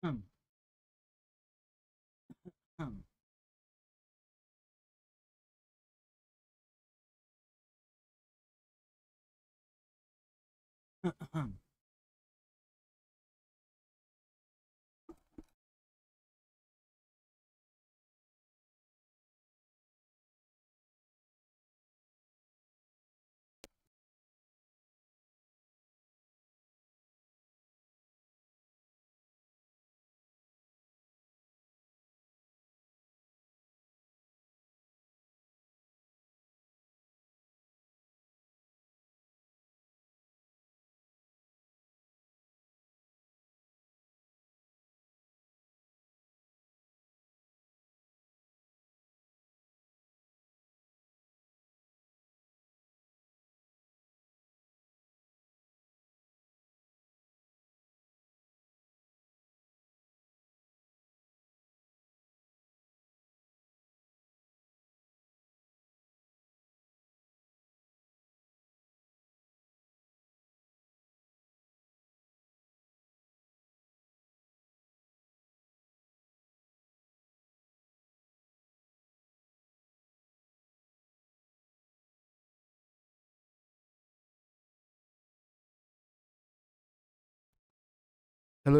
Hello,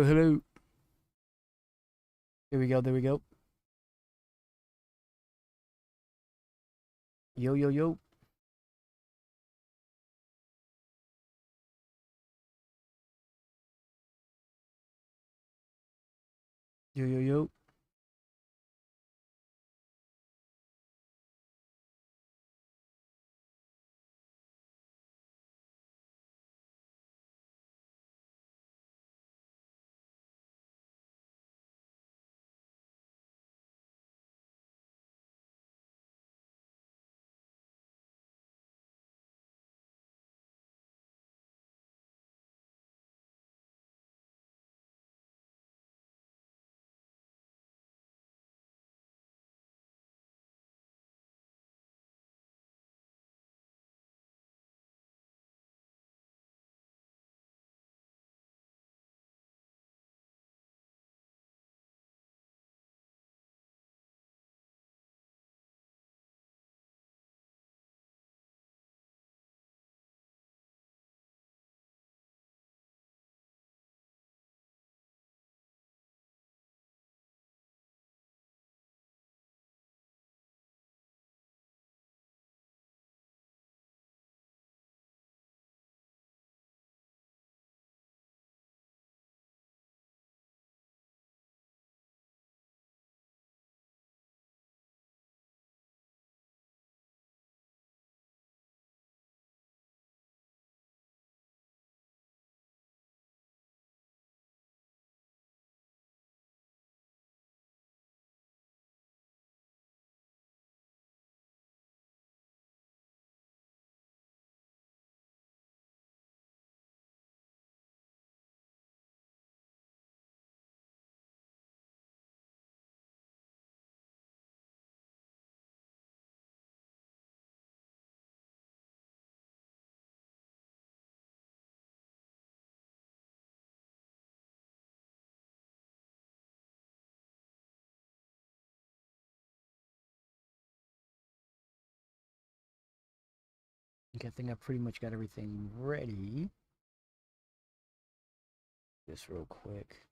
hello. There we go. There we go. Yo, yo, yo. Yo, yo, yo. Okay, I think I pretty much got everything ready. Just real quick.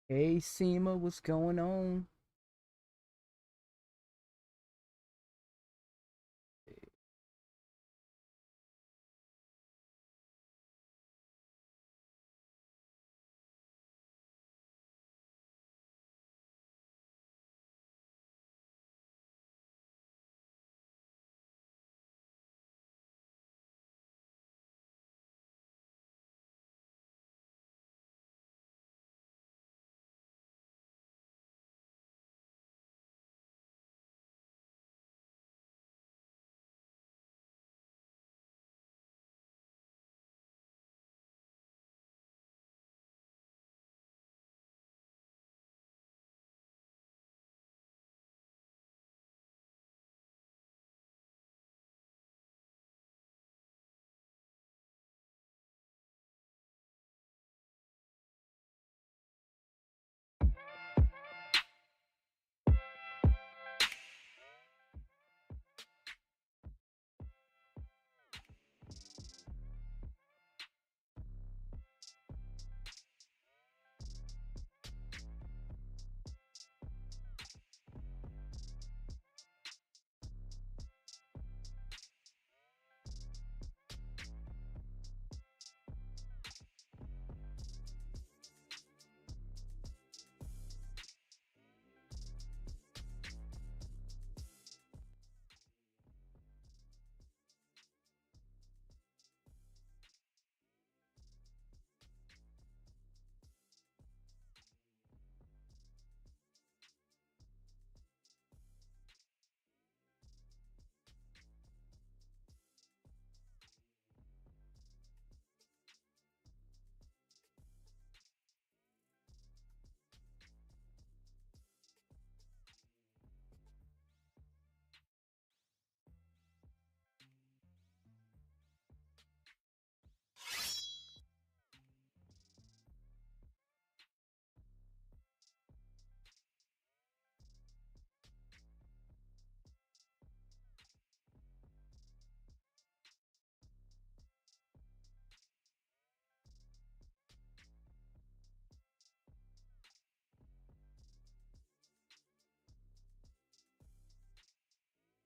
Hey, Seema, what's going on?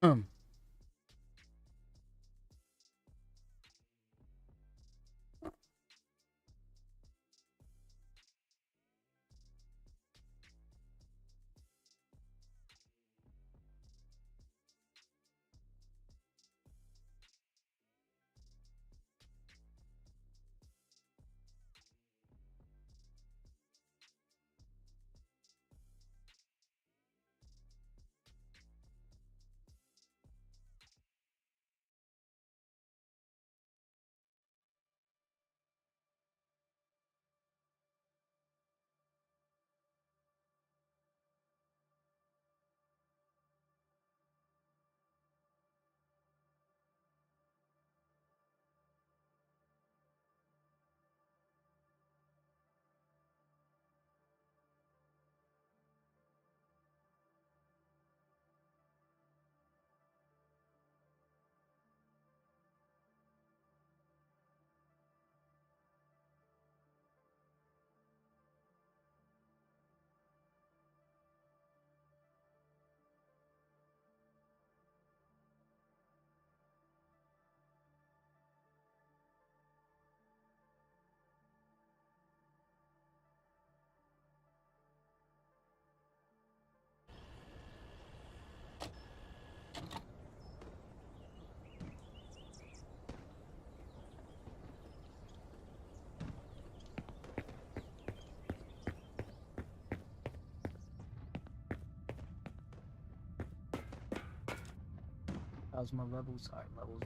Um, how's my levels? Alright, levels.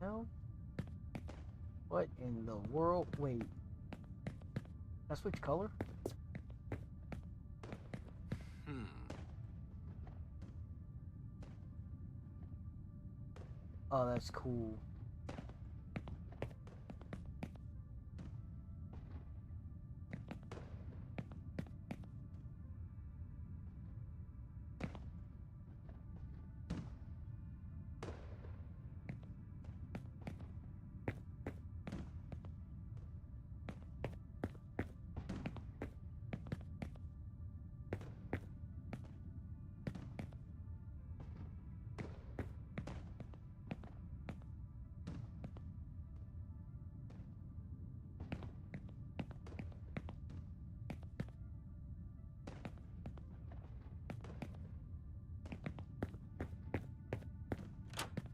No? What in the world? Wait. Can I switch color? Oh, that's cool.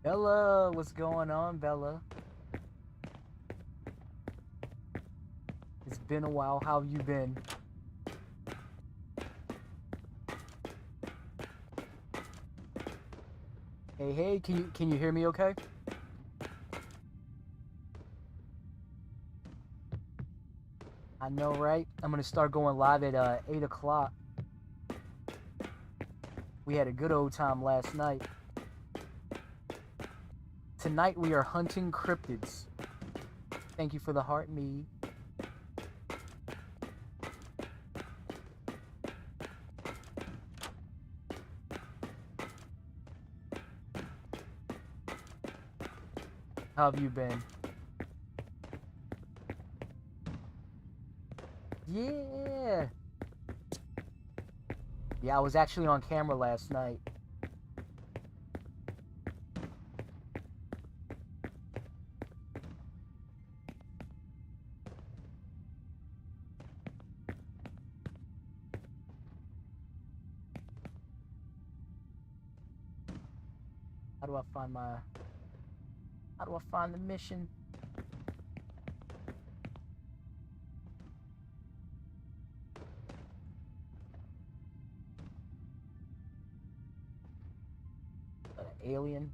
Bella, what's going on, Bella? It's been a while. How have you been? Hey, hey, can you hear me okay? I know, right? I'm gonna start going live at 8 o'clock. We had a good old time last night. Tonight we are hunting cryptids. Thank you for the heart, me. How have you been? Yeah. Yeah, I was actually on camera last night. How do I find my... How do I find the mission? Alien?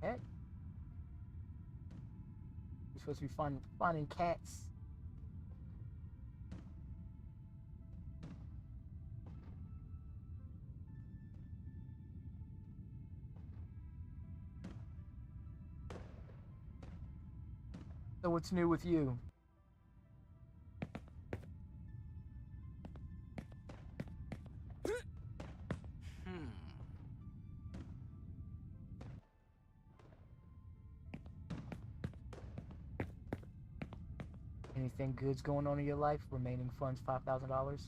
Heck? You're supposed to be finding cats. So what's new with you? Anything good's going on in your life? Remaining funds $5,000.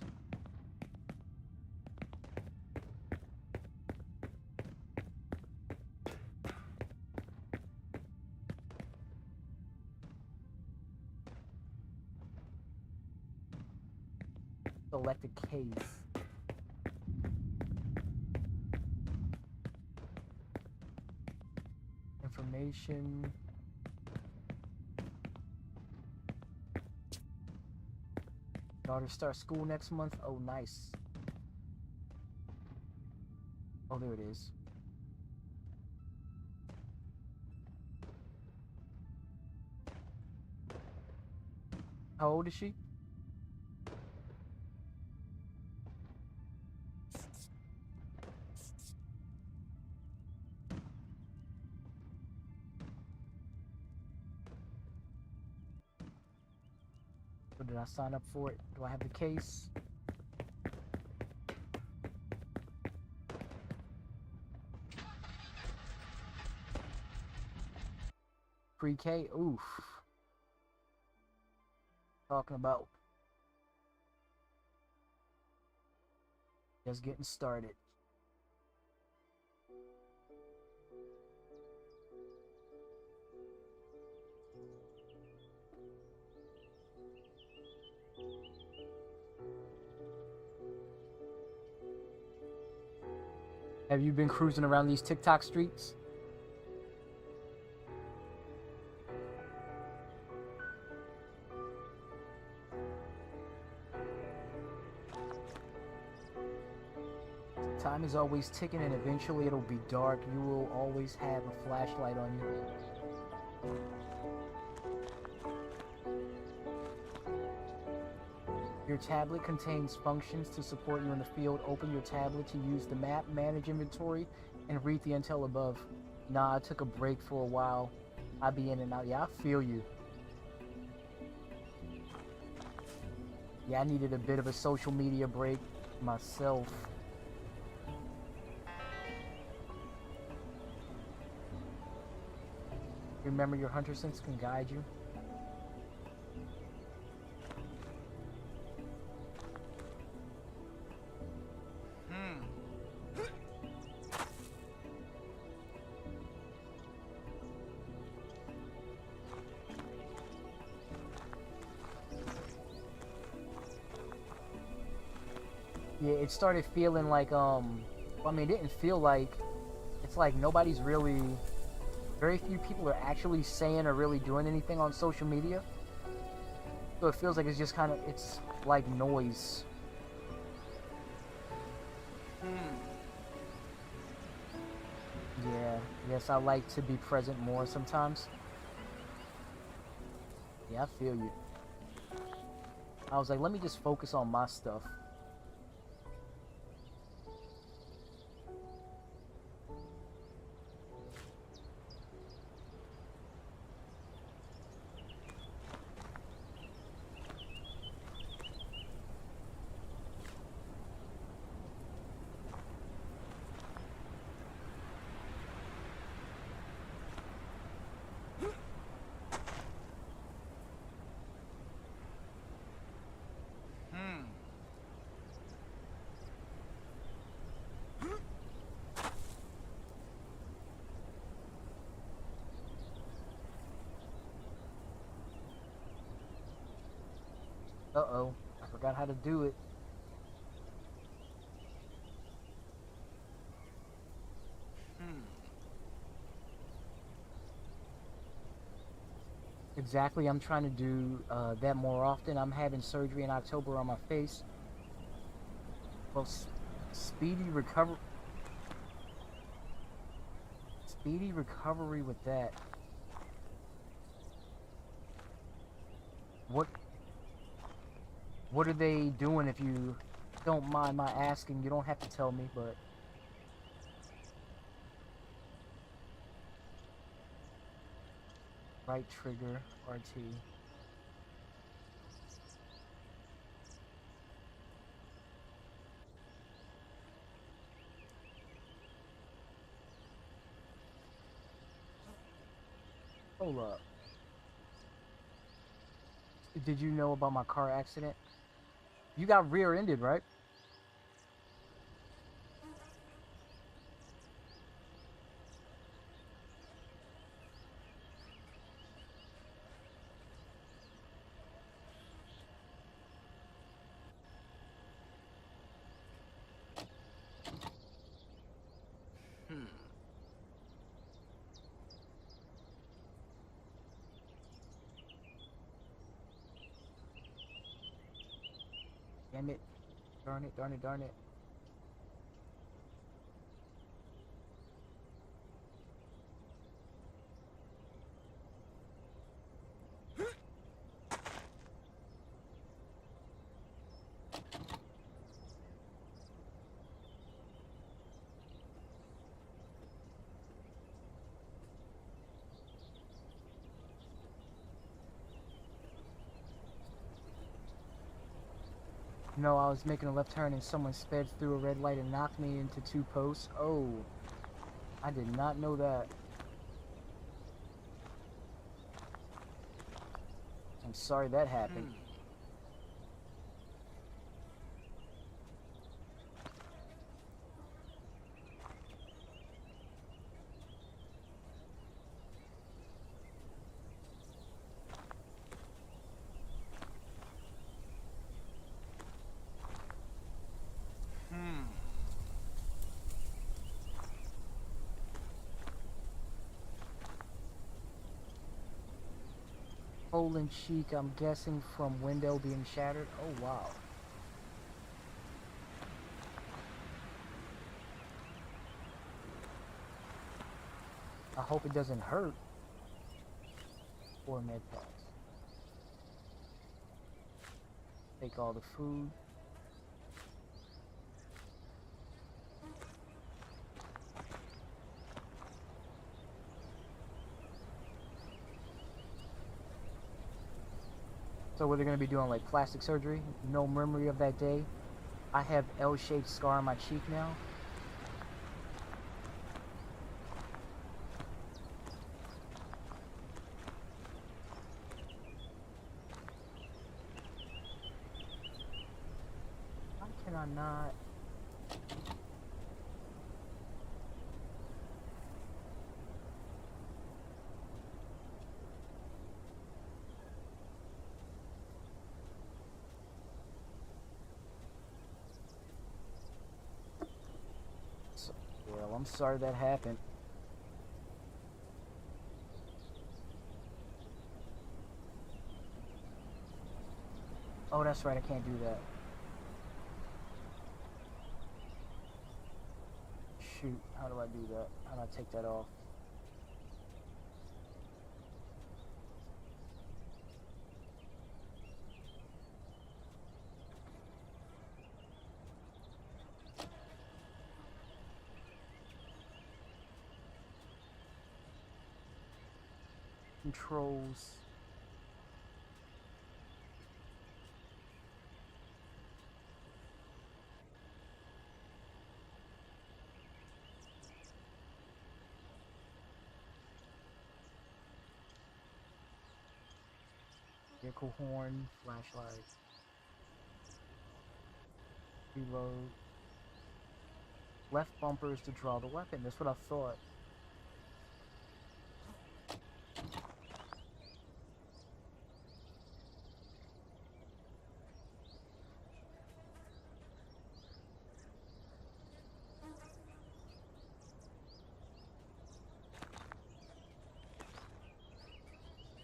Select a case. Information. Daughter starts school next month. Oh, nice. Oh, there it is. How old is she? Or did I sign up for it? Do I have the case? Pre-K? Oof. Talking about just getting started. Have you been cruising around these TikTok streets? Time is always ticking and eventually it'll be dark. You will always have a flashlight on you. Your tablet contains functions to support you in the field. Open your tablet to use the map, manage inventory, and read the intel above. Nah, I took a break for a while. I be in and out. Yeah, I feel you. Yeah, I needed a bit of a social media break myself. Remember, your hunter sense can guide you. Yeah, it started feeling like, I mean, it didn't feel like, it's like nobody's really, very few people are actually saying or really doing anything on social media. So it feels like it's just kind of, it's like noise. Yeah, yes, I like to be present more sometimes. Yeah, I feel you. I was like, let me just focus on my stuff. Uh-oh, I forgot how to do it. Exactly, I'm trying to do that more often. I'm having surgery in October on my face. Well, speedy recovery. Speedy recovery with that. What are they doing, if you don't mind my asking? You don't have to tell me, but Right trigger, RT. Hold up. Did you know about my car accident? You got rear-ended, right? Hmm. Damn it. Darn it, darn it, darn it. No, I was making a left turn and someone sped through a red light and knocked me into two posts. Oh, I did not know that. I'm sorry that happened. Hole in cheek, I'm guessing from window being shattered. Oh, wow. I hope it doesn't hurt. Or med packs. Take all the food. So what they're going to be doing, like plastic surgery? No memory of that day. I have L-shaped scar on my cheek now. Why can I not? Well, I'm sorry that happened. Oh, that's right, I can't do that. Shoot, how do I do that? How do I take that off? Controls. Vehicle horn, flashlight. Reload. Left bumper is to draw the weapon. That's what I thought.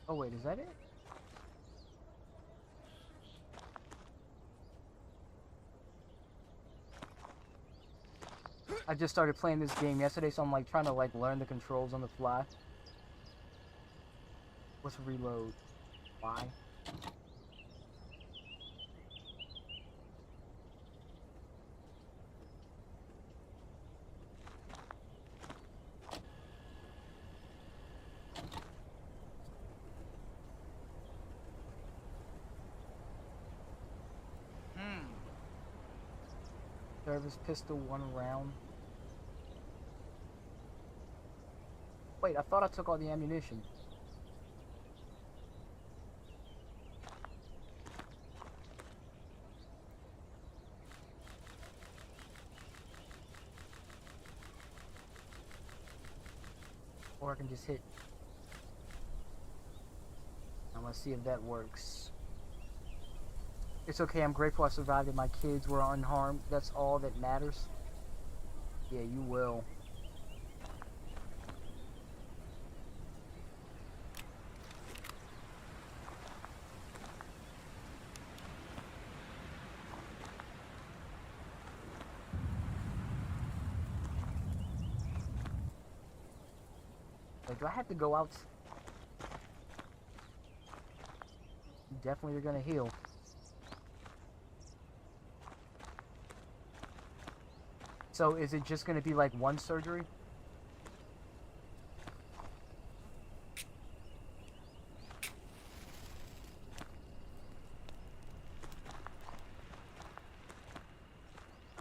Oh wait, is that it? I just started playing this game yesterday, so I'm like trying to like learn the controls on the fly. What's reload? Why? Service pistol, 1 round. Wait, I thought I took all the ammunition. Or I can just hit. I'm gonna see if that works. It's okay, I'm grateful I survived and my kids were unharmed. That's all that matters. Yeah, you will. Wait, do I have to go out? Definitely are gonna heal. So is it just gonna be like one surgery?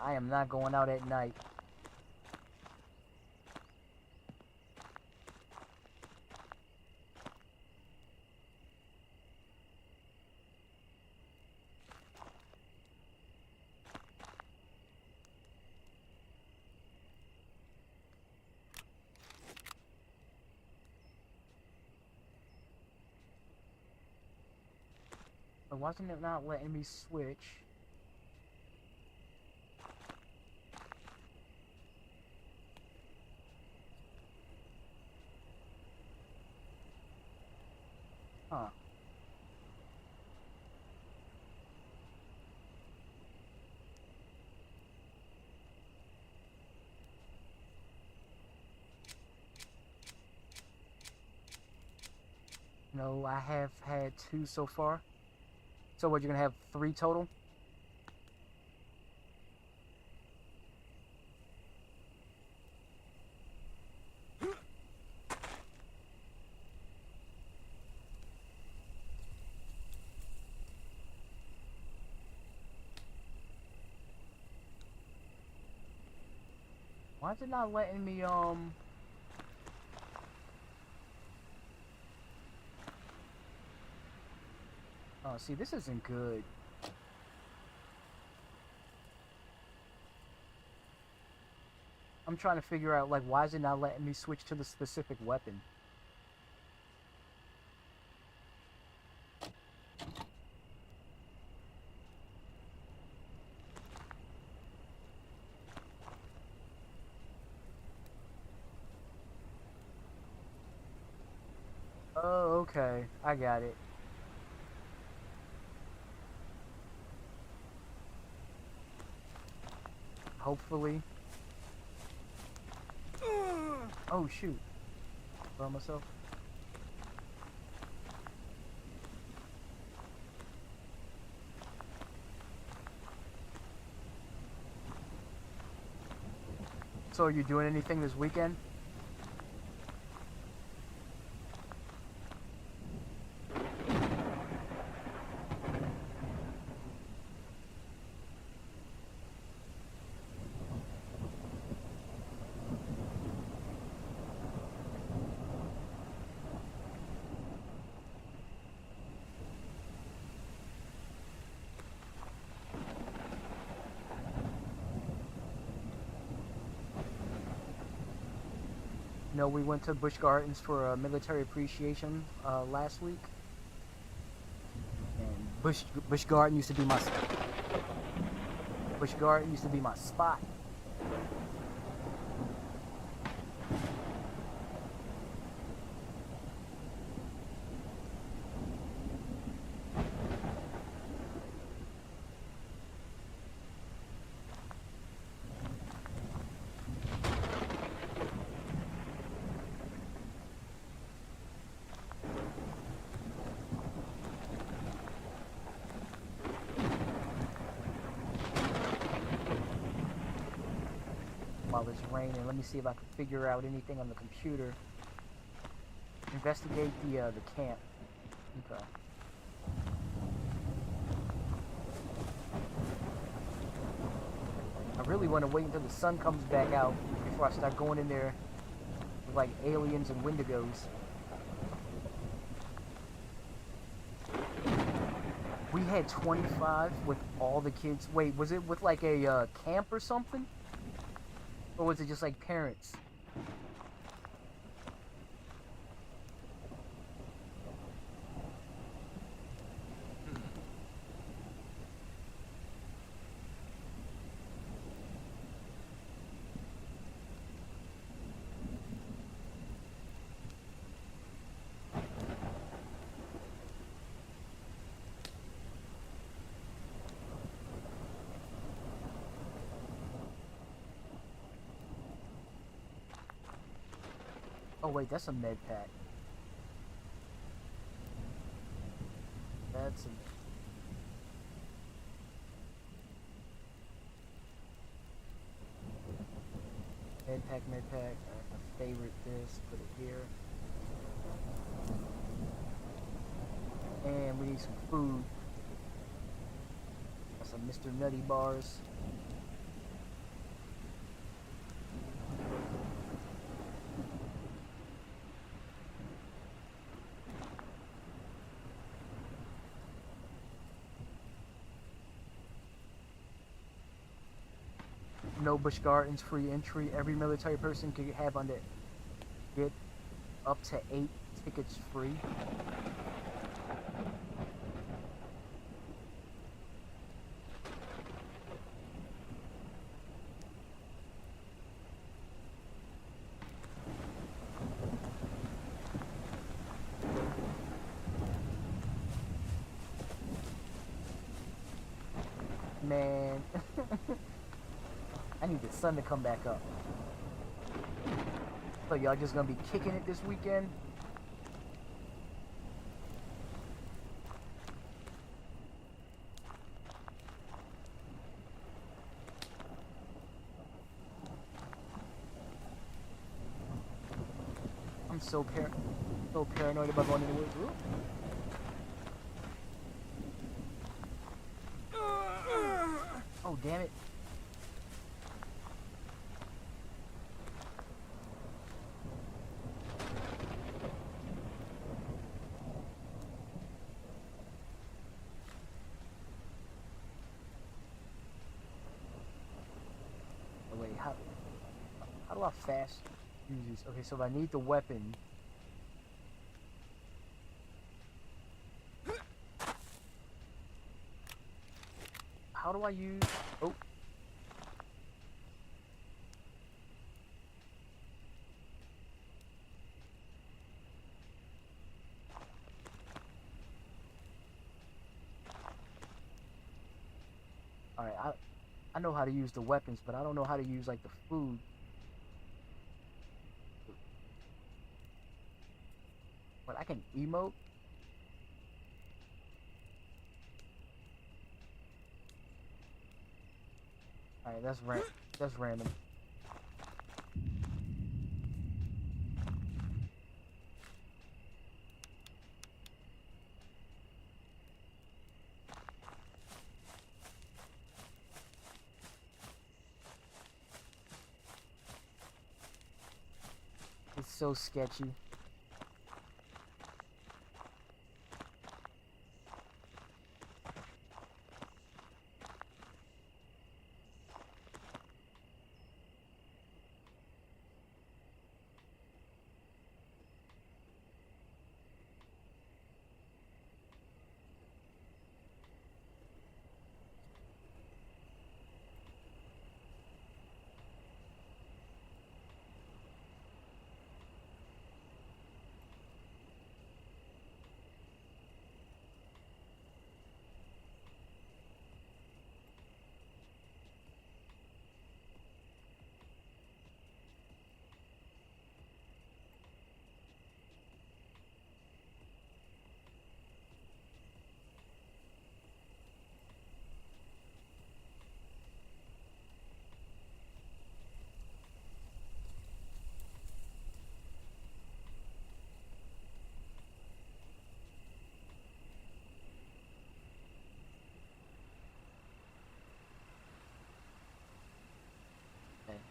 I am not going out at night. But wasn't it not letting me switch? Huh. No, I have had 2 so far. So what, you're gonna have 3 total? Why is it not letting me, Oh, see, this isn't good. I'm trying to figure out, like, why is it not letting me switch to the specific weapon? Oh, okay. I got it. Hopefully. Oh, shoot. Throw myself. So are you doing anything this weekend? No, we went to Busch Gardens for a military appreciation last week. And Busch Garden used to be my Busch Garden used to be my spot. While it's raining, let me see if I can figure out anything on the computer. Investigate the camp. Okay. I really want to wait until the sun comes back out before I start going in there with like aliens and Wendigos. We had 25 with all the kids. Wait, was it with like a camp or something? Or was it just like parents? Oh wait, that's a med pack. That's a med pack, med pack. Alright, my favorite this, put it here. And we need some food. Got some Mr. Nutty bars. No Busch Gardens, free entry. Every military person can have get up to 8 tickets free. Man, I need the sun to come back up. So y'all just gonna be kicking it this weekend? I'm so paranoid about going in the woods. Ooh. Oh damn it. Oh, wait, how do I fast use these? Okay, so if I need the weapon. How do I use... Oh. Alright, I know how to use the weapons, but I don't know how to use, like, the food. But I can emote? Alright, that's random. It's so sketchy.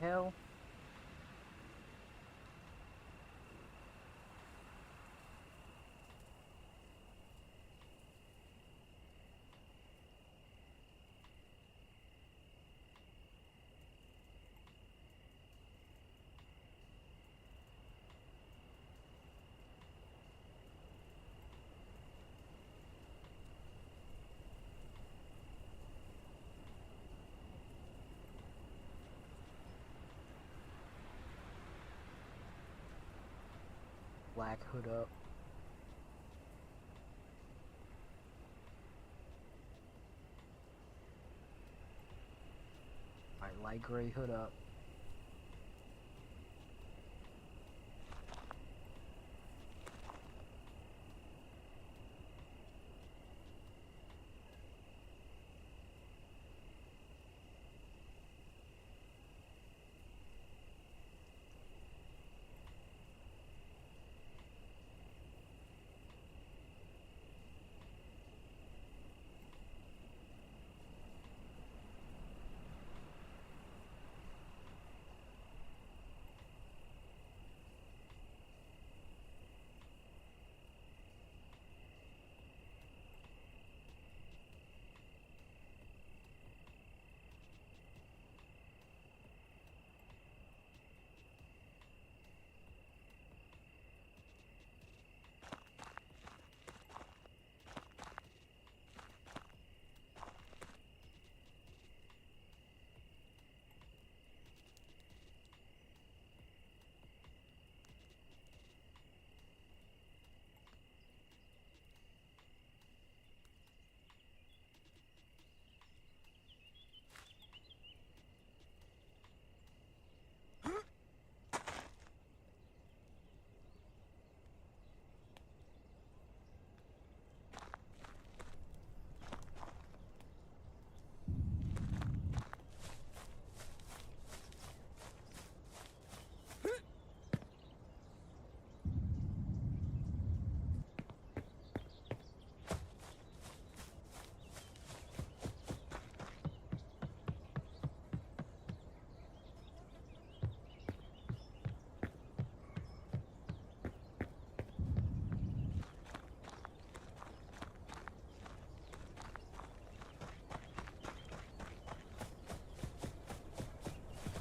Hell. Black hood up. Alright, light gray hood up.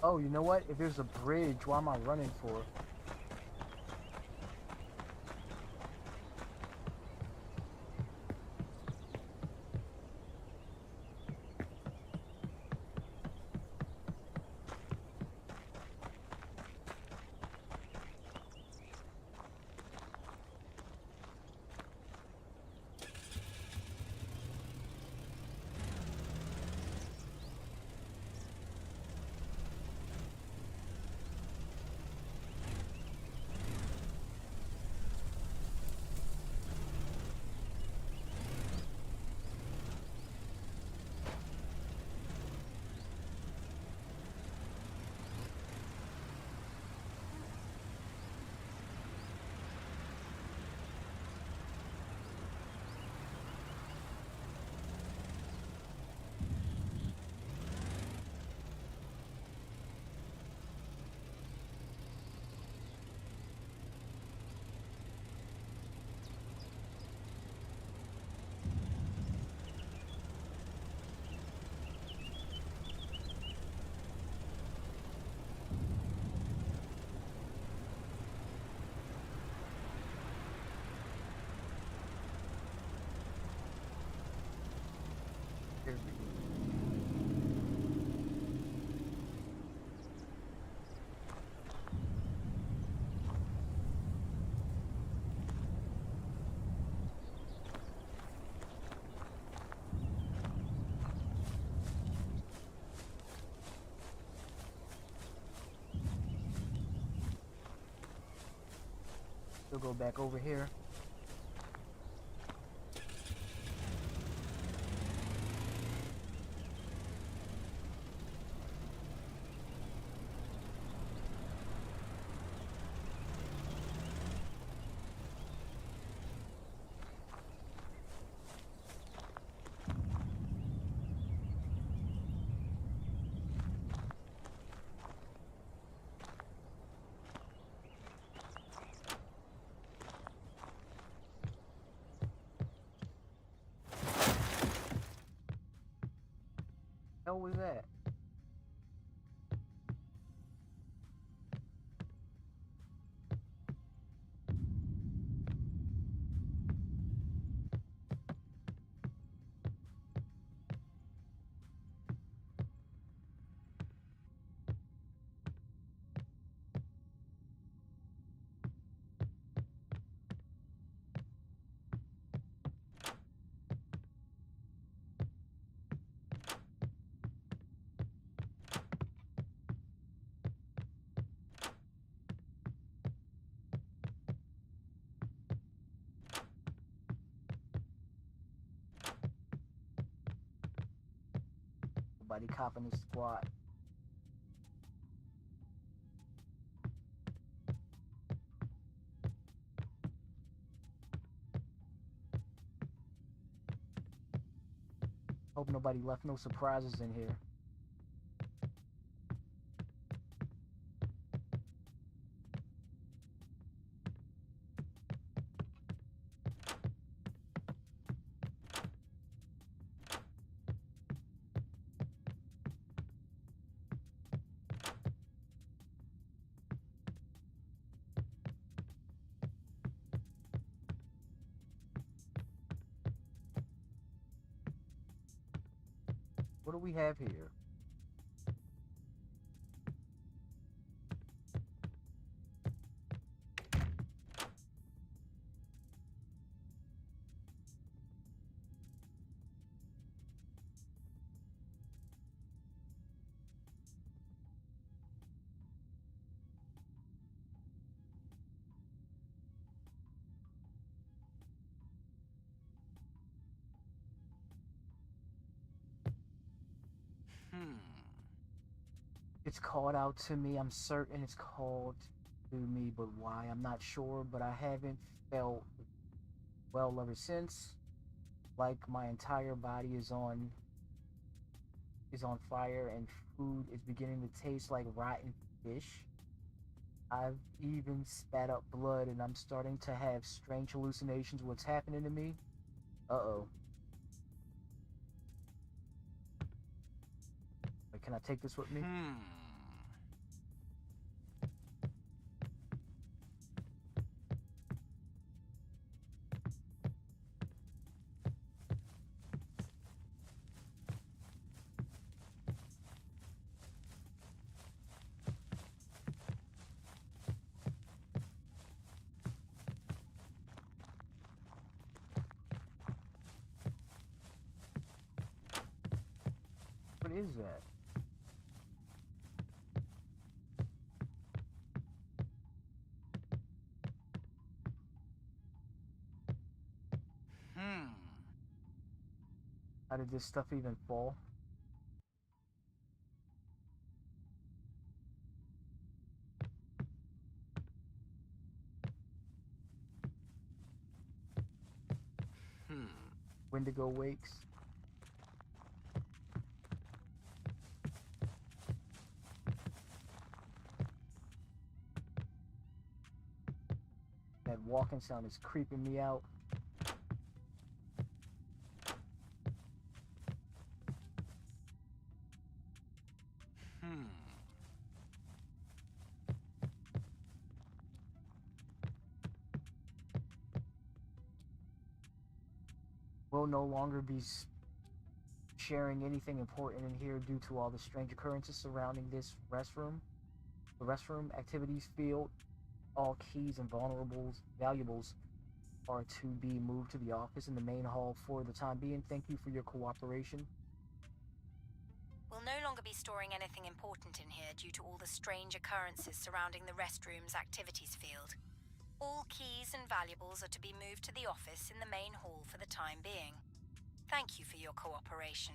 Oh, you know what? If there's a bridge, what am I running for? We'll go back over here. hell was that? Nobody copping the squad. Hope nobody left no surprises in here. What do we have here? It's called out to me. I'm certain it's called to me, but why? I'm not sure, but I haven't felt well ever since. Like my entire body is on fire and food is beginning to taste like rotten fish. I've even spat up blood and I'm starting to have strange hallucinations. What's happening to me? Uh-oh. Wait, can I take this with me? What is that? How did this stuff even fall? Wendigo wakes. That walking sound is creeping me out. We'll no longer be sharing anything important in here due to all the strange occurrences surrounding this restroom. The restroom activities field, all keys and valuables are to be moved to the office in the main hall for the time being. Thank you for your cooperation. We'll no longer be storing anything important in here due to all the strange occurrences surrounding the restroom's activities field. All keys and valuables are to be moved to the office in the main hall for the time being. Thank you for your cooperation.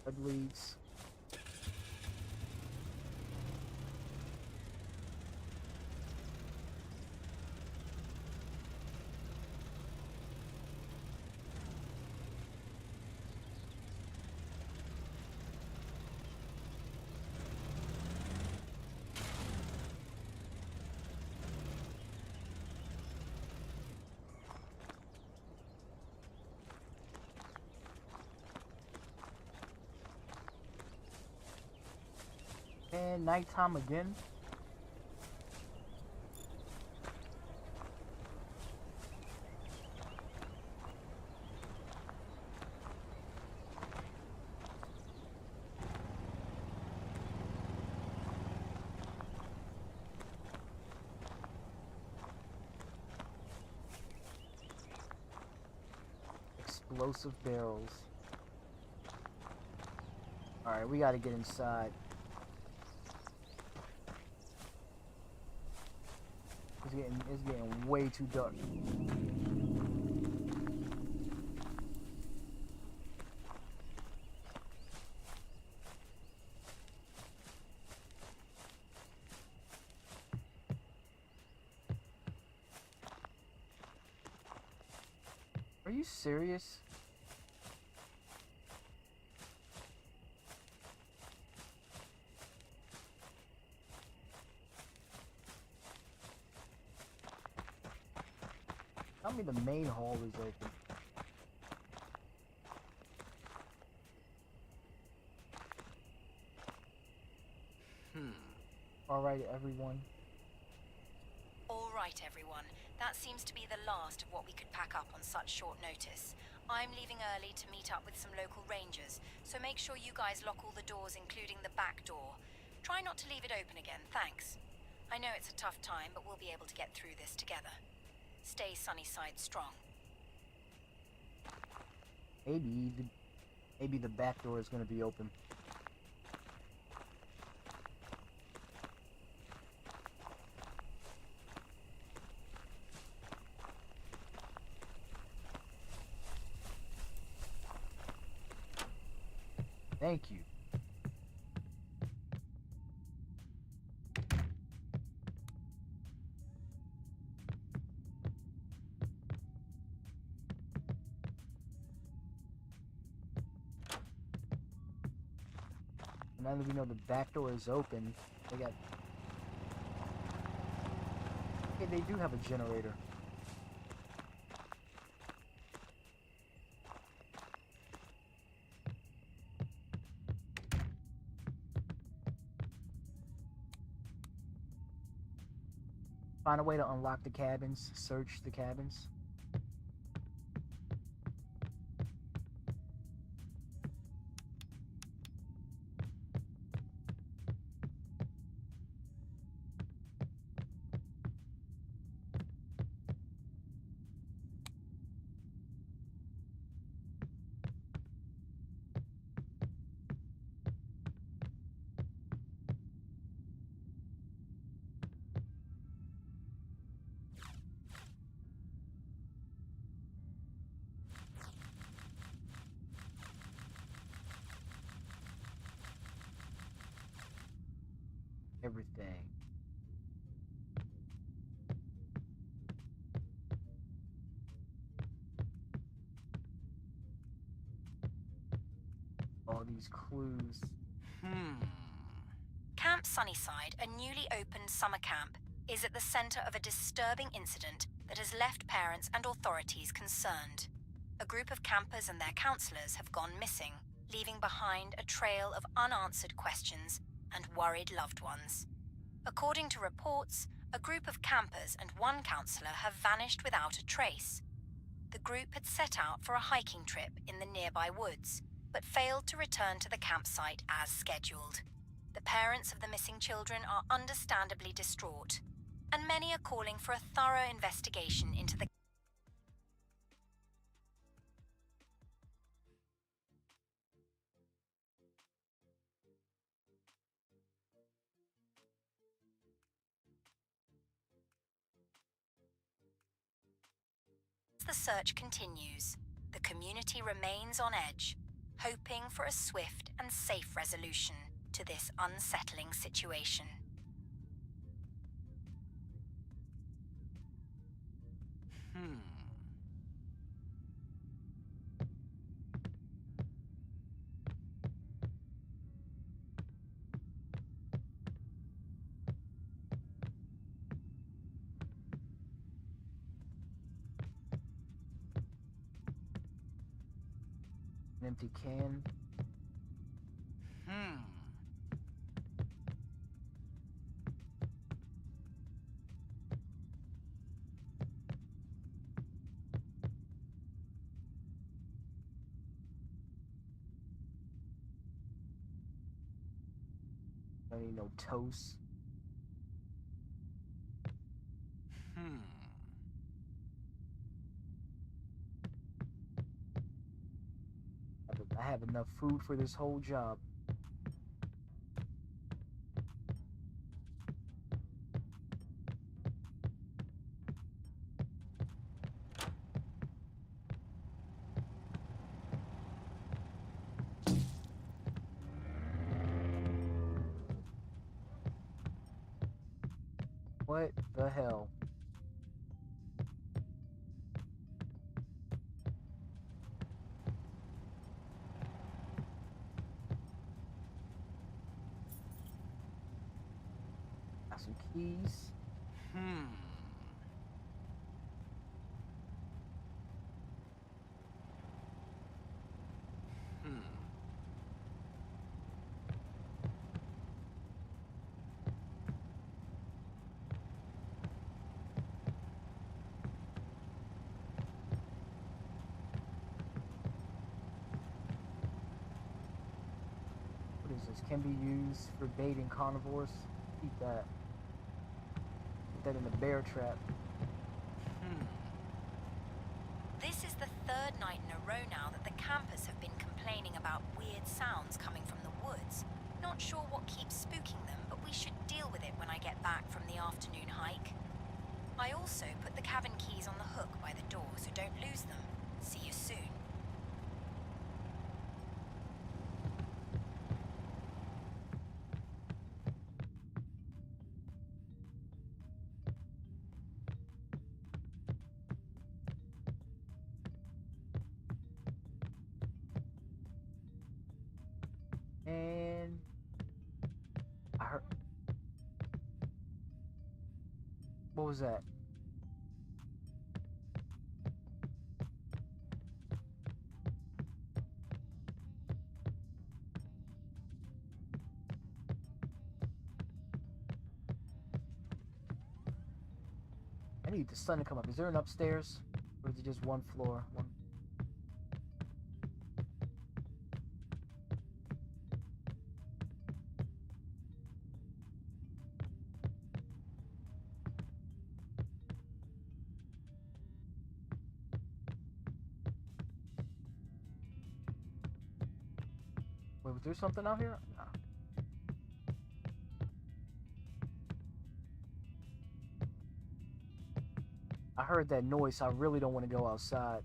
Blood leads. And nighttime again. Explosive barrels. Alright, we gotta get inside. It's getting way too dark. Are you serious? Tell me the main hall is open. Alright, everyone. Alright, everyone. That seems to be the last of what we could pack up on such short notice. I'm leaving early to meet up with some local rangers, so make sure you guys lock all the doors, including the back door. Try not to leave it open again, thanks. I know it's a tough time, but we'll be able to get through this together. Stay Sunnyside strong. Maybe the back door is gonna be open. Thank you. Now that we know the back door is open, they got... Okay, they do have a generator. Find a way to unlock the cabins, search the cabins. Everything. All these clues. Camp Sunnyside, a newly opened summer camp, is at the center of a disturbing incident that has left parents and authorities concerned. A group of campers and their counselors have gone missing, leaving behind a trail of unanswered questions and worried loved ones. According to reports, a group of campers and one counselor have vanished without a trace. The group had set out for a hiking trip in the nearby woods, but failed to return to the campsite as scheduled. The parents of the missing children are understandably distraught, and many are calling for a thorough investigation into the the search continues, the community remains on edge, hoping for a swift and safe resolution to this unsettling situation. An empty can. Don't need no toast. I have enough food for this whole job. What the hell? Got some keys. What is this? Can be used for baiting carnivores. Eat that. Put that in a bear trap. This is the third night in a row now that the campers have been complaining about weird sounds coming from the woods. Not sure what keeps spooking them, but we should deal with it when I get back from the afternoon hike. I also put the cabin keys on the hook by the door, so don't lose them. See you soon. And I heard. What was that? I need the sun to come up. Is there an upstairs? Or is it just one floor? One. Wait, was there something out here? No. I heard that noise, so I really don't want to go outside.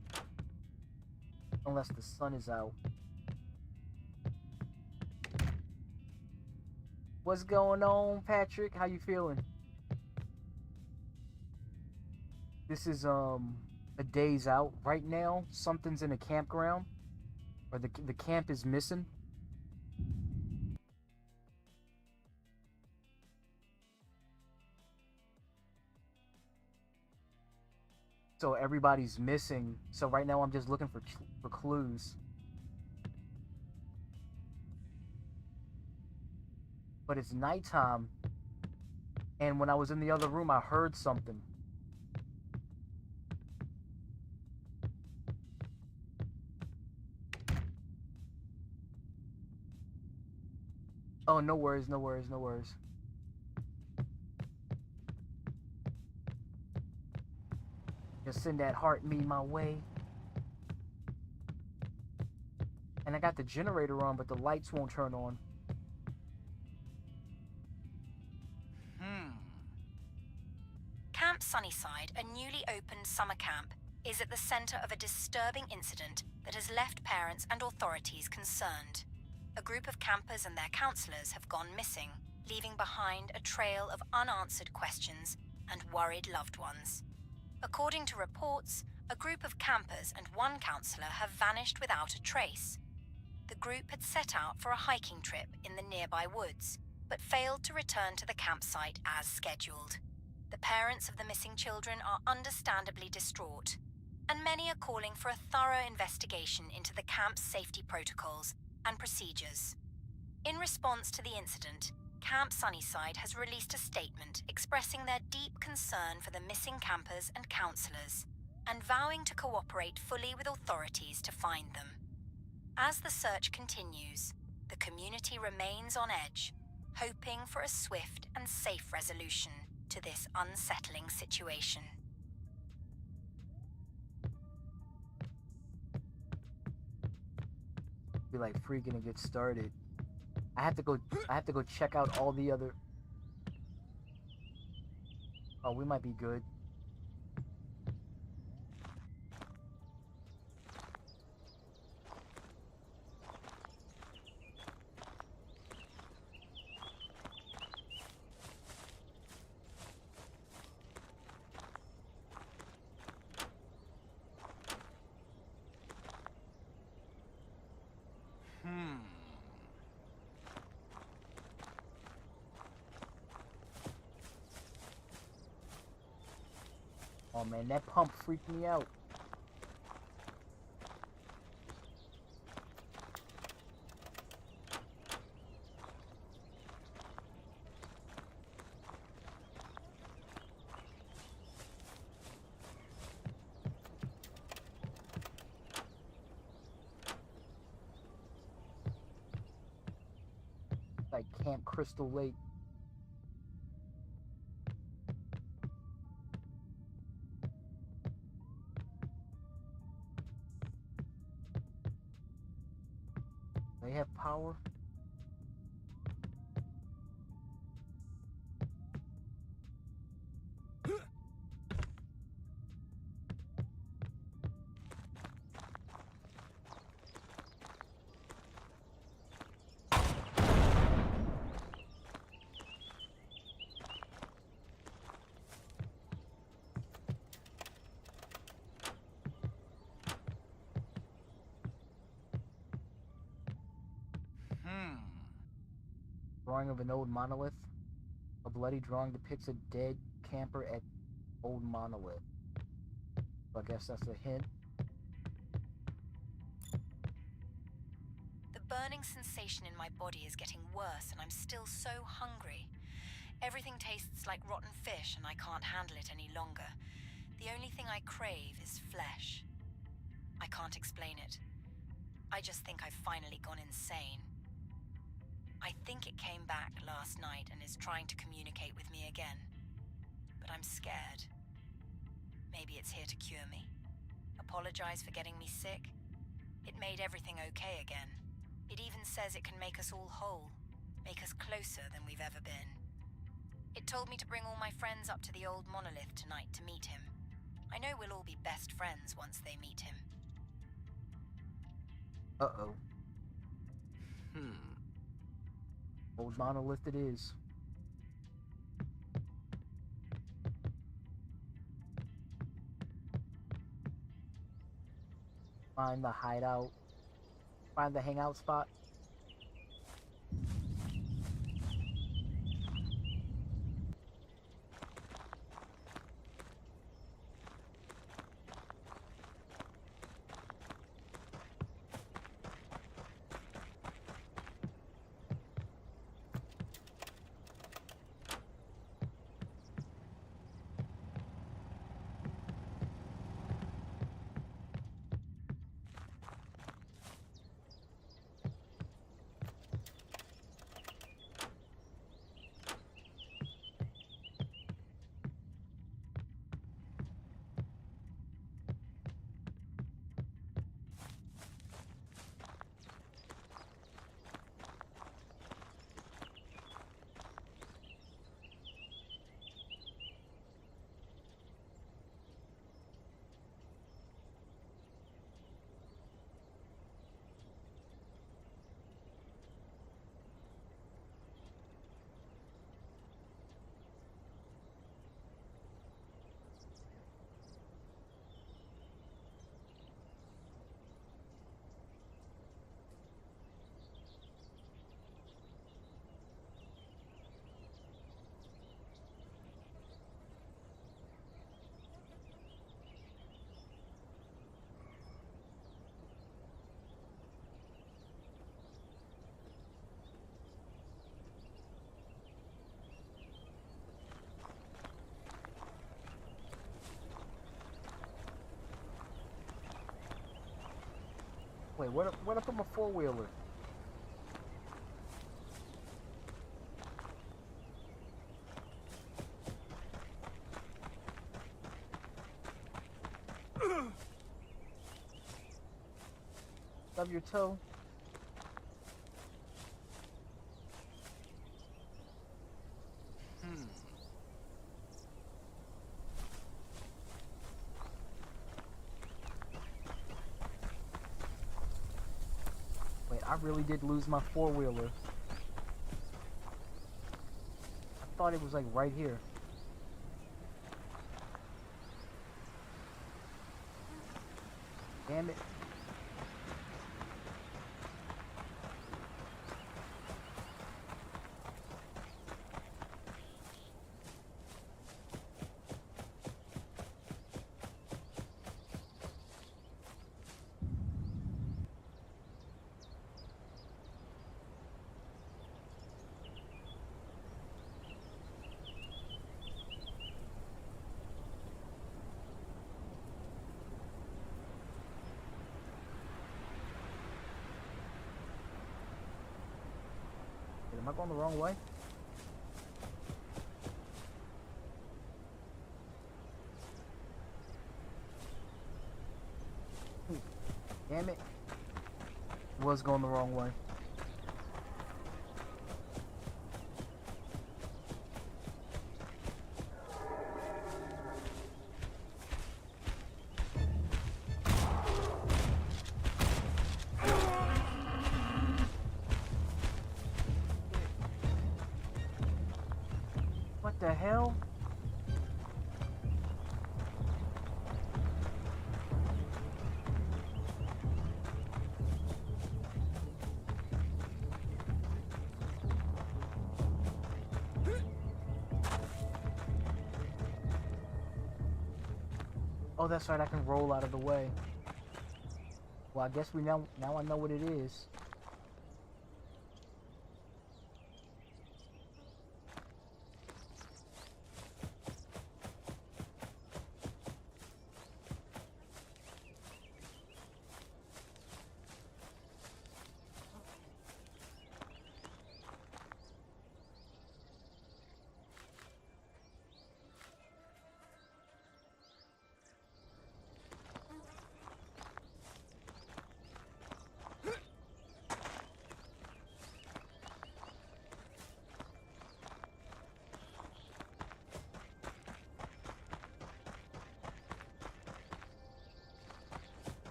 Unless the sun is out. What's going on, Patrick? How you feeling? This is a days out. Right now, something's in a campground. Or the camp is missing. So everybody's missing. So right now I'm just looking for clues. But it's nighttime. And when I was in the other room, I heard something. Oh, no worries, no worries, no worries. Just send that heart me my way. And I got the generator on, but the lights won't turn on. Camp Sunnyside, a newly opened summer camp, is at the center of a disturbing incident that has left parents and authorities concerned. A group of campers and their counselors have gone missing, leaving behind a trail of unanswered questions and worried loved ones. According to reports, a group of campers and one counselor have vanished without a trace. The group had set out for a hiking trip in the nearby woods, but failed to return to the campsite as scheduled. The parents of the missing children are understandably distraught, and many are calling for a thorough investigation into the camp's safety protocols and procedures. In response to the incident, Camp Sunnyside has released a statement expressing their deep concern for the missing campers and counselors, and vowing to cooperate fully with authorities to find them. As the search continues, the community remains on edge, hoping for a swift and safe resolution to this unsettling situation. Be like freaking to get started. I have to go check out all the other. Oh, we might be good. Oh man, that pump freaked me out. Like Camp Crystal Lake. They have power. Drawing of an old monolith. A bloody drawing depicts a dead camper at old monolith. So I guess that's a hint. The burning sensation in my body is getting worse, and I'm still so hungry. Everything tastes like rotten fish, and I can't handle it any longer. The only thing I crave is flesh. I can't explain it. I just think I've finally gone insane. I think it came back last night and is trying to communicate with me again. But I'm scared. Maybe it's here to cure me. Apologize for getting me sick. It made everything okay again. It even says it can make us all whole, make us closer than we've ever been. It told me to bring all my friends up to the old monolith tonight to meet him. I know we'll all be best friends once they meet him. Uh-oh. Old monolith it is. Find the hideout. Find the hangout spot. Wait, where I put my four-wheeler? Stub your toe. Wait, I really did lose my four-wheeler. I thought it was like right here. Damn it. Wait, am I going the wrong way? Damn it. Was going the wrong way. What the hell? Oh, that's right, I can roll out of the way. Well, I guess now I know what it is.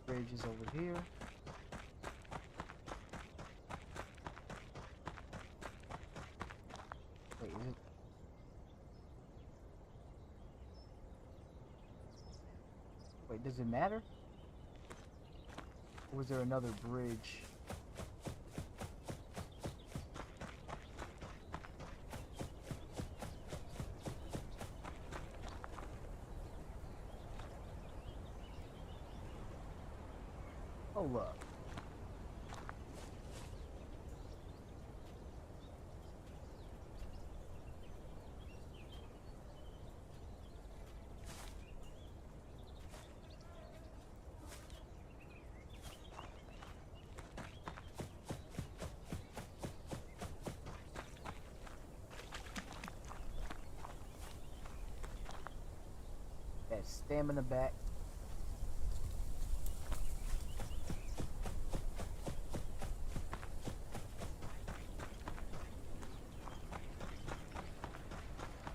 Bridge is over here. Wait, is it? Wait, does it matter? Or was there another bridge? Hold up. That stamina back.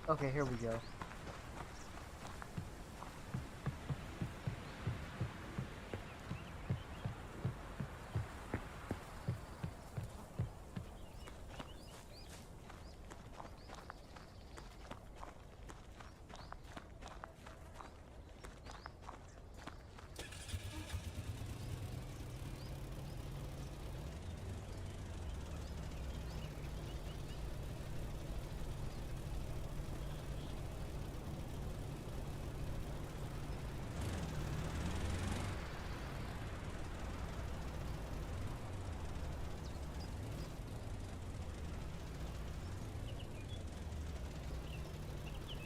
Okay, here we go.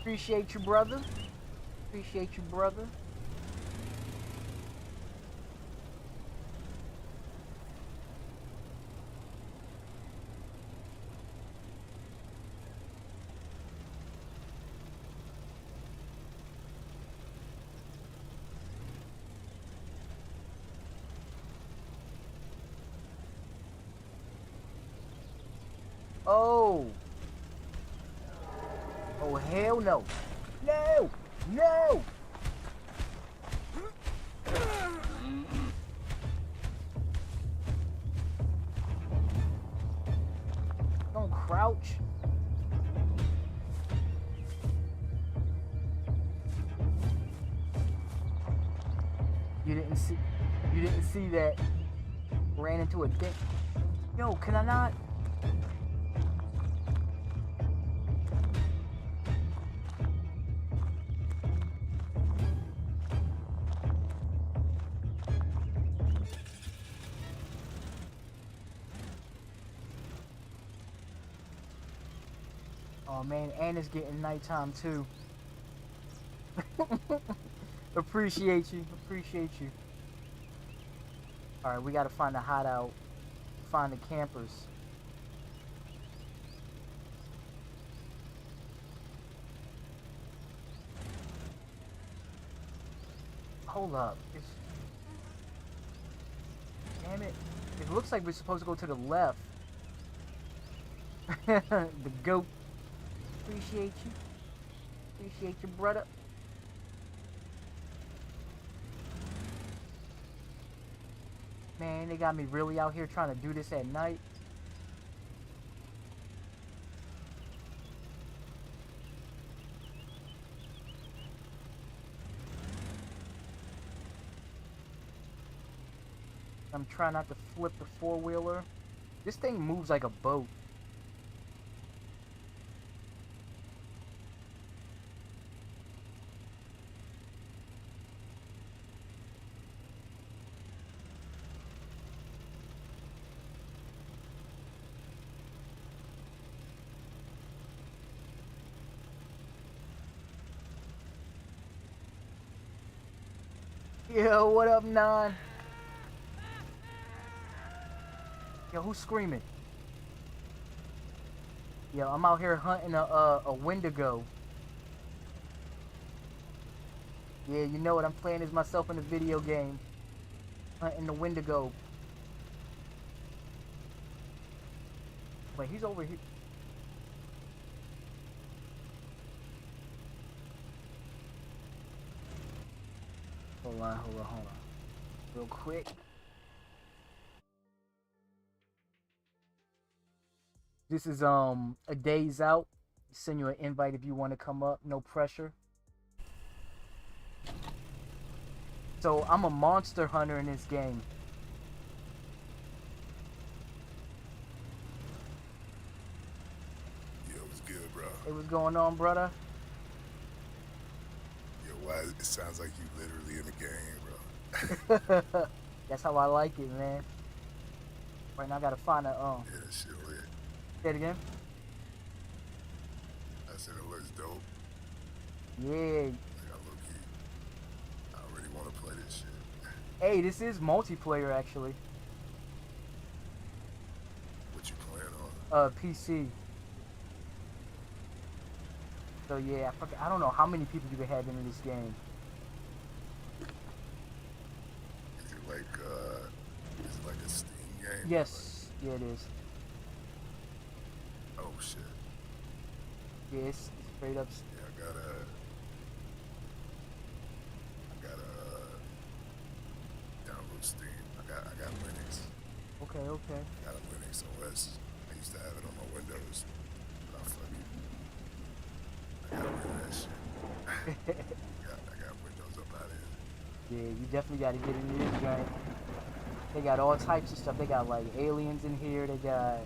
Appreciate you, brother. Appreciate you, brother. Oh. Oh, hell no. No. No. Don't crouch. You didn't see that. Ran into a thing. Yo, can I not? Oh man, and it's getting nighttime too. Appreciate you. Appreciate you. Alright, we gotta find a hideout. Find the campers. Hold up. Damn it. It looks like we're supposed to go to the left. The goat. Appreciate you. Appreciate you, brother. Man, they got me really out here trying to do this at night. I'm trying not to flip the four-wheeler. This thing moves like a boat. Yo, what up, Nine? Yo, who's screaming? Yo, I'm out here hunting a Wendigo. Yeah, you know what? I'm playing as myself in a video game. Hunting the Wendigo. Wait, he's over here. Hold on. Real quick. This is a days out. Send you an invite if you want to come up. No pressure. So I'm a monster hunter in this game. Yo, what's good, bro? Hey, what's going on, brother? Yo, why it sounds like you literally in the game, bro. That's how I like it, man. Right now I gotta find a Yeah, that shit lit. Say it again. I said it looks dope. Yeah. Like I low key. I already want to play this shit. Hey, this is multiplayer actually. What you playing on? PC. So yeah, I don't know how many people you can have in this game. Is it like a Steam game? Yes, yeah it is. Like, oh shit. Yeah, it's straight up. Yeah, I gotta download Steam. I got Linux. Okay. I got a Linux OS. I used to have it on my Windows. But I got rid of that shit. I got Windows up out of here. Yeah, you definitely gotta get into this joint. They got all types of stuff. They got like aliens in here. They got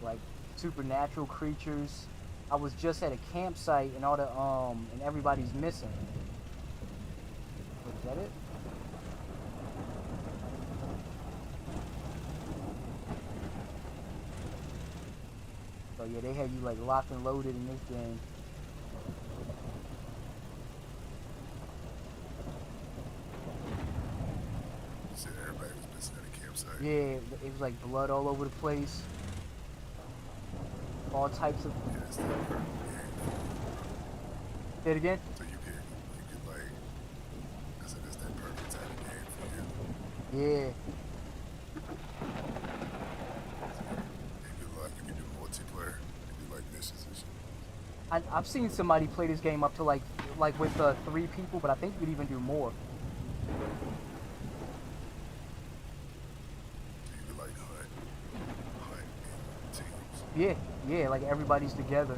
like supernatural creatures. I was just at a campsite and all the and everybody's missing. Is that it? So yeah, they had you like locked and loaded in this game. It's at a campsite. Yeah, it was like blood all over the place. All types of. Yeah, it's that perfect game. Say it again. So you could like, I said it's that perfect type of game for you. Yeah. You can do multiplayer. You can do like missions and shit. I've seen somebody play this game up to like with 3 people, but I think you could even do more. So you could like hunt in teams. Yeah, yeah, like everybody's together.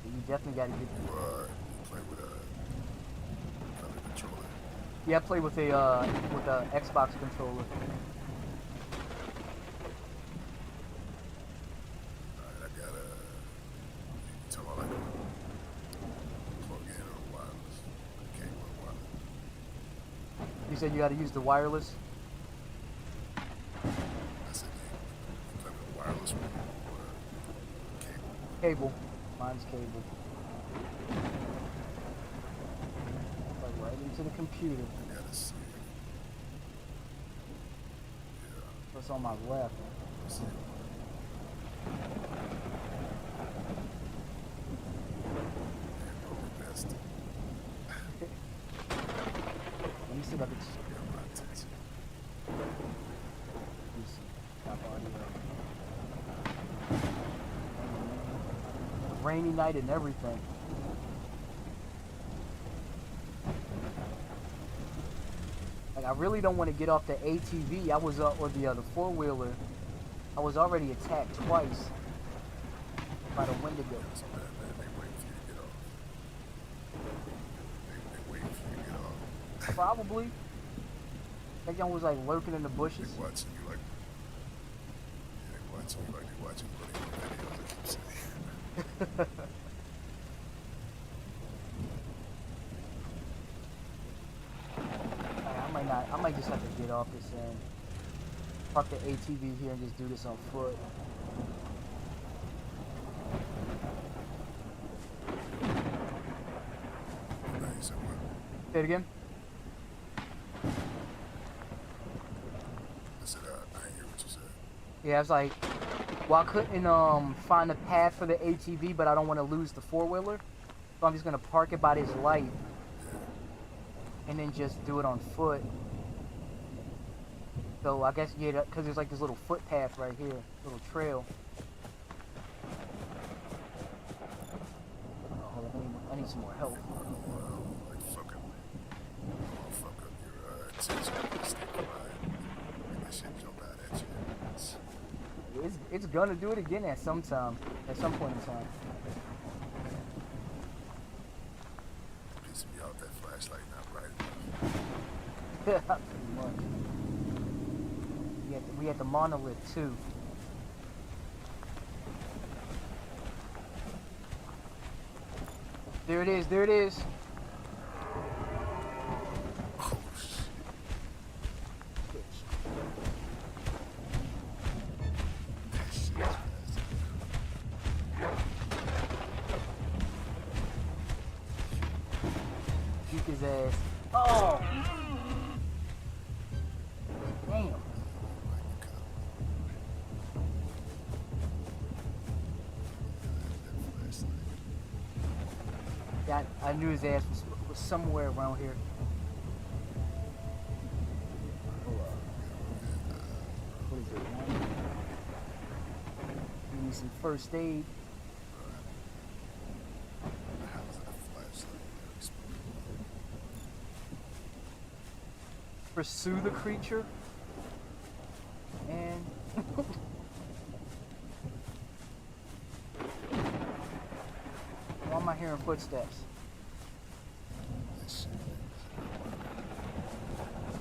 You definitely got to get. You play with another controller. Yeah, I play with a Xbox controller. Alright, I got you talking about like a plug-in or wireless, cable or wireless. You said you got to use the wireless. I said you play with a wireless one or cable. Cable. Mine's cable. Like right into the computer. You gotta see. Yeah, What's on my left? let's see. Yeah, probably best. Let me see if I can. Got my attention. Let me see. Top audio. Rainy night and everything. Like I really don't want to get off the ATV. I was or the 4-wheeler. I was already attacked twice by the Wendigo. So bad, man. They wait for you to get off. They wait for you to get off. Probably. That guy was like lurking in the bushes. They watching you like. Yeah, they watching you like they watching buddy videos. I keep saying. I might just have to get off this and park the ATV here and just do this on foot. Now you said what? Say it again. I said I didn't hear what you said. Yeah, I was like, well, I couldn't find a path for the ATV, but I don't want to lose the 4-wheeler, so I'm just gonna park it by this light and then just do it on foot. So I guess yeah, because there's like this little footpath right here, little trail. Oh, hold on, I need some more help. Like fuck up your attention. Stay quiet. And that shit jump out at you. It's gonna do it again at some time, at some point in time. Pissing me off, that flashlight not bright enough. Pretty much. We had the monolith too. There it is, there it is. Oh shit. That shit is fast. Juke his ass. Oh! Damn. Yeah, I knew his ass was somewhere around here. What is it? Give me some first aid. How's that flashlight explode? Pursue the creature. And why am I hearing footsteps? That shit.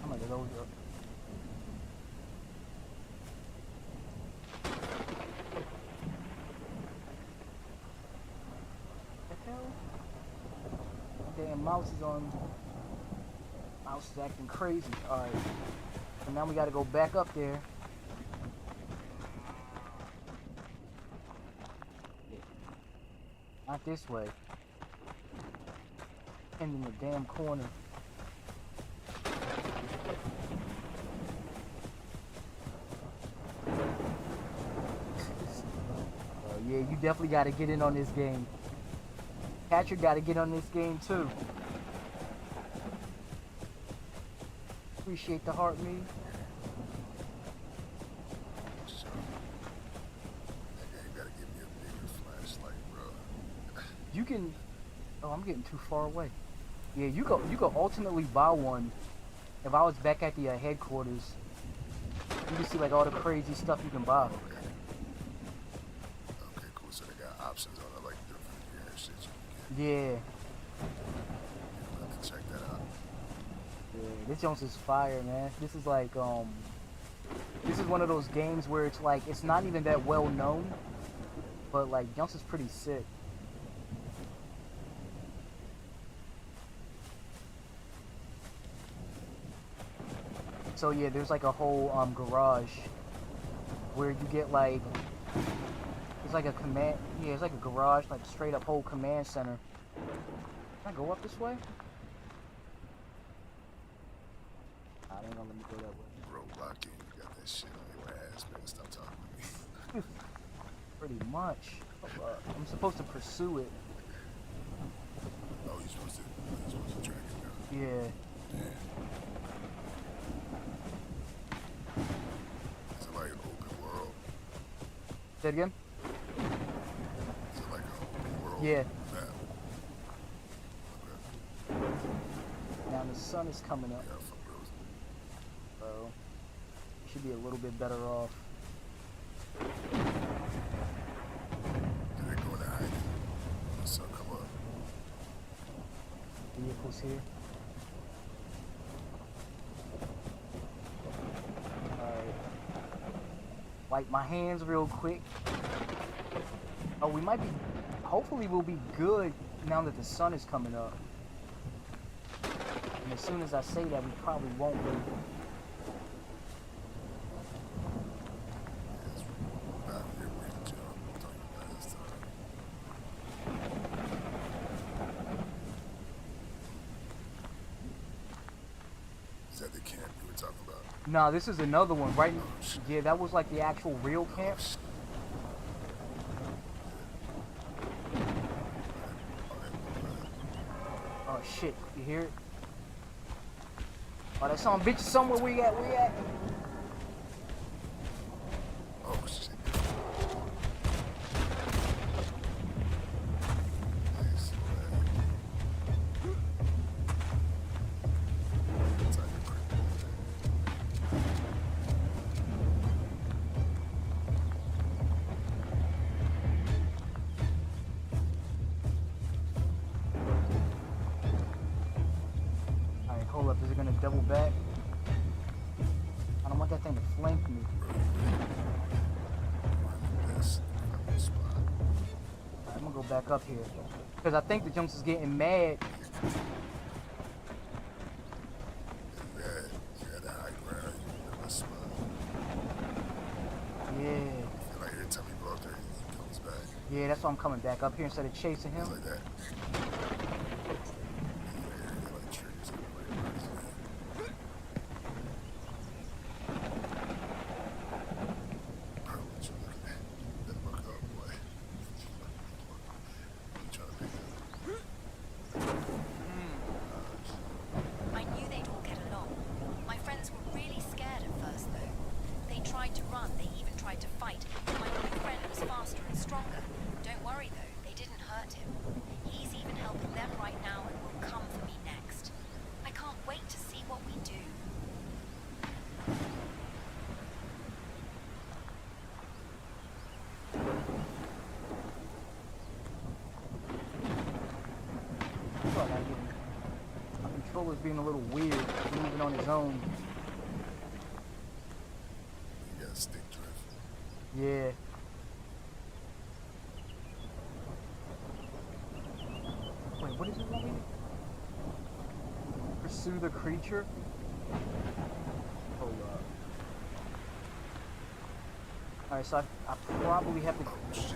I'm gonna go over. What the hell? Damn mouse is on. Mouse is acting crazy. Alright. So now we gotta go back up there. Not this way. pinned in the damn corner. Yeah, you definitely got to get in on this game. Patrick got to get on this game too. Appreciate the heart, me. So, nigga, you gotta give me a bigger flashlight, bro. You can. Oh, I'm getting too far away. Yeah, you go. You could ultimately buy one. If I was back at the headquarters, you can see like all the crazy stuff you can buy. Okay. Okay, cool. So they got options on it, like different gear and shit you can Yeah. get. I'll have to check that out. Yeah, this Jones is fire, man. This is like this is one of those games where it's like it's not even that well known, but like Jones is pretty sick. So yeah, there's like a whole garage where you get like it's like a command. Yeah, it's like a garage, like straight up whole command center. Can I go up this way? I ain't gonna let me go that way. Roadblocking, you got that shit on your ass, man. Stop talking to me. Pretty much. I'm supposed to pursue it. Oh, you're supposed to track it down. Yeah. Damn. Is it like open world? Say it again? Is it like an open world Yeah. map? Okay. Now the sun is coming up, Yeah, I fuck with those. so should be a little bit better off. Did it go into hiding? When the sun come up. Vehicles here. Alright. Wipe my hands real quick. Oh, we might be. Hopefully, we'll be good now that the sun is coming up. And as soon as I say that, we probably won't be. It's out here where you jump. I'm talking about this time. Is that the camp you were talking about? Nah, this is another one, right? Oh, shit. Yeah, that was like the actual real camp. Oh, shit. Oh shit, you hear it? Oh, that some bitch somewhere we at, Oh, shit. Nice, man. It's like a pretty Alright, hold up, is it gonna double back? I don't want that thing to flank me. best spot. Alright, I'm gonna go back up here. Because I think the Jones is getting mad. Yeah, you're at the high ground. You're in the spot. Yeah. And like every time you go up there, he comes back. Yeah, that's why I'm coming back up here instead of chasing him. It's like that. They're like triggers everybody runs, man. Bro, what you looking at? That look up, boy. You trying to pick up? I knew they'd all get along. My friends were really scared at first, though. They tried to run, they even tried to fight. My new friend was faster and stronger. Don't worry, though, they didn't hurt him. He's even helping them right now and will come for me next. I can't wait to see what we do. Oh, now my controller's being a little weird, moving on his own. You got stick drift. Yeah. Wait, what is it want me to? Pursue the creature? Hold up. Alright, so I probably have to. Oh, shit.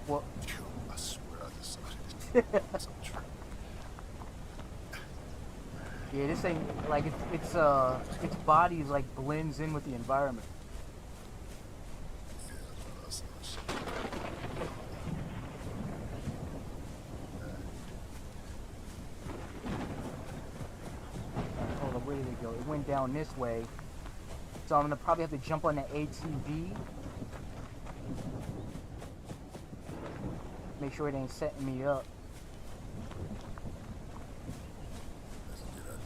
What? Yo, I swear I just saw it. Some trick. Yeah, this ain't like its body like blends in with the environment. Yeah, no, that's no shit. Hold on, where did it go? It went down this way. So I'm gonna probably have to jump on the ATV. Make sure it ain't setting me up. That's a good idea.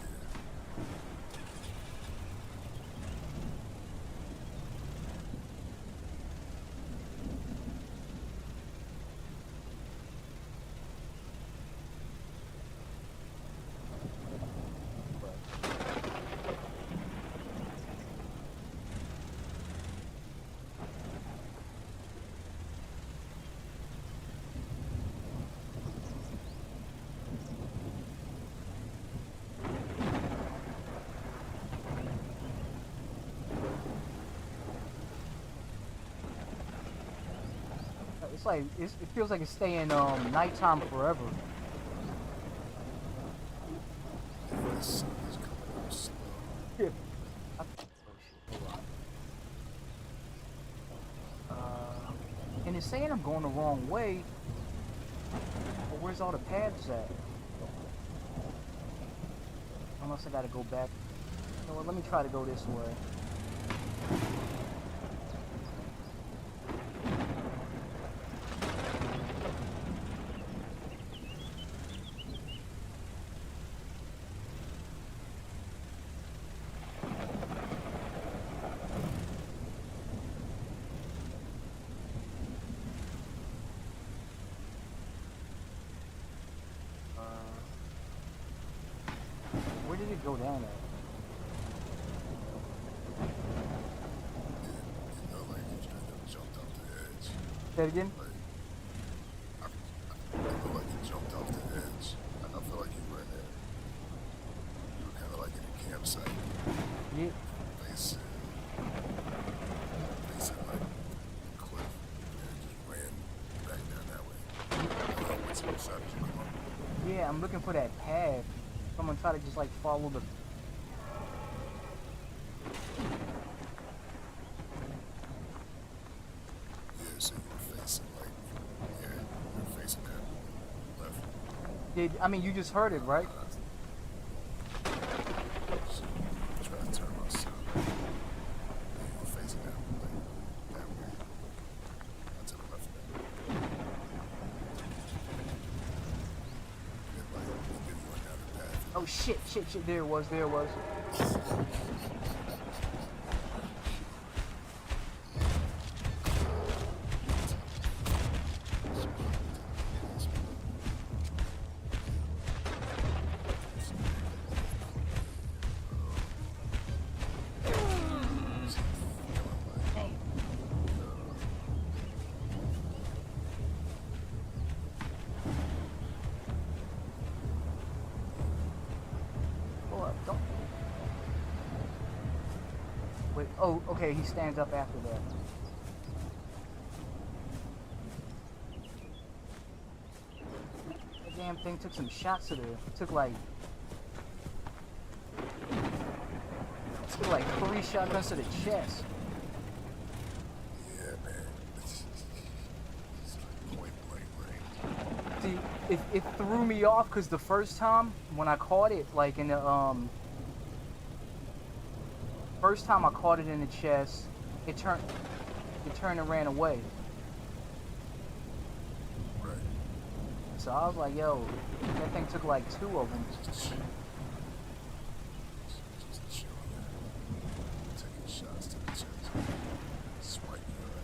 It's like it feels like it's staying nighttime forever. Yeah, the sun is coming up slow. Yeah. Oh shit, hold on. And it's saying I'm going the wrong way. But where's all the paths at? Unless I gotta go back. You know what, let me try to go this way. Where did it go down at? You know, like you kind of jumped off the edge. Say that again? Like, I feel like you jumped off the edge. I feel like you were in there. You were kind of like in a campsite. Yeah. Facing like a cliff. And just ran back down that way. What side did you come up? Yeah, I'm looking for that path. Someone try to just like follow the. Yeah, so you were facing like, yeah, you were facing that left. I mean, you just heard it, right? So, try to turn myself. Yeah, you were facing that way. I to the left now. And like, you went down the path. Oh shit! There it was. There it was. Hold up, don't. Wait. Oh, okay. He stands up after that. That damn thing took some shots to the. Took like 3 shotguns to the chest. Yeah, man. It's like point blank range. See, it threw me off because the first time when I caught it, like in the first time I caught it in the chest, it turned and ran away. Right. So I was like, yo, that thing took like 2 of them. Just chilling there. Taking shots to the chest. Swiping her.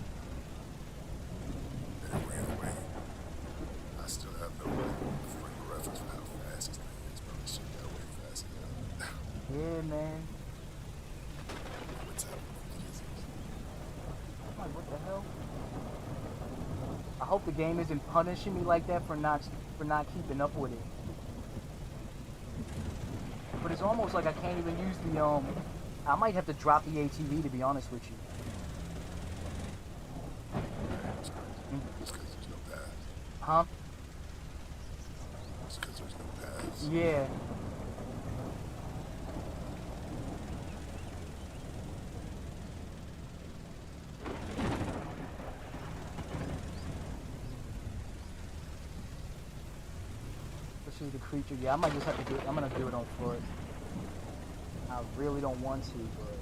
And it ran away. I still have no frame of reference for how fast this thing is, but it shit got way fast as hell. Yeah, man. What's happening? I'm like, what the hell? I hope the game isn't punishing me like that for not keeping up with it. But it's almost like I can't even use the I might have to drop the ATV to be honest with you. It's because there's no path. Huh? It's because there's no paths. Yeah. to the creature. Yeah, I might just have to do it. I'm gonna do it on foot. I really don't want to, but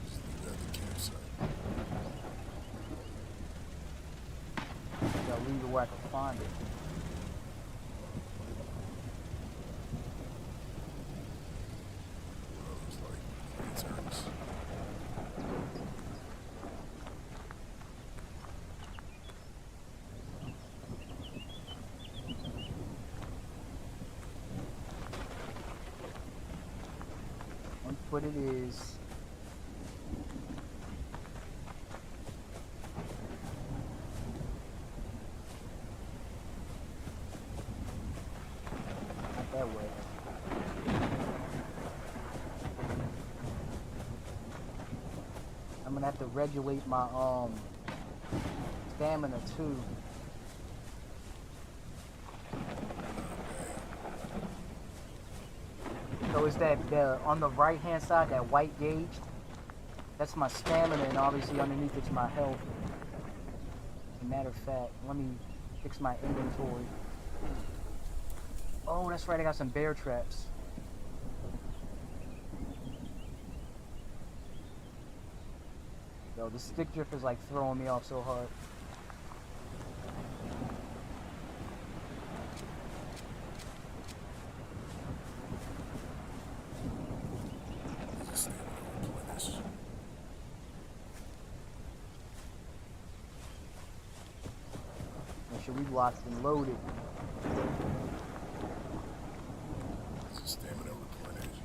Just leave that at the campsite. I gotta leave it where I can find it. Well, it's like interns. On foot it is. Not that way. I'm gonna have to regulate my stamina too. So is that on the right hand side, that white gauge? That's my stamina, and obviously underneath it's my health. As a matter of fact, let me fix my inventory. Oh, that's right, I got some bear traps. Yo, the stick drift is like throwing me off so hard. Just stamina replenished. Make sure we locked and loaded. Just stamina replenished.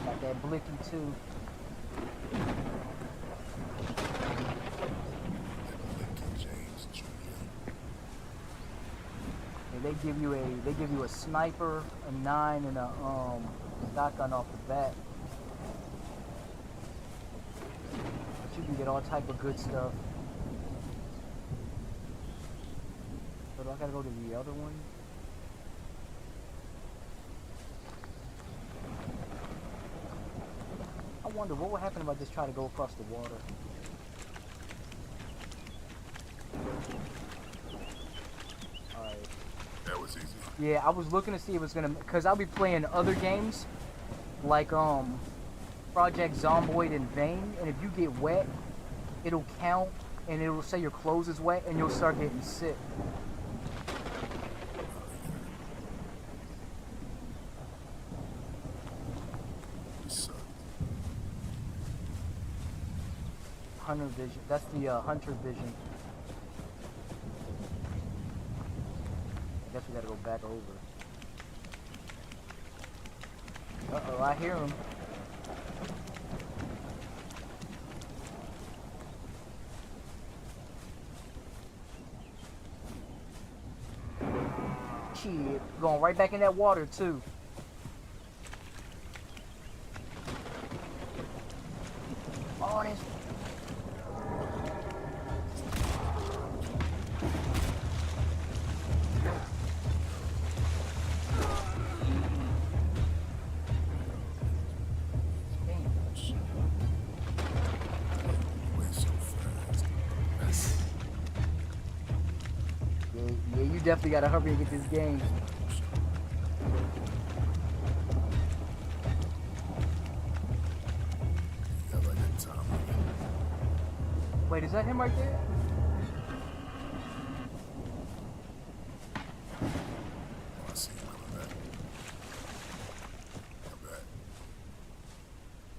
Got that blicky too. That Lincoln James Jr. And they give you a sniper, a 9, and a shotgun off the bat. But you can get all type of good stuff. So do I gotta go to the other one? I wonder what would happen if I just try to go across the water. Alright. That was easy. Yeah, I was looking to see if it's gonna, cause I'll be playing other games, like Project Zomboid and Vane, and if you get wet, it'll count, and it'll say your clothes is wet, and you'll start getting sick. This sucked. Hunter vision. That's the hunter vision. I guess we gotta go back over. Uh-oh, I hear him. Shit, going right back in that water too. Oh, this. Way so fast. Yeah, you definitely gotta hurry and get this game. Yeah, like that time limit. Wait, is that him right there? Oh, I see him coming back. Come back.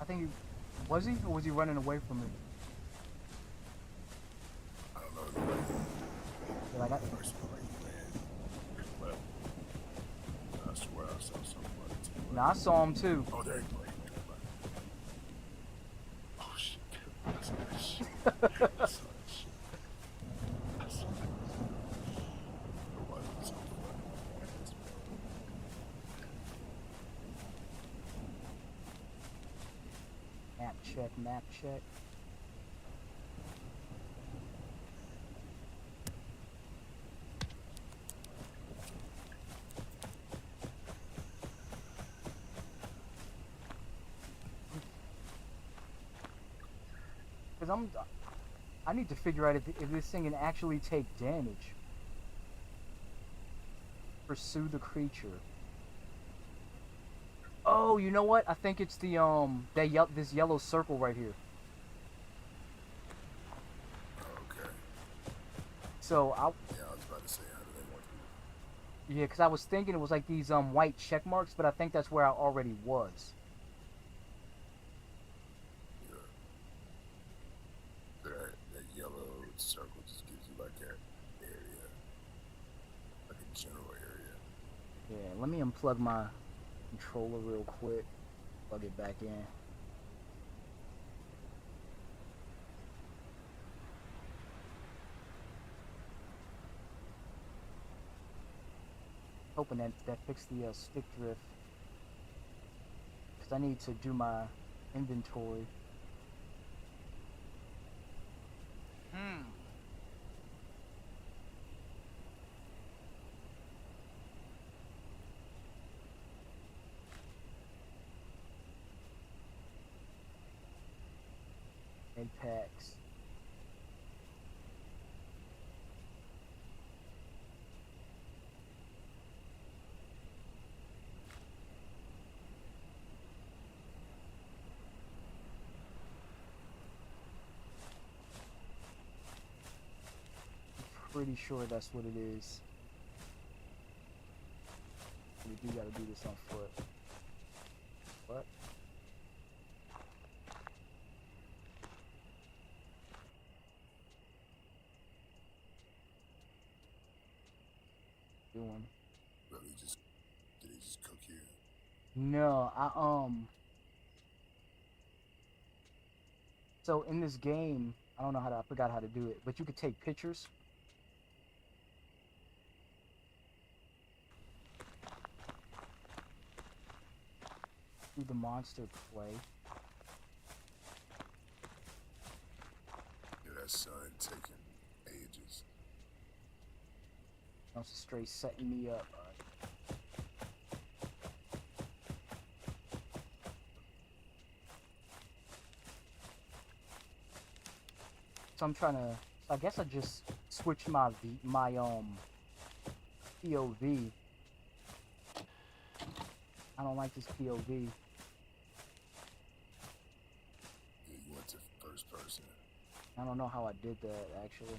I think he was he, or was he running away from me? I don't know the way. Yeah, like I, First plane, man. Well, I swear I saw somebody too. no, I saw him too. Oh, there he played. Oh, shit. That's that shit. That's that shit. That's that shit. Nobody was so funny. Map check, map check. Cause I need to figure out if this thing can actually take damage. Pursue the creature. Oh, you know what? I think it's the this yellow circle right here. Okay. So Yeah, I was about to say, how do they want to? yeah, because I was thinking it was like these white check marks, but I think that's where I already was. Yeah. That yellow circle just gives you like an area, like a general area. Yeah, let me unplug my controller real quick. Plug it back in. Hoping that fixed the stick drift. Because I need to do my inventory. Egg packs. Pretty sure that's what it is. We do gotta do this on foot. What? Doing? Really, did he just cook you? No, so in this game, I don't know I forgot how to do it, but you could take pictures. Do the monster play. Yeah, that sun taking ages. That's straight setting me up. So I'm trying to. I guess I just switched my POV. I don't like this POV. Yeah, you went to first person. I don't know how I did that actually.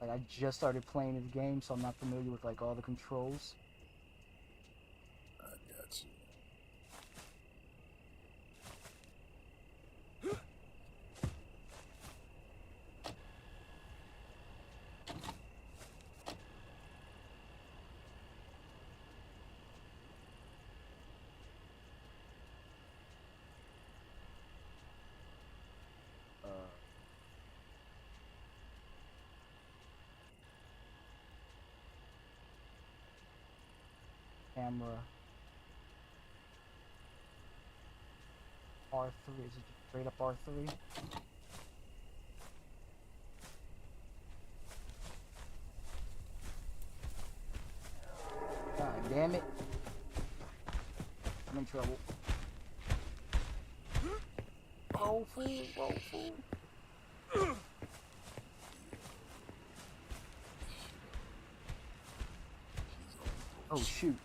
Like I just started playing this game, so I'm not familiar with like all the controls. I got you. Camera. R3, is it just straight up R3? God damn it. I'm in trouble. Roll fool, roll fool. Oh shoot.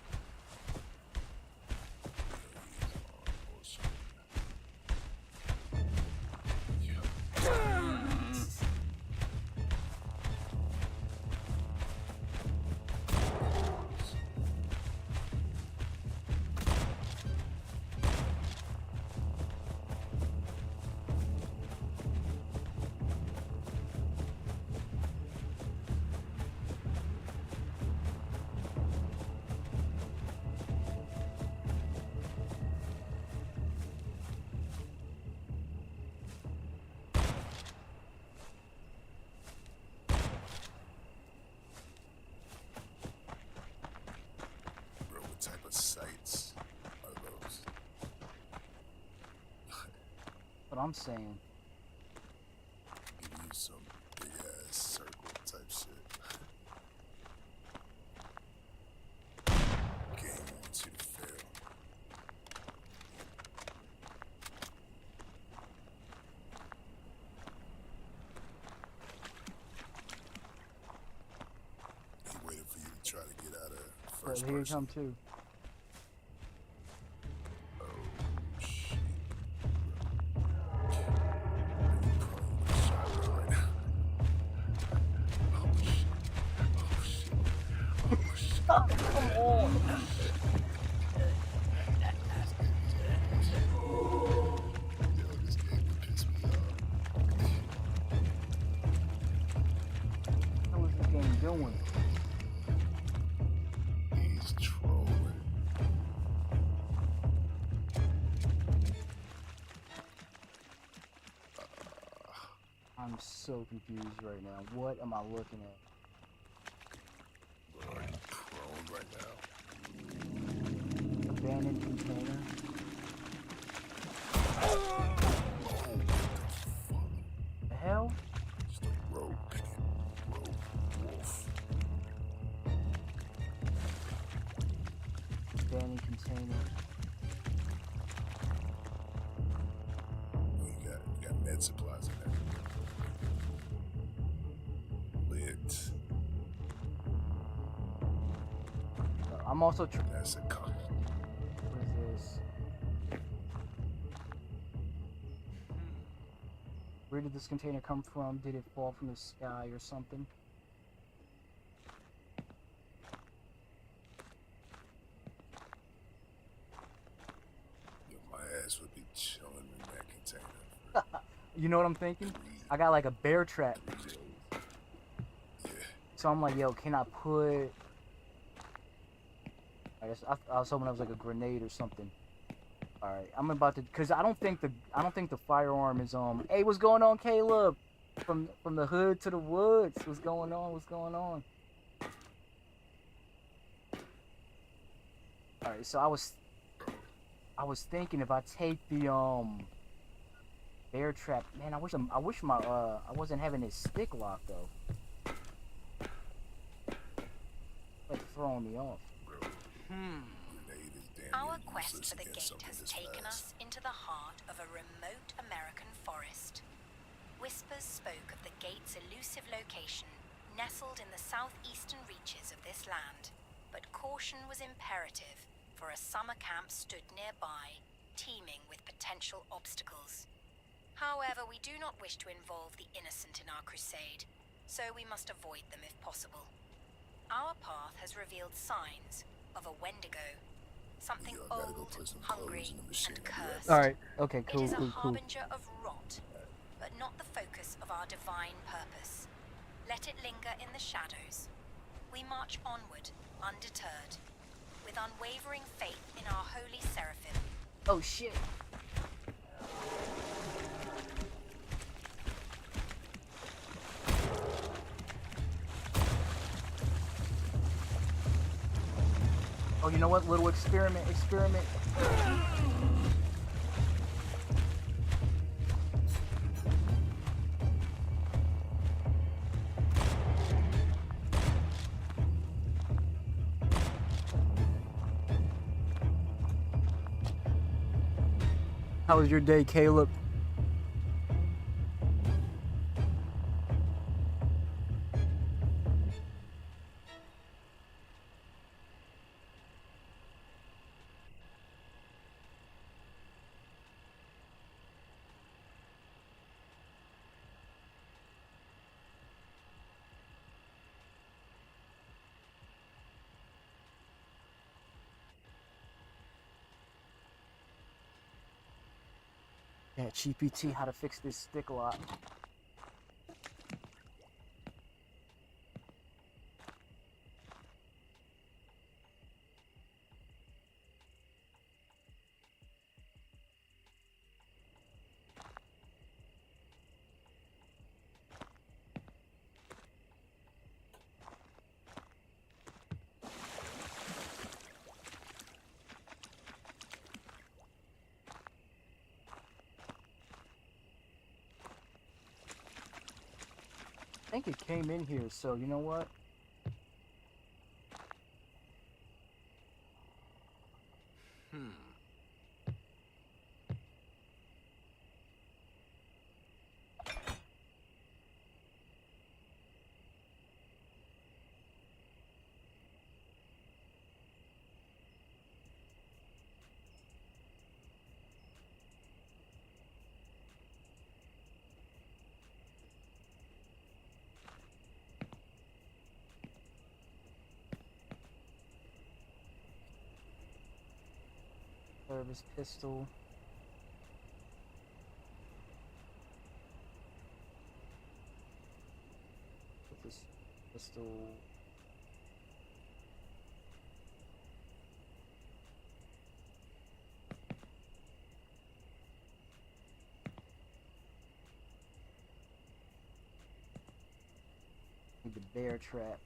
Bro, what type of sights are those? What I'm saying. Give you some big ass circle type shit. Game wants you to fail. first here you person. come too. Oh shit. Really prone with a shotgun right now. Oh shit. Oh shit. Oh shit. Come on. Yo, this game would piss me off. What is this game doing? He's trolling. I'm so confused right now. What am I looking at? Bro, are you prone right now? Abandoned container. Oh, what the fuck? The hell? Just a rogue wolf. Abandoned container. Oh, you got med supplies in there. Lit. I'm also. That's a cock. What is this? Where did this container come from? Did it fall from the sky or something? Yo, my ass would be chilling in that container. You know what I'm thinking? I got like a bear trap. Yeah. So I'm like, yo, can I put... I was hoping it was like a grenade or something. All right, I'm about to, cause I don't think the firearm is Hey, what's going on, Caleb? From the hood to the woods. What's going on? What's going on? All right, so I was thinking if I take the bear trap, man, I wish my I wasn't having this stick lock though. Like throwing me off. Grenade is damn Our near quest useless for the against gate something has this taken fast. us into the heart of a remote American forest. Whispers spoke of the gate's elusive location, nestled in the southeastern reaches of this land, but caution was imperative, for a summer camp stood nearby, teeming with potential obstacles. However, we do not wish to involve the innocent in our crusade, so we must avoid them if possible. Our path has revealed signs of a Wendigo, something Yo, I gotta go old, put some hungry, clothes in the machine. and I'll be right cursed. back. All right. Okay. It Cool. is a Cool. harbinger of rot, but not the focus of our divine purpose. Let it linger in the shadows. We march onward, undeterred, with unwavering faith in our holy seraphim. Oh shit. Oh, you know what? Little experiment. How was your day, Caleb? Yeah, GPT, how to fix this stick lock. I think it came in here, so you know what? service pistol. Put this pistol. Need the bear trap.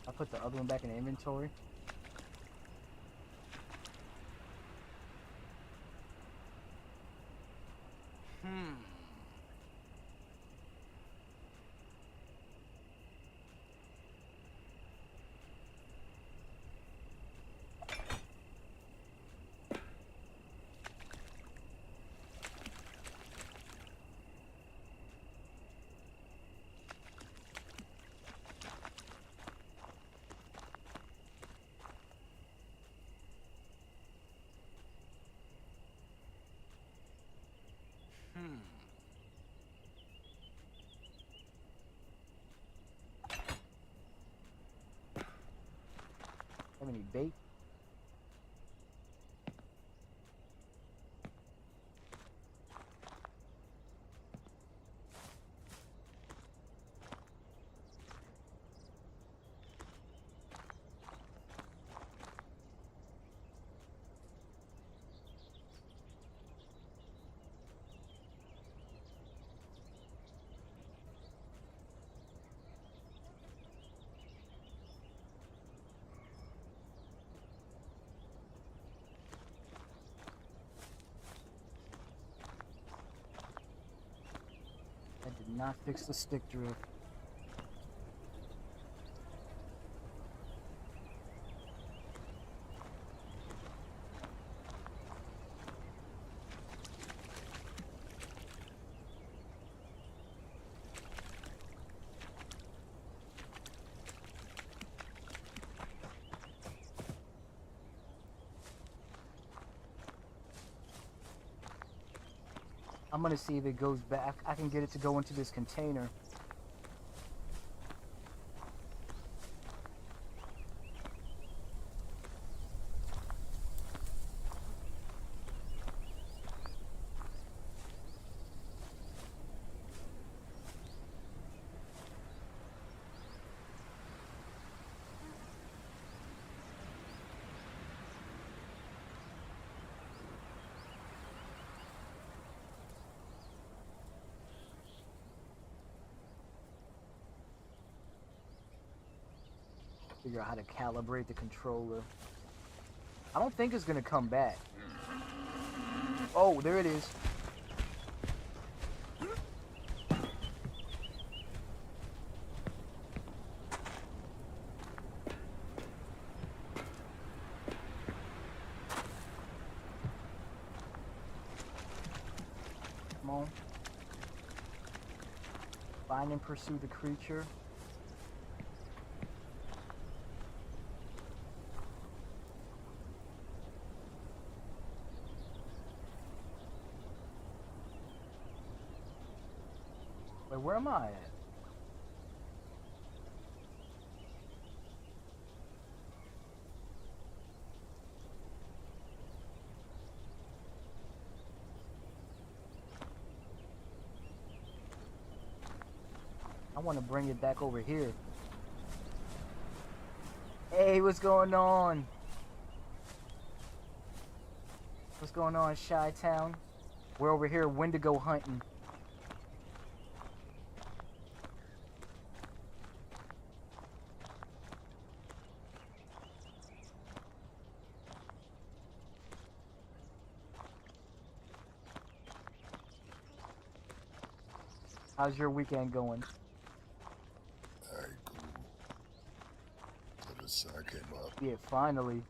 I put the other one back in the inventory. Have any bait? I did not fix the stick drift. I'm gonna see if it goes back. I can get it to go into this container. Figure out how to calibrate the controller. I don't think it's gonna come back. Oh, there it is. Come on. Find and pursue the creature. Wait, where am I at? I want to bring it back over here. Hey, what's going on? What's going on, Chi-Town? We're over here Wendigo hunting. How's your weekend going? Alright, cool. So the sun came up. Yeah, finally.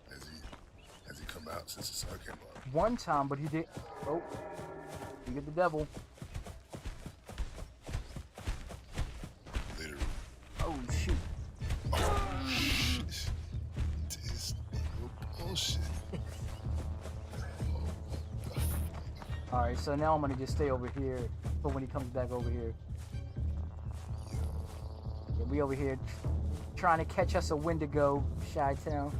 Has he come out since the sun came up? One time, but he did. Oh, you get the devil. Literally. Oh shoot. Oh, shit. This nigga bullshit. All right, so now I'm gonna just stay over here for when he comes back over here. Yeah, we over here trying to catch us a Wendigo, Chi-Town.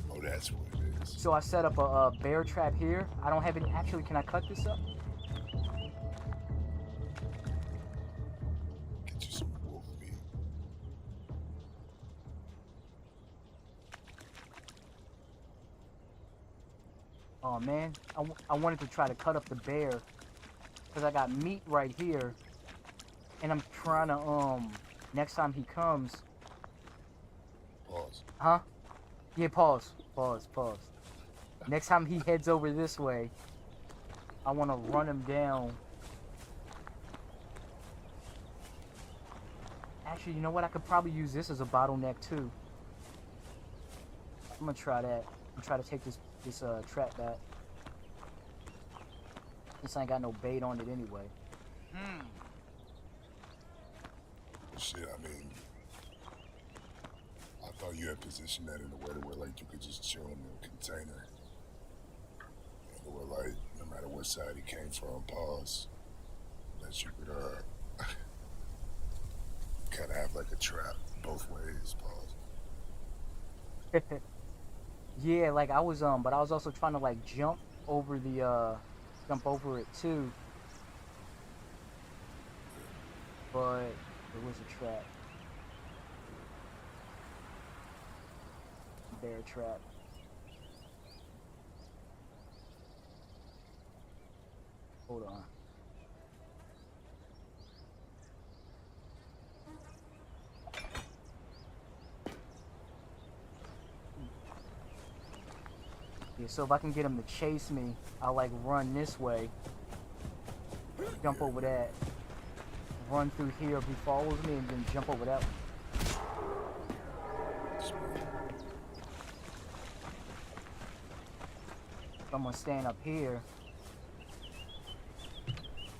Oh, that's what it is. So I set up a bear trap here. I don't have it. Actually, can I cut this up? Get you some wolf meat. Oh man, I wanted to try to cut up the bear because I got meat right here, and I'm trying to next time he comes. Pause. Huh? Yeah, pause. Next time he heads over this way, I want to run him down. Actually, you know what? I could probably use this as a bottleneck too. I'm gonna try that. I'm try to take this trap back. This ain't got no bait on it anyway. Shit, I mean, I thought you had positioned that in a way to where like you could just chill in the container. And where like no matter what side he came from, pause. That you could kinda have like a trap both ways, pause. Yeah, like I was but I was also trying to like jump over it too. But it was a trap. Bear trap. Hold on. Yeah, so if I can get him to chase me, I'll like run this way, jump over that, run through here if he follows me, and then jump over that one. So I'm gonna stand up here.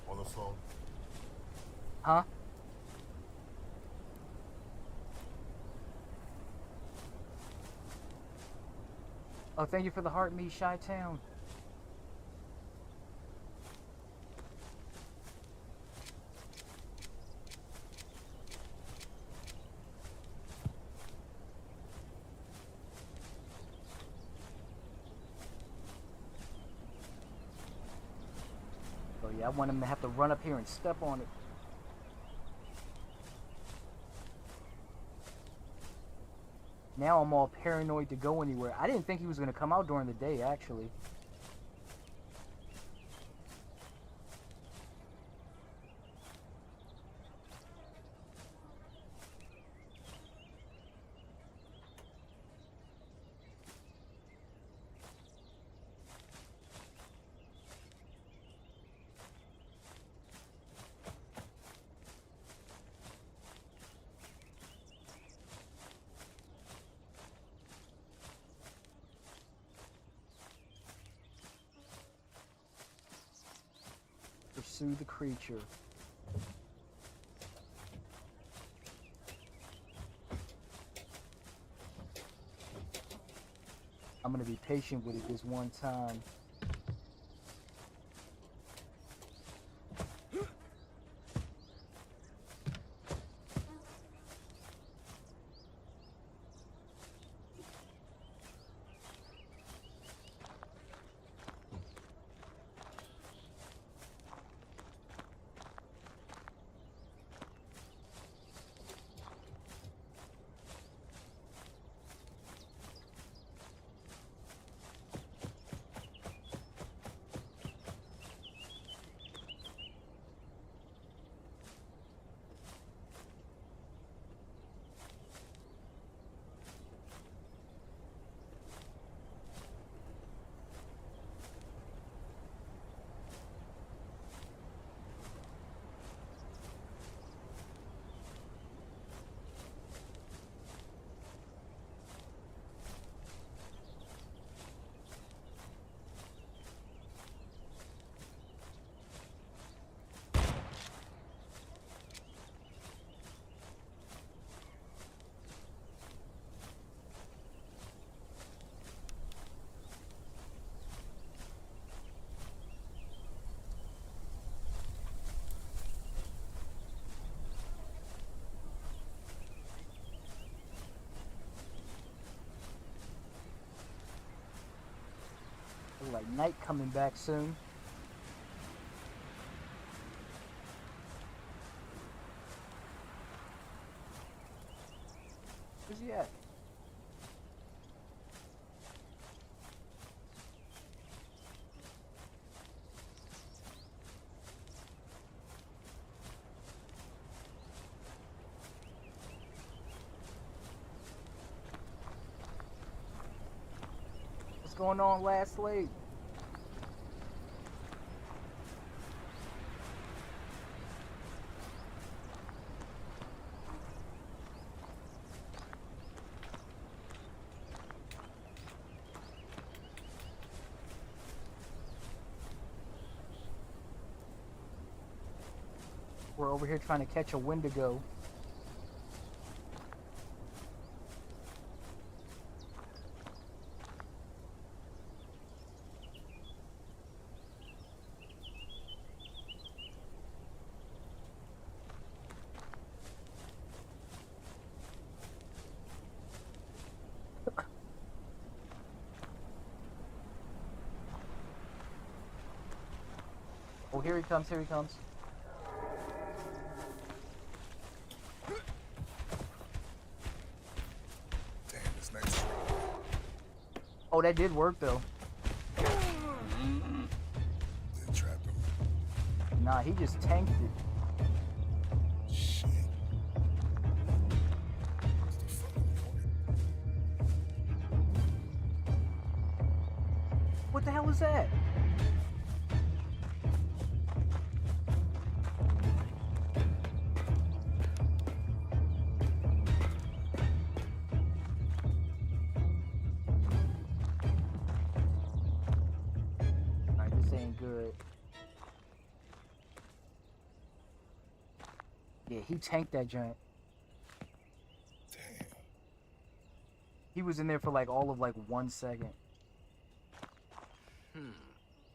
On the phone. Huh? Oh, thank you for the heart meat, Chi-Town. Oh yeah, I want him to have to run up here and step on it. Now I'm all paranoid to go anywhere. I didn't think he was going to come out during the day, actually. Pursue the creature. I'm gonna be patient with it this one time. Feel like night coming back soon. Where's he at? What's going on, last slave? We're over here trying to catch a Wendigo. Oh, here he comes, here he comes. Damn, this night's Oh, that did work though. They trapped him. Nah, he just tanked it. Shit. What's the fucking point? What the hell is that? Alright, this ain't good. Yeah, he tanked that joint. Damn. He was in there for like all of like 1 second.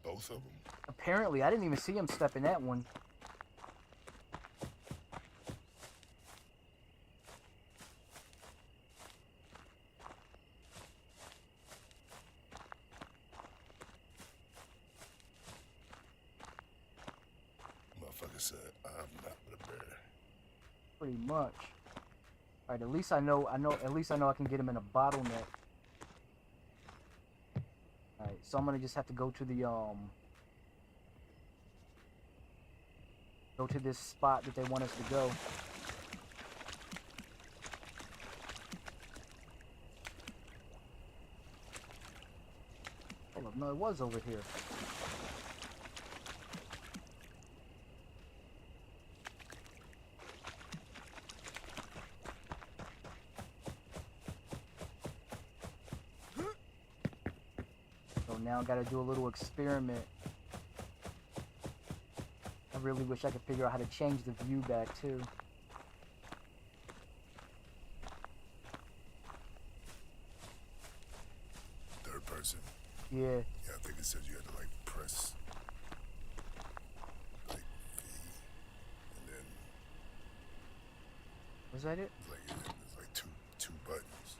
Both of them? Apparently, I didn't even see him step in that one. Motherfucker said, I'm not the bear. Pretty much. Alright, at least I know I can get him in a bottleneck. Alright, so I'm gonna just have to go to the go to this spot that they want us to go. Hold up, no, it was over here. So now I gotta do a little experiment. I really wish I could figure out how to change the view back too. Third person. Yeah. Yeah, I think it said you had to like press like V and then Was that it? like there's like two buttons.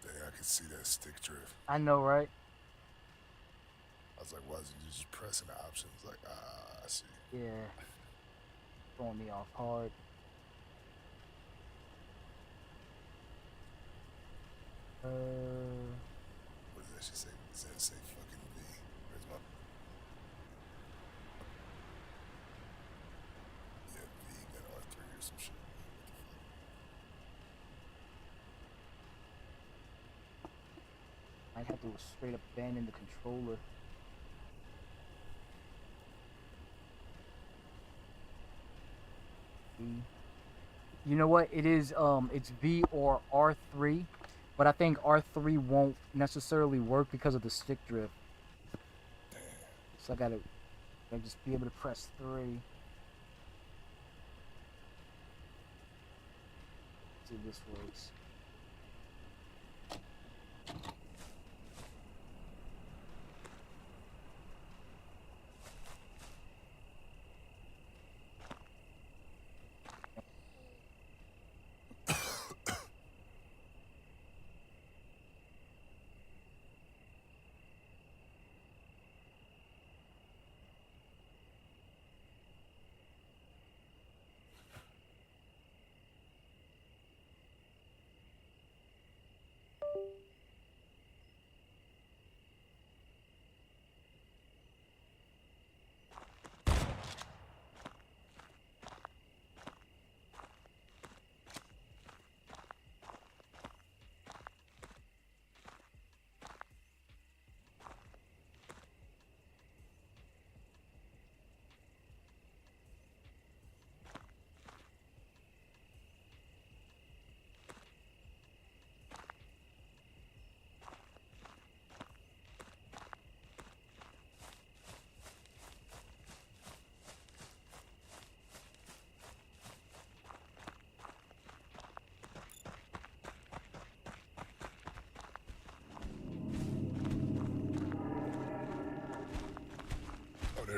Dang, I can see that stick drift. I know, right? I was like, why isn't you just pressing the options? Like, I see. Yeah. Throwing me off hard. What does that shit say? Does that say fucking V? Where's my... Yeah, V, then R3 or some shit. I'd have to straight up abandon the controller. V. You know what? It is it's V or R3, but I think R3 won't necessarily work because of the stick drift. Damn. So I gotta just be able to press 3. See if this works.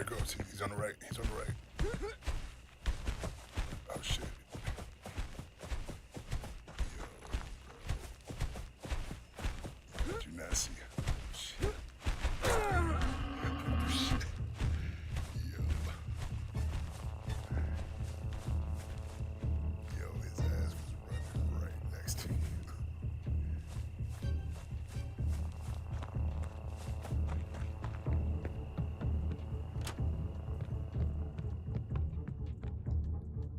go to. He's on the right. He's on the right. Oh shit. Yo, bro. You nasty. Shit. Shit. Yo. Yo, his ass was running right next to you.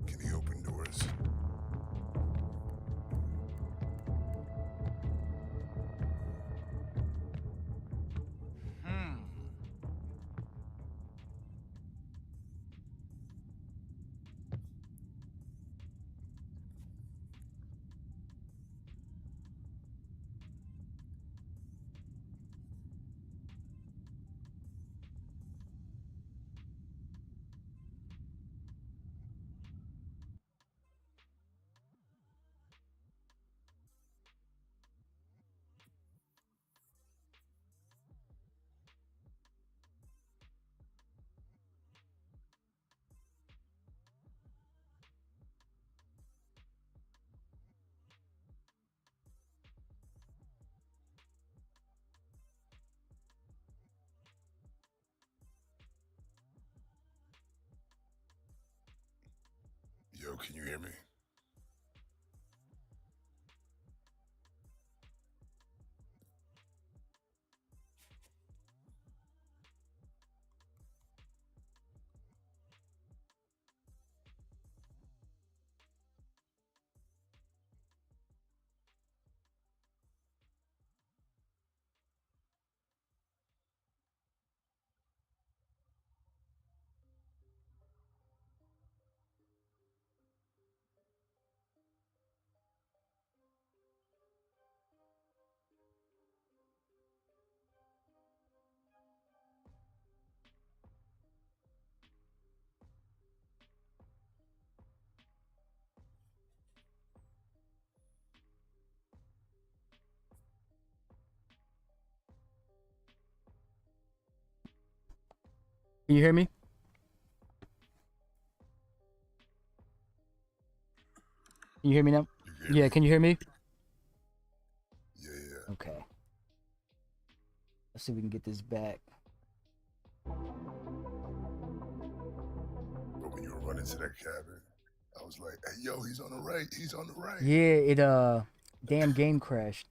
Can he open doors? Yo, can you hear me? Can you hear me? Can you hear me now? You can hear Yeah, me? can you hear me? Yeah, yeah. Okay. Let's see if we can get this back. But when you were running to that cabin, I was like, hey, yo, he's on the right. He's on the right. Yeah, it damn game crashed.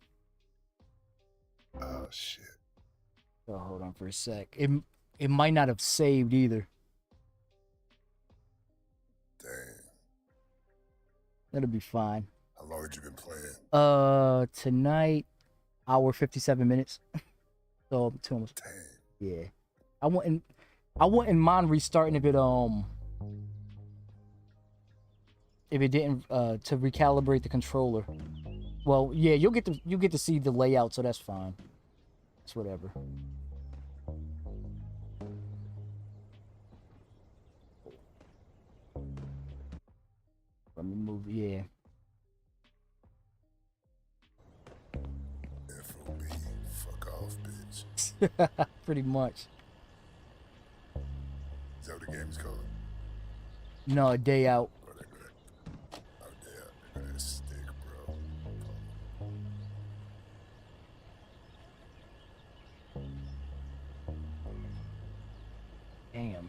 Oh, shit. Oh, hold on for a sec. It might not have saved either. Dang. That'll be fine. How long had you been playing? Tonight, hour 57 minutes. So two almost. Dang. Yeah. I wouldn't mind restarting if it didn't to recalibrate the controller. Well, yeah, you'll get to see the layout, so that's fine. It's whatever. Let me move. Yeah. FOB. Fuck off, bitch. Pretty much. Is that what the game's called? No, a day out. Oh, they're good. Oh, yeah. They're gonna stick, bro. Damn.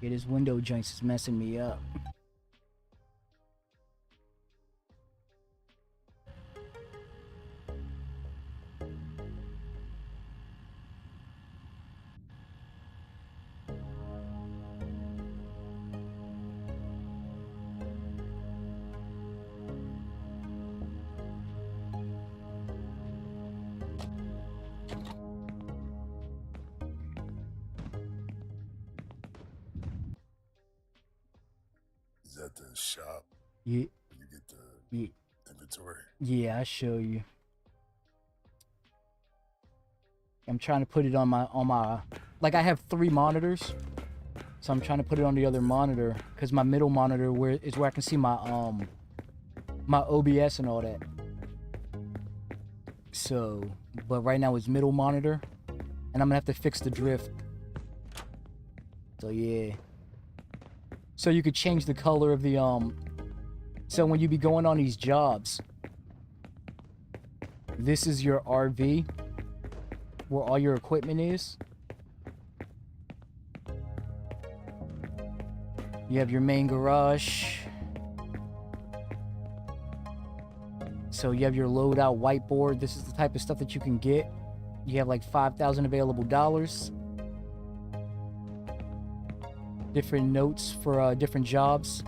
Yeah, this window joints is messing me up. at the shop, Yeah, you get the yeah, inventory. yeah. I'll show you. I'm trying to put it on my like I have 3 monitors, so I'm trying to put it on the other monitor because my middle monitor is where I can see my OBS and all that. So, but right now it's middle monitor, and I'm gonna have to fix the drift. So yeah. So you could change the color of the So when you be going on these jobs, this is your RV, where all your equipment is. You have your main garage. So you have your loadout whiteboard. This is the type of stuff that you can get. You have like 5,000 available dollars. Different notes for different jobs.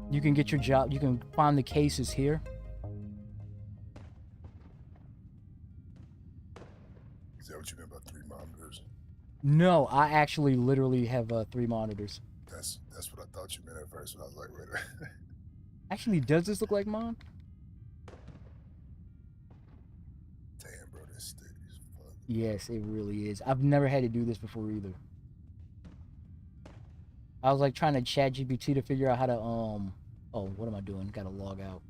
You can get your job. You can find the cases here. Is that what you meant by 3 monitors? No, I actually literally have 3 monitors. That's what I thought you meant at first, but I was like, wait a minute. Actually, does this look like mine? Damn, bro, this stick is fucking. Yes, it really is. I've never had to do this before either. I was like trying to chat GPT to figure out how to oh, what am I doing? Gotta log out.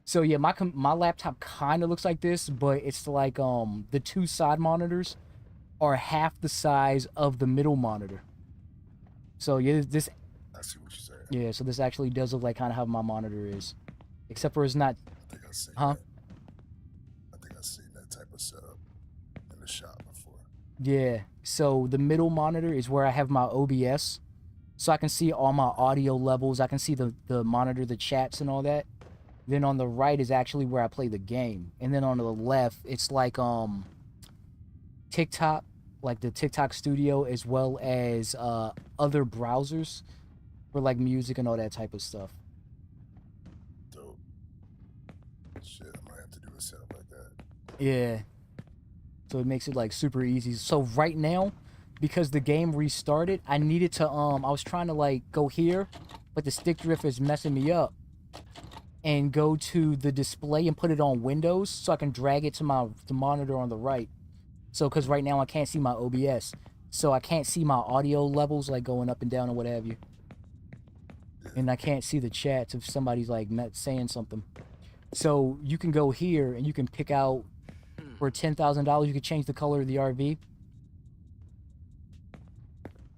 So yeah, my laptop kind of looks like this, but it's like the 2 side monitors are half the size of the middle monitor. So yeah, this. I see what you're saying. Yeah, so this actually does look like kind of how my monitor is, except for it's not. I think I've seen Huh? that. I think I've seen that type of setup in the shop before. Yeah, so the middle monitor is where I have my OBS, so I can see all my audio levels. I can see the monitor, the chats, and all that. Then on the right is actually where I play the game, and then on the left it's like TikTok, like the TikTok Studio, as well as other browsers for like music and all that type of stuff. Dope. Shit, I might have to do a setup like that. Yeah. So it makes it like super easy. So right now, because the game restarted, I needed to I was trying to like go here, but the stick drift is messing me up. And go to the display and put it on Windows so I can drag it to the monitor on the right. So because right now I can't see my OBS, so I can't see my audio levels like going up and down or what have you. And I can't see the chats if somebody's like saying something. So you can go here and you can pick out for $10,000 you can change the color of the RV.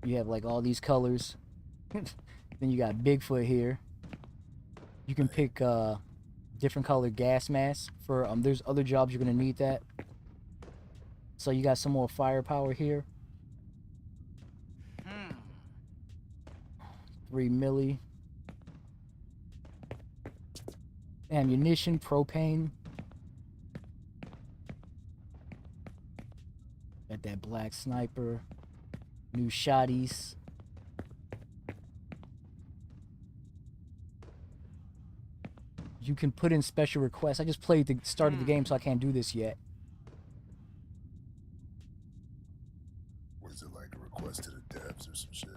You have like all these colors. Then you got Bigfoot here. You can pick different colored gas masks for there's other jobs you're gonna need that. So you got some more firepower here. 3 milli. Ammunition, propane. Got that black sniper. New shotties. You can put in special requests. I just played the start of the game, so I can't do this yet. What is it, like a request to the devs or some shit?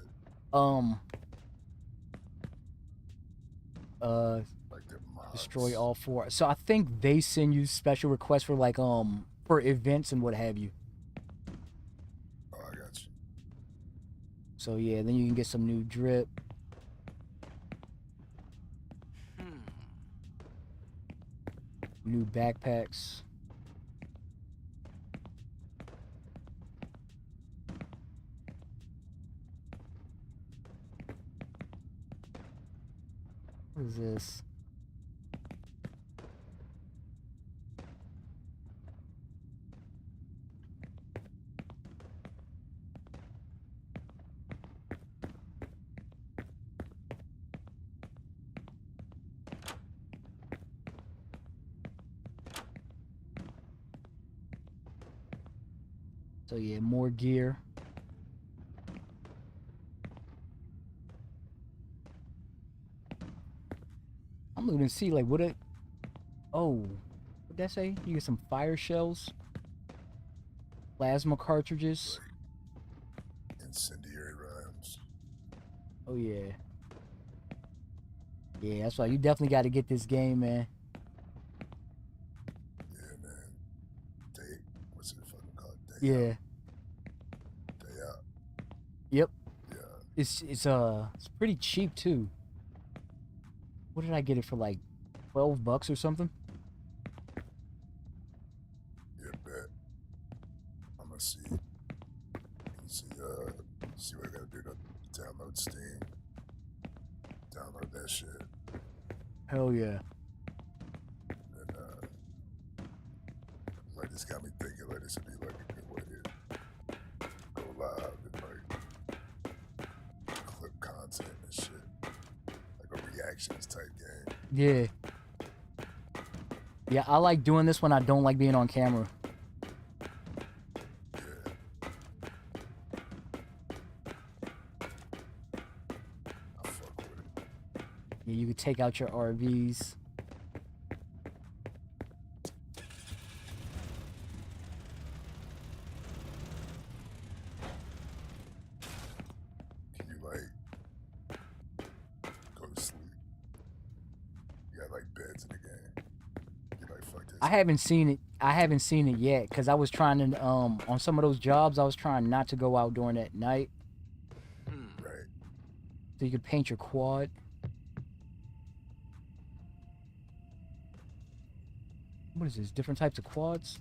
Like their mods. Destroy all 4. So I think they send you special requests for like for events and what have you. Oh, I got you. So yeah, then you can get some new drip. New backpacks. What is this? So yeah, more gear. I'm looking to see like what it. Oh, what'd that say? You get some fire shells, plasma cartridges. incendiary rounds. Oh yeah. Yeah, that's why you definitely got to get this game, man. Yeah, man. Day, what's it fucking called? Day Yeah. out. Day out. Yep. Yeah. It's pretty cheap too. What did I get it for, like $12 or something? Yeah, bet. I'm gonna see. See what I gotta do to download Steam. Download that shit. Hell yeah. And like this got me thinking like this would be like a good way to go live and like clip content and shit. Like a reactions type game. Yeah. Yeah, I like doing this when I don't like being on camera. Yeah. I fuck with it. Yeah, you could take out your RVs. Can you like go to sleep? You got like beds in the game. You like fuck this. I haven't seen it. I haven't seen it yet because I was trying to on some of those jobs I was trying not to go out during that night Right. so you could paint your quad. What is this? Different types of quads?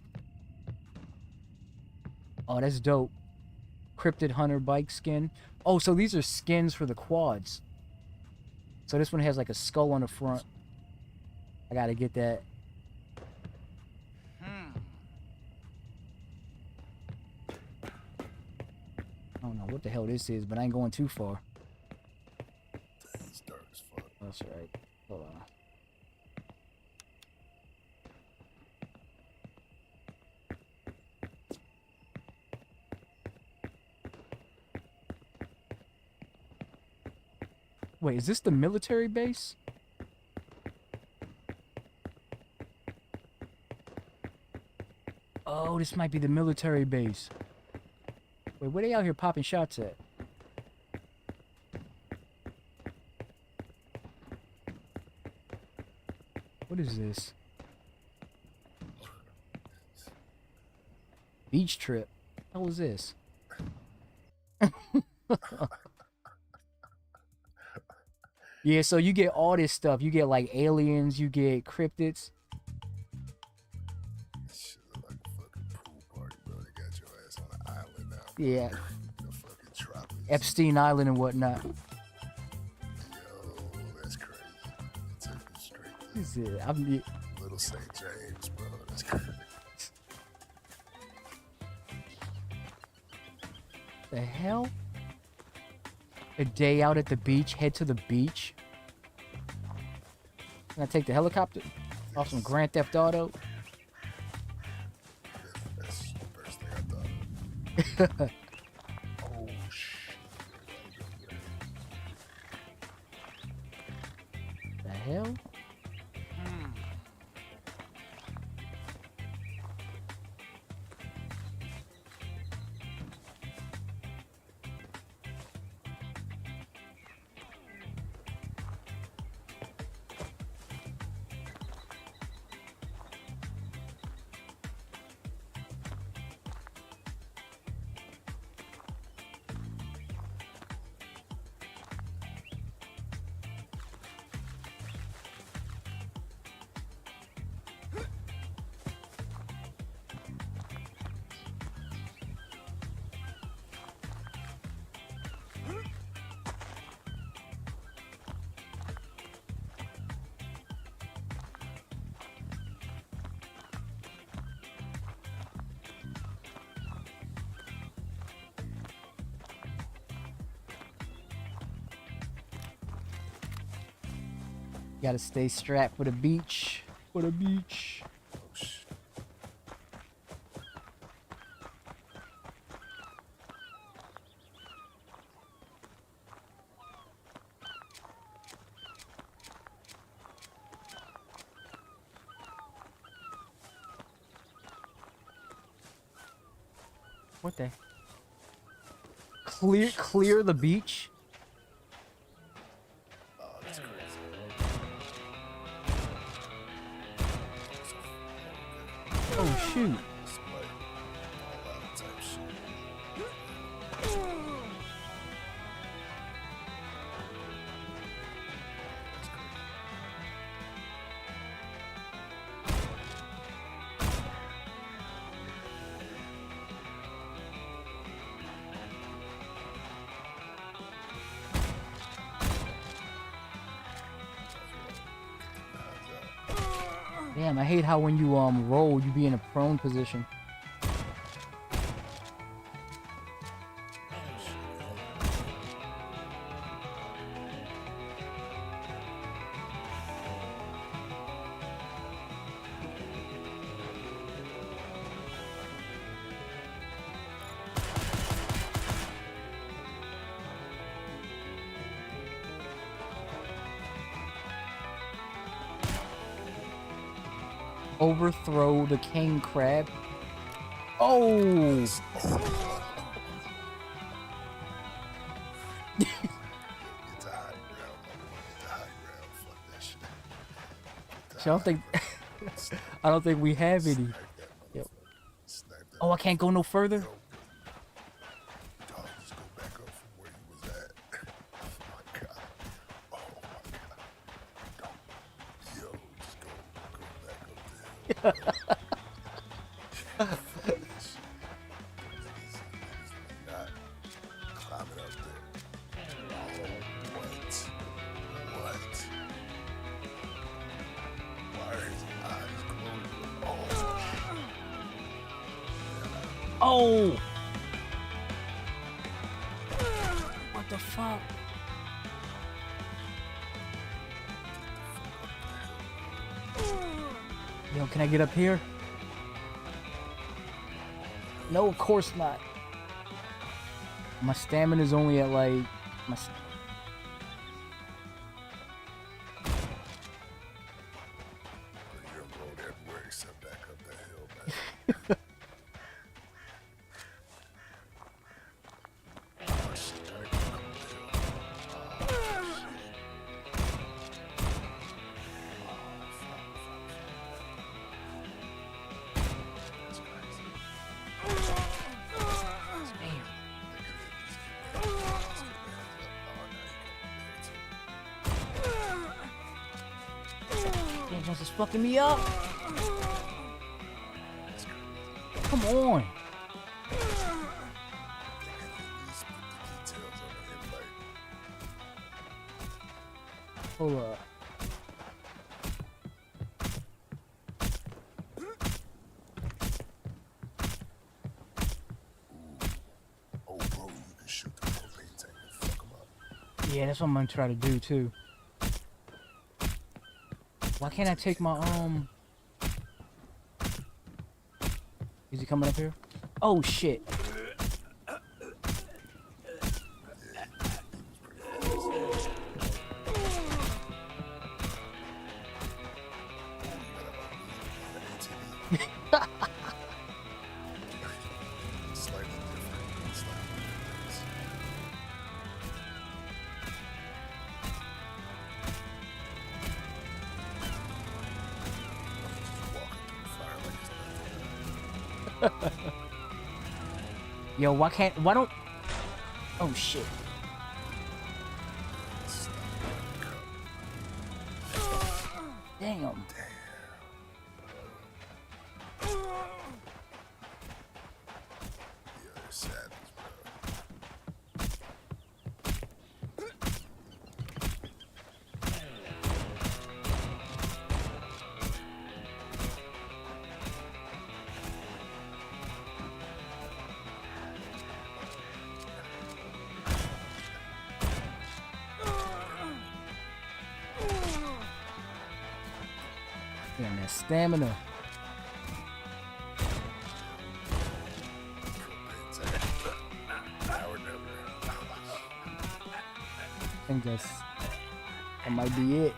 Oh, that's dope. Cryptid Hunter bike skin. Oh, so these are skins for the quads. So this one has like a skull on the front. I gotta get that. I don't know what the hell this is, but I ain't going too far. It's dark as fuck. That's right. Hold on. Wait, is this the military base? Oh, this might be the military base. Wait, where they out here popping shots at? What is this? Beach trip. What the hell is this? Yeah, so you get all this stuff. You get like aliens, you get cryptids. Shit look like a fucking pool party, bro. They got your ass on an island now. Yeah. The fucking tropics. Epstein Island and whatnot. Yo, that's crazy. It took me straight What is it? I'm, to Little St. James, bro. That's crazy. the hell? A day out at the beach, head to the beach. Can I take the helicopter? Off some Grand Theft Auto? That's the first thing I thought of. Oh, shit. The hell? Gotta stay strapped for the beach. For the beach. Oh, shit. What the? clear the beach. Oh, that's crazy. Oh shoot. Display. All out type shit. That's crazy. Damn, I hate how when you roll, you be in a prone position. Overthrow the king crab. Oh! It's the high ground. Get the high ground. Fuck that shit. Get the See, I don't high think ground. Snipe I don't think we have any. that Yep. motherfucker. Snipe that Oh, I can't go no further. Yo, dog, just go back up from where you was at. Oh my god. Oh my god. Don't. Yo, just go back up the hill. Fuck this shit. Niggas not climbing up there. Oh, what? What? Why are his eyes glowing? Oh. Oh! What the fuck? Yo, can I get up here? No, of course not. My stamina's only at like my. You're road everywhere except back up that hill, man. Oh shit, gotta go up the hill. Oh shit. Oh fuck. That's crazy. Damn. Damn, Jones is fucking me up. Come on. Hold up. Oh, bro, you can shoot the propane tank and fuck him up. Yeah, that's what I'm gonna try to do too. Why can't I take my Is he coming up here? Oh shit. Slightly different. Yo, why don't Oh shit. Damn. Yeah, they're savage, bro. Damn, that stamina. I think that might be it.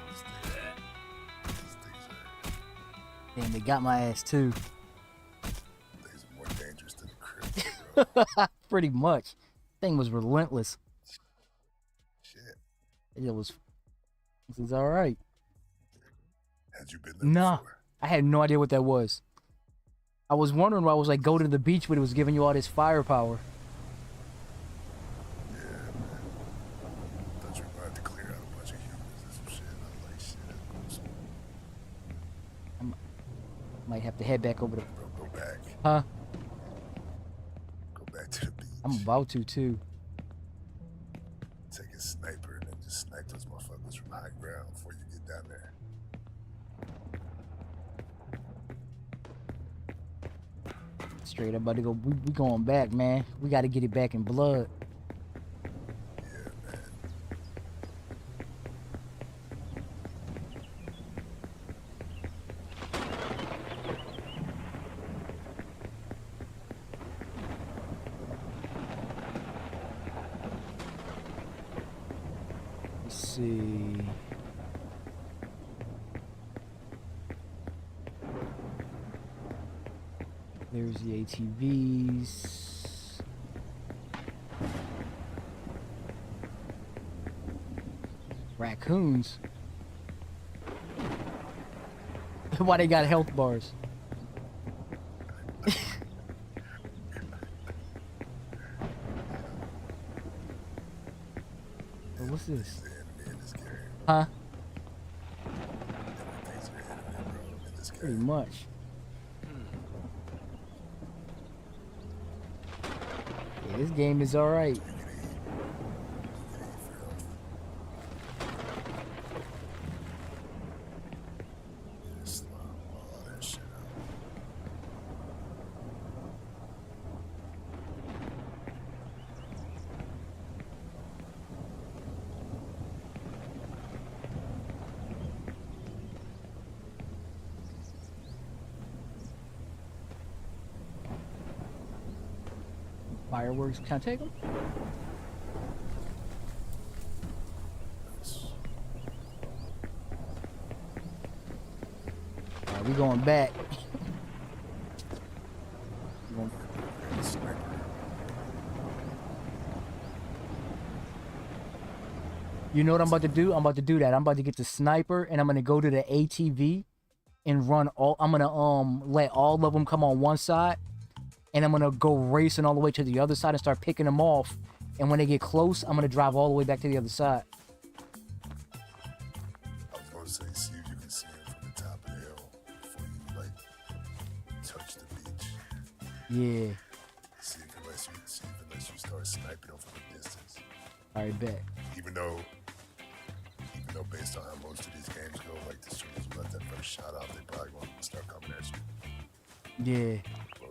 Damn, they got my ass too. Things are more dangerous than the crib, bro. Pretty much. Thing was relentless. Shit. It was. This is all right. Had you been there Nah, before? I had no idea what that was. I was wondering why I was like go to the beach, but it was giving you all this firepower. Yeah, man. Thought you were gonna have to clear out a bunch of humans and some shit. I'm like, shit, that's cool. Might have to head back over to. Bro, go back. Huh? Go back to the beach. I'm about to too. Take a sniper and then just snipe those motherfuckers from high ground before you get down there. Straight up, about to go. We going back, man. We got to get it back in blood. Yeah, man. Let's see. There's the ATVs. Raccoons. Why they got health bars? What's this? It's the enemy in this game. Huh? Everything's the enemy, bro, in this Pretty game. much. Yeah, this game is alright. You can eat. You can eat for health. Yeah, slime all that shit out. Fireworks. Can I take them? Nice. Alright, we going back. We going- And the sniper. You know what I'm about to do? I'm about to do that. I'm about to get the sniper and I'm gonna go to the ATV and run all. I'm gonna let all of them come on one side, and I'm gonna go racing all the way to the other side and start picking them off. And when they get close, I'm gonna drive all the way back to the other side. I was gonna say, see if you can see him from the top of the hill before you like touch the beach. Yeah. See if it lets you start sniping them from a distance. Alright, bet. Even though based on how most of these games go, like as soon as you let that first shot off, they probably gonna start coming at you. Yeah. But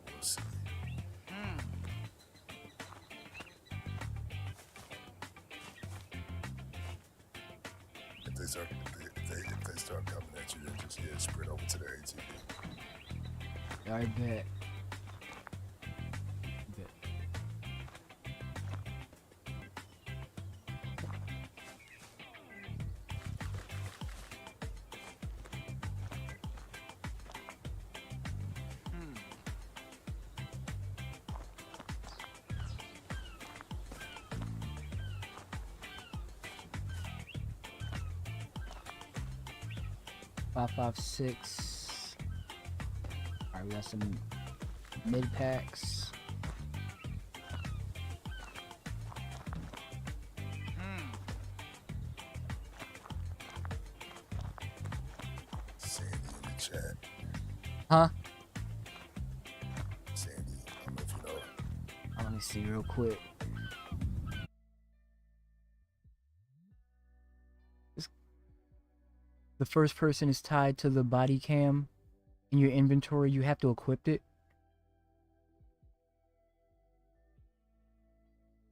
we'll see. If they start coming at you, then just sprint over to the ATV. Alright, bet. Bet. Five, 6. Alright, we got some mid packs. Sandy in the chat. Huh? Sandy, I don't know if you know her. Let me see real quick. The first person is tied to the body cam in your inventory. You have to equip it.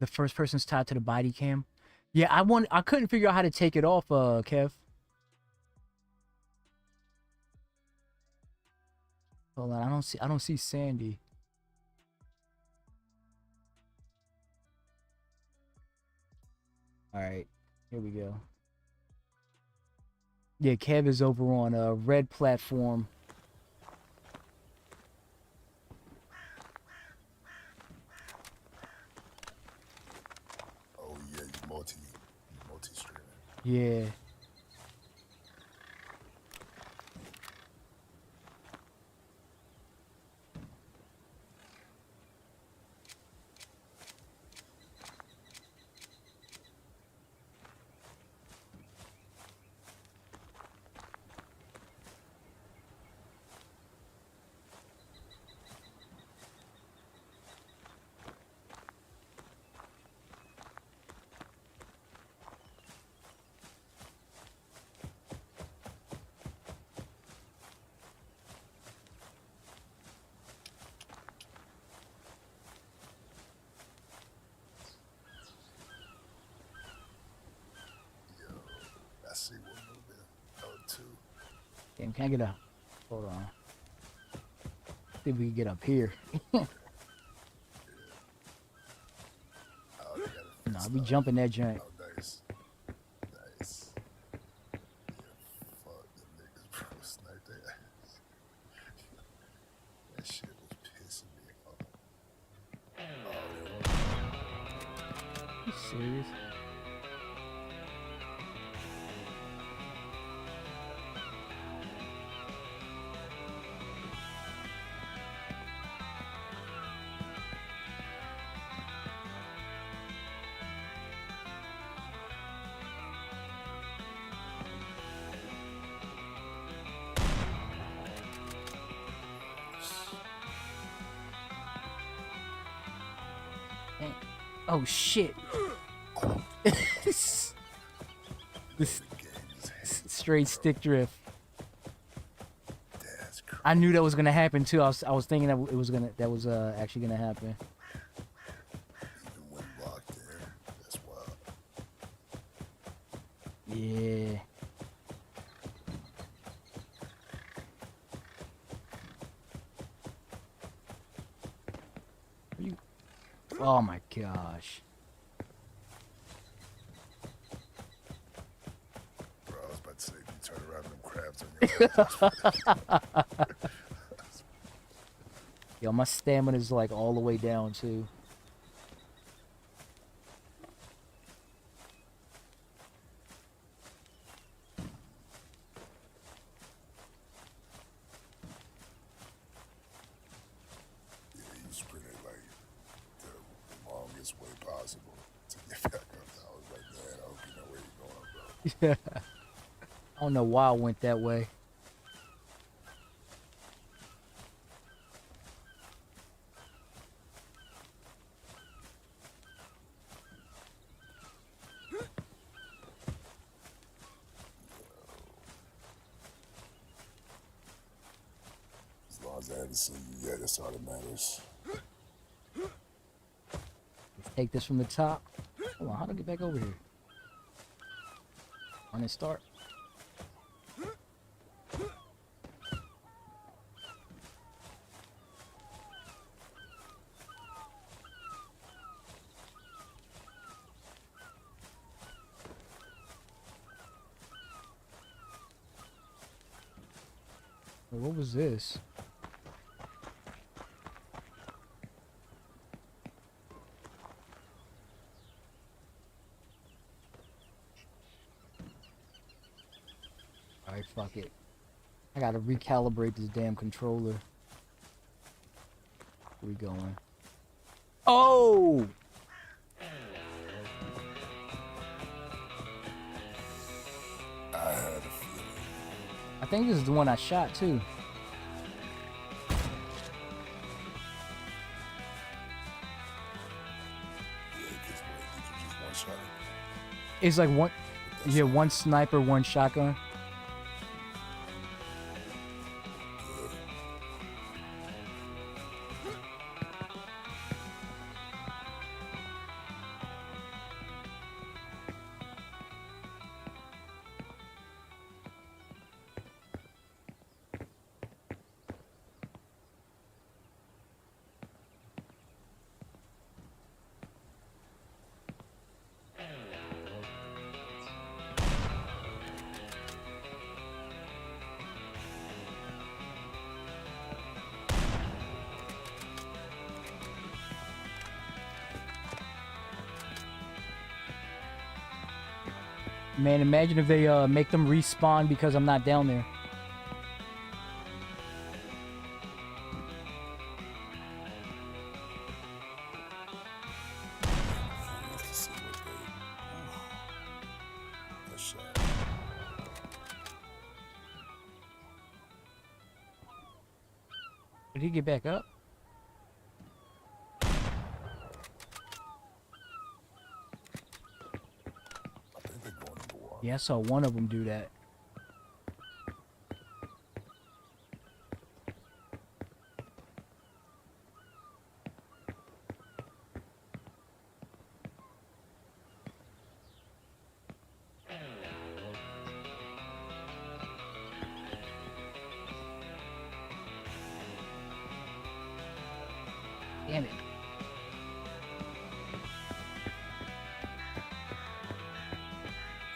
The first person's tied to the body cam. Yeah, I couldn't figure out how to take it off, Kev. Hold on, I don't see Sandy. All right, here we go. Yeah, Kev is over on a red platform. Yeah. I see one moving. Oh, two. Damn, can I get up? Hold on. See if we can get up here. Oh, they got a Nah, fist we up. jumping that joint. Oh, nice. Nice. Yeah, fuck them niggas, bro. Snipe their ass. That shit was pissing me off. You serious? Oh shit. This straight stick drift. That's crazy. I knew that was gonna happen too. I was thinking that it was actually gonna happen. Even when locked in, that's wild. Yeah. Oh my gosh. Bro, I was about to say, if you turn around, them crabs on your head. Yo, my stamina's like all the way down too. Yeah, you sprint it like the longest way possible to get back up. I was like, man, I hope you know where you're going, bro. I don't know why I went that way. As long as I haven't seen you yet, that's all that matters. Let's take this from the top. Hold on, how do I get back over here? On and start. Wait, what was this? Alright, fuck it. I gotta recalibrate this damn controller. Where we going? Oh! I had a feeling. I think this is the one I shot too. Yeah, because what, did you just one shot it? It's like one, yeah, one sniper, one shotgun. Yeah. Man, imagine if they make them respawn because I'm not down there. Curious to see what they. That shot. Did he get back up? I think they're going in the water. Yeah, I saw one of them do that. Damn it.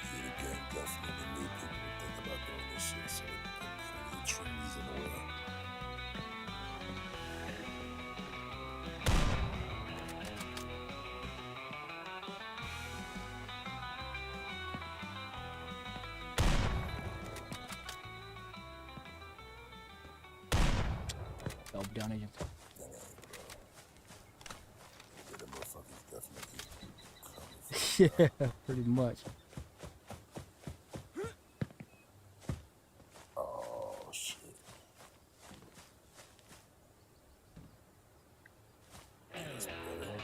Yeah, the game definitely knew people would think about doing this shit, so they put plenty of trees in the way. Oh, down agent. Yeah, them motherfuckers definitely coming for Yeah, pretty much. Oh shit. That's better.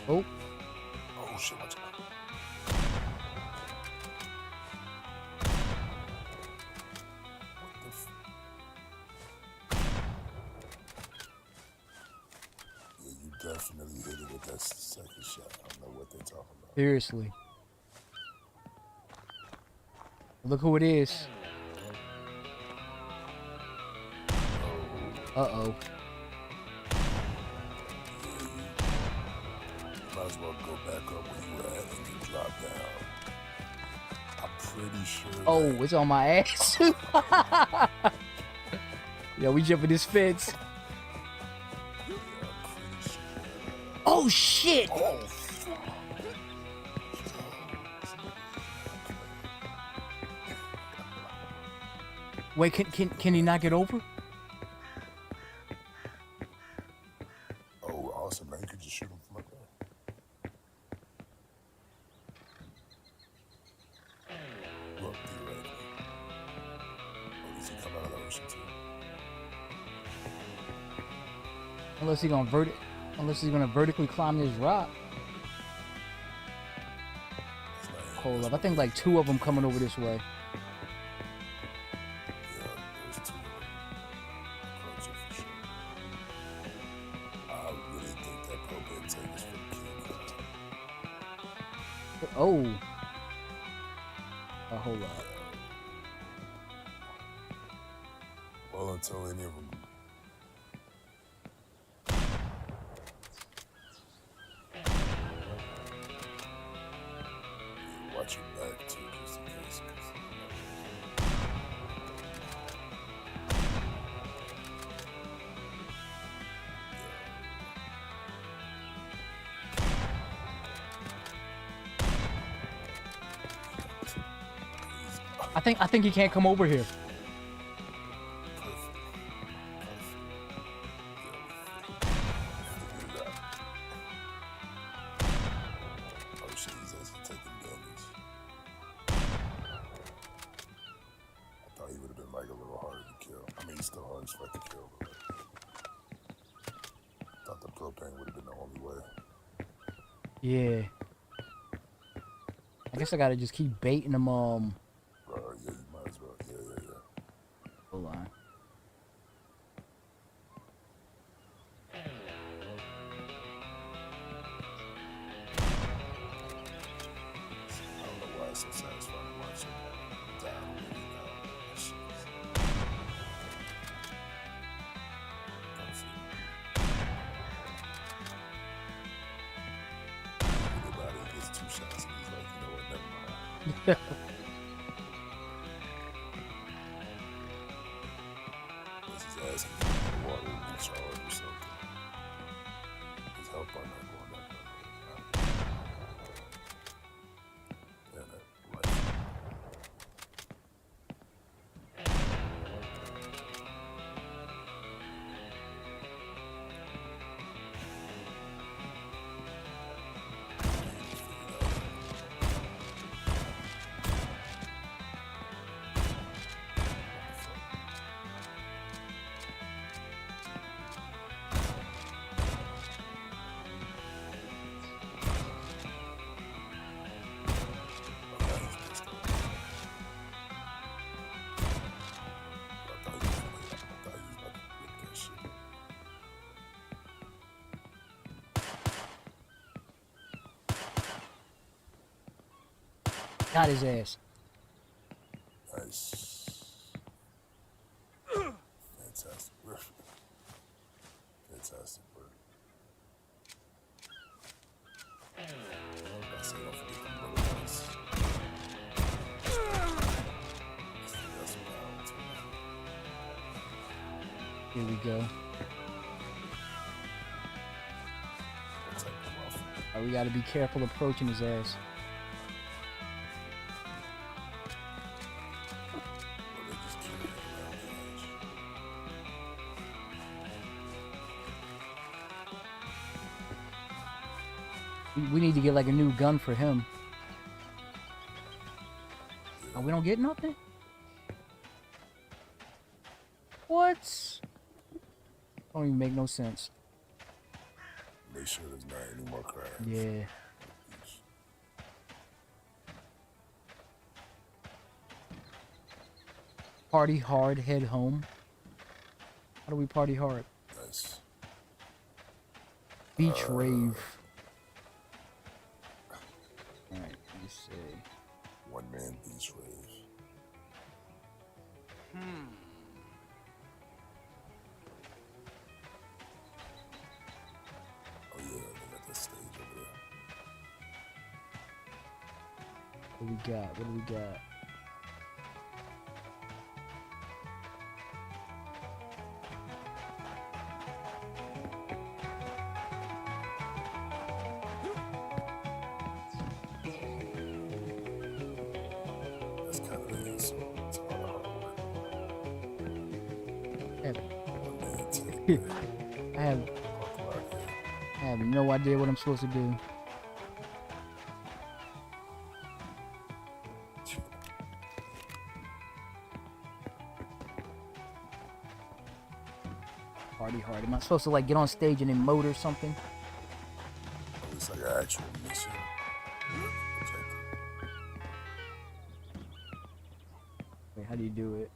Oh, Oh shit, watch out. What the f- Yeah, you definitely hit it with that second shot. I don't know what they're talking about. seriously. Look who it is. Uh-oh. Might as well go back up where you were at and then drop down. I'm pretty sure. Oh, that- it's on my ass. Yo, we jumping this fence. Yeah, I'm pretty sure. Oh, shit. Oh, fuck. Wait, can he not get over? Oh, awesome, man. You could just shoot him from up there. Look, theoretically. Oh, does he come out of the ocean too? Unless he's gonna vertically climb this rock. That's not him. Hold up, I think like two of them coming over this way. Yeah, there's two of them approaching for sure. I really think that propane tank is for the kid. Oh. Oh, hold up. Well, until any of them. Watch your back too, just in case. 'Cause, I think he can't come over here. Perfect. Figured it out. Oh shit, he's actually taking damage. I thought he would have been like a little harder to kill. I mean, he's still hard as fuck to kill, but I thought the propane would have been the only way. Yeah. I guess I gotta just keep baiting him. Yeah, you might as well. Yeah. Hold on. I don't know why it's so satisfying watching die when you know. Shit. This is asking for the water to recharge or something. His health bar not going up. Yeah, that light. Got his ass. Nice. Fantastic work. Fantastic work. I say don't forget the bullets. That's what I want to know. Here we go. Protect them off. Oh, we gotta be careful approaching his ass. Or they just kill him around the edge. We need to get like a new gun for him. Oh, we don't get nothing? What? Don't even make no sense. Make sure there's not any more crabs. Yeah. Party hard, head home. How do we party hard? Nice. Beach rave. Alright, let me see. One man beach rave. Oh yeah, they got that stage over there. What do we got? What do we got? That's kind of the answer to all the hard work. One man take I have walk around here. I have no idea what I'm supposed to do. Party hard. Am I supposed to like get on stage and emote or something? Oh, it's like an actual mission. Objective. Wait, how do you do it?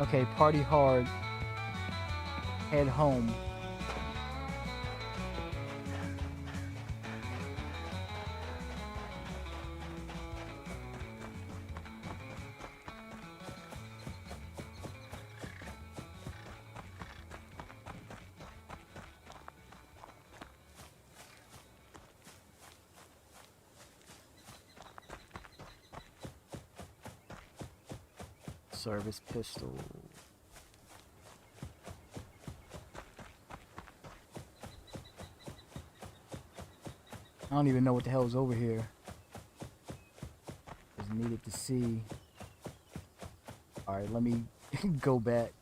Okay, party hard. Head home. Service pistol. I don't even know what the hell is over here. Just needed to see. Alright, let me go back.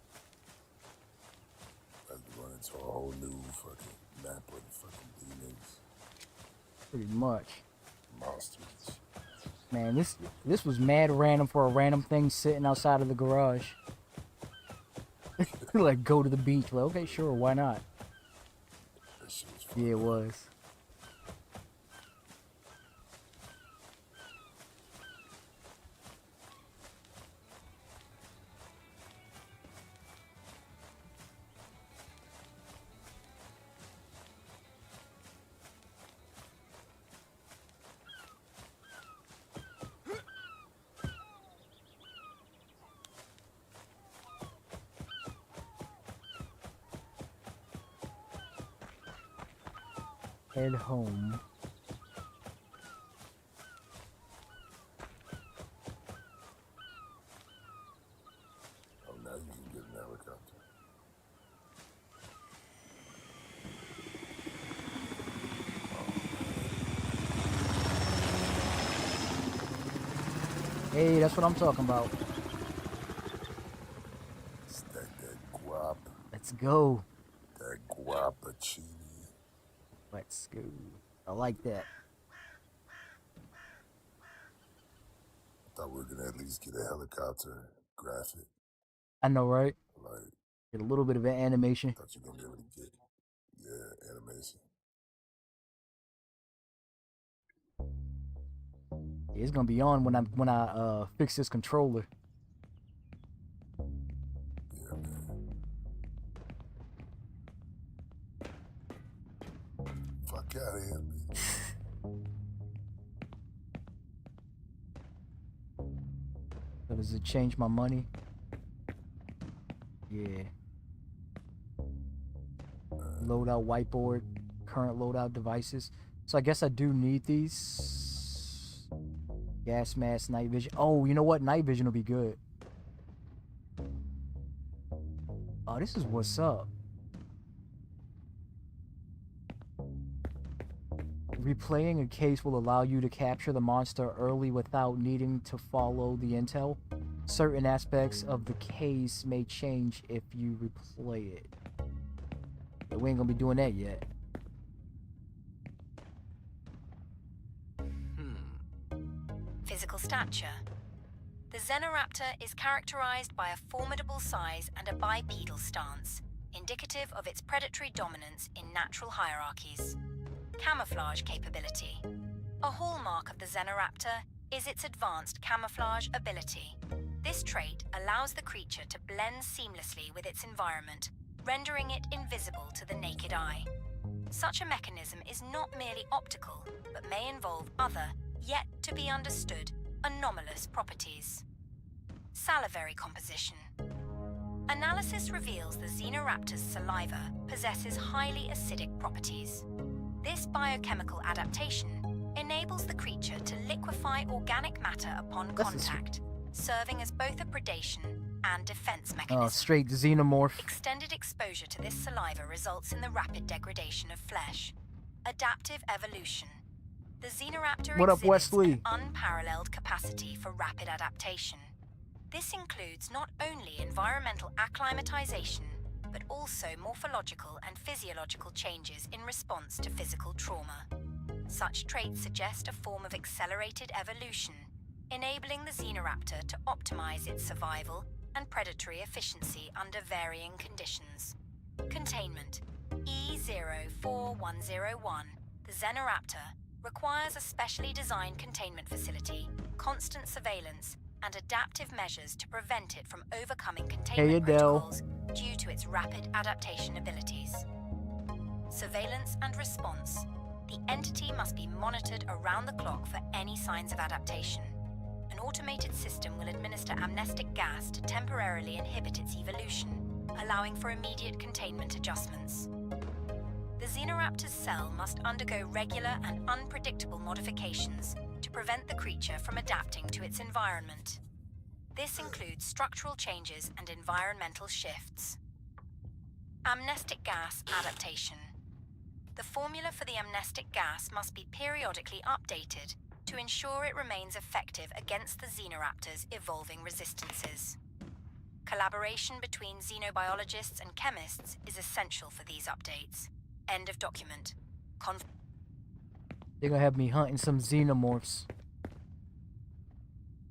Let's run into a whole new fucking map of the fucking demons, Pretty much. monsters. Man, this was mad random for a random thing sitting outside of the garage. Like, go to the beach. Like, okay, sure, why not? That shit was fun. Yeah, it was. Head home. Oh, now you can get an helicopter. Hey, that's what I'm talking about. Stack that guap. Let's go. That guappuccini. Let's go. I like that. I thought we were gonna at least get a helicopter graphic. I know, right? Like, Get a little bit of an animation. thought you were gonna be able to get, yeah, animation. It's gonna be on when I fix this controller. Yeah, man. Fuck out of here, bitch. So does it change my money? Yeah. Loadout whiteboard, current loadout devices. So I guess I do need these. Gas mask, night vision. Oh, you know what? Night vision will be good. Oh, this is what's up. Replaying a case will allow you to capture the monster early without needing to follow the intel. Certain aspects of the case may change if you replay it. But we ain't gonna be doing that yet. Physical stature. The Xenoraptor is characterized by a formidable size and a bipedal stance, indicative of its predatory dominance in natural hierarchies. Camouflage capability. A hallmark of the Xenoraptor is its advanced camouflage ability. This trait allows the creature to blend seamlessly with its environment, rendering it invisible to the naked eye. Such a mechanism is not merely optical, but may involve other, yet to be understood, anomalous properties. Salivary composition. Analysis reveals the Xenoraptor's saliva possesses highly acidic properties. This biochemical adaptation enables the creature to liquefy organic matter upon contact, serving as both a predation and defense mechanism. Oh, straight xenomorph. Extended exposure to this saliva results in the rapid degradation of flesh. Adaptive evolution. The Xenoraptor What up, exhibits Wesley? an unparalleled capacity for rapid adaptation. This includes not only environmental acclimatization, but also morphological and physiological changes in response to physical trauma. Such traits suggest a form of accelerated evolution, enabling the Xenoraptor to optimize its survival and predatory efficiency under varying conditions. Containment. E04101, the Xenoraptor, requires a specially designed containment facility, constant surveillance, and adaptive measures to prevent it from overcoming containment protocols due to its rapid adaptation abilities. Surveillance and response. The entity must be monitored around the clock for any signs of adaptation. An automated system will administer amnestic gas to temporarily inhibit its evolution, allowing for immediate containment adjustments. The Xenoraptor's cell must undergo regular and unpredictable modifications to prevent the creature from adapting to its environment. This includes structural changes and environmental shifts. Amnestic gas adaptation. The formula for the amnestic gas must be periodically updated to ensure it remains effective against the Xenoraptor's evolving resistances. Collaboration between xenobiologists and chemists is essential for these updates. End of document. They're gonna have me hunting some xenomorphs.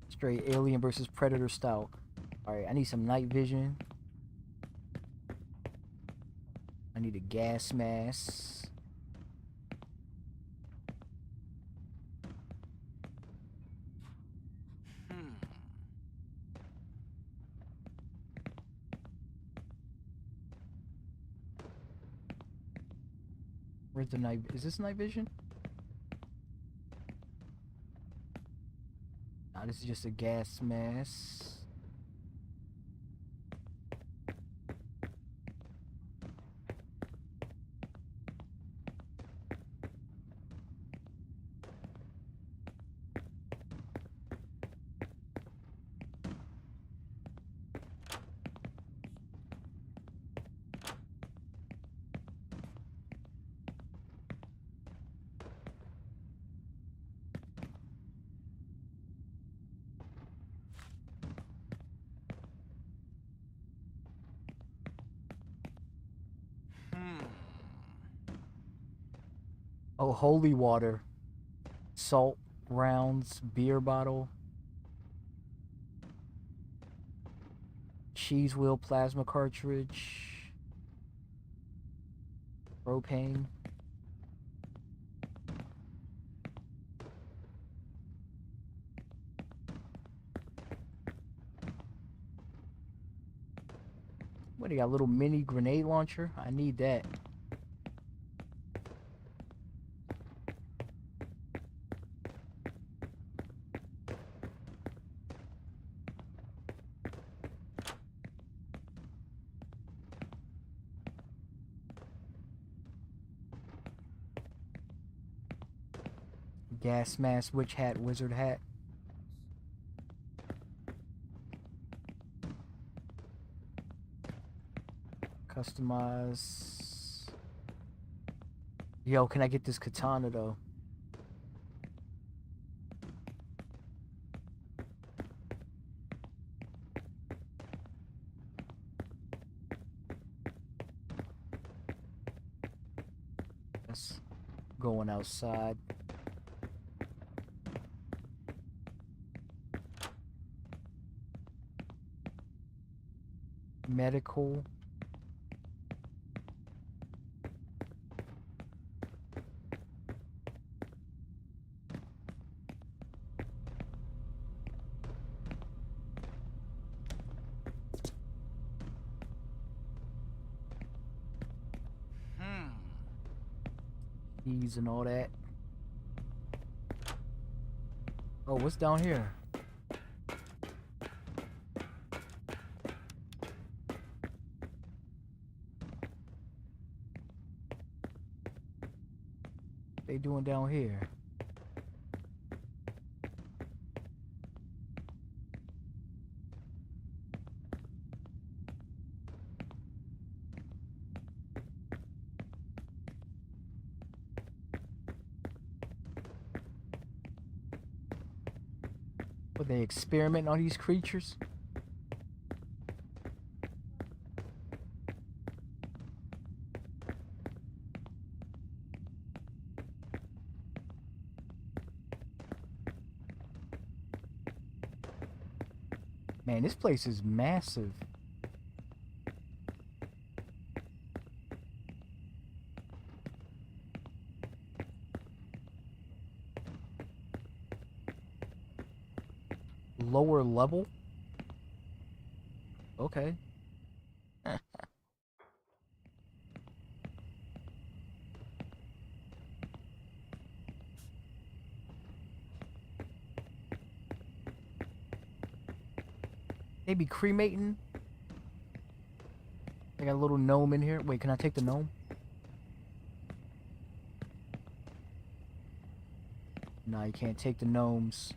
Straight alien versus predator style. Alright, I need some night vision. I need a gas mask. Where's the night? Is this night vision? Nah, this is just a gas mask. Oh, holy water. Salt rounds, beer bottle. Cheese wheel, plasma cartridge. Propane. What, do you got a little mini grenade launcher? I need that. Gas mask, witch hat, wizard hat. Customize. Yo, can I get this katana though? That's going outside. Medical. Keys and all that. Oh, what's down here? They doing down here? Were they experimenting on these creatures? Man, this place is massive. Lower level? Okay. They be cremating. I got a little gnome in here. Wait, can I take the gnome? Nah, you can't take the gnomes.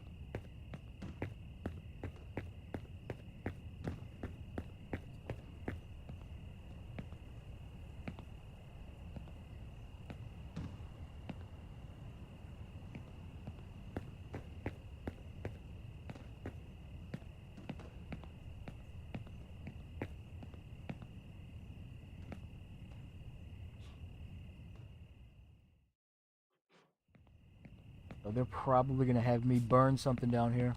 So they're probably gonna have me burn something down here.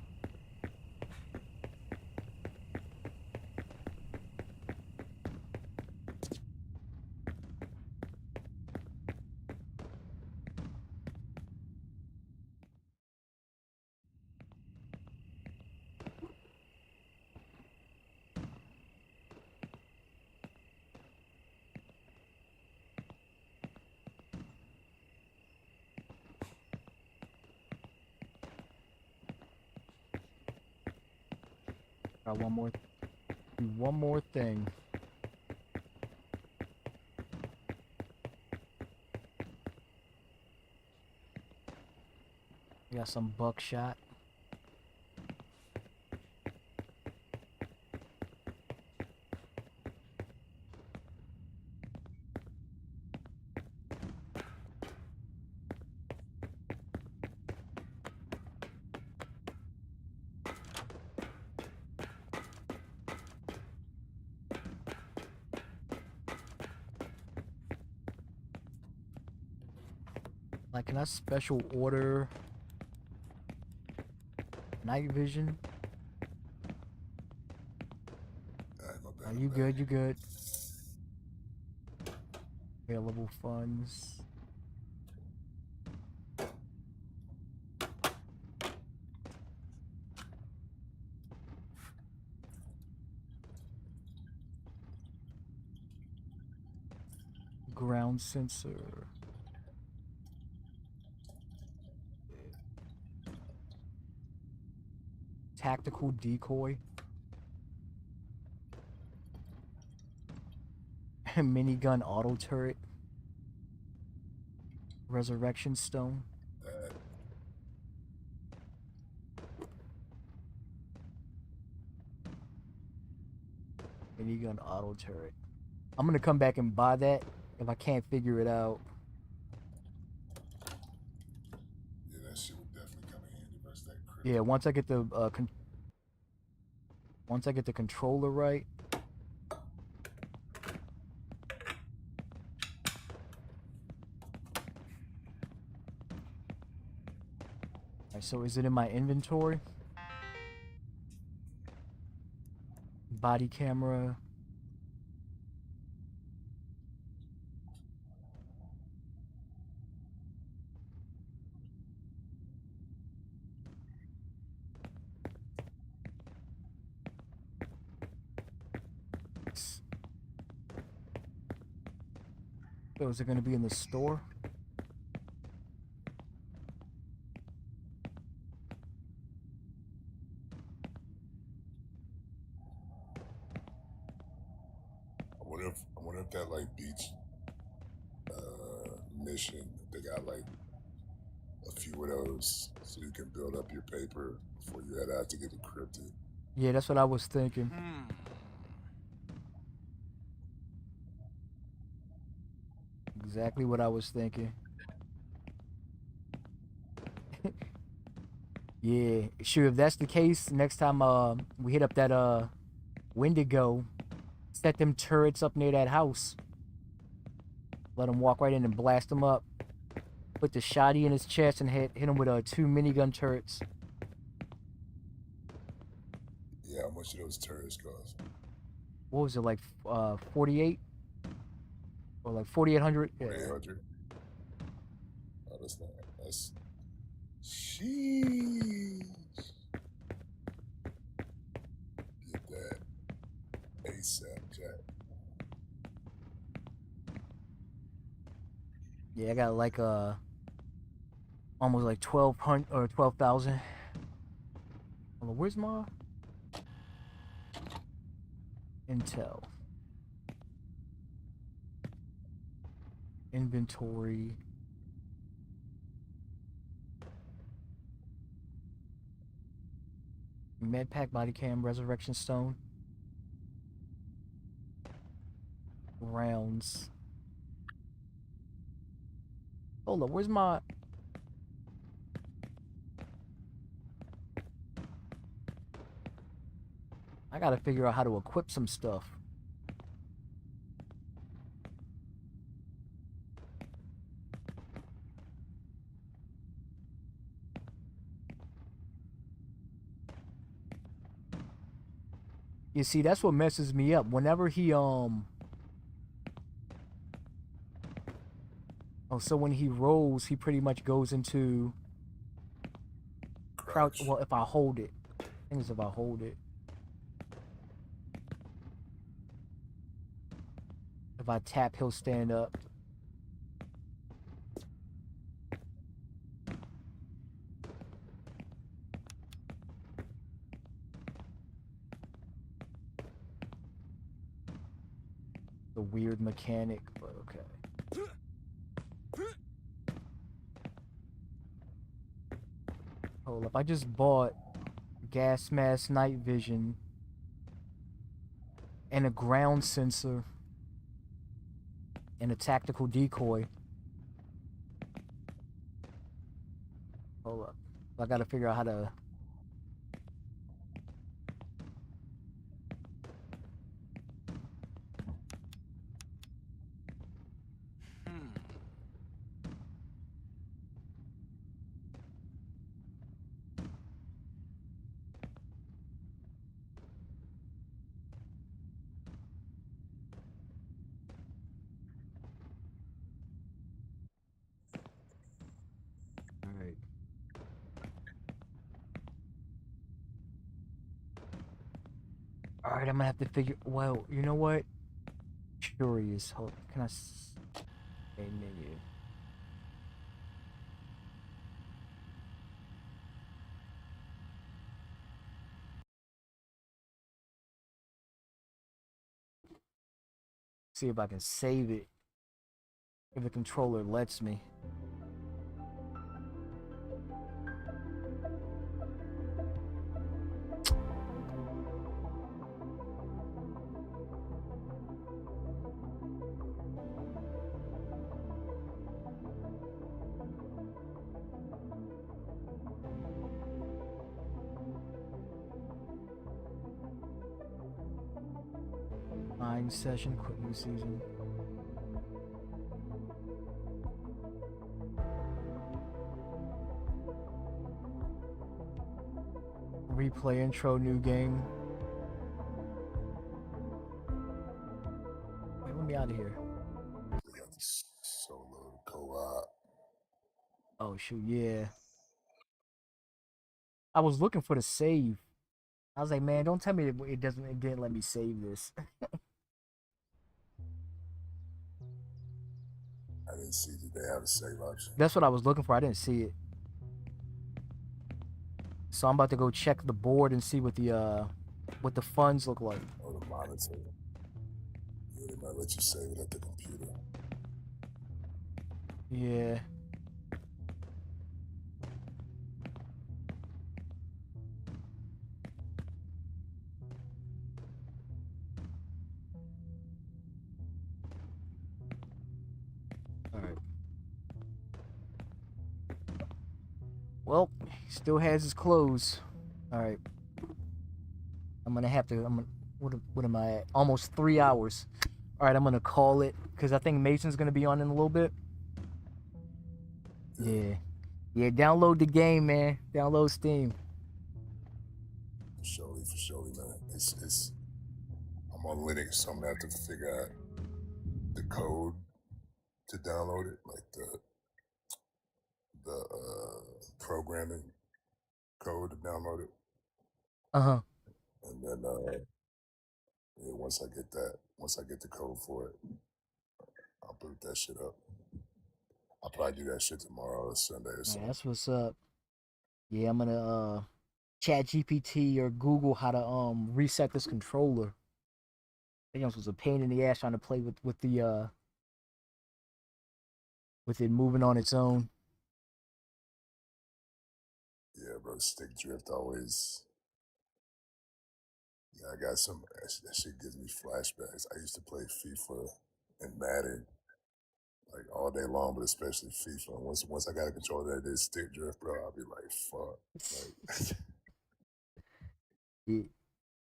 Got one more thing. We got some buckshot. Like, can I special order night vision? Alright, my bad. Are my you bad. good? You good? Available funds. Ground sensor. Tactical decoy. Minigun auto turret. Resurrection stone. That. Minigun auto turret. I'm gonna come back and buy that if I can't figure it out. Yeah, that shit would definitely come in handy versus that crypto. Yeah, once I get the controller right. Alright, so is it in my inventory? Body camera. So is it gonna be in the store? I wonder if that like beach mission, they got like a few of those so you can build up your paper before you head out to get encrypted. Yeah, that's what I was thinking. Exactly what I was thinking. Yeah, sure. If that's the case, next time we hit up that Wendigo, set them turrets up near that house. Let him walk right in and blast him up. Put the shotty in his chest and hit him with 2 minigun turrets. Yeah, how much do those turrets cost? What was it, like 48? Or like 4,800? Yeah. 4,800. Oh, that's not. That's. Sheesh. Get that ASAP, Jack. Yeah, I got like almost like 1,200 or 12,000. Hold on, where's my intel? Inventory. Medpack, body cam, resurrection stone. Rounds. Hold up, where's my... I gotta figure out how to equip some stuff. You see, that's what messes me up. Whenever he, Oh, so when he rolls, he pretty much goes into... Crouch. Well, if I hold it. I think it's if I hold it. If I tap, he'll stand up. The weird mechanic, but okay. Hold up, I just bought gas mask, night vision, and a ground sensor, and a tactical decoy. Hold up, I gotta figure out how to... All right, I'm gonna have to figure. Well, you know what? Curious. Hold. Can I? Okay, menu. See if I can save it. If the controller lets me. Find session. Quit new season. Replay intro. New game. Wait, let me out of here. We got the solo co-op. Oh shoot, yeah. I was looking for the save. I was like, man, don't tell me it doesn't. It didn't let me save this. I didn't see that they have a save option. That's what I was looking for. I didn't see it. So I'm about to go check the board and see what the funds look like. Or the monitor. Yeah, they might let you save it at the computer. Yeah. All right. Well, he still has his clothes. All right. I'm gonna have to. What am I at? Almost 3 hours. All right. I'm gonna call it because I think Mason's gonna be on in a little bit. Yeah. Yeah. Download the game, man. Download Steam. For surely, man. It's. I'm on Linux, so I'm gonna have to figure out the code to download it, like the programming code to download it. Uh-huh. And then yeah, once I get the code for it, I'll boot that shit up. I'll probably do that shit tomorrow or Sunday or Man, something. that's what's up. Yeah, I'm gonna chat GPT or Google how to reset this controller. I think it was a pain in the ass trying to play with it moving on its own. Yeah, bro, stick drift always. Yeah, I got some. That shit gives me flashbacks. I used to play FIFA and Madden like all day long, but especially FIFA. And once I got a controller that did stick drift, bro, I'll be like, fuck. Like, Yeah.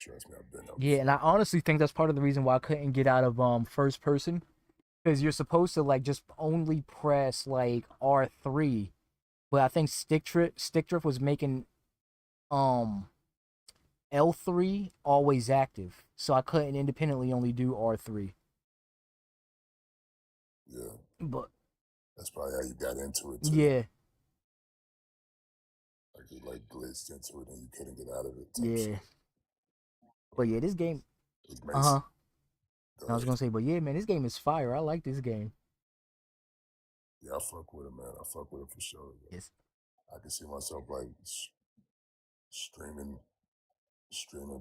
trust me, I've been there Yeah, before. and I honestly think that's part of the reason why I couldn't get out of first person because you're supposed to like just only press like R3, but I think stick drift was making um L3 always active, so I couldn't independently only do R3. Yeah, But that's probably how you got into it too. yeah, Like you like blitzed into it and you couldn't get out of it. yeah. Shit. But yeah, this game. It Uh makes. huh. Go I was ahead. gonna say, but yeah, man, this game is fire. I like this game. Yeah, I fuck with it, man. I fuck with it for sure. Yeah. Yes. I can see myself like streaming,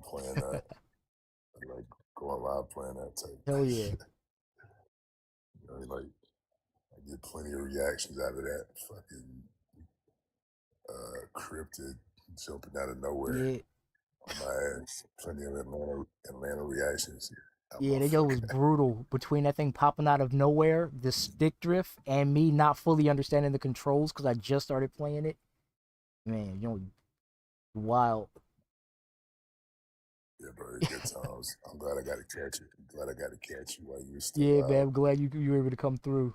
playing that, and, like going live playing that type. Hell yeah. You know, like I get plenty of reactions out of that. Fucking cryptid jumping out of nowhere Yeah. on my ass. Plenty of Atlanta reactions. That Yeah, that yo was motherfucker. brutal between that thing popping out of nowhere, the stick drift, and me not fully understanding the controls because I just started playing it. Man, wild. Yeah, bro, it's good times. I'm glad I got to catch you. I'm glad I got to catch you while you were still Yeah, man, out. I'm glad you were able to come through.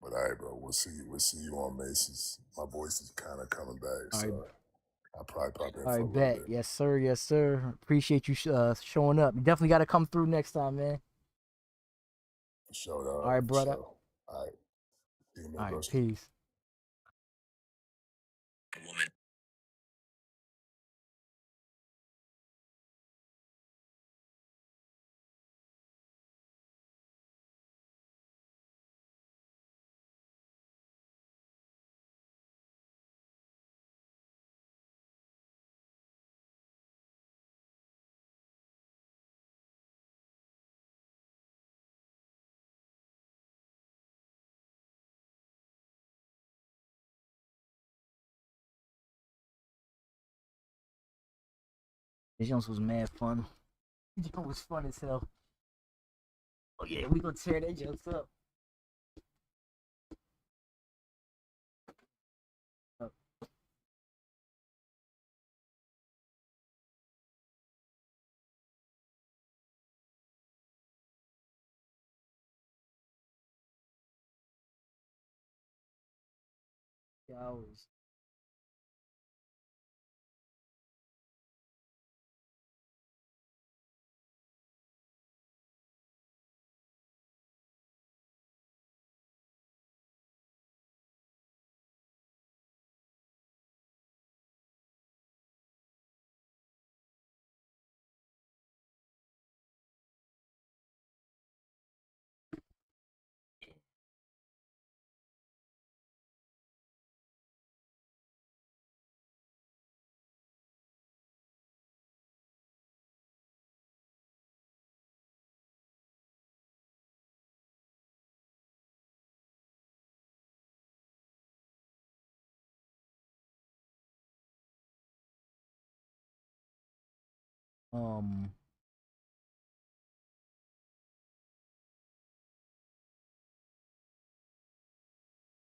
But all right, bro, we'll see you. We'll see you on Macy's. My voice is kind of coming back, All right, so I'll probably pop in all for a right, little bet. bit. Yes, sir. Yes, sir. Appreciate you showing up. You definitely got to come through next time, man. For sure, All dog. right, For brother. sure. All right. See you, All man, right, bro. peace. Woman. This jumps was mad fun. It was fun as hell. Oh yeah, we gonna tear that jumps up. Hours. Um,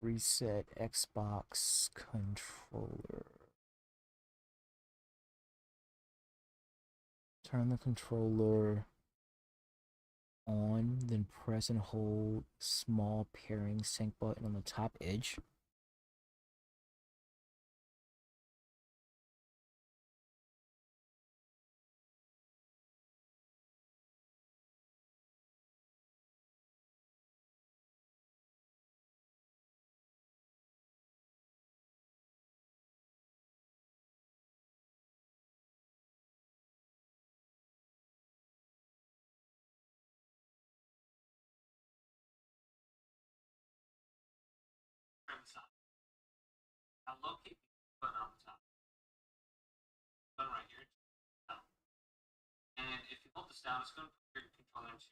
reset Xbox controller. Turn the controller on, then press and hold small pairing sync button on the top edge. Now locate the button on the top. Button right here. Down. And if you hold this down, it's going to put your controller into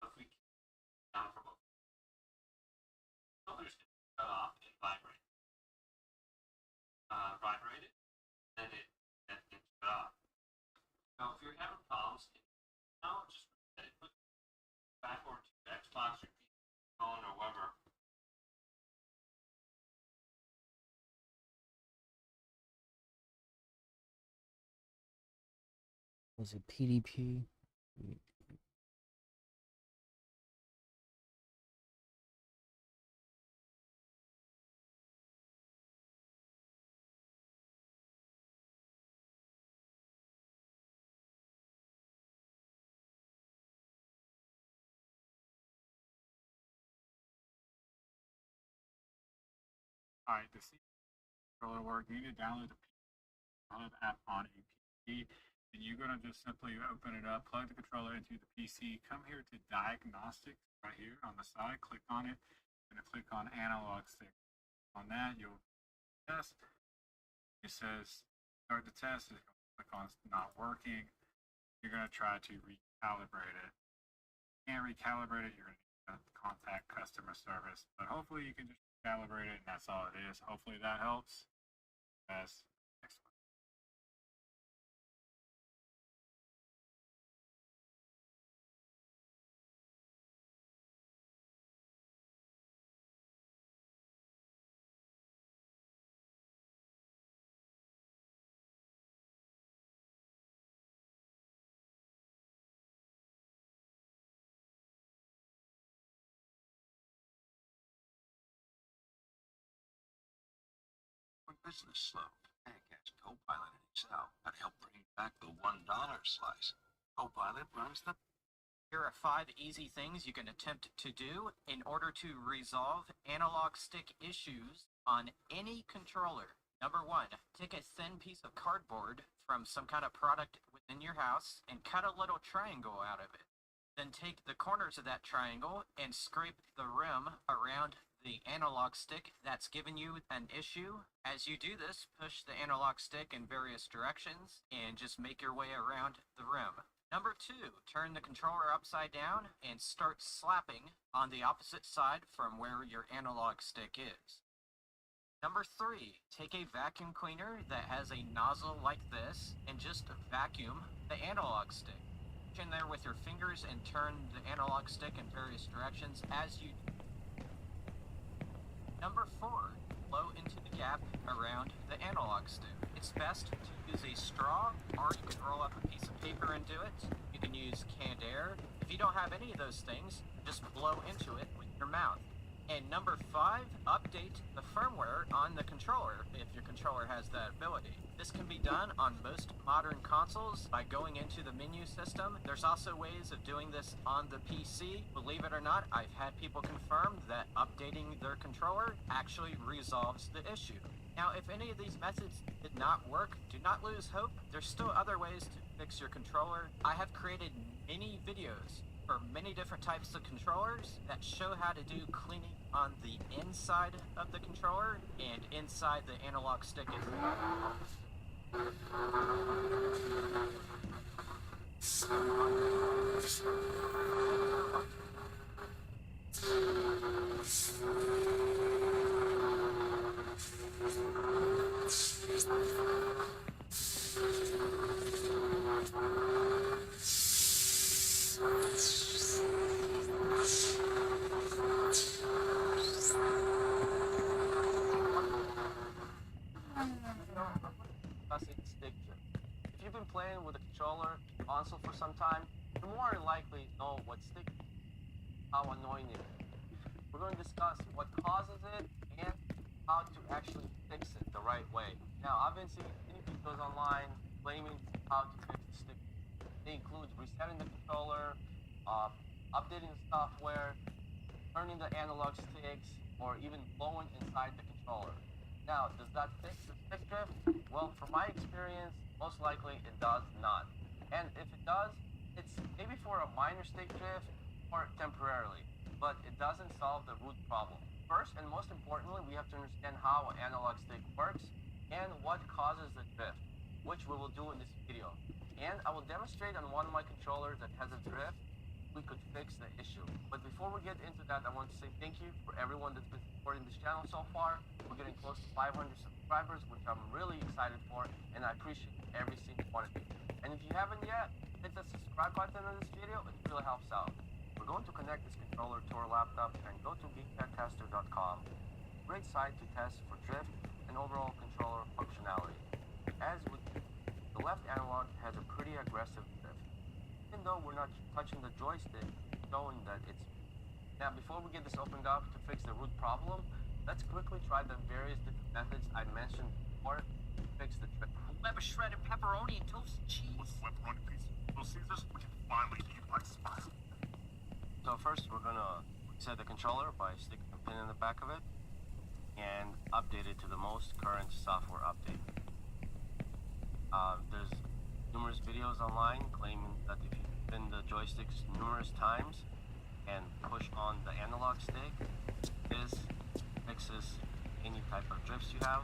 a free down for both. The controller's going to shut off and vibrate. Vibrate it, then it shut off. So if you're having problems, now just reset it, put it back over to your Xbox or PC phone or whatever. Was it PDP? Alright, to see controller work, you need to download the app on a PC. And you're going to just simply open it up, plug the controller into the PC, come here to diagnostics right here on the side, click on it, and click on analog stick. On that, you'll test. It says start the test. It's going to click on not working. You're going to try to recalibrate it. If you can't recalibrate it, you're going to contact customer service. But hopefully you can just recalibrate it, and that's all it is. Hopefully that helps. Next one. When business slowed, Hank asked Copilot in Excel how to help bring back the $1 slice. Copilot runs the. Here are 5 easy things you can attempt to do in order to resolve analog stick issues on any controller. Number 1, take a thin piece of cardboard from some kind of product within your house and cut a little triangle out of it. Then take the corners of that triangle and scrape the rim around the analog stick that's given you an issue. As you do this, push the analog stick in various directions and just make your way around the rim. Number 2, turn the controller upside down and start slapping on the opposite side from where your analog stick is. Number 3, take a vacuum cleaner that has a nozzle like this and just vacuum the analog stick. Reach in there with your fingers and turn the analog stick in various directions as you do. Number 4, blow into the gap around the analog stick. It's best to use a straw, or you can roll up a piece of paper and do it. You can use canned air. If you don't have any of those things, just blow into it with your mouth. And number 5, update the firmware on the controller if your controller has that ability. This can be done on most modern consoles by going into the menu system. There's also ways of doing this on the PC. Believe it or not, I've had people confirm that updating their controller actually resolves the issue. Now, if any of these methods did not work, do not lose hope. There's still other ways to fix your controller. I have created many videos for many different types of controllers that show how to do cleaning on the inside of the controller and inside the analog stick itself. Stick drift. If you've been playing with a controller console for some time, you're more than likely know what stick is, how annoying it is. We're going to discuss what causes it and how to actually fix it the right way. Now, I've been seeing many videos online claiming how to fix the stick. They include resetting the controller, updating the software, turning the analog sticks, or even blowing inside the controller. Now, does that fix the stick drift? Well, from my experience, most likely it does not. And if it does, it's maybe for a minor stick drift or temporarily, but it doesn't solve the root problem. First and most importantly, we have to understand how an analog stick works and what causes the drift, which we will do in this video. And I will demonstrate on one of my controllers that has a drift. We could fix the issue. But before we get into that, I want to say thank you for everyone that's been supporting this channel so far. We're getting close to 500 subscribers, which I'm really excited for, and I appreciate every single one of you. And if you haven't yet, hit the subscribe button on this video. It really helps out. We're going to connect this controller to our laptop and go to GamePadTester.com. Great site to test for drift and overall controller functionality. As with the left analog has a pretty aggressive drift. Even though we're not touching the joystick, showing that it's... Now, before we get this opened up to fix the root problem, let's quickly try the various different methods I mentioned before to fix the drift. We'll have a shredded pepperoni and toasted cheese. With pepperoni pizza, Little Caesars, we can finally eat like spicy. So first, we're gonna reset the controller by sticking a pin in the back of it and update it to the most current software update. There's numerous videos online claiming that if you spin the joysticks numerous times and push on the analog stick, this fixes any type of drifts you have.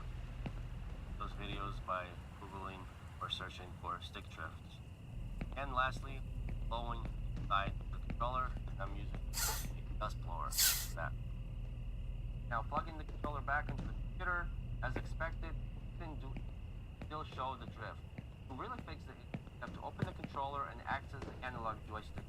Those videos by googling or searching for stick drifts. And lastly, blowing inside the controller, and I'm using a dust blower for that. Now, plugging the controller back into the computer, as expected, didn't still show the drift. To really fix it, you have to open the controller and access the analog joystick.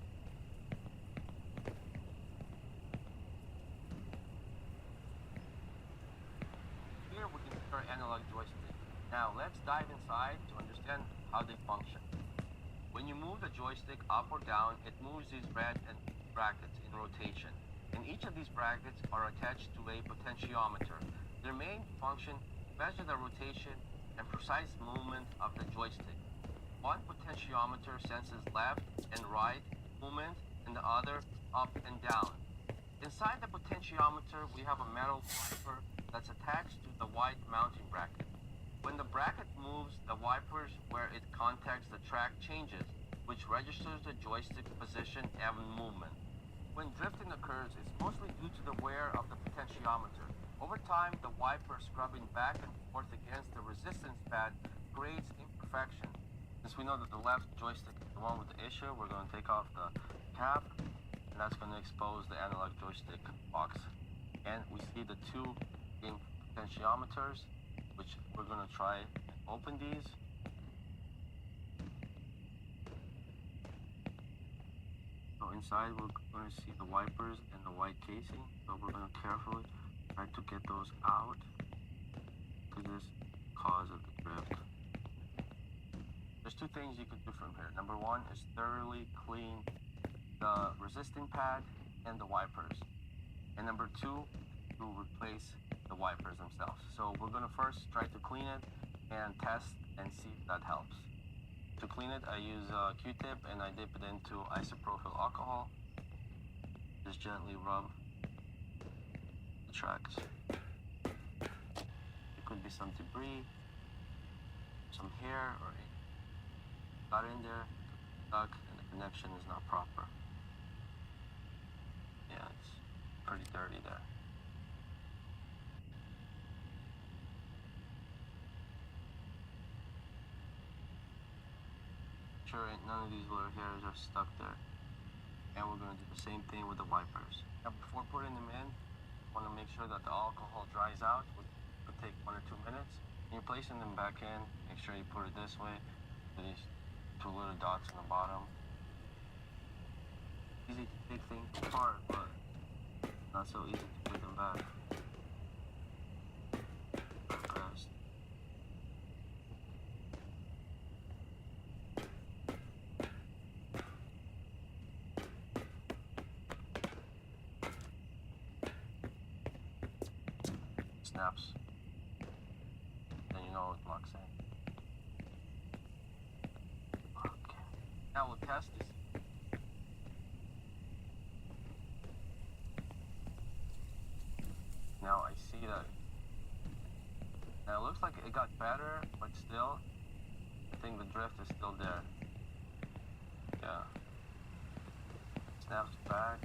Here we can see our analog joystick. Now let's dive inside to understand how they function. When you move the joystick up or down, it moves these red and brackets in rotation. And each of these brackets are attached to a potentiometer. Their main function is to measure the rotation and precise movement of the joystick. One potentiometer senses left and right movement, and the other up and down. Inside the potentiometer, we have a metal wiper that's attached to the white mounting bracket. When the bracket moves, the wipers where it contacts the track changes, which registers the joystick position and movement. When drifting occurs, it's mostly due to the wear of the potentiometer. Over time, the wiper scrubbing back and forth against the resistance pad creates imperfection. Since we know that the left joystick is the one with the issue, we're going to take off the cap, and that's going to expose the analog joystick box. And we see the two being potentiometers, which we're gonna try and open these. So inside we're gonna see the wipers and the white casing. So we're gonna carefully try to get those out, because this cause of the drift. There's two things you can do from here. Number one is thoroughly clean the resisting pad and the wipers. And number two, to replace the wipers themselves. So we're gonna first try to clean it and test and see if that helps. To clean it, I use a Q-tip and I dip it into isopropyl alcohol. Just gently rub the tracks. There could be some debris, some hair, or got in there, stuck, and the connection is not proper. Yeah, it's pretty dirty there. Sure, none of these little hairs are stuck there. And we're gonna do the same thing with the wipers. Now, before putting them in, want to make sure that the alcohol dries out, which could take 1 or 2 minutes. When you're placing them back in, make sure you put it this way, with these 2 little dots on the bottom. Easy to take things apart, but not so easy to put them back. Fast. Snaps. Then you know it locks in. Okay. Now we'll test this. Now I see that. Now it looks like it got better, but still, I think the drift is still there. Yeah. Snaps back,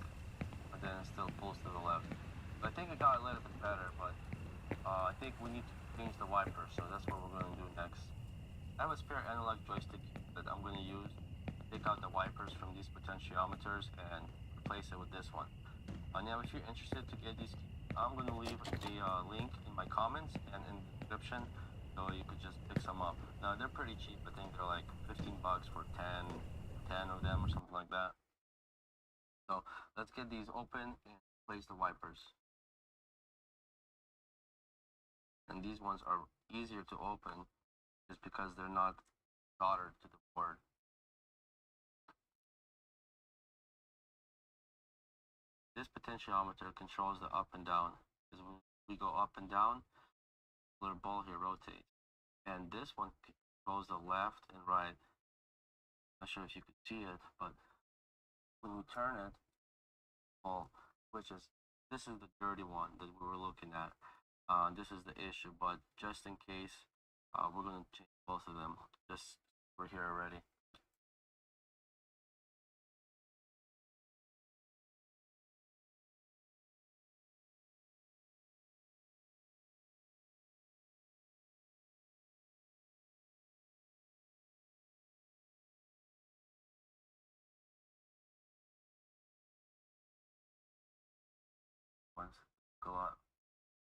but then it still pulls to the left. I think it got a little bit better, but I think we need to change the wiper, so that's what we're going to do next. I have a spare analog joystick that I'm going to use. Take out the wipers from these potentiometers and replace it with this one. Now, if you're interested to get these, I'm going to leave a link in my comments and in the description, so you could just pick some up. Now, they're pretty cheap. I think they're like 15 bucks for 10 of them or something like that. So let's get these open and place the wipers. And these ones are easier to open just because they're not soldered to the board. This potentiometer controls the up and down. As we go up and down, the little ball here rotates. And this one controls the left and right. Not sure if you could see it, but when we turn it, well, switches. This is the dirty one that we were looking at. This is the issue, but just in case, we're going to change both of them. Just we're here already. Ones go up,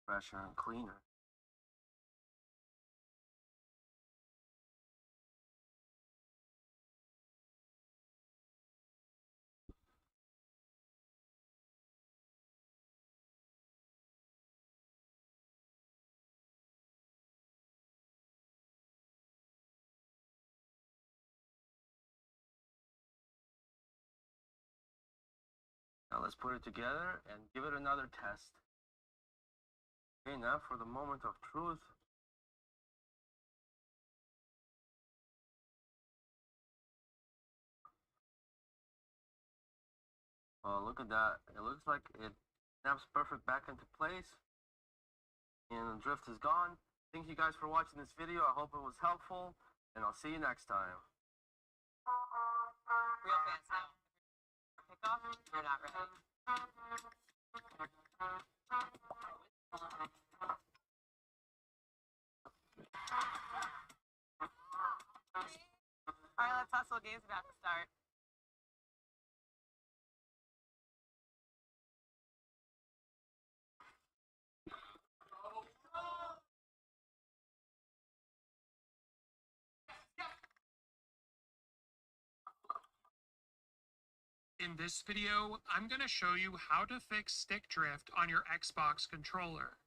fresher and cleaner. Now let's put it together and give it another test. Okay, now for the moment of truth. Oh, look at that. It looks like it snaps perfect back into place. And the drift is gone. Thank you guys for watching this video. I hope it was helpful. And I'll see you next time. Real fans now. Kickoff, you're not ready. Alright, let's hustle. Game's about to start. In this video, I'm going to show you how to fix stick drift on your Xbox controller.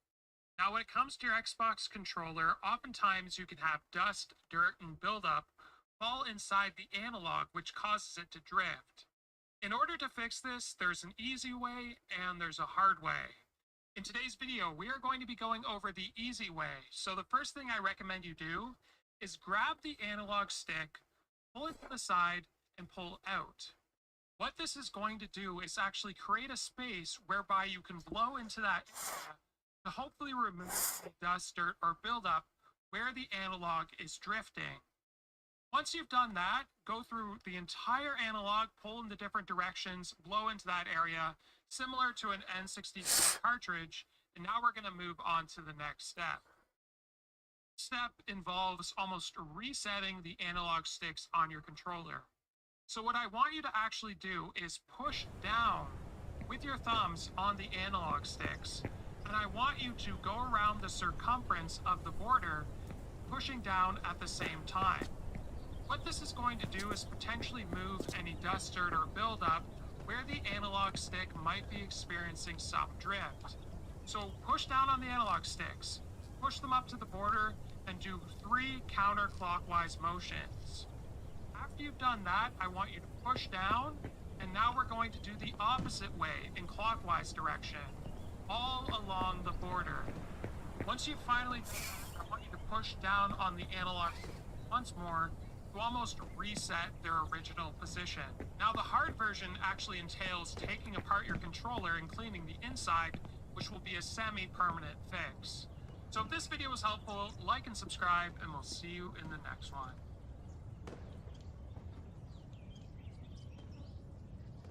Now, when it comes to your Xbox controller, oftentimes you can have dust, dirt, and buildup fall inside the analog, which causes it to drift. In order to fix this, there's an easy way and there's a hard way. In today's video, we are going to be going over the easy way. So the first thing I recommend you do is grab the analog stick, pull it to the side, and pull out. What this is going to do is actually create a space whereby you can blow into that area to hopefully remove the dust, dirt, or buildup where the analog is drifting. Once you've done that, go through the entire analog, pull in the different directions, blow into that area, similar to an N64 cartridge, and now we're going to move on to the next step. Step involves almost resetting the analog sticks on your controller. So what I want you to actually do is push down with your thumbs on the analog sticks, and I want you to go around the circumference of the border, pushing down at the same time. What this is going to do is potentially move any dust, dirt, or buildup where the analog stick might be experiencing some drift. So push down on the analog sticks, push them up to the border, and do 3 counterclockwise motions. After you've done that, I want you to push down, and now we're going to do the opposite way in clockwise direction, all along the border. Once you've finally done that, I want you to push down on the analog once more to almost reset their original position. Now the hard version actually entails taking apart your controller and cleaning the inside, which will be a semi-permanent fix. So if this video was helpful, like and subscribe, and we'll see you in the next one.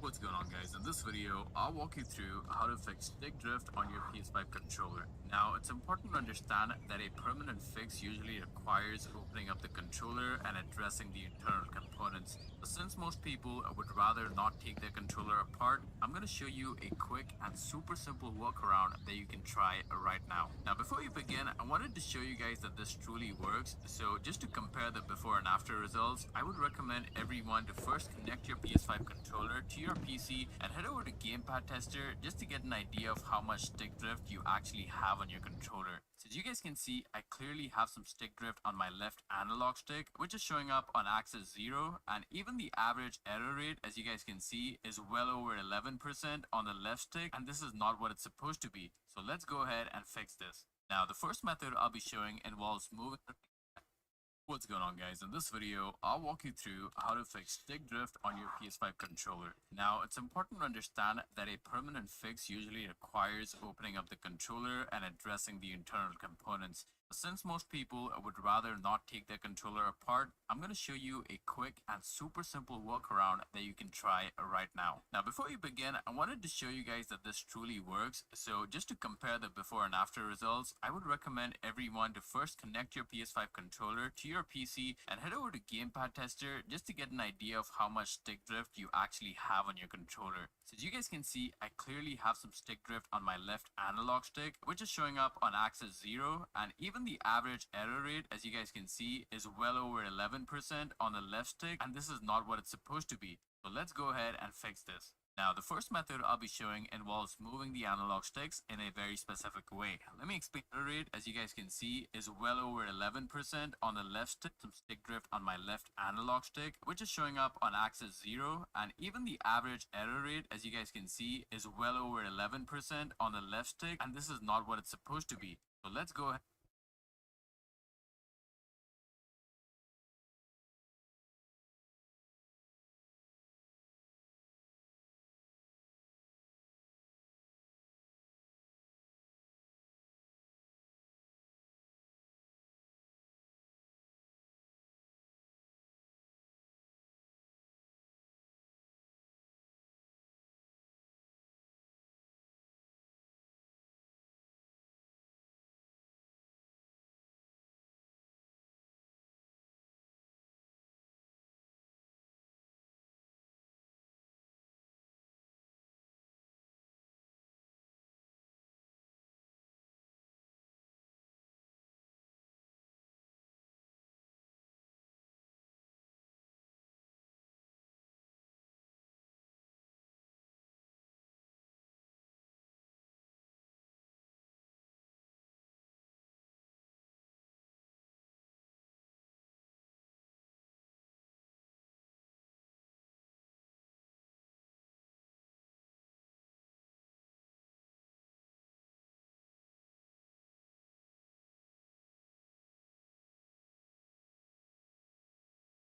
What's going on, guys? In this video, I'll walk you through how to fix stick drift on your PS5 controller. Now, it's important to understand that a permanent fix usually requires opening up the controller and addressing the internal components. But since most people would rather not take their controller apart, I'm going to show you a quick and super simple workaround that you can try right now. Now, before we begin, I wanted to show you guys that this truly works. So just to compare the before and after results, I would recommend everyone to first connect your PS5 controller to your PC and head over to Gamepad Tester just to get an idea of how much stick drift you actually have on your controller. So as you guys can see, I clearly have some stick drift on my left analog stick, which is showing up on axis 0, and even the average error rate, as you guys can see, is well over 11% on the left stick, and this is not what it's supposed to be. So let's go ahead and fix this. Now, the first method I'll be showing involves moving. What's going on, guys? In this video, I'll walk you through how to fix stick drift on your PS5 controller. Now, it's important to understand that a permanent fix usually requires opening up the controller and addressing the internal components. Since most people would rather not take their controller apart, I'm going to show you a quick and super simple workaround that you can try right now. Now, before we begin, I wanted to show you guys that this truly works. So just to compare the before and after results, I would recommend everyone to first connect your PS5 controller to your PC and head over to Gamepad Tester just to get an idea of how much stick drift you actually have on your controller. So as you guys can see, I clearly have some stick drift on my left analog stick, which is showing up on axis 0, and even the average error rate, as you guys can see, is well over 11% on the left stick, and this is not what it's supposed to be. So let's go ahead and fix this. Now, the first method I'll be showing involves moving the analog sticks in a very specific way. Let me explain. The error rate, as you guys can see, is well over 11% on the left stick. Some stick drift on my left analog stick, which is showing up on axis 0, and even the average error rate, as you guys can see, is well over 11% on the left stick, and this is not what it's supposed to be. So let's go ahead.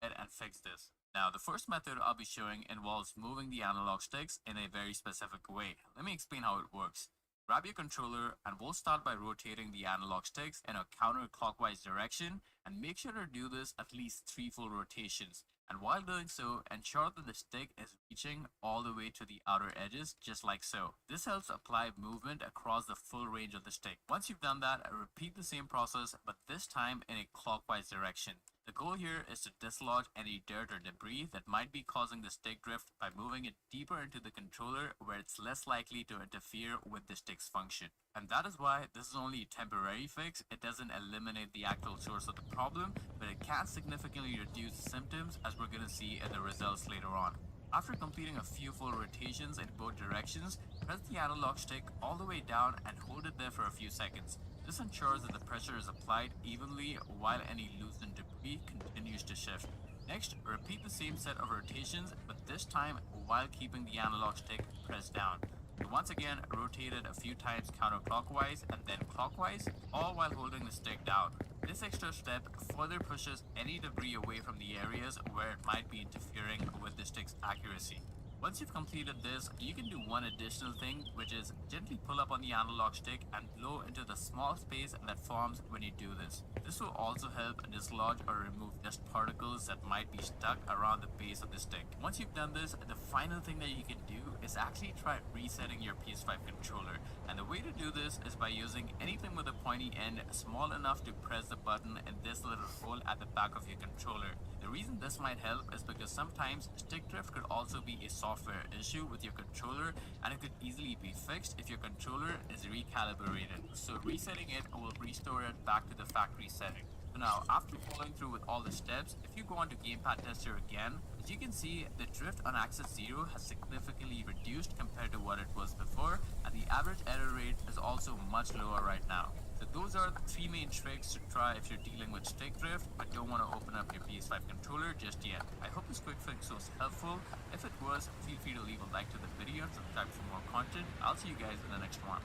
ahead and fix this. Now, the first method I'll be showing involves moving the analog sticks in a very specific way. Let me explain how it works. Grab your controller and we'll start by rotating the analog sticks in a counterclockwise direction, and make sure to do this at least 3 full rotations. And while doing so, ensure that the stick is reaching all the way to the outer edges, just like so. This helps apply movement across the full range of the stick. Once you've done that, repeat the same process, but this time in a clockwise direction. The goal here is to dislodge any dirt or debris that might be causing the stick drift by moving it deeper into the controller where it's less likely to interfere with the stick's function. And that is why this is only a temporary fix. It doesn't eliminate the actual source of the problem, but it can significantly reduce symptoms, as we're going to see in the results later on. After completing a few full rotations in both directions, press the analog stick all the way down and hold it there for a few seconds. This ensures that the pressure is applied evenly while any loosened debris continues to shift. Next, repeat the same set of rotations, but this time while keeping the analog stick pressed down. So once again, rotate it a few times counterclockwise and then clockwise, all while holding the stick down. This extra step further pushes any debris away from the areas where it might be interfering with the stick's accuracy. Once you've completed this, you can do one additional thing, which is gently pull up on the analog stick and blow into the small space that forms when you do this. This will also help dislodge or remove dust particles that might be stuck around the base of the stick. Once you've done this, the final thing that you can do is actually try resetting your PS5 controller. And the way to do this is by using anything with a pointy end small enough to press the button in this little hole at the back of your controller. The reason this might help is because sometimes stick drift could also be a software issue with your controller, and it could easily be fixed if your controller is recalibrated. So resetting it will restore it back to the factory setting. So now, after following through with all the steps, if you go onto Gamepad Tester again, as you can see, the drift on Axis 0 has significantly reduced compared to what it was before, and the average error rate is also much lower right now. So those are the 3 main tricks to try if you're dealing with stick drift but don't want to open up your PS5 controller just yet. I hope this quick fix was helpful. If it was, feel free to leave a like to the video and subscribe for more content. I'll see you guys in the next one.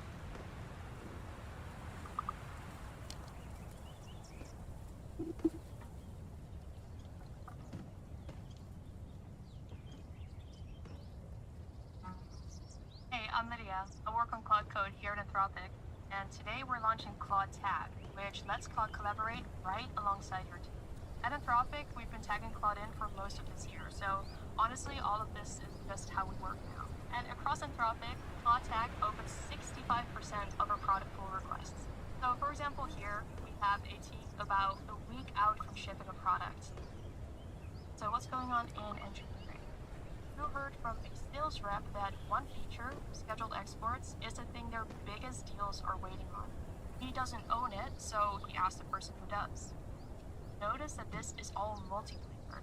Hey, I'm Lydia. I work on Cloud Code here at Anthropic, and today we're launching Claude Tag, which lets Claude collaborate right alongside your team. At Anthropic, we've been tagging Claude in for most of this year, so honestly, all of this is just how we work now. And across Anthropic, Claude Tag opens 65% of our product pull requests. So for example here, we have a team about a week out from shipping a product. So what's going on in engineering? We heard from a sales rep that one feature, scheduled exports, is the thing their biggest deals are waiting on. He doesn't own it, so he asked the person who does. Notice that this is all multiplayer.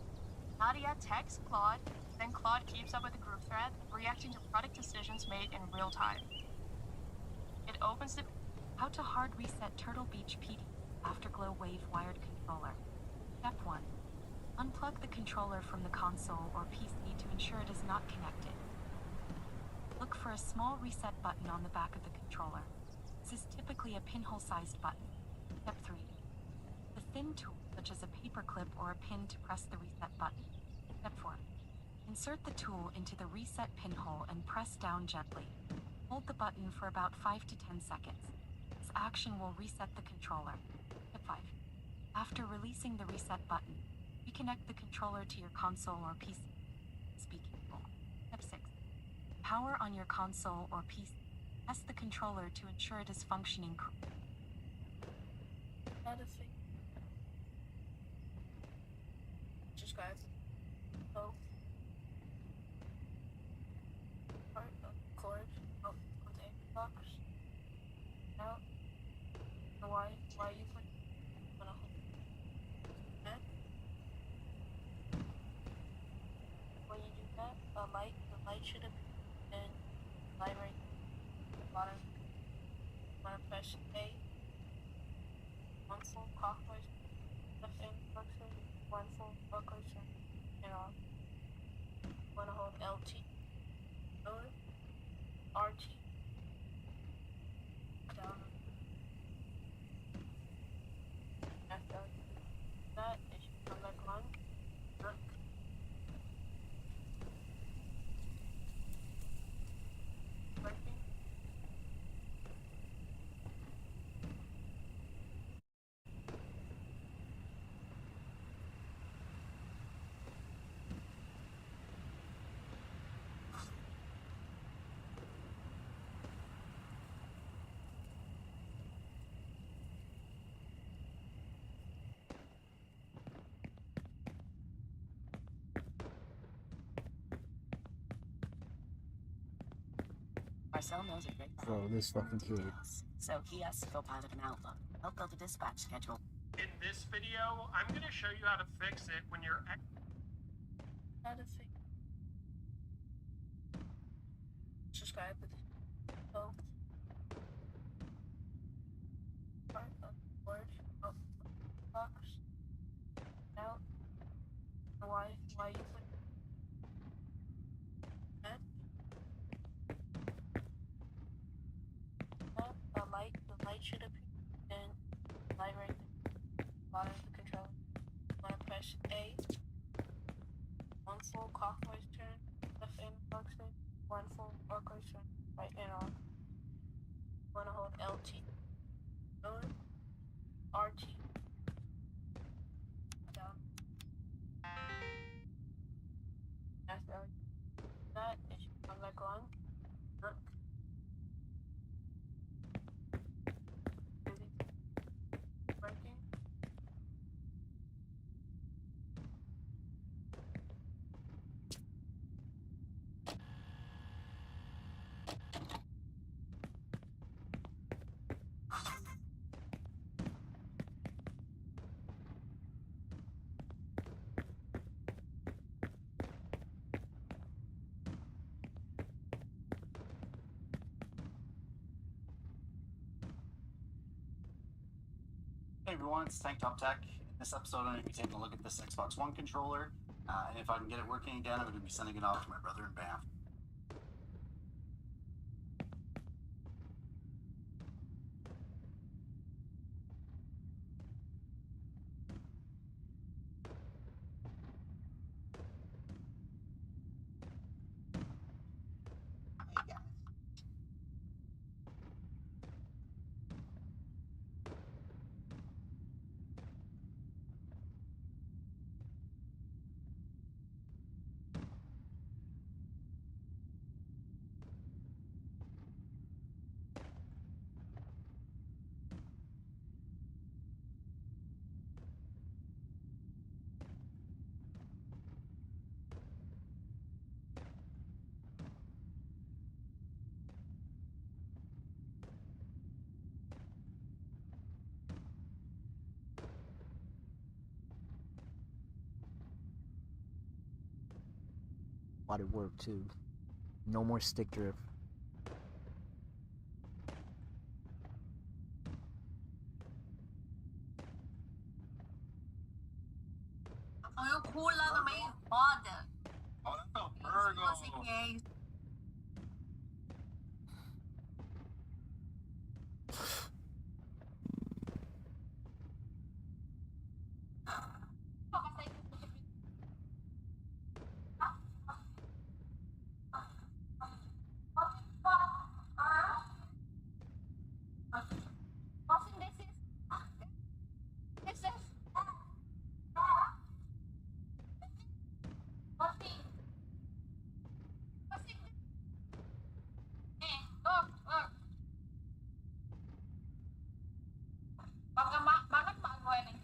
Nadia texts Claude, then Claude keeps up with the group thread, reacting to product decisions made in real time. It opens the... How to hard reset Turtle Beach PD Afterglow Wave wired controller. Step 1. Unplug the controller from the console or PC to ensure it is not connected. Look for a small reset button on the back of the controller. This is typically a pinhole-sized button. Step 3. The thin tool, such as a paperclip or a pin to press the reset button. Step 4. Insert the tool into the reset pinhole and press down gently. Hold the button for about 5 to 10 seconds. This action will reset the controller. Step 5. After releasing the reset button, reconnect the controller to your console or PC. Speaking rule. Step 6. Power on your console or PC. Test the controller to ensure it is functioning correctly. Just guys. Oh. Cord. Oh, okay. Box. Out. Why you put on a whole that? When you do that, the light should have been light right bottom. Wanna press A. One full clockwise. Left function. One full clockwise and off. Wanna hold LT. RT. Down. After that, it should come back on. Marcel knows a great Bro, this fucking kid. details, so he has to co-pilot an Outlook. Help build a dispatch schedule. In this video, I'm going to show you how to fix it when you're... How to fix... Subscribe with both. Part of word of box. Out. Why you put that? The light should appear. Then light right there. Bottom of the controller. Wanna press A. One full clockwise turn, left analog stick. One full clockwise turn, right analog. Wanna hold LT. RT. Down. That's LT. That it should come back on. Look. Working. Hey everyone, it's Tank Top Tech. In this episode, I'm going to be taking a look at this Xbox One controller, and if I can get it working again, I'm going to be sending it off to my brother in Banff. Why'd it work too? No more stick drift. Eu cu lá no meio, foda. Olha o Virgo. Consegui. Banget mak gue nih.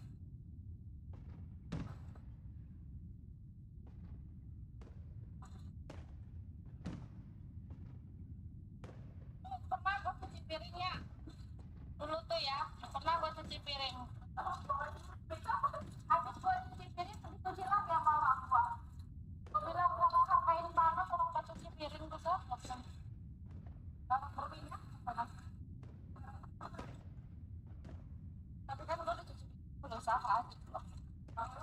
Pernah gue cuci piringnya. Dulu tuh ya, pernah gue cuci piring. Habis gue cuci piring, dicuci lagi sama mak gue. Gue bilang, gue gak ngapain banget kalau gue cuci piring tuh, gak bisa. Gak berminyak, tapi kan gue udah cuci udah usaha gitu loh. Tapi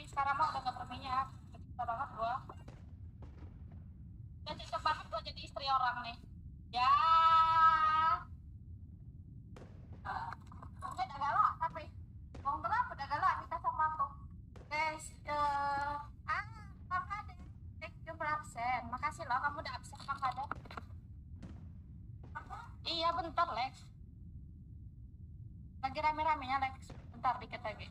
sekarang mah udah gak berminyak, susah banget gue. Udah cocok banget gue jadi istri orang nih. Ya. Udah galak tapi mau berapa udah galak minta sama aku. Guys, Kang Hade, thank you for absen. Makasih loh kamu udah absen Kang Hade. Iya bentar Lex. Lagi rame-ramenya Lex. Bentar dikit lagi.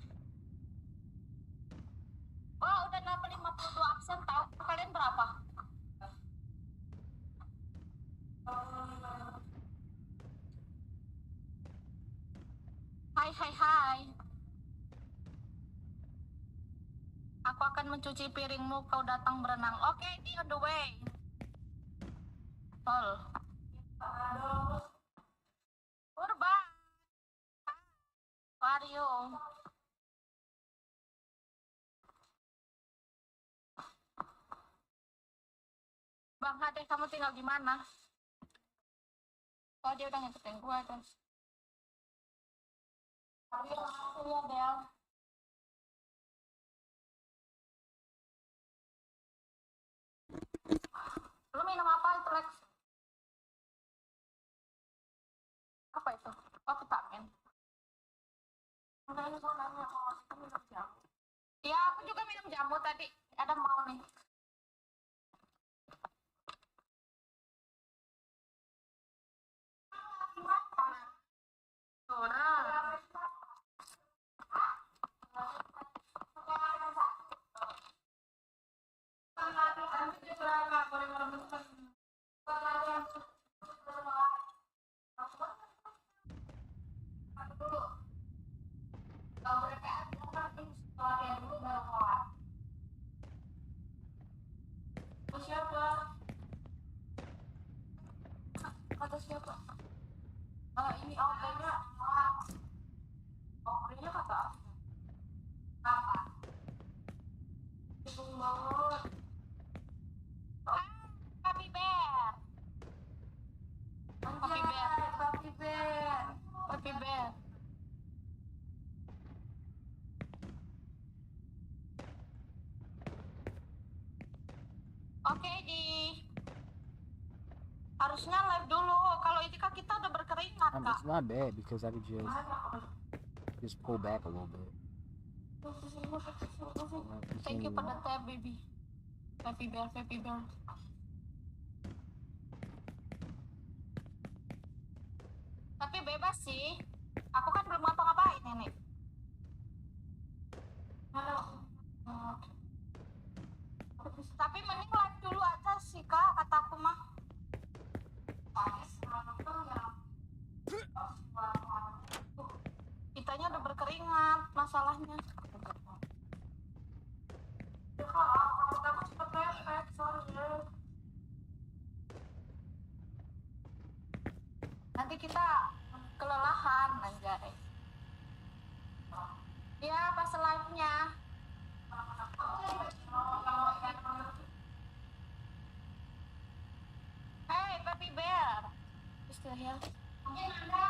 Wah udah nambah 52 absen tahu kalian berapa? Hai. Aku akan mencuci piringmu, kau datang berenang. Oke, ini on the way. Tol. Purba. Wario. Bang Hade, kamu tinggal di mana? Oh, dia udah ngikutin gue, guys. Iya, Del. Lu minum apa itu, Lex? Apa itu? Oh, vitamin. Enggak, gue nanya kalau aku minum jamu. Iya, aku juga minum jamu tadi. Ada mau nih. Siapa? Kata siapa? Ini outline-nya. Outline-nya kata apa? Bingung banget. Papi bear. Papi bear. Papi bear. Papi bear. Oke, harusnya live dulu. Kalau ini kan kita udah berkeringat, Kak. It's not bad because I could just pull back a little bit. Thank you for the tab, baby. Happy bear, happy bear. Tapi bebas sih. Aku kan belum ngapa-ngapain ini. Halo. Tapi mending live dulu aja sih, Kak, kataku mah. Kitanya udah berkeringat masalahnya. Nanti kita kelelahan, anjay. Ya, pas live-nya. Hey, Papi Bear. You still here? Mungkin Anda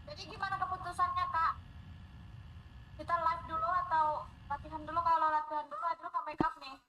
jadi gimana keputusannya, Kak? Kita live dulu atau latihan dulu? Kalau latihan dulu, aduh ke make up nih.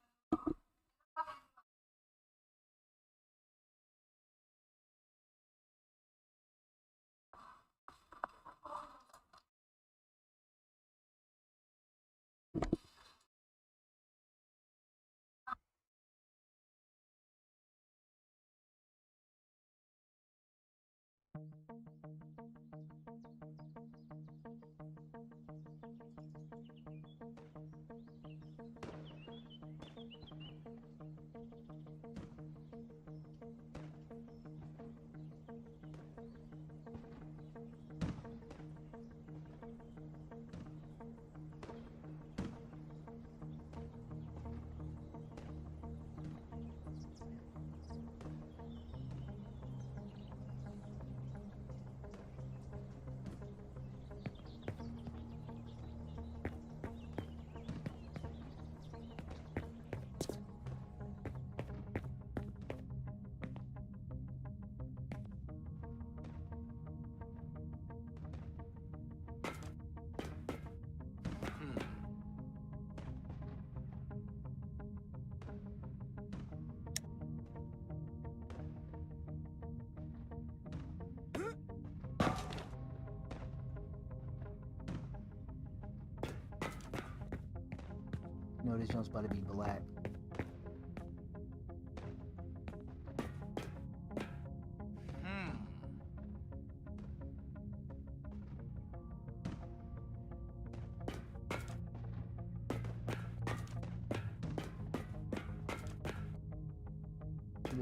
No, this one's about to be black.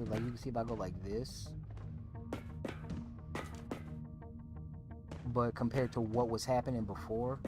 Like, you can see if I go like this, but compared to what was happening before,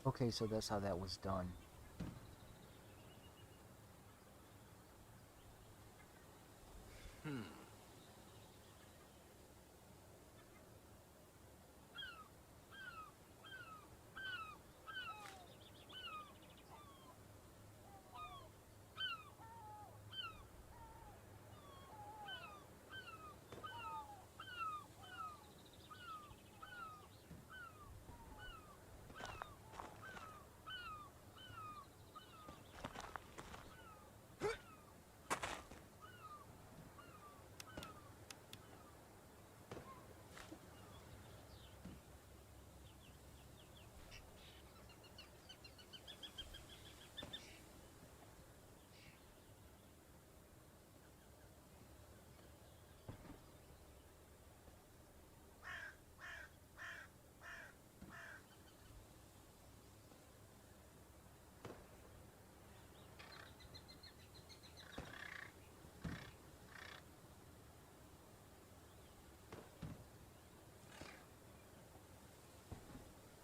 Okay, so that's how that was done.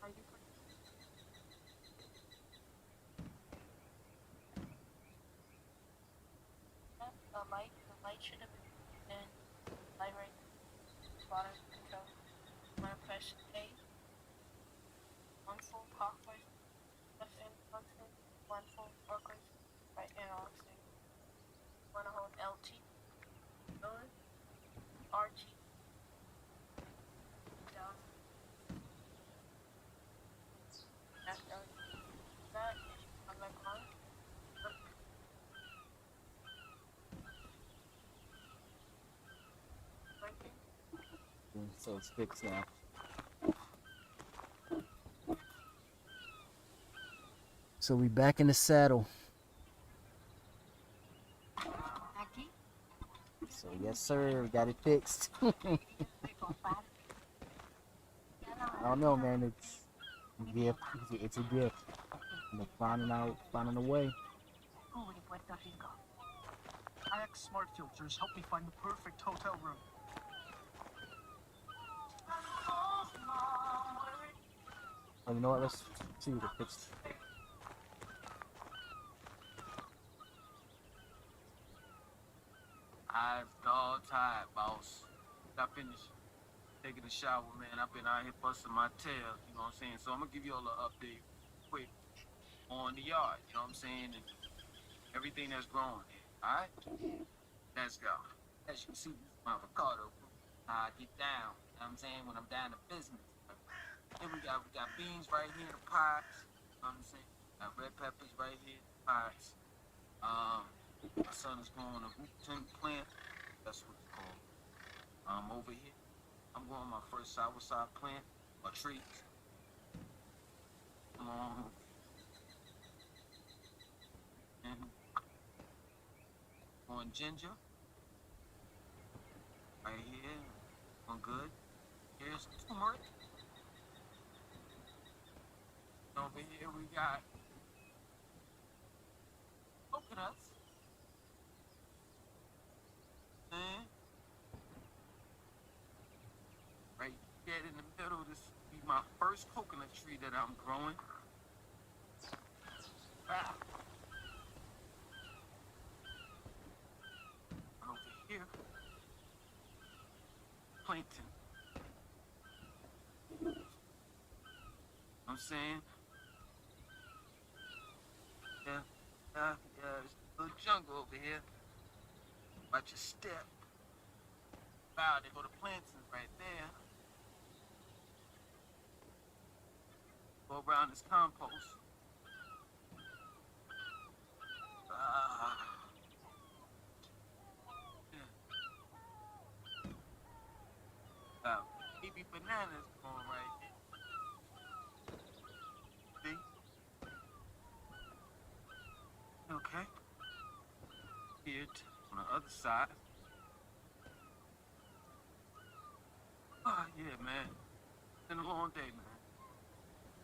Are you the light should have been light right bottom control. I'm gonna press A. Console clockwise, left and function, one full clockwise, right analog stick. Wanna hold LT, lower, RT, down. After that, I'm back on. So it's fixed now. So we back in the saddle. So yes sir, we got it fixed. I don't know, man. It's a gift. It's a gift. I'm finding a way. IX Smart Filters help me find the perfect hotel room. Oh, you know what? Let's see what it fixed. I'm dog tired, boss. I finished taking a shower, man. I've been out here busting my tail, you know what I'm saying? So I'm gonna give you all an update quick on the yard, you know what I'm saying? And everything that's growing. Alright? Let's go. As you can see, this is my avocado. I get down, you know what I'm saying, when I'm down to business. Then we got beans right here in the pots, you know what I'm saying? Got red peppers right here in the pots. My son is growing a root plant. That's what it's called. Over here, I'm growing my first soursop plant, or tree. And growing ginger. Right here, going good. Here's turmeric. Over here we got coconuts. And right here in the middle, this will be my first coconut tree that I'm growing. Ah. Over here, plantain. I'm saying, yeah, it's a little jungle over here. Watch your step. Wow, there go the plantains right there. Go around this compost. Baby bananas going right here. See? Okay. Here on the other side. Oh, yeah, man. It's been a long day, man.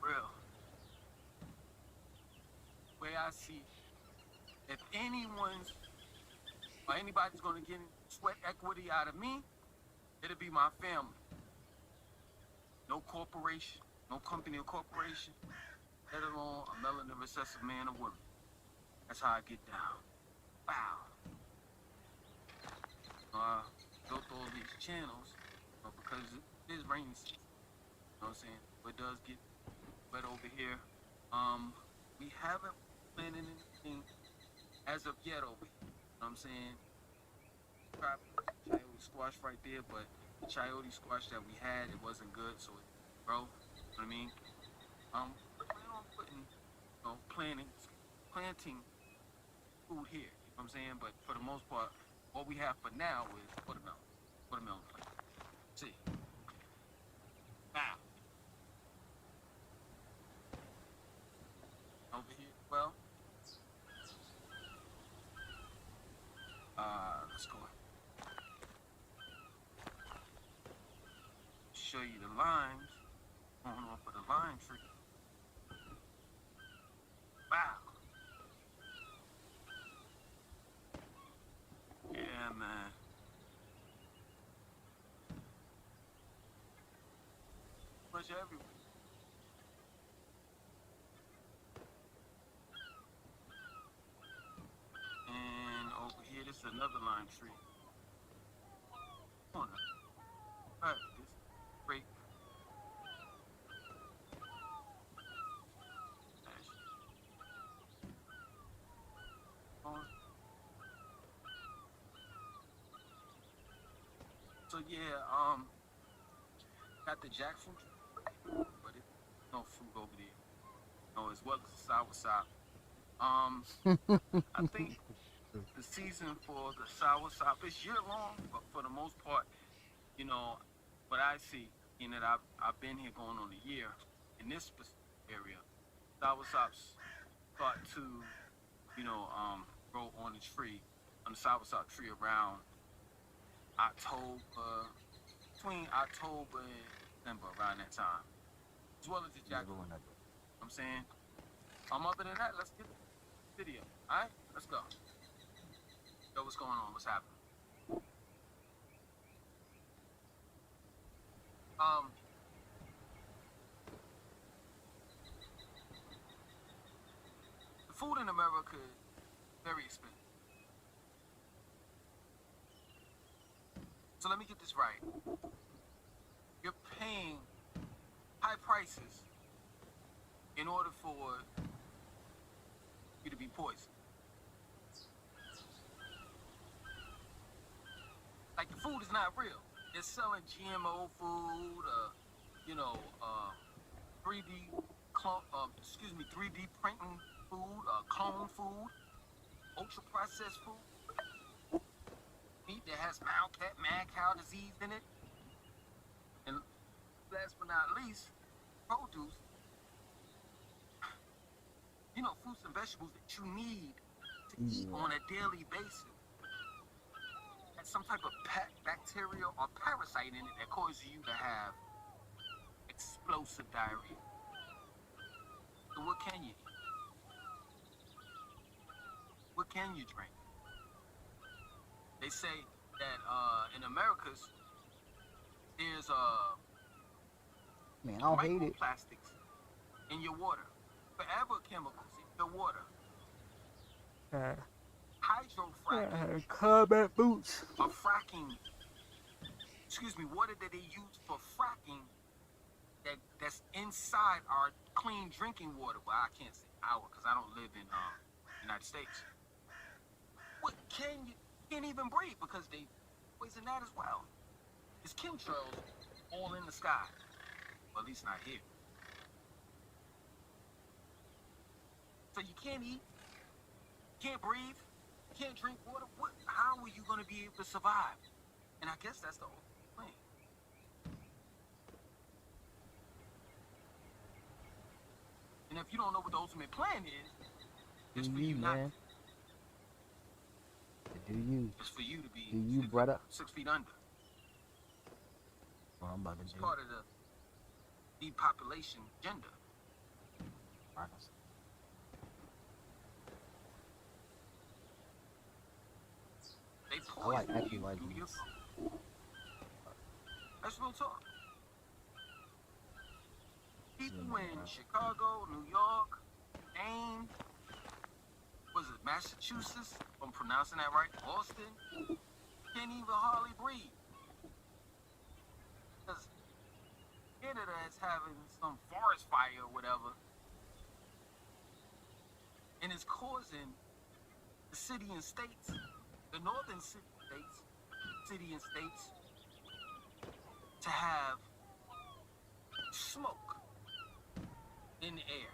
Real. Way I see it, if anyone's or anybody's gonna get sweat equity out of me, it'll be my family. No corporation, no company or corporation. let alone a melanin recessive man or woman. That's how I get down. Wow. Built all these channels because it is rainy season. You know what I'm saying? But it does get wet over here. We haven't planted anything as of yet over here. You know what I'm saying? Tried chayote squash right there, but the chayote squash that we had, it wasn't good, so it didn't grow. You know what I mean? Plan on putting, planting food here. You know what I'm saying? But for the most part, what we have for now is watermelon. Watermelon plant. See. Now. Over here, well. Let's go. Show you the limes going off of the lime tree. Wow. Yeah, man. Much everywhere. And over here, this is another lime tree. Corner. All right, this great. So yeah, got the jackfruit, but it's no fruit over there. No, as well as the soursop. I think the season for the soursop is year long, but for the most part, you know, what I see, in that I've been here going on a year in this specific area, soursops start to, grow on the tree, on the soursop tree around October, between October and December, around that time, as well as the jackfruit. You know what I'm saying? Other than that, let's get the video. All right, let's go. Yo, what's going on? What's happening? The food in America is very expensive. So let me get this right. You're paying high prices in order for you to be poisoned. Like, the food is not real. They're selling GMO food, 3D printing food, clone food, ultra processed food, meat that has mad cow disease in it, and last but not least, produce. Fruits and vegetables that you need to eat on a daily basis. Has some type of bacteria or parasite in it that causes you to have explosive diarrhea. So what can you eat? What can you drink? They say that in Americas, there's Man, I don't hate it. microplastics in your water, forever chemicals in your water. Hydrofracking. Combat boots. Or fracking. Water that they use for fracking that's inside our clean drinking water. Well, I can't say our because I don't live in the United States. What can't even breathe because they poison that as well. It's chemtrails all in the sky. Well, at least not here. So you can't eat, can't breathe, can't drink water. How are you going to be able to survive? And I guess that's the whole thing. And if you don't know what the ultimate plan is, it's for you not. Do you? It's for you to be. Do you, brother? 6 feet under. Well, I'm about to It's do. part of the depopulation agenda. Honestly. They I like poison actually you like through these. your food. That's real talk. People in Chicago, New York, Maine, was it Massachusetts? If I'm pronouncing that right. Boston, can't even hardly breathe. Because Canada is having some forest fire or whatever, and it's causing the city and states, the northern city and states, to have smoke in the air.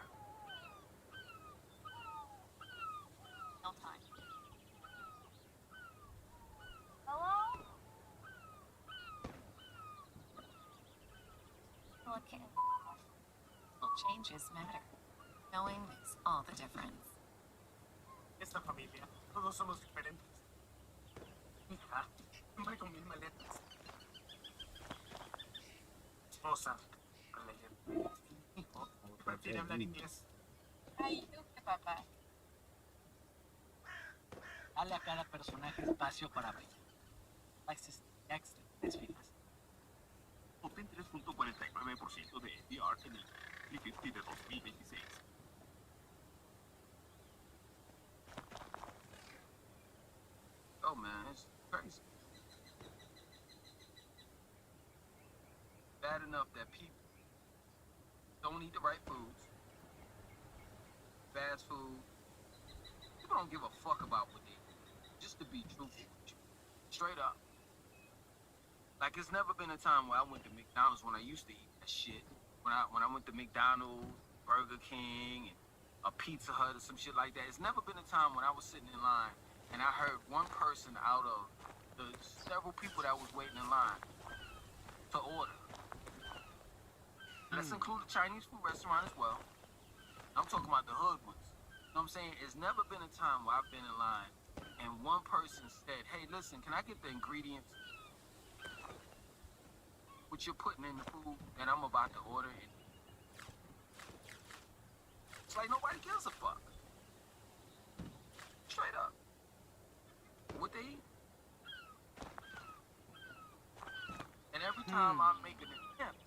No time. Hello? Okay. Little changes matter. Knowing makes all the difference. Esta familia, todos somos diferentes. Hija, siempre con mis maletas. Esposa, con leyenda. Hijo, prefiere hablar inglés. Ay, papá. Dale a cada personaje espacio para brillar. Tres filas. Obtén 3.49% de APR en el Cliffy de 2026. Oh man, it's crazy. Bad enough that people don't eat the right foods, fast food. People don't give a fuck about what they eat. Just to be truthful with you. Straight up. Like, it's never been a time where I went to McDonald's when I used to eat that shit. When I went to McDonald's, Burger King, and a Pizza Hut or some shit like that. It's never been a time when I was sitting in line and I heard one person out of the several people that was waiting in line to order. Let's include the Chinese food restaurant as well. I'm talking about the hood ones. You know what I'm saying? It's never been a time where I've been in line and one person said, hey, listen, can I get the ingredients what you're putting in the food that I'm about to order? And it's like nobody gives a fuck. Straight up. What they eat. And every time I make an attempt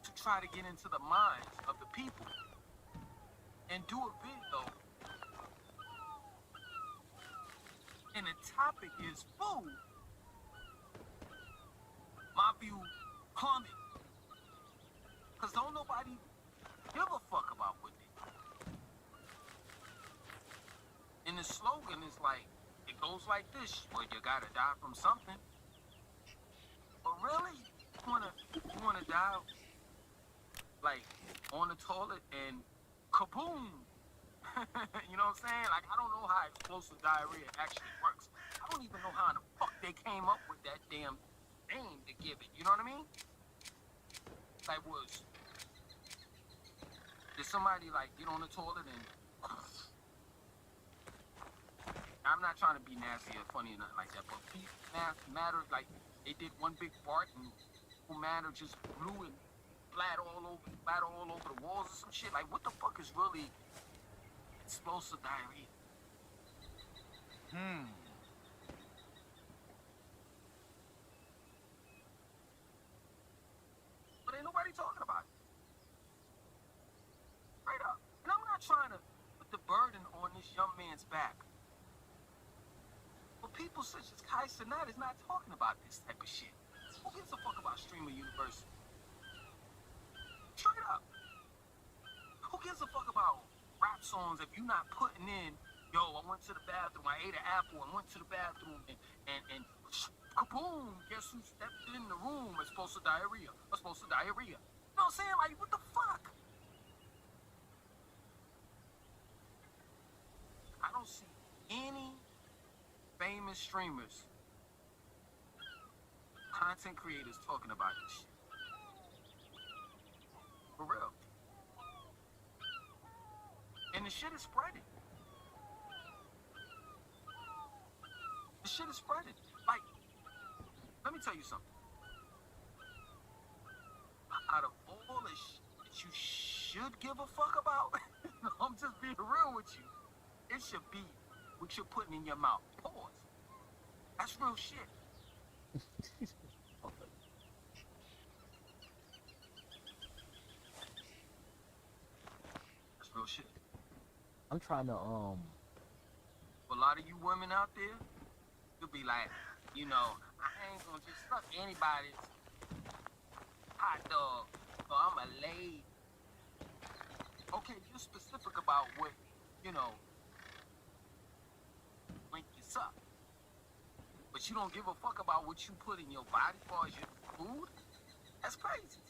to try to get into the minds of the people and do a video, and the topic is food, my view plummet. Cause don't nobody give a fuck about what they do. And the slogan is like, it goes like this: well, you gotta die from something. But really, you wanna die like on the toilet and kaboom? You know what I'm saying? Like, I don't know how explosive diarrhea actually works. I don't even know how the fuck they came up with that damn name to give it. You know what I mean? Like, did somebody like get on the toilet and? I'm not trying to be nasty or funny or nothing like that, but matter, like, they did one big fart and matter just blew and flat all over the walls or some shit. Like, what the fuck is really explosive diarrhea? But ain't nobody talking about it. Straight up. And I'm not trying to put the burden on this young man's back. But people such as Kai Cenat is not talking about this type of shit. Who gives a fuck about Streamer University? Straight up. Who gives a fuck about rap songs if you're not putting in, yo, I went to the bathroom, I ate an apple and went to the bathroom and kaboom, guess who stepped in the room? Explosive diarrhea. Explosive diarrhea. You know what I'm saying? Like, what the fuck? I don't see any famous streamers, content creators talking about this shit. For real. And the shit is spreading. The shit is spreading. Like, let me tell you something. Out of all the shit that you should give a fuck about, I'm just being real with you. It should be what you're putting in your mouth. Pause. That's real shit. Real shit. I'm trying to For a lot of you women out there, you'll be like, you know, I ain't gonna just suck anybody's hot dog, so I'm a lady. Okay, you're specific about what, you know, when you suck. But you don't give a fuck about what you put in your body as far as your food? That's crazy.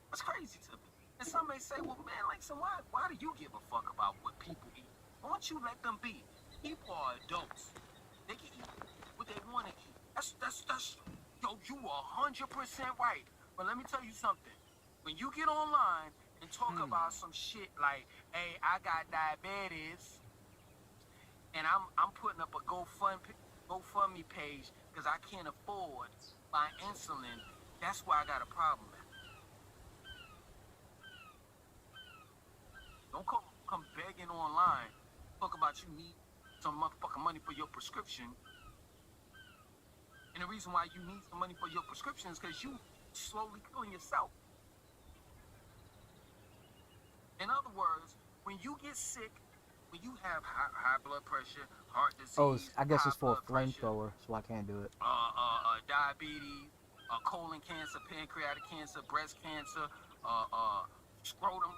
That's crazy to me. And some may say, well, man, like, so why do you give a fuck about what people eat? Why don't you let them be? People are adults. They can eat what they want to eat. That's, yo, you are 100% right. But let me tell you something. When you get online and talk about some shit like, hey, I got diabetes, and I'm putting up a GoFundMe page because I can't afford my insulin, that's where I got a problem at. Don't come begging online, talk about you need some motherfucking money for your prescription. And the reason why you need some money for your prescription is because you slowly killing yourself. In other words, when you get sick, when you have high blood pressure, heart disease, oh, I guess high it's for a blood pressure, flamethrower, so I can't do it. diabetes, colon cancer, pancreatic cancer, breast cancer, scrotum.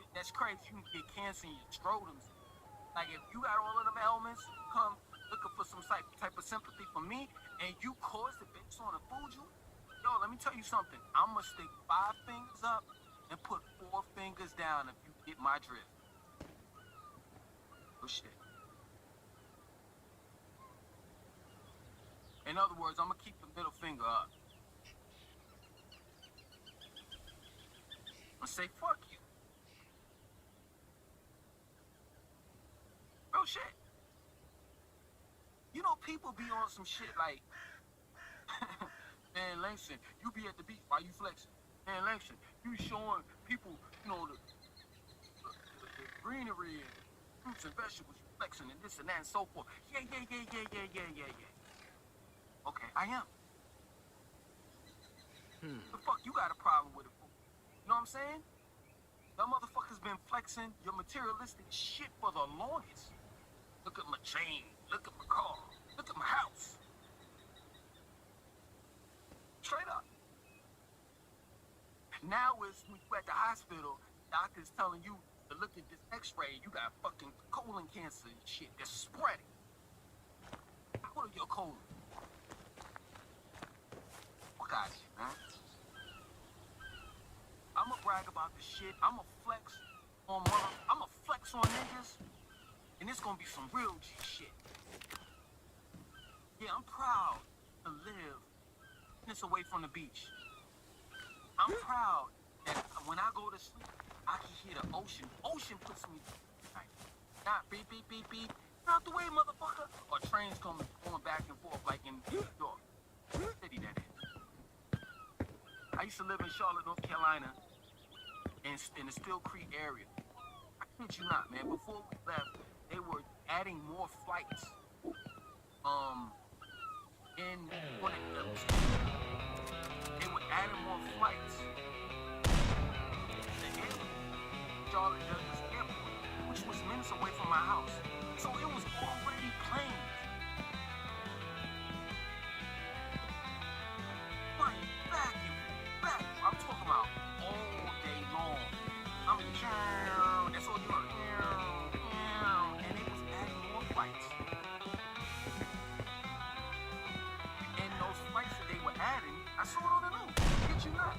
That's crazy. You can get cancer in your scrotums. Like, if you got all of them ailments, you come looking for some type of sympathy from me, and you cause it based on the food you. Yo, let me tell you something. I'm gonna stick 5 fingers up and put 4 fingers down if you get my drift. Oh shit. In other words, I'm gonna keep the middle finger up. I'm gonna say fuck you. Real shit. You know, people be on some shit like, man, Langston, you be at the beach while you flexing. Man, Langston, you showing people, you know, the greenery and fruits and vegetables, you flexing and this and that and so forth. Yeah. Okay, I am. The fuck you got a problem with it for? You know what I'm saying? Y'all motherfuckers been flexing your materialistic shit for the longest. Look at my chain. Look at my car. Look at my house. Straight up. Now it's when you at the hospital, doctor's telling you to look at this x-ray, you got fucking colon cancer and shit that's spreading. Go to your colon. Fuck out of here, man. I'ma brag about this shit. I'ma flex on niggas. And it's gonna be some real G shit. Yeah, I'm proud to live minutes away from the beach. I'm proud that when I go to sleep, I can hear the ocean. Ocean puts me like, not beep, beep, beep, beep. Out the way, motherfucker. Or trains going back and forth like in New York. City, that is. I used to live in Charlotte, North Carolina, in the Still Creek area. I kid you not, man. Before we left, they were adding more flights. They were adding more flights. The airport, Charlotte Douglas Airport, which was minutes away from my house. So it was already planes. Flying back and back. I'm talking about all day long. I mean, that's all you're doing. And it was adding more flights. And those flights that they were adding, I saw it on the news. Did you not?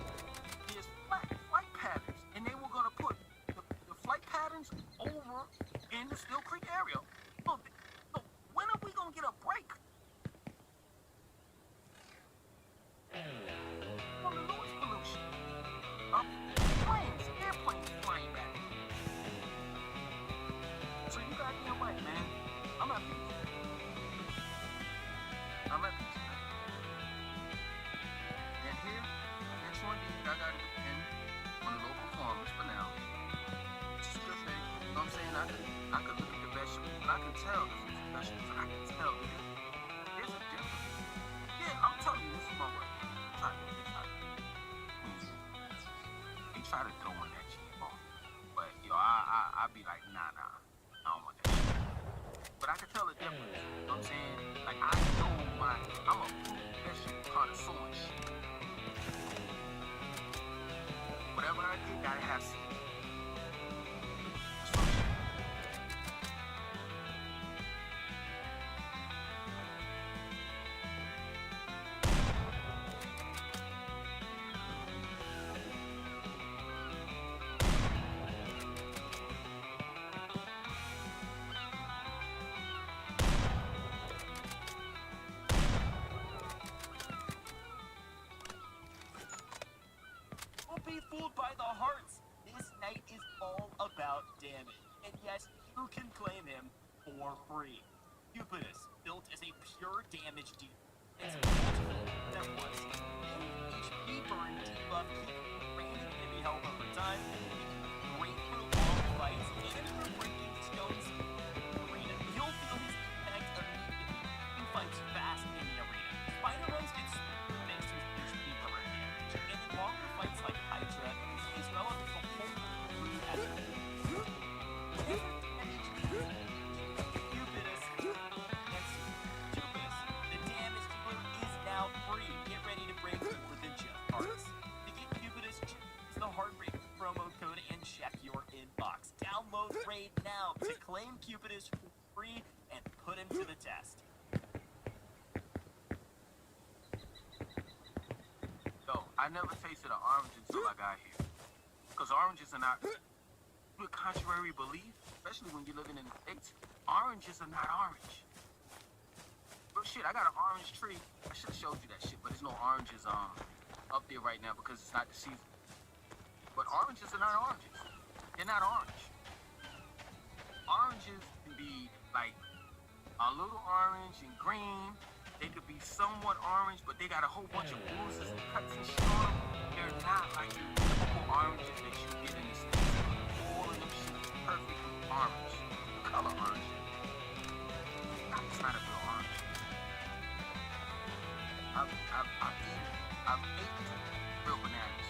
There's flight patterns. And they were going to put the flight patterns over in the Still Creek area. So when are we going to get a break? From the noise pollution. Airplanes flying back. So you goddamn right, man. I'm at peace. And here, next one, I gotta depend on the local farmers for now. It's a good thing. You know what I'm saying? I could look at the vegetables and I can tell the fruits and vegetables and I can tell there's a difference. Yeah, I'm telling you, this is my way. It's hot. they try to throw in that GMO. But yo, I be like, nah, I don't want that shit. But I can tell the difference. You know what I'm saying? Like I know I'm a vegetable connoisseur and shit. Whatever I get, gotta have seeds. Don't be fooled by the hearts. This knight is all about damage. And yes, you can claim him for free. Cupidus, built as a pure damage dealer. It's a that was an HP burn debuff, keeping raining heavy health over time, great for long fights, and for breaking stones in the arena. You'll feel his impact immediately. He fights fast in the arena. Spider runs get smooth thanks to his HP burn damage. And in longer fights like Hydra, he's relevant to hold through as Cupidus, the damage dealer is now free. Get ready to break more than just hearts. To get Cupidus, use the Heartbreak promo code and check your inbox. Download Raid now to claim Cupidus for free and put him to the test. Yo, I never tasted an orange until I got here. Because oranges are not, to a contrary belief, especially when you're living in the States, oranges are not orange. But shit, I got an orange tree. I should have showed you that shit, but there's no oranges up there right now because it's not the season. But oranges are not oranges. They're not orange. Oranges can be like a little orange and green. They could be somewhat orange, but they got a whole bunch of bruises and cuts and shit on them. They're not like the typical oranges that you get in the States. All of them shit is perfectly orange. Color orange. It's not a real orange. I've eaten real bananas.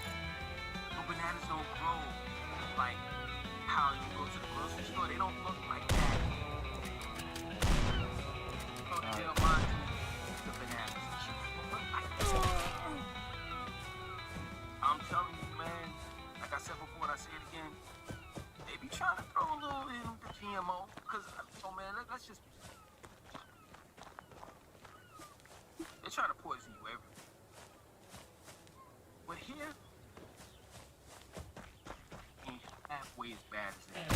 Real bananas don't grow like how you go to the grocery store. They don't look like that. They'll mind you the bananas. Look like that. I'm telling you, man, like I said before and I say it again, they be trying to throw a little in the GMO, because, oh man, let's just be they're trying to poison you everywhere. But here, ain't halfway as bad as that.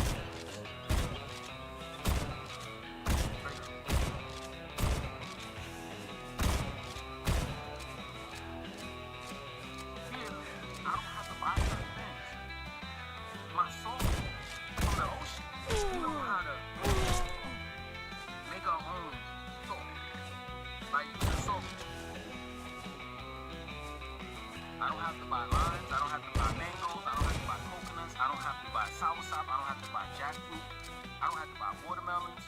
Here, I don't have to buy certain things. My soul from the ocean, we know how to make our own soap. Like using soap. I don't have to buy limes, I don't have to buy mangoes, I don't have to buy coconuts, I don't have to buy soursop, I don't have to buy jackfruit, I don't have to buy watermelons.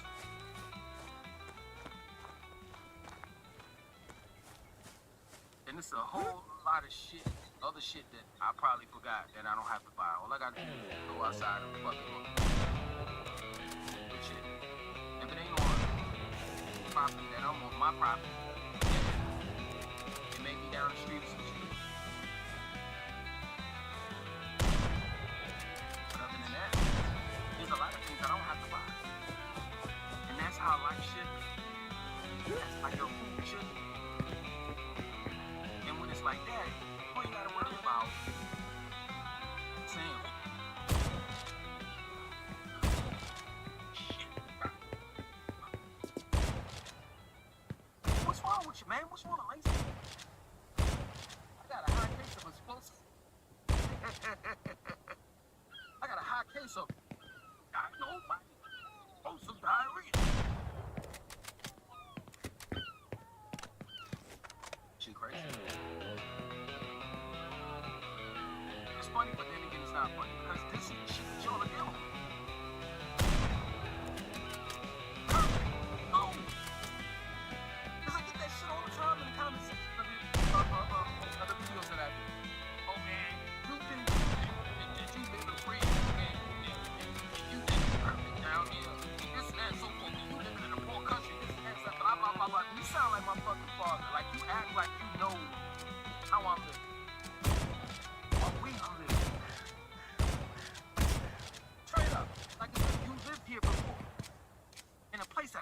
And it's a whole lot of shit, other shit that I probably forgot that I don't have to buy. All I gotta do is go outside and fucking look. Good shit. If it ain't on property that I'm on my property, it may be down the street or some shit. But other than that, there's a lot of things I don't have to buy. And that's how life should be. That's how your food should be. And when it's like that, you ain't gotta worry about saying, what's wrong with you, man? What's wrong with lazy?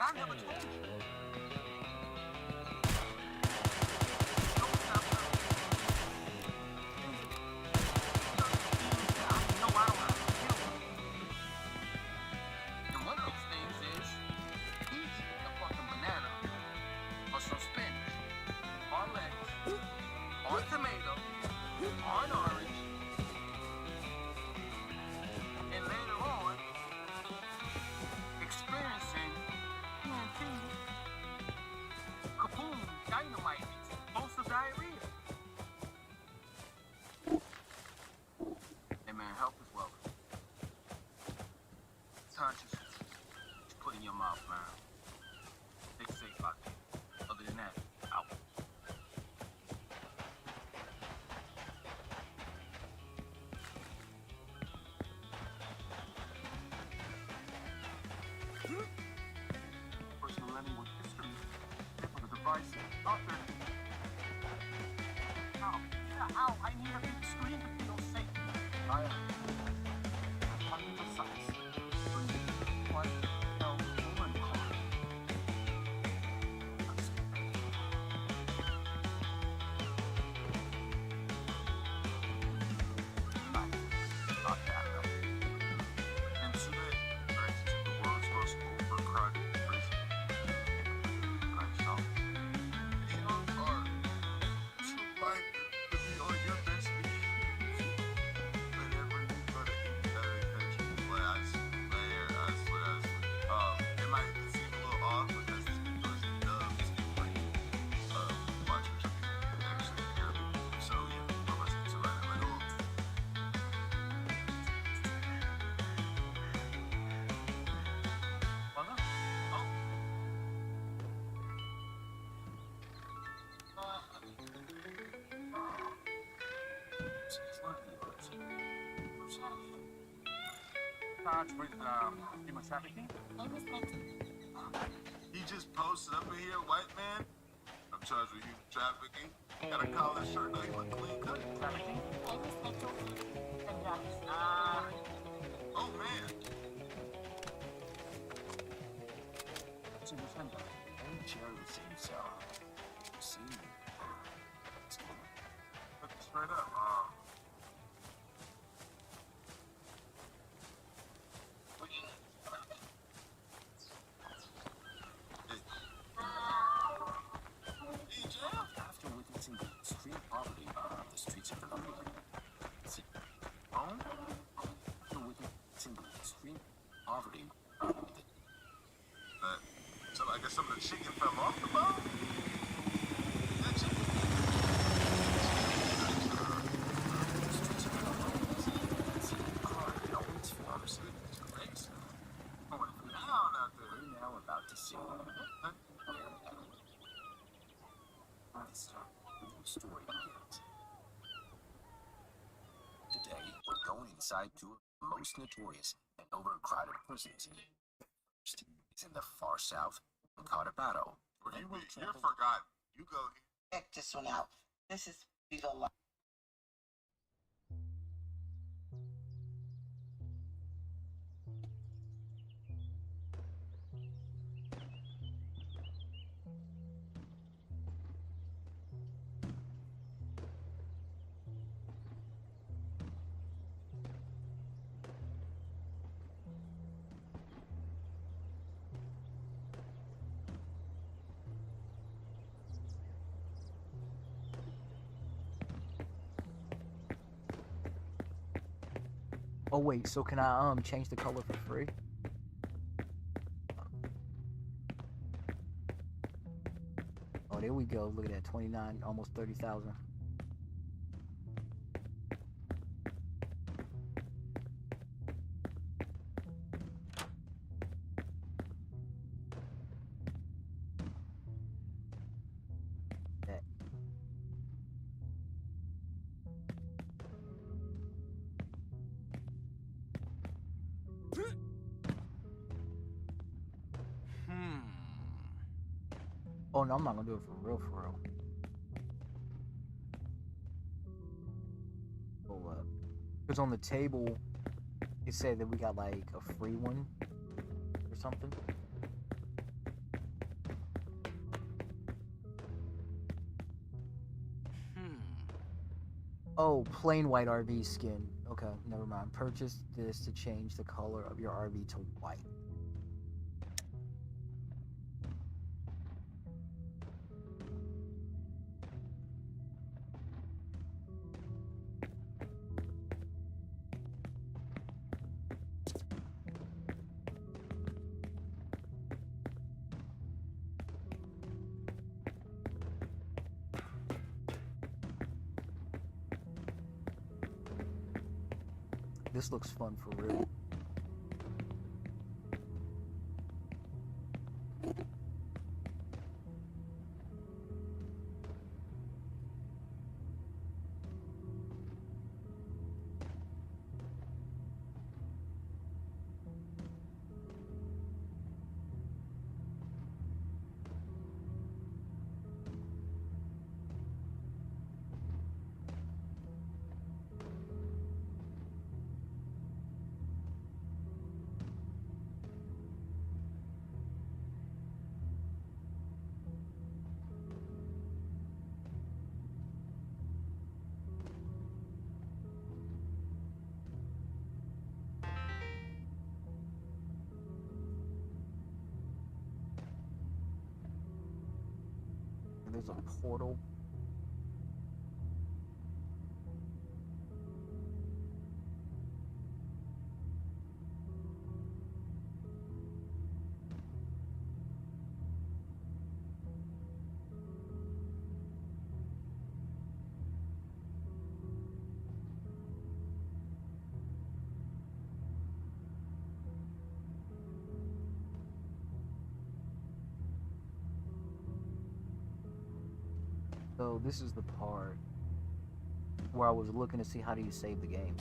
I never told you. And one of those things is each a fucking banana, or some spinach, or lettuce, or tomato, or an orange, and later on, experiencing TNT, kaboom, dynamite, explosive diarrhea. Hey man, health is wealth. Consciousness is put in your mouth, man. Stay safe out there. Other than that, out. Personal lending with history. For the devices out there. Ow. Yeah, ow. I need a big screen to feel safe. I am. Fucking precise. What? No, one car. Not that, though. And today, thanks to the world's most overcrowded prison, myself, it's hard to find to be on your best behavior. Whenever you go to any other country, it might seem a little off because these people are dubs, like, watchers actually hear me. So yeah, I'm listening to right now, like, oh. Mother? Oh. Charged with human trafficking? He just posted up in here, white man. I'm charged with human trafficking. Got a collar shirt, no, he look clean cut. Trafficking? Oh man. To defend her, and Jerry seems seen. Look straight up. After witnessing the extreme poverty of the streets of Colombia, after witnessing the extreme poverty of the So I guess some of the chicken fell off the bone? That chicken. streets of Colombia, car helmets for Mercedes race. Oh, it's down out there. We're now about to see this story begins. Today, we're going inside two of the most notorious and overcrowded prisons. First is in the far south, in Cotabato. You forgot. You go here. Check this one out. This is Viva Life. Oh wait, so can I change the color for free? Oh, there we go. Look at that, 29, almost 30,000. Oh no, I'm not gonna do it for real, for real. Hold up. Because on the table, it said that we got like a free one or something. Oh, plain white RV skin. Okay, never mind. Purchase this to change the color of your RV to white. This looks fun for real. There's a portal. So this is the part where I was looking to see how do you save the game.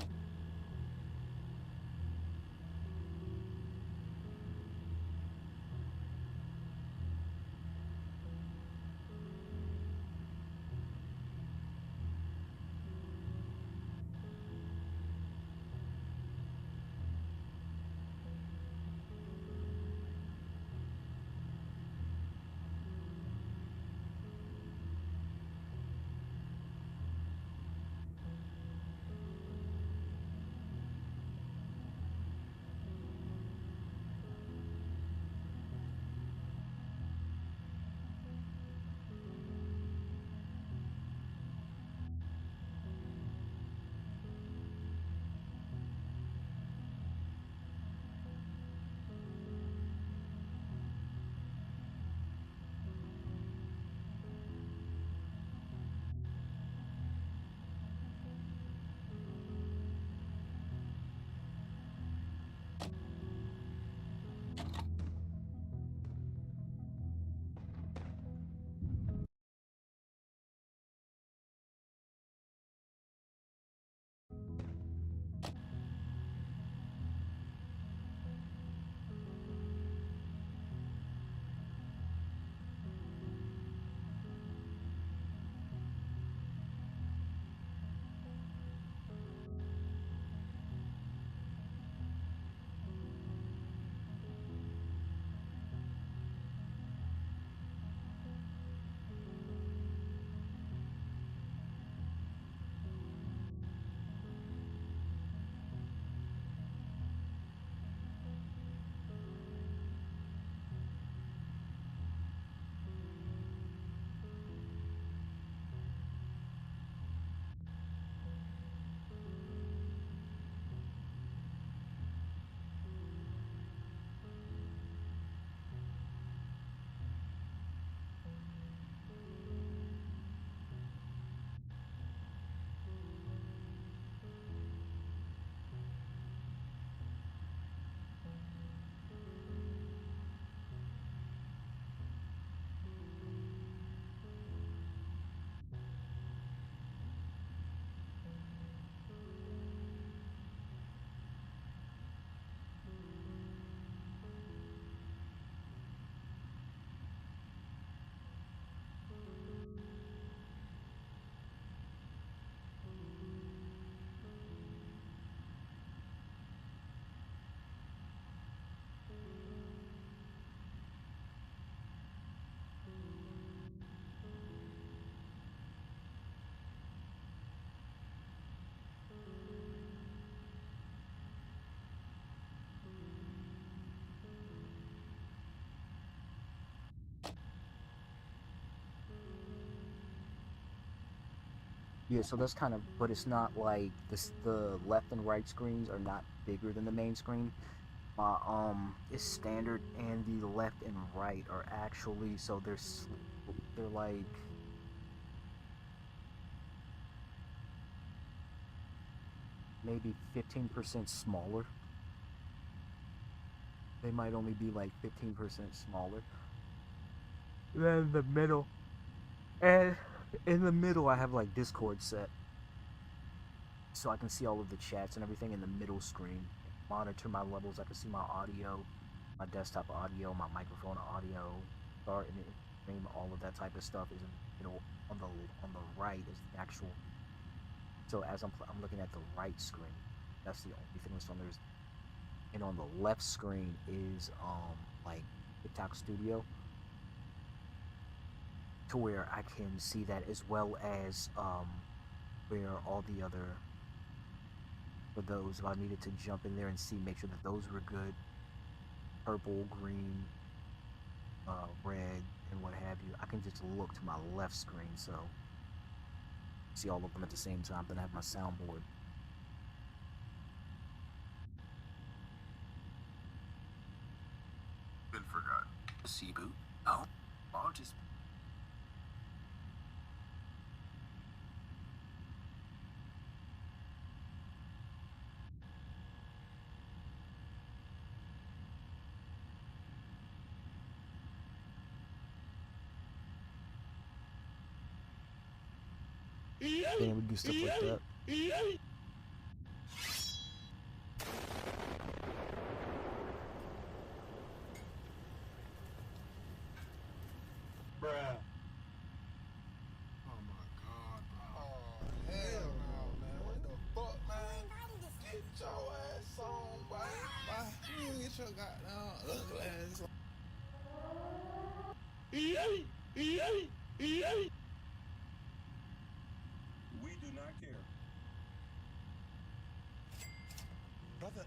Yeah, so that's kind of, but it's not like this. The left and right screens are not bigger than the main screen. It's standard, and the left and right are actually, so they're like maybe 15% smaller. They might only be like 15% smaller than the middle. And in the middle, I have like Discord set, so I can see all of the chats and everything in the middle screen. Monitor my levels. I can see my audio, my desktop audio, my microphone audio, start and stream. All of that type of stuff is in the middle. On the right is the actual. So as I'm looking at the right screen, that's the only thing that's on there. And on the left screen is like TikTok Studio, to where I can see that, as well as where all the other, for those, if I needed to jump in there and see, make sure that those were good, purple, green, red, and what have you, I can just look to my left screen, so see all of them at the same time. Then I have my soundboard. Been forgotten. Cebu? No. Largest. And we do stuff like that. Bruh. Oh my god, bro. Oh, hell no, man. What the fuck, man? Get your ass on, boy. You get your goddamn ugly ass on. We do not care. Brother,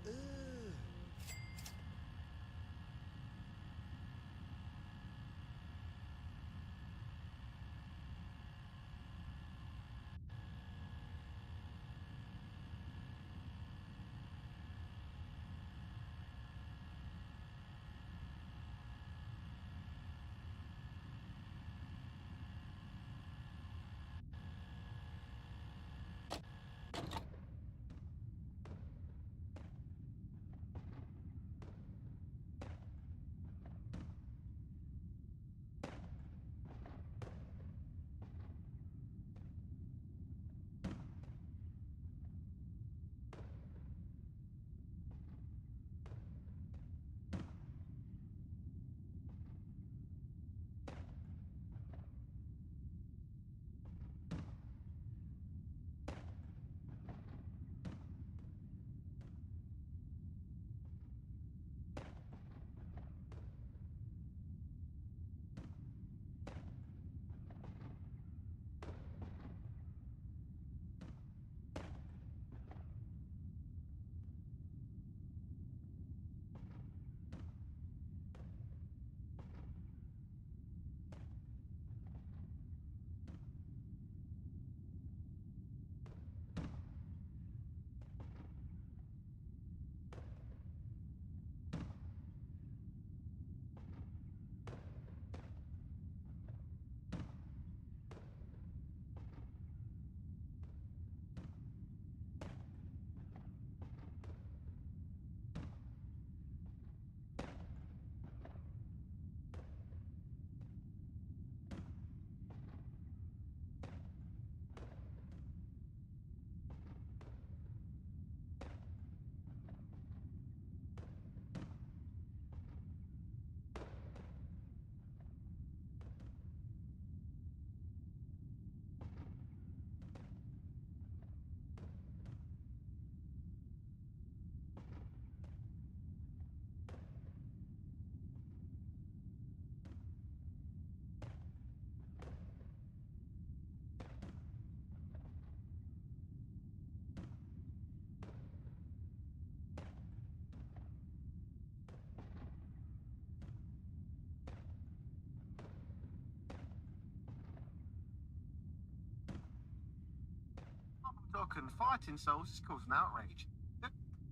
fucking fighting souls is causing outrage.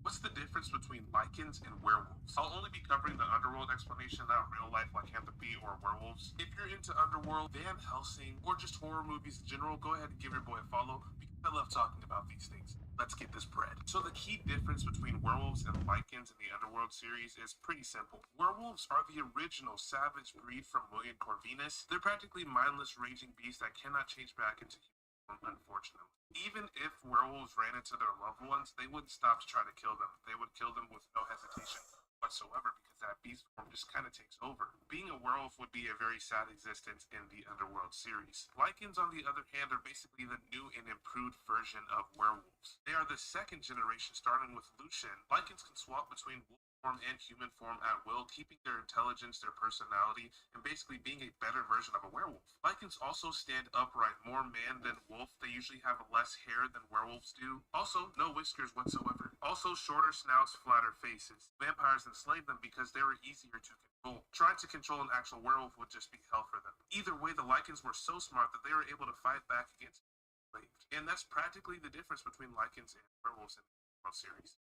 What's the difference between lycans and werewolves? I'll only be covering the underworld explanation, not real life lycanthropy or werewolves. If you're into underworld, Van Helsing, or just horror movies in general, go ahead and give your boy a follow because I love talking about these things. Let's get this bread. So the key difference between werewolves and lycans in the Underworld series is pretty simple. Werewolves are the original savage breed from William Corvinus. They're practically mindless raging beasts that cannot change back into human, unfortunately. Even if werewolves ran into their loved ones, they wouldn't stop to try to kill them. They would kill them with no hesitation whatsoever because that beast form just kind of takes over. Being a werewolf would be a very sad existence in the Underworld series. Lycans, on the other hand, are basically the new and improved version of werewolves. They are the second generation, starting with Lucian. Lycans can swap between wolf form and human form at will, keeping their intelligence, their personality, and basically being a better version of a werewolf. Lycans also stand upright, more man than wolf. They usually have less hair than werewolves do. Also, no whiskers whatsoever. Also, shorter snouts, flatter faces. Vampires enslaved them because they were easier to control. Trying to control an actual werewolf would just be hell for them. Either way, the Lycans were so smart that they were able to fight back against enslaved. And that's practically the difference between Lycans and werewolves in the Underworld series.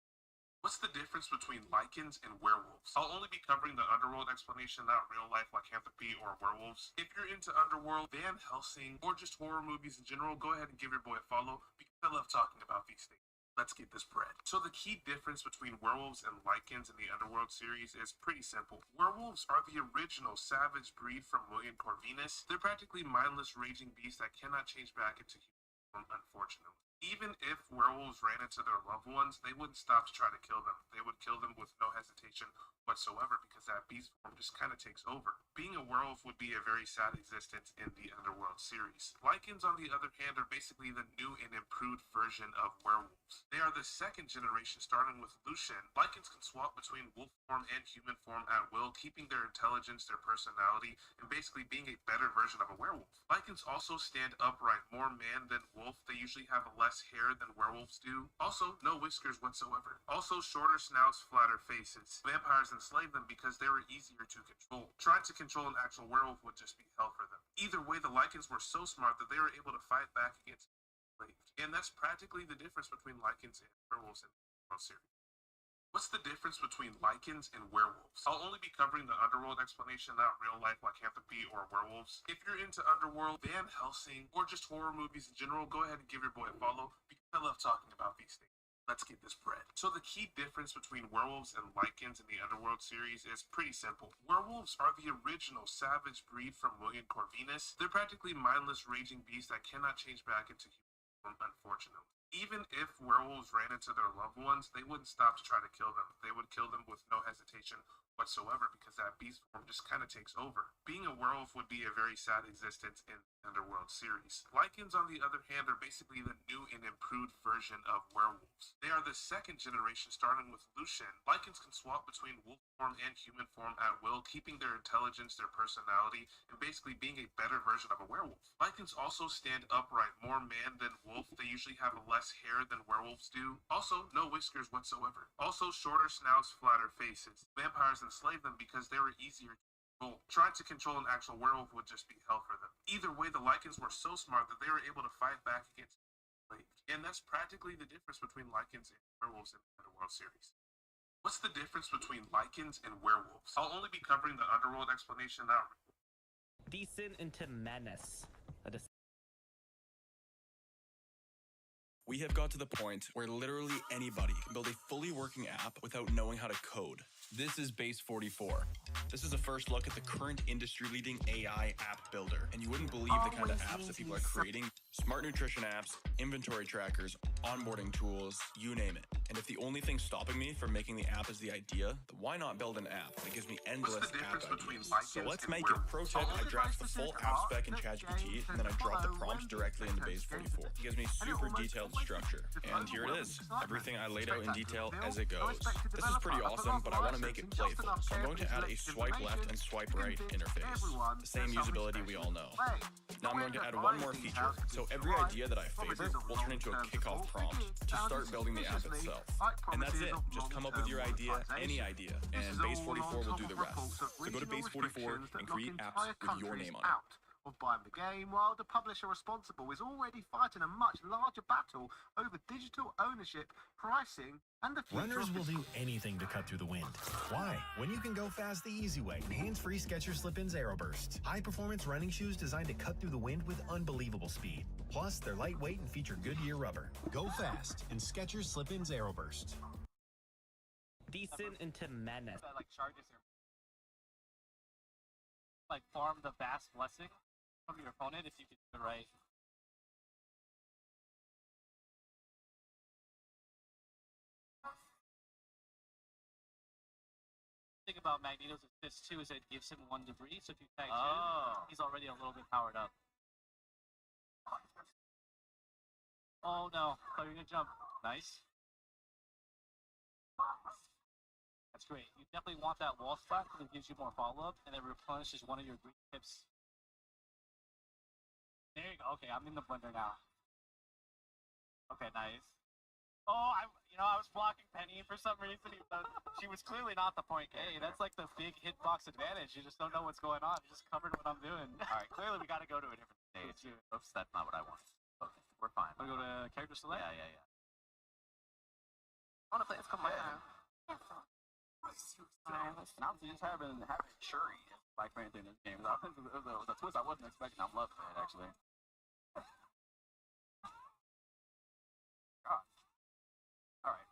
What's the difference between lycans and werewolves? I'll only be covering the Underworld explanation, not real life lycanthropy or werewolves. If you're into Underworld, Van Helsing, or just horror movies in general, go ahead and give your boy a follow because I love talking about these things. Let's get this bread. So the key difference between werewolves and lycans in the Underworld series is pretty simple. Werewolves are the original savage breed from William Corvinus. They're practically mindless raging beasts that cannot change back into human, unfortunately. Even if werewolves ran into their loved ones, they wouldn't stop to try to kill them. They would kill them with no hesitation whatsoever because that beast form just kind of takes over. Being a werewolf would be a very sad existence in the Underworld series. Lycans, on the other hand, are basically the new and improved version of werewolves. They are the second generation, starting with Lucian. Lycans can swap between wolf form and human form at will, keeping their intelligence, their personality, and basically being a better version of a werewolf. Lycans also stand upright, more man than wolf. They usually have less hair than werewolves do. Also, no whiskers whatsoever. Also, shorter snouts, flatter faces. Vampires enslaved them because they were easier to control. Trying to control an actual werewolf would just be hell for them. Either way, the Lycans were so smart that they were able to fight back against enslaved. And that's practically the difference between Lycans and werewolves in the Underworld series. What's the difference between lycans and werewolves? I'll only be covering the Underworld explanation, not real life lycanthropy or werewolves. If you're into Underworld, Van Helsing, or just horror movies in general, go ahead and give your boy a follow because I love talking about these things. Let's get this bread. So the key difference between werewolves and lycans in the Underworld series is pretty simple. Werewolves are the original savage breed from William Corvinus. They're practically mindless raging beasts that cannot change back into human, unfortunately. Even if werewolves ran into their loved ones, they wouldn't stop to try to kill them. They would kill them with no hesitation whatsoever because that beast form just kind of takes over. Being a werewolf would be a very sad existence in the Underworld series. Lycans, on the other hand, are basically the new and improved version of werewolves. They are the second generation, starting with Lucian. Lycans can swap between wolf form and human form at will, keeping their intelligence, their personality, and basically being a better version of a werewolf. Lycans also stand upright, more man than wolf. They usually have less hair than werewolves do. Also, no whiskers whatsoever. Also, shorter snouts, flatter faces. Vampires enslaved them because they were easier to control. Trying to control an actual werewolf would just be hell for them. Either way, the Lycans were so smart that they were able to fight back against enslaved. And that's practically the difference between lycans and werewolves in the Underworld series. What's the difference between lycans and werewolves? I'll only be covering the Underworld explanation, not Descent into madness. We have got to the point where literally anybody can build a fully working app without knowing how to code. This is Base 44. This is a first look at the current industry-leading AI app builder, and you wouldn't believe the kind of apps that people are creating. Smart nutrition apps, inventory trackers, onboarding tools, you name it. And if the only thing stopping me from making the app is the idea, then why not build an app that gives me endless app ideas? So let's make it. Pro tip, I draft the full app spec in ChatGPT, and then I drop the prompts directly into Base 44. It gives me super detailed structure. And here it is. Everything I laid out in detail as it goes. This is pretty awesome, but I want to make it playful. So I'm going to add a swipe left and swipe right interface. The same usability we all know. Now I'm going to add one more feature. So every idea that I favorite will turn into a kickoff prompt to start building the app itself. And that's it. Just come up with your idea, any idea, and Base 44 will do the rest. So go to Base 44 and create apps with your name on it. of buying the game, while the publisher responsible is already fighting a much larger battle over digital ownership, pricing, and the future Runners of will the do anything to cut through the wind. Why? When you can go fast the easy way. Hands-free Skechers Slip-ins Aeroburst. High-performance running shoes designed to cut through the wind with unbelievable speed. Plus, they're lightweight and feature Goodyear rubber. Go fast in Skechers Slip-ins Aeroburst. Descent into Menace. That, like, charges your... Like, farm the vast blessing from your opponent if you can do it right. Thing about Magneto's assist too is that it gives him 1 debris, so if you tag him, he's already a little bit powered up. Oh no, clearing a jump. Nice. That's great. You definitely want that wall splat because it gives you more follow-up and it replenishes one of your green tips. There you go. Okay, I'm in the blender now. Okay, nice. Oh, I was blocking Penny for some reason. Even though she was clearly not the point. Hey, that's like the big hitbox advantage. You just don't know what's going on. You just covered what I'm doing. All right, clearly we got to go to a different stage. Oops, that's not what I want. Okay, we're fine. Wanna go to character select? Yeah. I want to play this couple more times. And I'm just having Shuri as Black Panther in this game. It was a twist I wasn't expecting. I'm loving it, actually. Alright.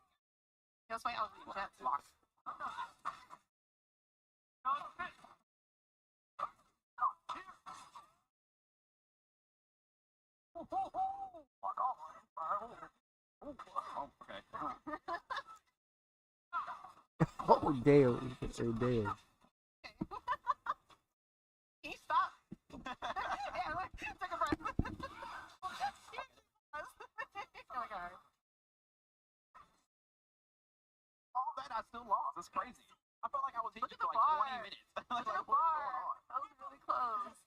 Just wait, I'll read that. Locked. Okay. Oh, damn. Damn. He stopped. Yeah, look, take a breath. Oh my god. All that I still lost. It's crazy. I felt like I was hitting for like bar. 20 minutes. Like, Look at the what's bar. going on? That was really close.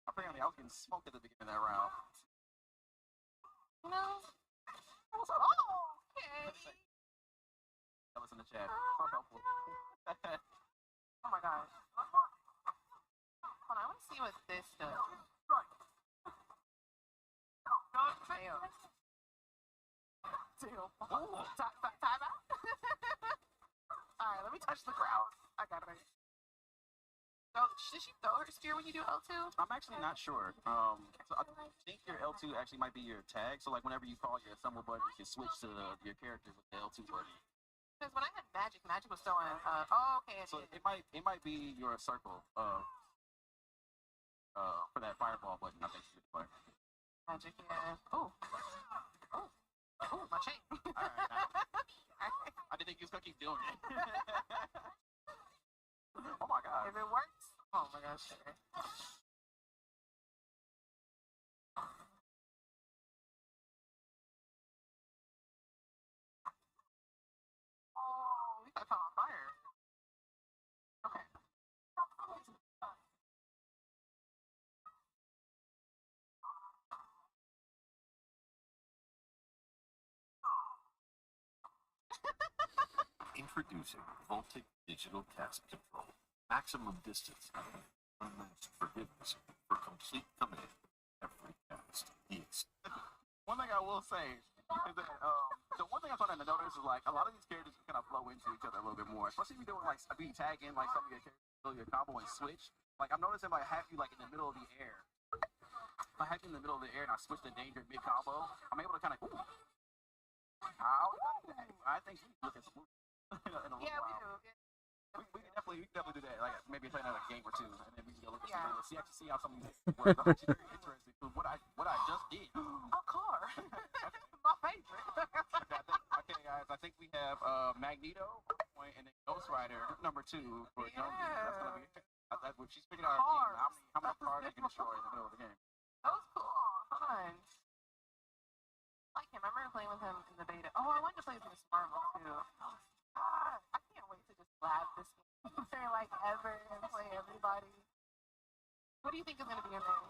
Apparently, I was getting smoked at the beginning of that round. You know? What's up? Oh, okay. That was in the chat. So helpful. Oh my gosh. Hold on, I want to see what this does. Damn. Time out? Alright, let me touch the ground. I got it. So, did she throw her spear when you do L2? I'm actually not sure. So I think your L2 actually might be your tag. So like whenever you call your thumb button, you can switch to your character with the L2 button. Because when I had Magic was throwing. Oh, okay. So it might be your circle for that fireball button. I think. Magic, yeah. Oh, my chain. All right, I didn't think you was gonna keep doing it. Oh my god. If it works, oh my gosh. Okay. Oh, we got caught on fire. Okay. Introducing Voltic Digital Task Control. Maximum distance, unmatched forgiveness for complete command. Every cast. One thing I will say is that the one thing I'm starting to notice is like a lot of these characters kind of flow into each other a little bit more, especially if you're doing like be tagging like some of your characters, your combo and switch. Like I'm noticing if I have you like in the middle of the air. If I have you in the middle of the air and I switch to danger mid combo, I'm able to kind of. How did I do that? I think we look at some movies in a little Yeah, while. We can definitely do that. Like maybe play another game or two, and then we can go look at some movies. See how some of these work. I'm actually very interested because what I just did. A car. My favorite. Okay, guys. I think we have Magneto point and then Ghost Rider number 2 for Jonesy. That's gonna be. If she's figured out how many cars you can destroy in the middle of the game. That was cool. Hold on. I like him. I remember playing with him in the beta. Oh, I wanted to play with Miss Marvel too. I can't wait to just lab this game for like ever and play everybody. What do you think is gonna be your name?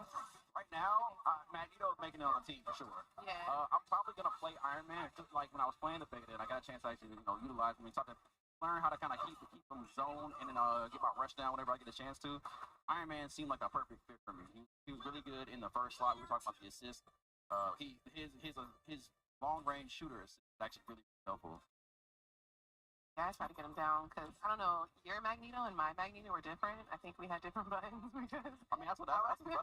Right now, Magneto is making it on the team for sure. Yeah. I'm probably gonna play Iron Man. Just like when I was playing the beta, and I got a chance to actually utilize him and start to learn how to kind of keep them zone and then get my rush down whenever I get a chance to. Iron Man seemed like a perfect fit for me. He was really good in the first slot. We were talking about the assist. His long range shooter is actually really helpful. Yeah, I tried to get him down because I don't know. Your Magneto and my Magneto were different. I think we had different buttons because I mean, that's what I was.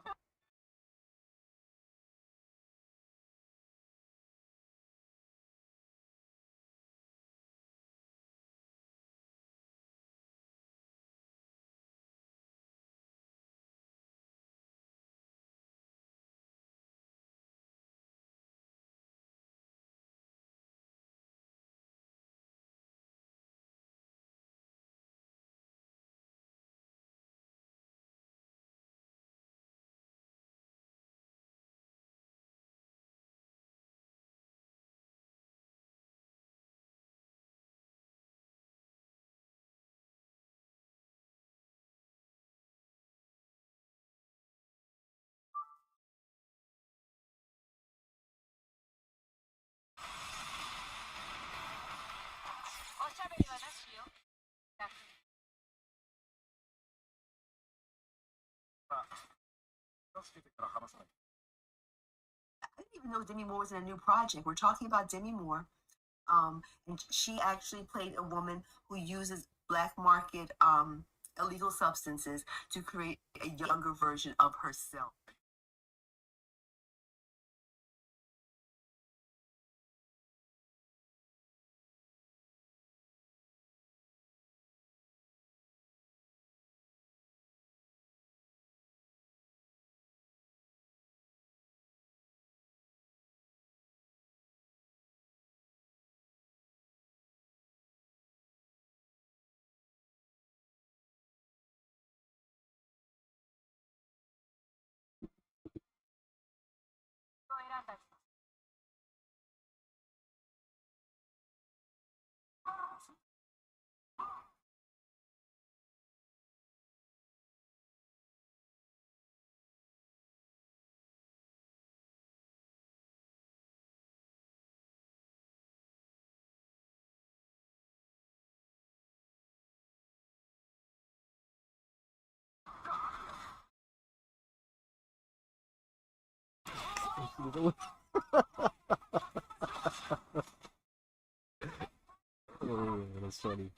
I didn't even know Demi Moore was in a new project. We're talking about Demi Moore, and she actually played a woman who uses black market illegal substances to create a younger version of herself. Oh, that's funny.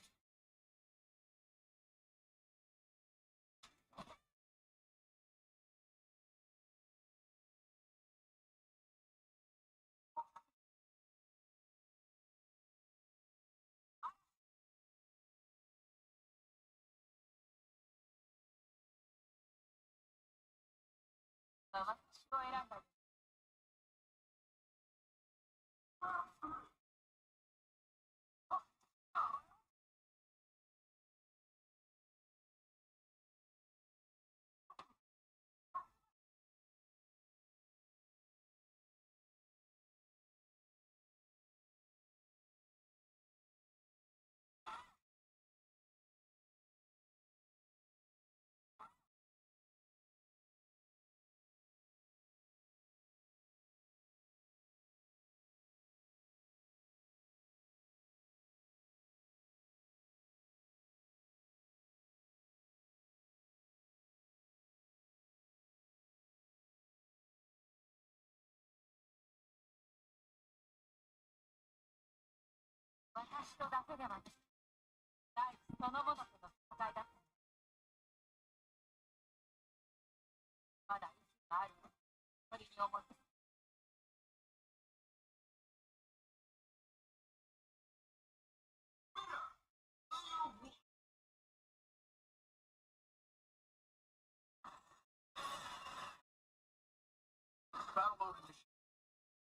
Battle mode initiative.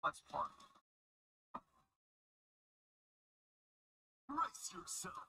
Let's park. Brace yourself.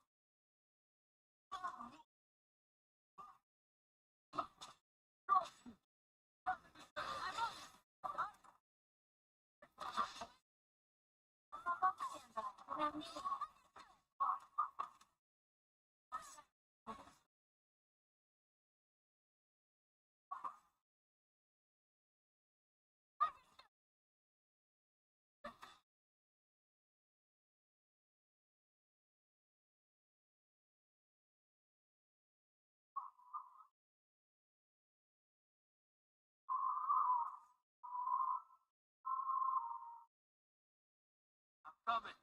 Coming.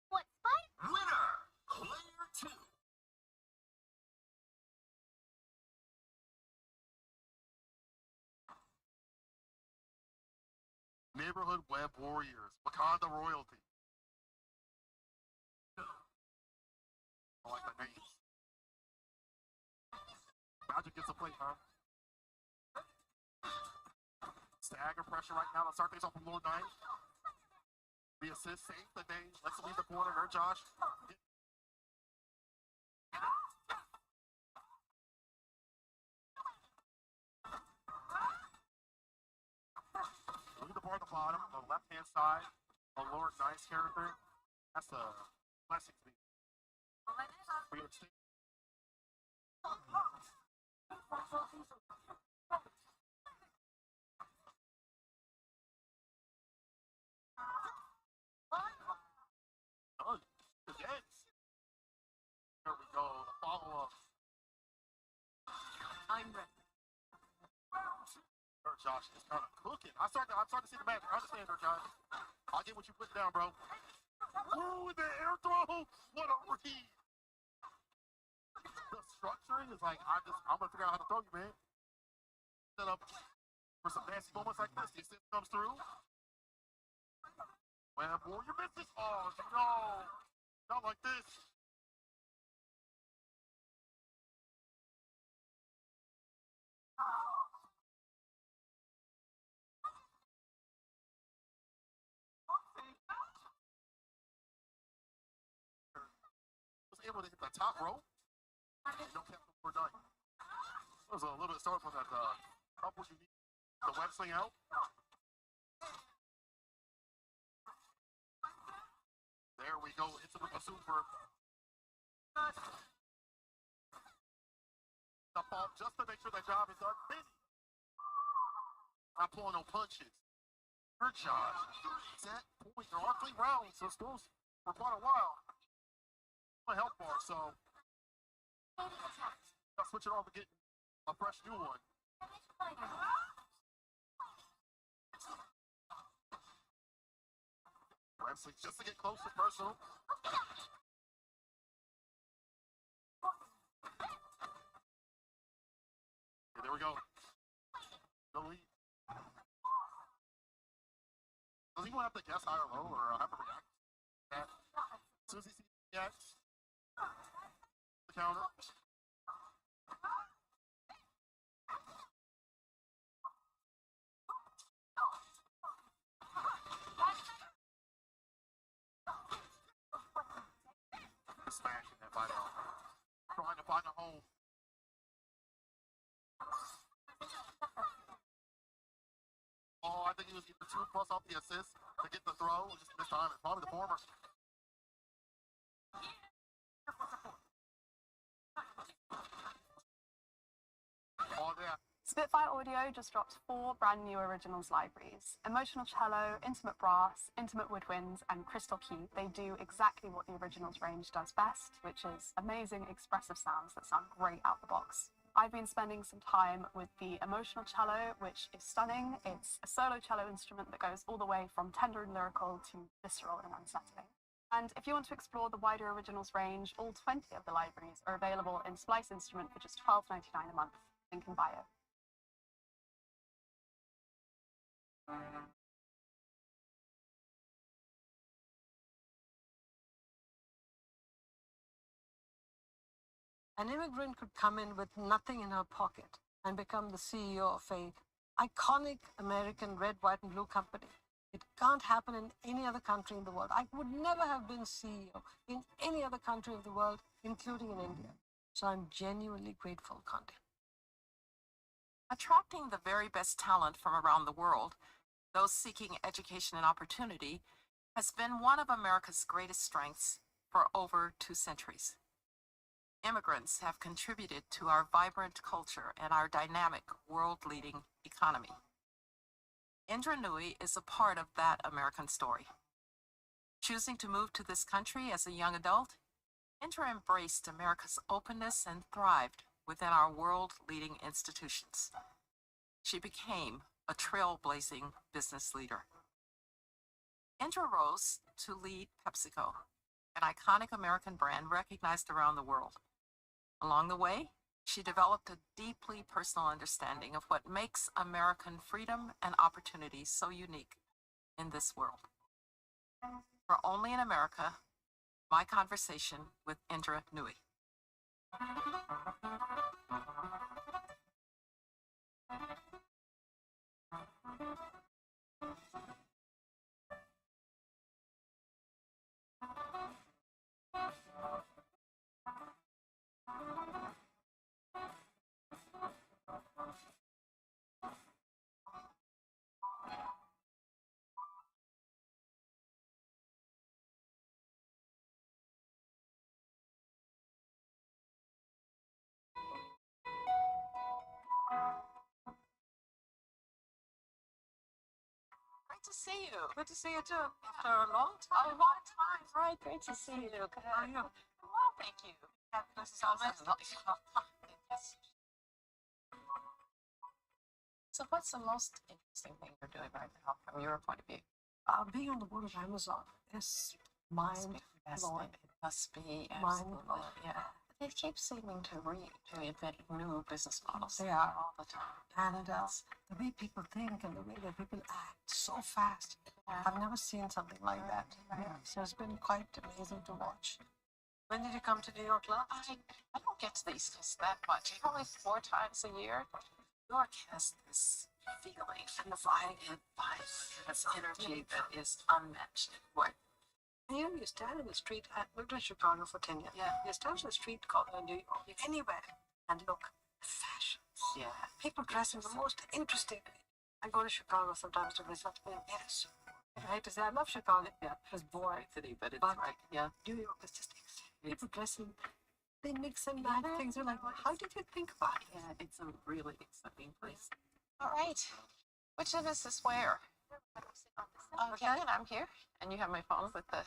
What fight? Winner, player 2. Neighborhood Web Warriors, Wakanda Royalty. I like that name. Magic gets a play, huh? Stagger pressure right now. Let's start things off from Lord 9. The assist, save the day. Let's leave the corner. There, Josh. Look at the bar at the bottom, the left-hand side. A Lord Nice character. That's a blessing to me. For your extent. Oh, yes. There we go. The follow-up. I'm ready. There, Josh is kind of cooking. I'm starting to see the magic. I understand her, Josh. I'll get what you put down, bro. Ooh, the air throw. What a read. The structuring is like, I'm gonna figure out how to throw you, man. Set up for some nasty moments like this. The assist comes through. Well, boy, you missed this. Oh, no. Not like this. Was able to hit the top rope. No cap for done. That was a little bit sorry for that couple you need the web swing out. There we go. It's a super. The fall just to make sure that job is done. Busy. Not pulling no punches. Good job. Set point. There are 3 rounds, so it's goes for quite a while. A health bar, so I'll switch it off and get a fresh new one. Wrestling just to get close to personal. Yeah, there we go. Delete. Does anyone have to guess high or low or have to react? Yeah. As soon as he sees the X, the counter. Smashing that body off. Trying to find a home. Oh, I think he was either 2+ off the assist to get the throw or just missed time. It's probably the former. Oh, yeah. Spitfire Audio just dropped 4 brand new originals libraries. Emotional Cello, Intimate Brass, Intimate Woodwinds, and Crystal Key. They do exactly what the originals range does best, which is amazing expressive sounds that sound great out the box. I've been spending some time with the Emotional Cello, which is stunning. It's a solo cello instrument that goes all the way from tender and lyrical to visceral and unsettling. And if you want to explore the wider originals range, all 20 of the libraries are available in Splice Instrument for just $12.99 a month. Link in bio. An immigrant could come in with nothing in her pocket and become the CEO of a iconic American red, white, and blue company. It can't happen in any other country in the world. I would never have been CEO in any other country of the world, including in India. So I'm genuinely grateful, Condi. Attracting the very best talent from around the world, those seeking education and opportunity, has been one of America's greatest strengths for over 2 centuries. Immigrants have contributed to our vibrant culture and our dynamic, world-leading economy. Indra Nooyi is a part of that American story. Choosing to move to this country as a young adult, Indra embraced America's openness and thrived within our world-leading institutions. She became a trailblazing business leader. Indra rose to lead PepsiCo, an iconic American brand recognized around the world. Along the way, she developed a deeply personal understanding of what makes American freedom and opportunity so unique in this world. For Only in America, my conversation with Indra Nooyi. Great to see you. Good to see you too. After a long time. A long time, right? Great to see you. Good. How are you? Well, thank you. This is almost yes. So what's the most interesting thing you're doing right now from your point of view? Being on the board of Amazon is mind-blowing. It must be Mind-blowing. absolutely, yeah. They keep seeming to invent new business models. They are. All the time. And the way people think and the way that people act so fast. I've never seen something like that. Yeah. So it's been quite amazing to watch. When did you come to New York last? I don't get to the East Coast that much. Probably 4 times a year. New York has this feeling and the vibe, this energy that is unmatched. What? You stand in the street. I lived in Chicago for 10 years. Yeah. You stand in the street called New York, anywhere, and look at fashion. Yeah. People dress in the most interesting way. I go to Chicago sometimes to visit, and it is. I hate to say I love Chicago. Yeah, it was boring city, but it's but right. Yeah. New York is just people dress in. They mix and match things. You're like, how did you think about it? Yeah, it's a really exciting place. All right. Which of us is where? Okay, and I'm here. And you have my phone with the...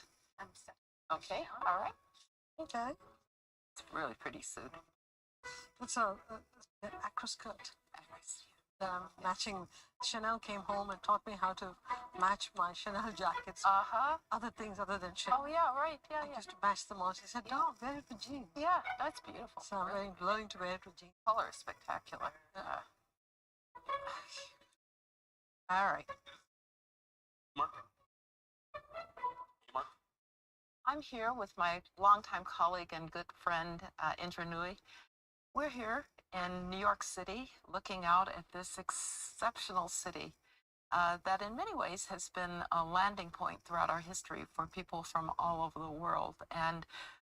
I'm set. Okay, all right. Okay. It's really pretty suit. It's a acro skirt. Matching. Chanel came home and taught me how to match my Chanel jackets. Other things other than Chanel. Oh, yeah, right. Yeah, I used to match them all. She said, no, wear it with jeans. Yeah, that's beautiful. So I'm learning to wear it with jeans. Color is spectacular. All right. Mark. Mark. I'm here with my longtime colleague and good friend, Indra Nui. We're here in New York City looking out at this exceptional city that in many ways has been a landing point throughout our history for people from all over the world. And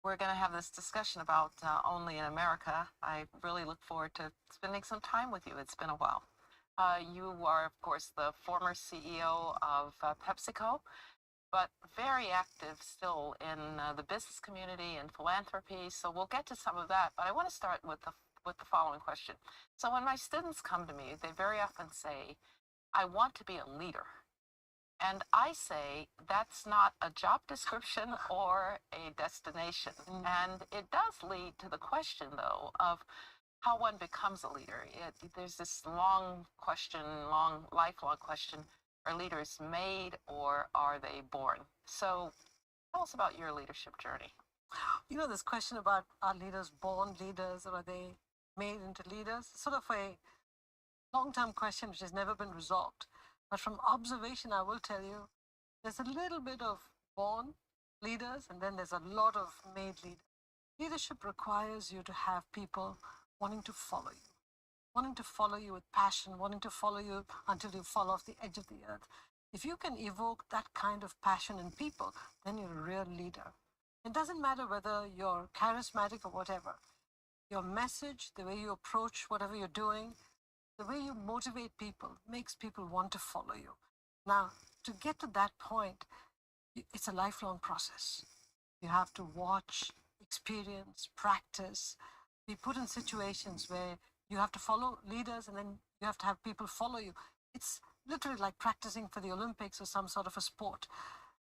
we're going to have this discussion about Only in America. I really look forward to spending some time with you. It's been a while. You are, of course, the former CEO of PepsiCo, but very active still in the business community and philanthropy. So we'll get to some of that. But I want to start with the following question. So when my students come to me, they very often say, I want to be a leader. And I say that's not a job description or a destination. And it does lead to the question, though, of how one becomes a leader. There's this long question, lifelong question, are leaders made or are they born? So tell us about your leadership journey. You know, this question about are leaders born leaders or are they made into leaders? Sort of a long-term question which has never been resolved. But from observation, I will tell you, there's a little bit of born leaders and then there's a lot of made leaders. Leadership requires you to have people wanting to follow you with passion, wanting to follow you until you fall off the edge of the earth. If you can evoke that kind of passion in people, then you're a real leader. It doesn't matter whether you're charismatic or whatever. Your message, the way you approach whatever you're doing, the way you motivate people makes people want to follow you. Now, to get to that point, it's a lifelong process. You have to watch, experience, practice, be put in situations where you have to follow leaders and then you have to have people follow you. It's literally like practicing for the Olympics or some sort of a sport.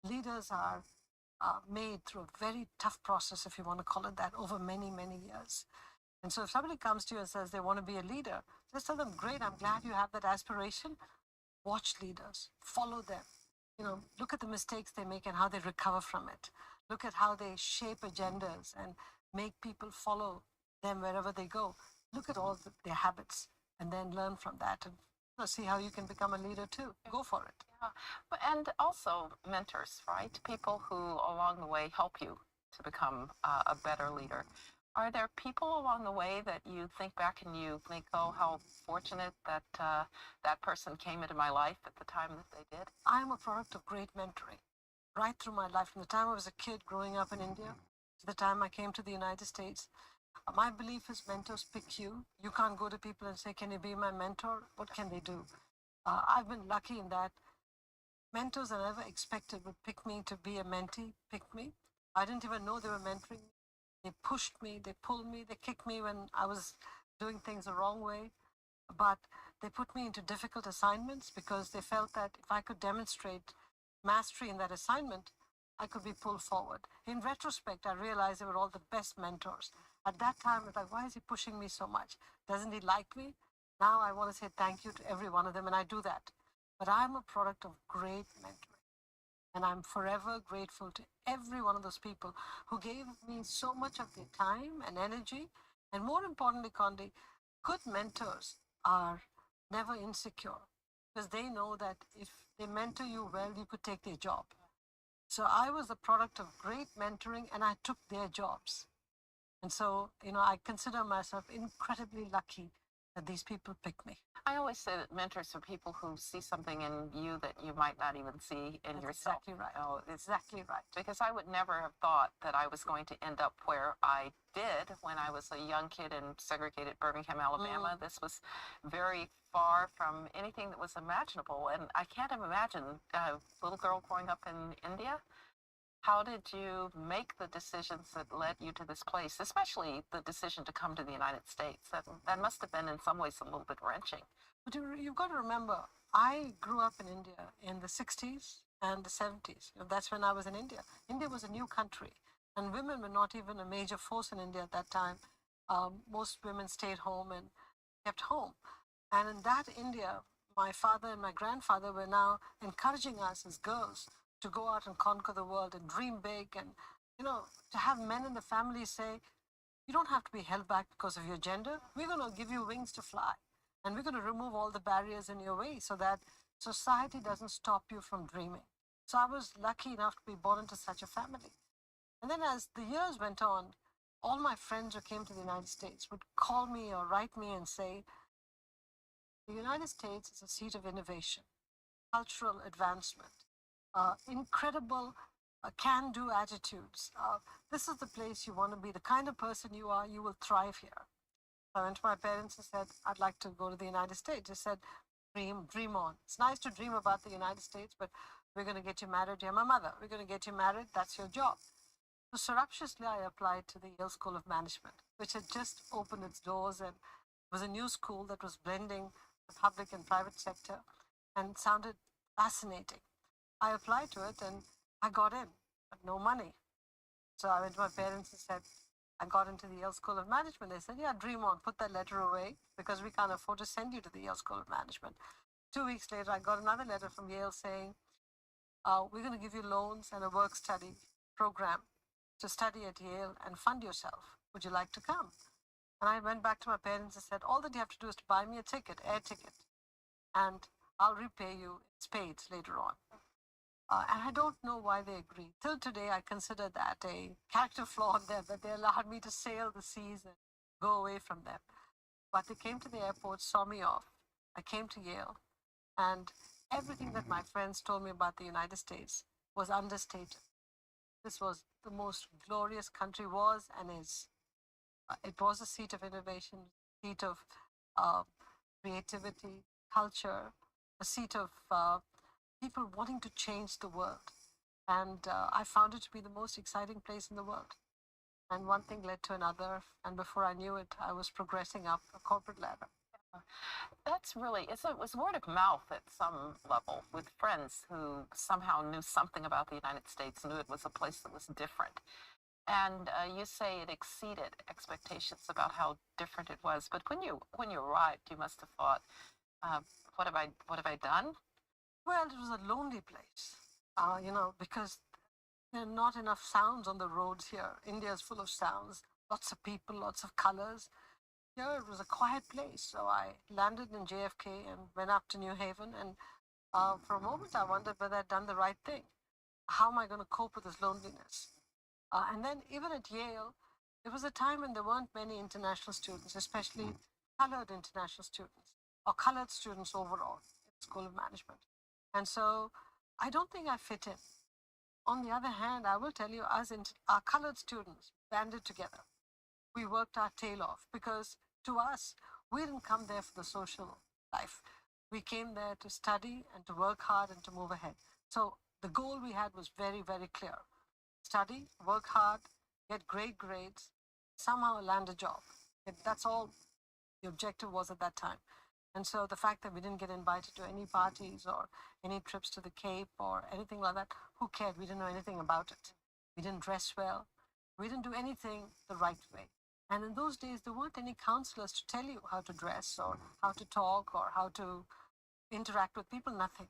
Leaders are made through a very tough process, if you want to call it that, over many, many years. And so if somebody comes to you and says they want to be a leader, just tell them, great, I'm glad you have that aspiration. Watch leaders, follow them. You know, look at the mistakes they make and how they recover from it. Look at how they shape agendas and make people follow them wherever they go. Look at all their habits and then learn from that and see how you can become a leader too. Go for it. Yeah. And also mentors, right? People who along the way help you to become a better leader. Are there people along the way that you think back and you think, oh, how fortunate that that person came into my life at the time that they did? I'm a product of great mentoring. Right through my life, from the time I was a kid growing up in India to the time I came to the United States, my belief is mentors pick you. You can't go to people and say, can you be my mentor? What can they do? I've been lucky in that mentors I never expected would pick me to be a mentee, pick me. I didn't even know they were mentoring me. They pushed me, they pulled me, they kicked me when I was doing things the wrong way. But they put me into difficult assignments because they felt that if I could demonstrate mastery in that assignment, I could be pulled forward. In retrospect, I realized they were all the best mentors. At that time, I was like, why is he pushing me so much? Doesn't he like me? Now I want to say thank you to every one of them, and I do that. But I'm a product of great mentoring. And I'm forever grateful to every one of those people who gave me so much of their time and energy. And more importantly, Condi, good mentors are never insecure because they know that if they mentor you well, you could take their job. So I was the product of great mentoring and I took their jobs. And so, you know, I consider myself incredibly lucky that these people pick me. I always say that mentors are people who see something in you that you might not even see in yourself. Exactly right. Oh, exactly right. Because I would never have thought that I was going to end up where I did when I was a young kid in segregated Birmingham, Alabama. This was very far from anything that was imaginable. And I can't imagine a little girl growing up in India. How did you make the decisions that led you to this place, especially the decision to come to the United States? That must have been in some ways a little bit wrenching. But you've got to remember, I grew up in India in the 60s and the 70s. That's when I was in India. India was a new country, and women were not even a major force in India at that time. Most women stayed home and kept home. And in that India, my father and my grandfather were now encouraging us as girls to go out and conquer the world and dream big, and, you know, to have men in the family say, you don't have to be held back because of your gender. We're going to give you wings to fly. And we're going to remove all the barriers in your way so that society doesn't stop you from dreaming. So I was lucky enough to be born into such a family. And then as the years went on, all my friends who came to the United States would call me or write me and say, the United States is a seat of innovation, cultural advancement, incredible can-do attitudes. This is the place you want to be. The kind of person you are, you will thrive here. I went to my parents and said, I'd like to go to the United States. They said, dream on. It's nice to dream about the United States, but we're going to get you married. You're my mother. We're going to get you married. That's your job. So surreptitiously, I applied to the Yale School of Management, which had just opened its doors and was a new school that was blending the public and private sector and sounded fascinating. I applied to it and I got in, but no money. So I went to my parents and said, I got into the Yale School of Management. They said, yeah, dream on, put that letter away because we can't afford to send you to the Yale School of Management. 2 weeks later, I got another letter from Yale saying, we're going to give you loans and a work study program to study at Yale and fund yourself. Would you like to come? And I went back to my parents and said, all that you have to do is to buy me a ticket, air ticket, and I'll repay you in spades later on. And I don't know why they agreed. Till today, I consider that a character flaw in them, that they allowed me to sail the seas and go away from them. But they came to the airport, saw me off. I came to Yale, and everything that my friends told me about the United States was understated. This was the most glorious country was and is. It was a seat of innovation, a seat of creativity, culture, a seat of people wanting to change the world. And I found it to be the most exciting place in the world. And one thing led to another. And before I knew it, I was progressing up a corporate ladder. That's really, it was word of mouth at some level with friends who somehow knew something about the United States, knew it was a place that was different. And you say it exceeded expectations about how different it was. But when you arrived, you must have thought, what have I done? Well, it was a lonely place, because there are not enough sounds on the roads here. India is full of sounds, lots of people, lots of colors. Here it was a quiet place. So I landed in JFK and went up to New Haven. And for a moment, I wondered whether I'd done the right thing. How am I going to cope with this loneliness? And then even at Yale, it was a time when there weren't many international students, especially colored international students, or colored students overall in the School of Management. And so I don't think I fit in. On the other hand, I will tell you, our colored students banded together. We worked our tail off because to us, we didn't come there for the social life. We came there to study and to work hard and to move ahead. So the goal we had was very, very clear. Study, work hard, get great grades, somehow land a job. That's all the objective was at that time. And so the fact that we didn't get invited to any parties or any trips to the Cape or anything like that, who cared? We didn't know anything about it. We didn't dress well. We didn't do anything the right way. And in those days, there weren't any counselors to tell you how to dress or how to talk or how to interact with people, nothing.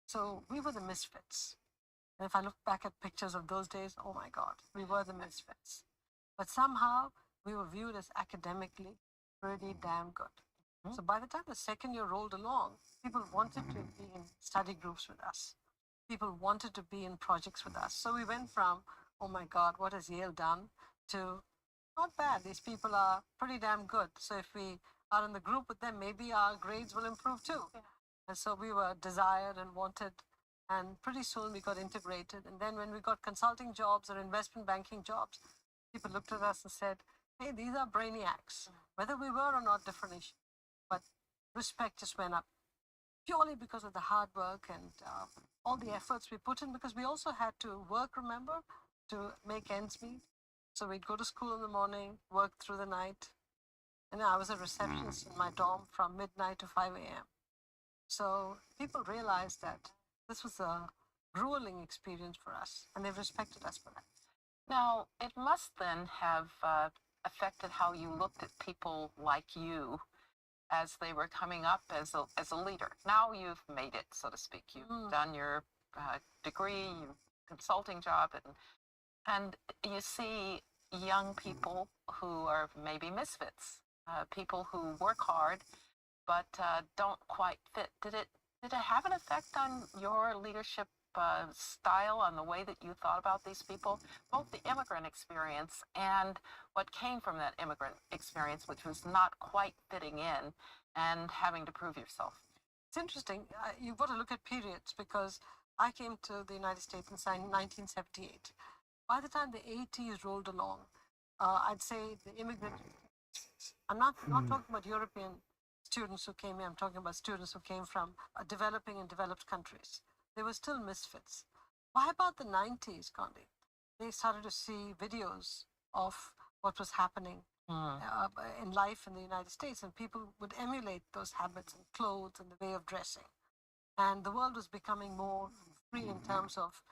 So we were the misfits. And if I look back at pictures of those days, oh my God, we were the misfits. But somehow we were viewed as academically pretty damn good. So by the time the second year rolled along, people wanted to be in study groups with us. People wanted to be in projects with us. So we went from, oh my God, what has Yale done, to not bad. These people are pretty damn good. So if we are in the group with them, maybe our grades will improve too. Yeah. And so we were desired and wanted. And pretty soon we got integrated. And then when we got consulting jobs or investment banking jobs, people looked at us and said, hey, these are brainiacs. Whether we were or not, different issue. But respect just went up purely because of the hard work and all the efforts we put in, because we also had to work, remember, to make ends meet. So we'd go to school in the morning, work through the night. And I was a receptionist in my dorm from midnight to 5 a.m. So people realized that this was a grueling experience for us, and they've respected us for that. Now, it must then have affected how you looked at people like you as they were coming up as a leader. Now you've made it, so to speak. You've done your degree, your consulting job, and you see young people who are maybe misfits, people who work hard, but don't quite fit. Did it have an effect on your leadership style, on the way that you thought about these people, both the immigrant experience and what came from that immigrant experience, which was not quite fitting in and having to prove yourself? It's interesting. You've got to look at periods because I came to the United States in 1978. By the time the 80s rolled along, I'd say the immigrant, I'm not talking about European students who came here, I'm talking about students who came from developing and developed countries. They were still misfits. By about the 90s, Condi, they started to see videos of what was happening in life in the United States, and people would emulate those habits and clothes and the way of dressing. And the world was becoming more free in terms of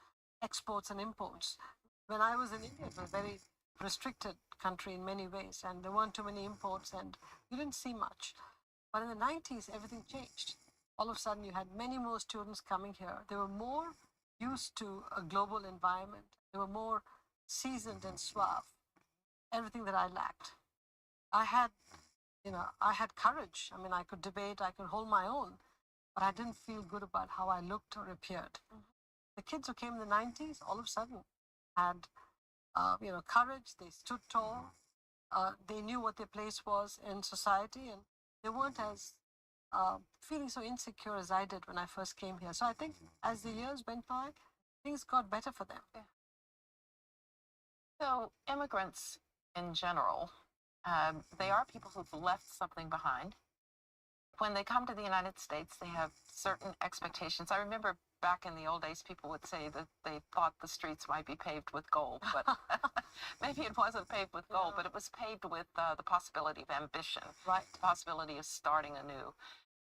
exports and imports. When I was in India, it was a very restricted country in many ways, and there weren't too many imports, and you didn't see much. But in the 90s, everything changed. All of a sudden, you had many more students coming here. They were more used to a global environment. They were more seasoned and suave. Everything that I lacked. I had courage. I mean, I could debate, I could hold my own, but I didn't feel good about how I looked or appeared. The kids who came in the 90s, all of a sudden, had courage. They stood tall. They knew what their place was in society, and they weren't as feeling so insecure as I did when I first came here. So I think as the years went by, things got better for them. Yeah. So immigrants in general, they are people who've left something behind. When they come to the United States, they have certain expectations. I remember back in the old days, people would say that they thought the streets might be paved with gold, but maybe it wasn't paved with gold, but it was paved with the possibility of ambition, right? The possibility of starting anew.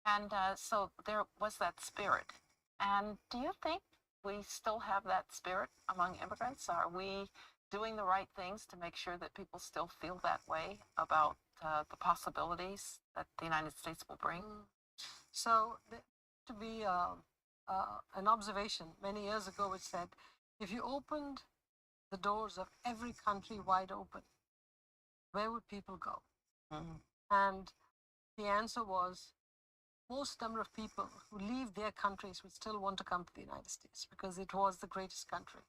And so there was that spirit. And do you think we still have that spirit among immigrants? Are we doing the right things to make sure that people still feel that way about the possibilities that the United States will bring? So there to be an observation many years ago which said, if you opened the doors of every country wide open, where would people go? And the answer was, most number of people who leave their countries would still want to come to the United States because it was the greatest country.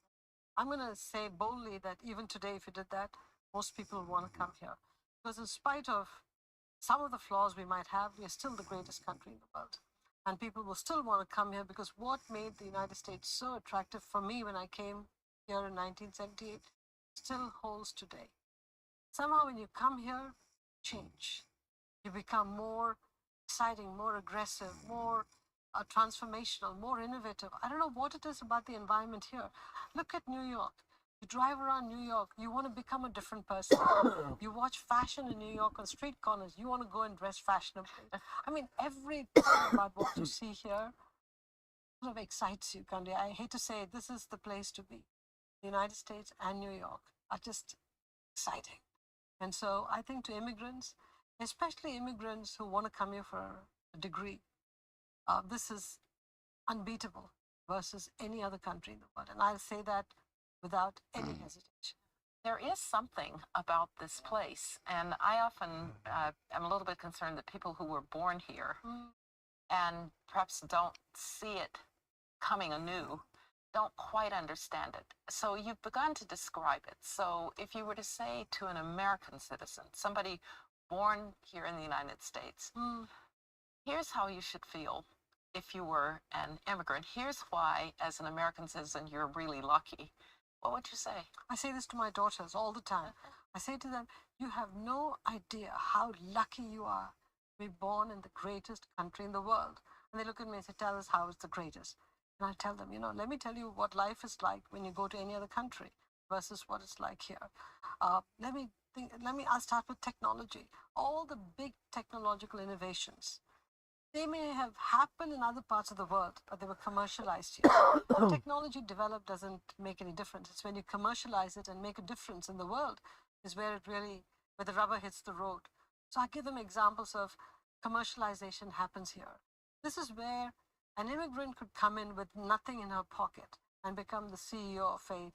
I'm going to say boldly that even today, if you did that, most people would want to come here. Because in spite of some of the flaws we might have, we are still the greatest country in the world. And people will still want to come here because what made the United States so attractive for me when I came here in 1978 still holds today. Somehow when you come here, change. You become more exciting, more aggressive, more transformational, more innovative. I don't know what it is about the environment here. Look at New York. You drive around New York, you want to become a different person. You watch fashion in New York on street corners, you want to go and dress fashionably. I mean, everything about what you see here sort of excites you, Condi. I hate to say it, this is the place to be. The United States and New York are just exciting. And so I think to immigrants, especially immigrants who want to come here for a degree, this is unbeatable versus any other country in the world. And I'll say that without any hesitation. There is something about this place, and I often am a little bit concerned that people who were born here and perhaps don't see it coming anew don't quite understand it. So you've begun to describe it. So if you were to say to an American citizen, somebody born here in the United States, here's how you should feel if you were an immigrant. Here's why, as an American citizen, you're really lucky. What would you say? I say this to my daughters all the time. I say to them, you have no idea how lucky you are to be born in the greatest country in the world. And they look at me and say, tell us how it's the greatest. And I tell them, let me tell you what life is like when you go to any other country versus what it's like here. I'll start with technology. All the big technological innovations, they may have happened in other parts of the world, but they were commercialized here. When technology developed doesn't make any difference. It's when you commercialize it and make a difference in the world is where the rubber hits the road. So I give them examples of commercialization happens here. This is where an immigrant could come in with nothing in her pocket and become the CEO of a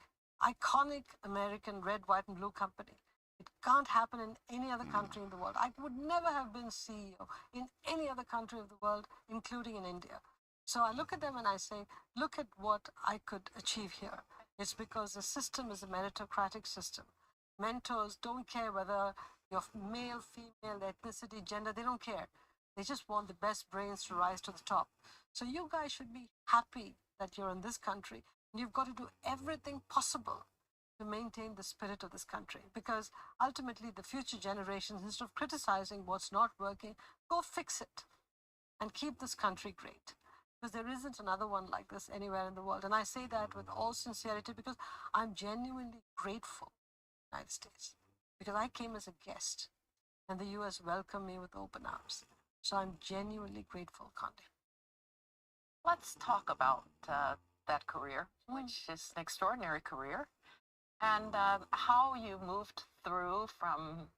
iconic American red, white, and blue company. It can't happen in any other country in the world. I would never have been CEO in any other country of the world, including in India. So I look at them and I say, look at what I could achieve here. It's because the system is a meritocratic system. Mentors don't care whether you're male, female, ethnicity, gender, they don't care. They just want the best brains to rise to the top. So you guys should be happy that you're in this country, and you've got to do everything possible to maintain the spirit of this country, because ultimately the future generations, instead of criticizing what's not working, go fix it and keep this country great, because there isn't another one like this anywhere in the world. And I say that with all sincerity because I'm genuinely grateful to the United States, because I came as a guest and the US welcomed me with open arms. So I'm genuinely grateful, Condi. Let's talk about that career, which is an extraordinary career, and how you moved through from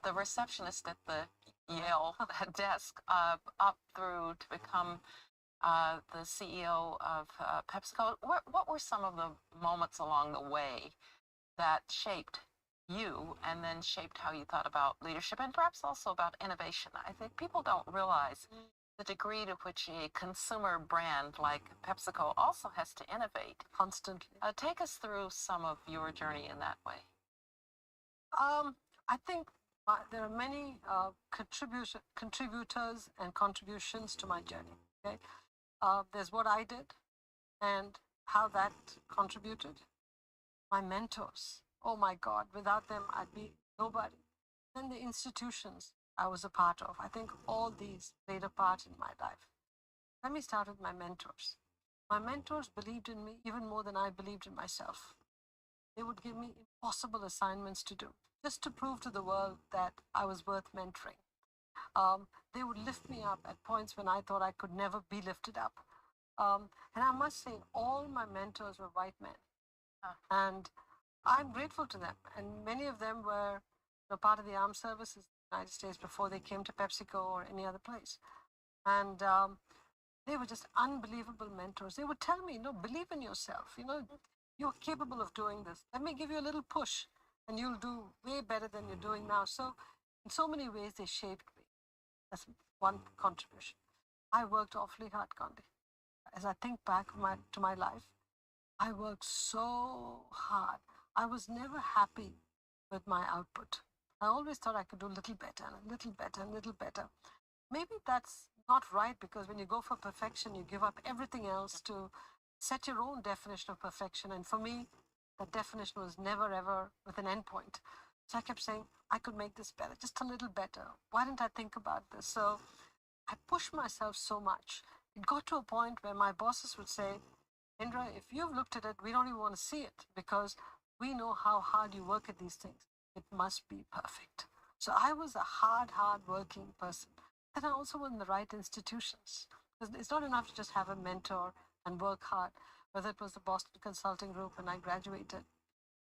the receptionist at the Yale desk up through to become the CEO of PepsiCo. What were some of the moments along the way that shaped you and then shaped how you thought about leadership and perhaps also about innovation? I think people don't realize the degree to which a consumer brand like PepsiCo also has to innovate constantly. Take us through some of your journey in that way. I think there are many contributors and contributions to my journey. Okay, there's what I did and how that contributed. My mentors. Oh my God, without them, I'd be nobody. Then the institutions I was a part of. I think all these played a part in my life. Let me start with my mentors. My mentors believed in me even more than I believed in myself. They would give me impossible assignments to do, just to prove to the world that I was worth mentoring. They would lift me up at points when I thought I could never be lifted up. And I must say, all my mentors were white men. And I'm grateful to them. And many of them were part of the armed services in the United States before they came to PepsiCo or any other place. And they were just unbelievable mentors. They would tell me, believe in yourself. You're capable of doing this. Let me give you a little push and you'll do way better than you're doing now. So in so many ways, they shaped me. That's one contribution. I worked awfully hard, Condi. As I think back to my life, I worked so hard. I was never happy with my output. I always thought I could do a little better and a little better and a little better. Maybe that's not right, because when you go for perfection, you give up everything else to set your own definition of perfection. And for me, that definition was never ever with an end point. So I kept saying, I could make this better, just a little better. Why didn't I think about this? So I pushed myself so much. It got to a point where my bosses would say, Indra, if you've looked at it, we don't even want to see it, because we know how hard you work at these things. It must be perfect. So I was a hard working person. Then I also was in the right institutions. Because it's not enough to just have a mentor and work hard. Whether it was the Boston Consulting Group when I graduated,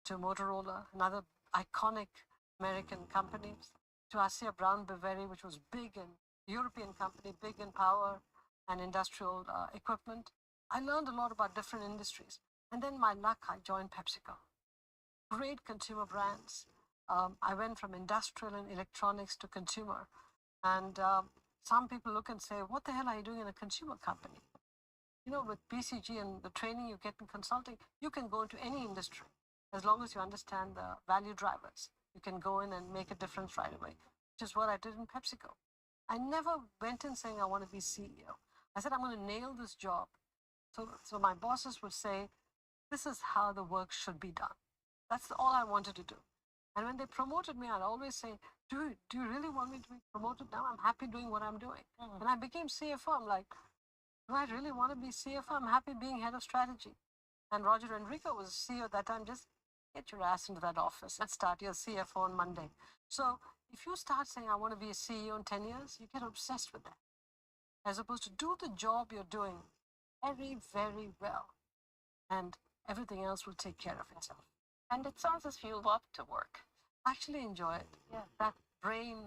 to Motorola, another iconic American company, to ASEA Brown Boveri, which was big and European company, big in power and industrial equipment. I learned a lot about different industries. And then my luck, I joined PepsiCo. Great consumer brands. I went from industrial and electronics to consumer. And some people look and say, what the hell are you doing in a consumer company? With BCG and the training you get in consulting, you can go into any industry as long as you understand the value drivers. You can go in and make a difference right away, which is what I did in PepsiCo. I never went in saying I want to be CEO. I said, I'm going to nail this job. So my bosses would say, this is how the work should be done. That's all I wanted to do. And when they promoted me, I'd always say, do you really want me to be promoted now? I'm happy doing what I'm doing. When I became CFO, I'm like, do I really want to be CFO? I'm happy being head of strategy. And Roger Enrico was CEO at that time. Just get your ass into that office and start your CFO on Monday. So if you start saying, I want to be a CEO in 10 years, you get obsessed with that. As opposed to do the job you're doing very, very well. And everything else will take care of itself. And it sounds as if you love to work. I actually enjoy it. Yeah. That brain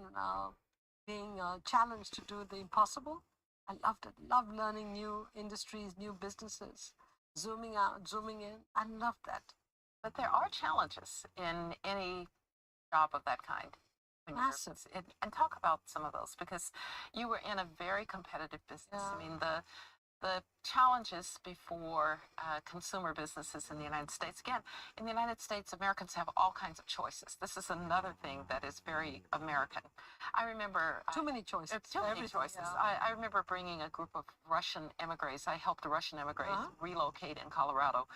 being challenged to do the impossible. I loved it. Loved learning new industries, new businesses, zooming out, zooming in. I loved that. But there are challenges in any job of that kind? when you're- Massive. And talk about some of those because you were in a very competitive business. I mean, the challenges before consumer businesses in the United States. Again, in the United States, Americans have all kinds of choices. This is another thing that is very American. I remember Too many choices. Too many Everything, choices. yeah. I remember bringing a group of Russian immigrants. I helped the Russian immigrants Uh-huh. relocate in Colorado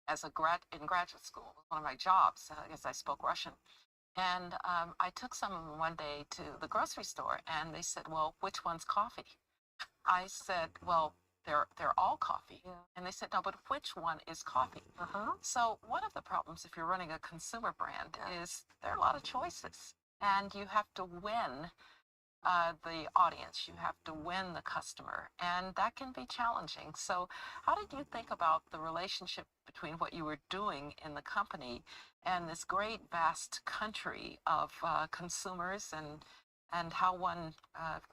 as a in graduate school. It was one of my jobs because I spoke Russian. And I took some of them one day to the grocery store, and they said, "Well, which one's coffee?" I said, "Well, they're all coffee." Yeah. And they said, "No, but which one is coffee?" Uh-huh. So one of the problems if you're running a consumer brand is there are a lot of choices, and you have to win the audience. You have to win the customer, and that can be challenging. So how did you think about the relationship between what you were doing in the company and this great vast country of consumers and how one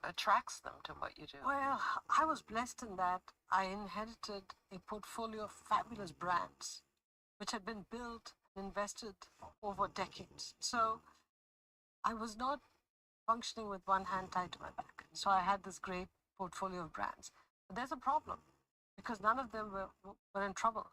attracts them to what you do? Well, I was blessed in that I inherited a portfolio of fabulous brands which had been built and invested over decades. So I was not functioning with one hand tied to my back. So I had this great portfolio of brands. But there's a problem because none of them were in trouble.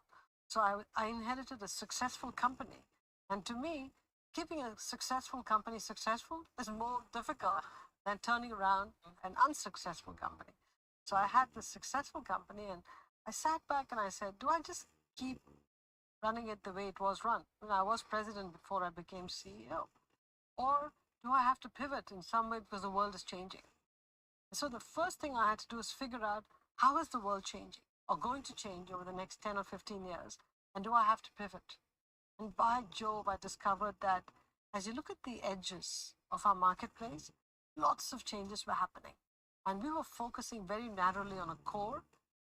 So I inherited a successful company. And to me, keeping a successful company successful is more difficult than turning around an unsuccessful company. So I had this successful company and I sat back and I said, do I just keep running it the way it was run? When I was president before I became CEO. Or do I have to pivot in some way because the world is changing? And so the first thing I had to do is figure out how is the world changing or going to change over the next 10 or 15 years? And do I have to pivot? And by Jove, I discovered that as you look at the edges of our marketplace, lots of changes were happening. And we were focusing very narrowly on a core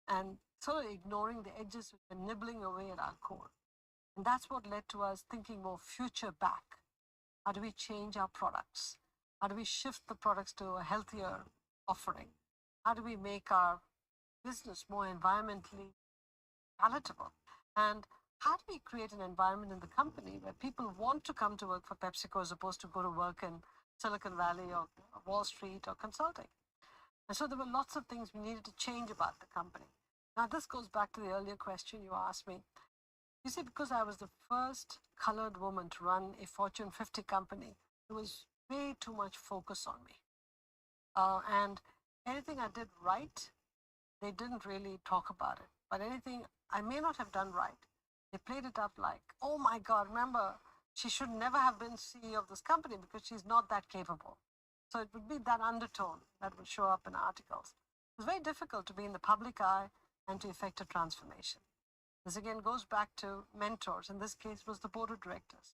and sort of ignoring the edges which were nibbling away at our core. And that's what led to us thinking more future back. How do we change our products? How do we shift the products to a healthier offering? How do we make our business more environmentally palatable? And how do we create an environment in the company where people want to come to work for PepsiCo as opposed to go to work in Silicon Valley or Wall Street or consulting? And so there were lots of things we needed to change about the company. Now, this goes back to the earlier question you asked me. You see, because I was the first colored woman to run a Fortune 50 company, there was way too much focus on me. And anything I did right, they didn't really talk about it. But anything I may not have done right, they played it up like, oh my God, remember, she should never have been CEO of this company because she's not that capable. So it would be that undertone that would show up in articles. It's very difficult to be in the public eye and to effect a transformation. This again goes back to mentors. In this case, it was the board of directors.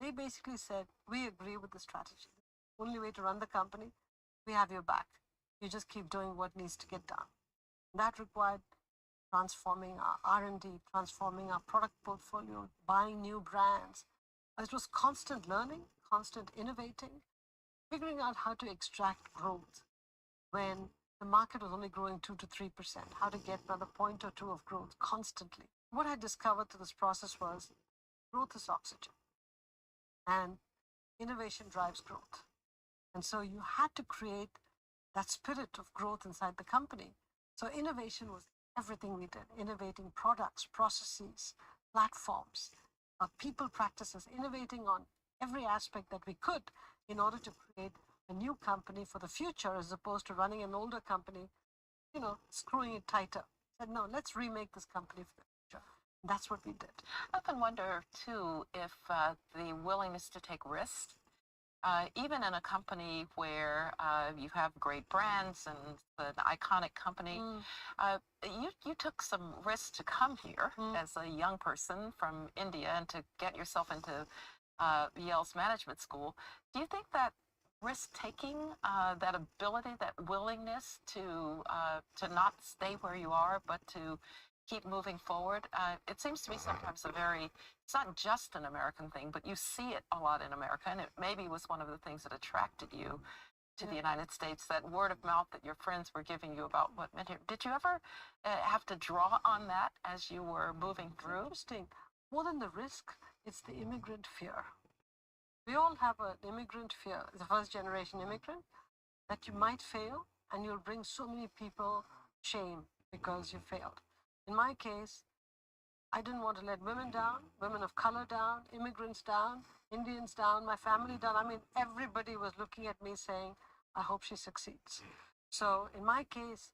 They basically said, we agree with the strategy. The only way to run the company, we have your back. You just keep doing what needs to get done. That required transforming our R&D, transforming our product portfolio, buying new brands. It was constant learning, constant innovating, figuring out how to extract growth when the market was only growing 2 to 3%, how to get another point or two of growth constantly. What I discovered through this process was growth is oxygen and innovation drives growth. And so you had to create that spirit of growth inside the company. So innovation was everything we did, innovating products, processes, platforms, people practices, innovating on every aspect that we could in order to create a new company for the future as opposed to running an older company, screwing it tighter. Said, no, let's remake this company for the future. And that's what we did. I often wonder, too, if the willingness to take risks, even in a company where you have great brands and an iconic company, you took some risks to come here as a young person from India and to get yourself into Yale's management school. Do you think that risk-taking, that ability, that willingness to not stay where you are, but to keep moving forward, it seems to me sometimes it's not just an American thing, but you see it a lot in America, and it maybe was one of the things that attracted you to the United States, that word of mouth that your friends were giving you about what meant here. Did you ever have to draw on that as you were moving through? Interesting. More than the risk, it's the immigrant fear. We all have an immigrant fear, the first generation immigrant, that you might fail and you'll bring so many people shame because you failed. In my case, I didn't want to let women down, women of color down, immigrants down, Indians down, my family down. I mean, everybody was looking at me saying, I hope she succeeds. So in my case,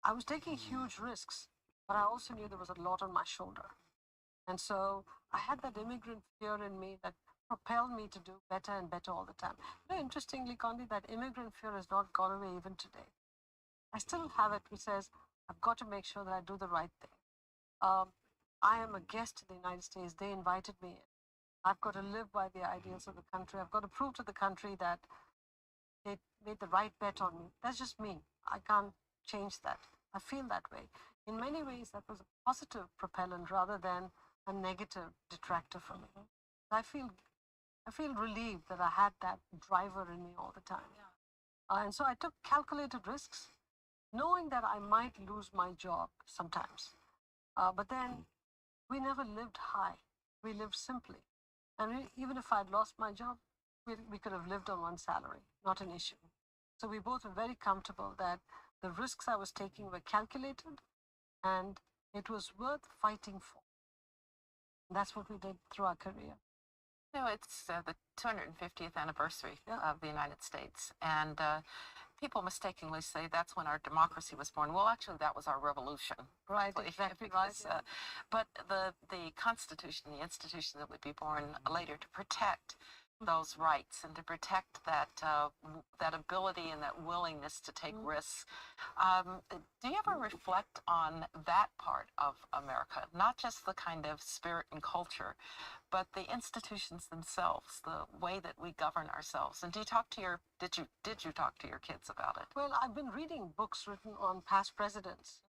I was taking huge risks, but I also knew there was a lot on my shoulder. And so I had that immigrant fear in me that propelled me to do better and better all the time. You know, interestingly, Condi, that immigrant fear has not gone away even today. I still have it, which says, I've got to make sure that I do the right thing. I am a guest in the United States. They invited me in. I've got to live by the ideals of the country. I've got to prove to the country that they made the right bet on me. That's just me. I can't change that. I feel that way. In many ways, that was a positive propellant rather than a negative detractor for me. I feel relieved that I had that driver in me all the time. And so I took calculated risks, knowing that I might lose my job sometimes. But then we never lived high. We lived simply. And even if I'd lost my job, we could have lived on one salary, not an issue. So we both were very comfortable that the risks I was taking were calculated and it was worth fighting for. And that's what we did through our career. You know, it's the 250th anniversary of the United States, and people mistakenly say that's when our democracy was born. Well, actually, that was our revolution. Right, exactly because, but the Constitution, the institution that would be born later to protect those rights and to protect that that ability and that willingness to take risks. Do you ever reflect on that part of America, not just the kind of spirit and culture, but the institutions themselves, the way that we govern ourselves? And do you talk to your did you talk to your kids about it? Well, I've been reading books written on past presidents.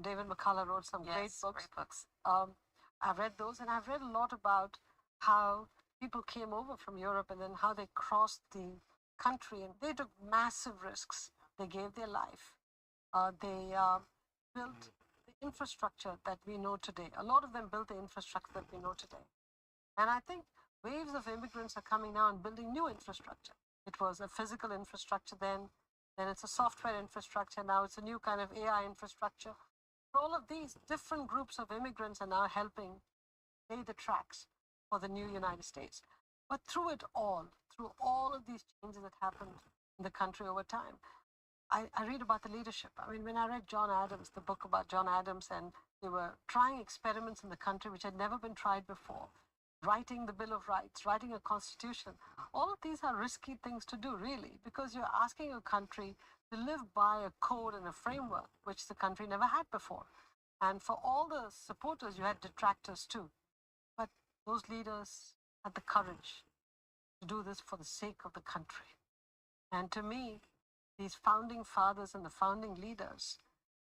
David McCullough wrote some great books. I've read those, and I've read a lot about how people came over from Europe and then how they crossed the country, and they took massive risks. They gave their life. They built the infrastructure that we know today. A lot of them built the infrastructure that we know today. And I think waves of immigrants are coming now and building new infrastructure. It was a physical infrastructure then it's a software infrastructure, now it's a new kind of AI infrastructure. All of these different groups of immigrants are now helping lay the tracks for the new United States. But through all of these changes that happened in the country over time, I read about the leadership. I mean, when I read John Adams, the book about John Adams, and they were trying experiments in the country which had never been tried before, writing the Bill of Rights, writing a constitution, all of these are risky things to do, really, because you're asking a country to live by a code and a framework which the country never had before. And for all the supporters, you had detractors too. But those leaders had the courage to do this for the sake of the country. And to me, these founding fathers and the founding leaders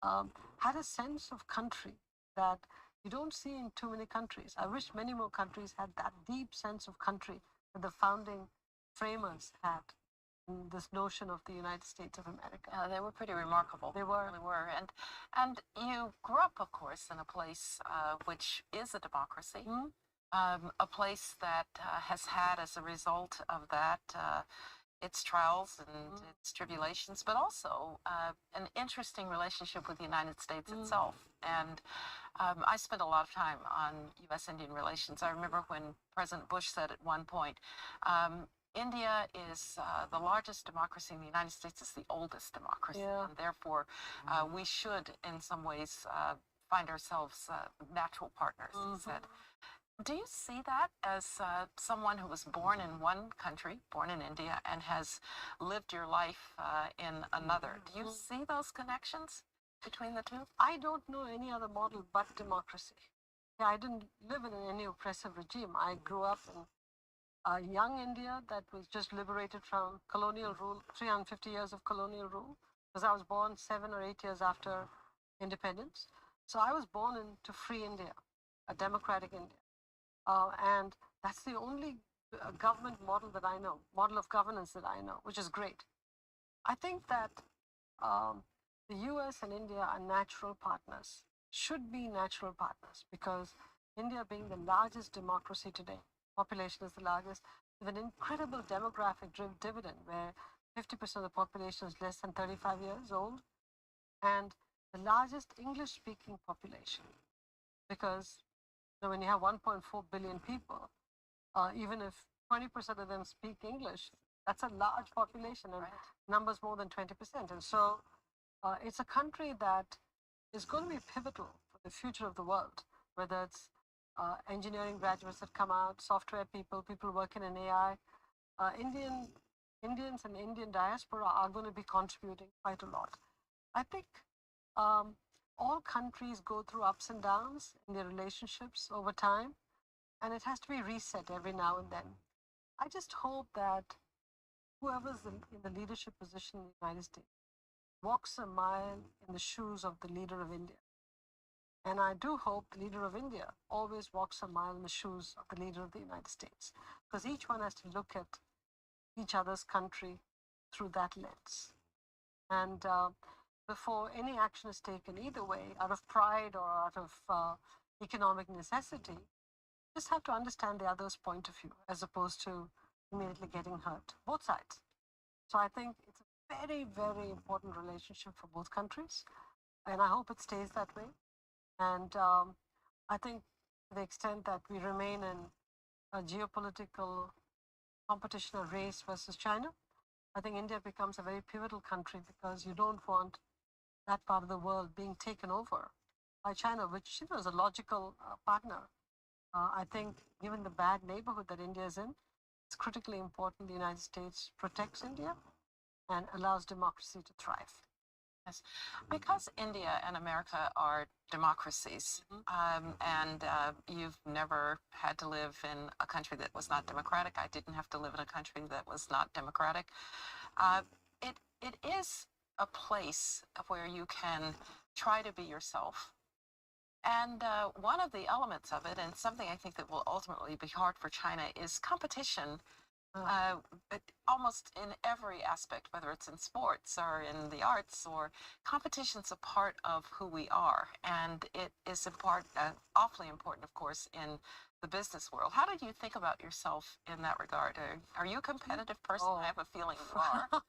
had a sense of country that you don't see in too many countries. I wish many more countries had that deep sense of country that the founding framers had in this notion of the United States of America. They were pretty remarkable. They were. Really were. And you grew up, of course, in a place which is a democracy, a place that has had, as a result of that, its trials and its tribulations, but also an interesting relationship with the United States itself. And I spent a lot of time on U.S.-Indian relations. I remember when President Bush said at one point, India is the largest democracy and the United States is the oldest democracy. And therefore, we should, in some ways, find ourselves natural partners, he said. Do you see that as someone who was born in one country, born in India, and has lived your life in another? Do you see those connections between the two? I don't know any other model but democracy. I didn't live in any oppressive regime. I grew up in a young India that was just liberated from colonial rule, 350 years of colonial rule, because I was born 7 or 8 years after independence. So I was born into free India, a democratic India. And that's the only government model that I know, model of governance that I know, which is great. I think that the US and India are natural partners, should be natural partners, because India being the largest democracy today, population is the largest, with an incredible demographic dividend where 50% of the population is less than 35 years old, and the largest English speaking population. Because when you have 1.4 billion people, even if 20% of them speak English, that's a large population and numbers more than 20%. And so it's a country that is going to be pivotal for the future of the world, whether it's engineering graduates that come out, software people, people working in AI. Indians and Indian diaspora are going to be contributing quite a lot. I think all countries go through ups and downs in their relationships over time, and it has to be reset every now and then. I just hope that whoever's in the leadership position in the United States walks a mile in the shoes of the leader of India. And I do hope the leader of India always walks a mile in the shoes of the leader of the United States, because each one has to look at each other's country through that lens. And before any action is taken either way, out of pride or out of economic necessity, just have to understand the other's point of view as opposed to immediately getting hurt, both sides. So I think it's a very, very important relationship for both countries, and I hope it stays that way. And I think to the extent that we remain in a geopolitical competition, a race versus China, I think India becomes a very pivotal country, because you don't want that part of the world being taken over by China, which is a logical partner. I think given the bad neighborhood that India is in, it's critically important the United States protects India and allows democracy to thrive. Yes, because India and America are democracies, and you've never had to live in a country that was not democratic. I didn't have to live in a country that was not democratic. It is a place where you can try to be yourself. And one of the elements of it, and something I think that will ultimately be hard for China, is competition. Almost in every aspect, whether it's in sports or in the arts, or competition's a part of who we are, and it is awfully important, of course, in the business world. How did you think about yourself in that regard? Are you a competitive person? I have a feeling you are.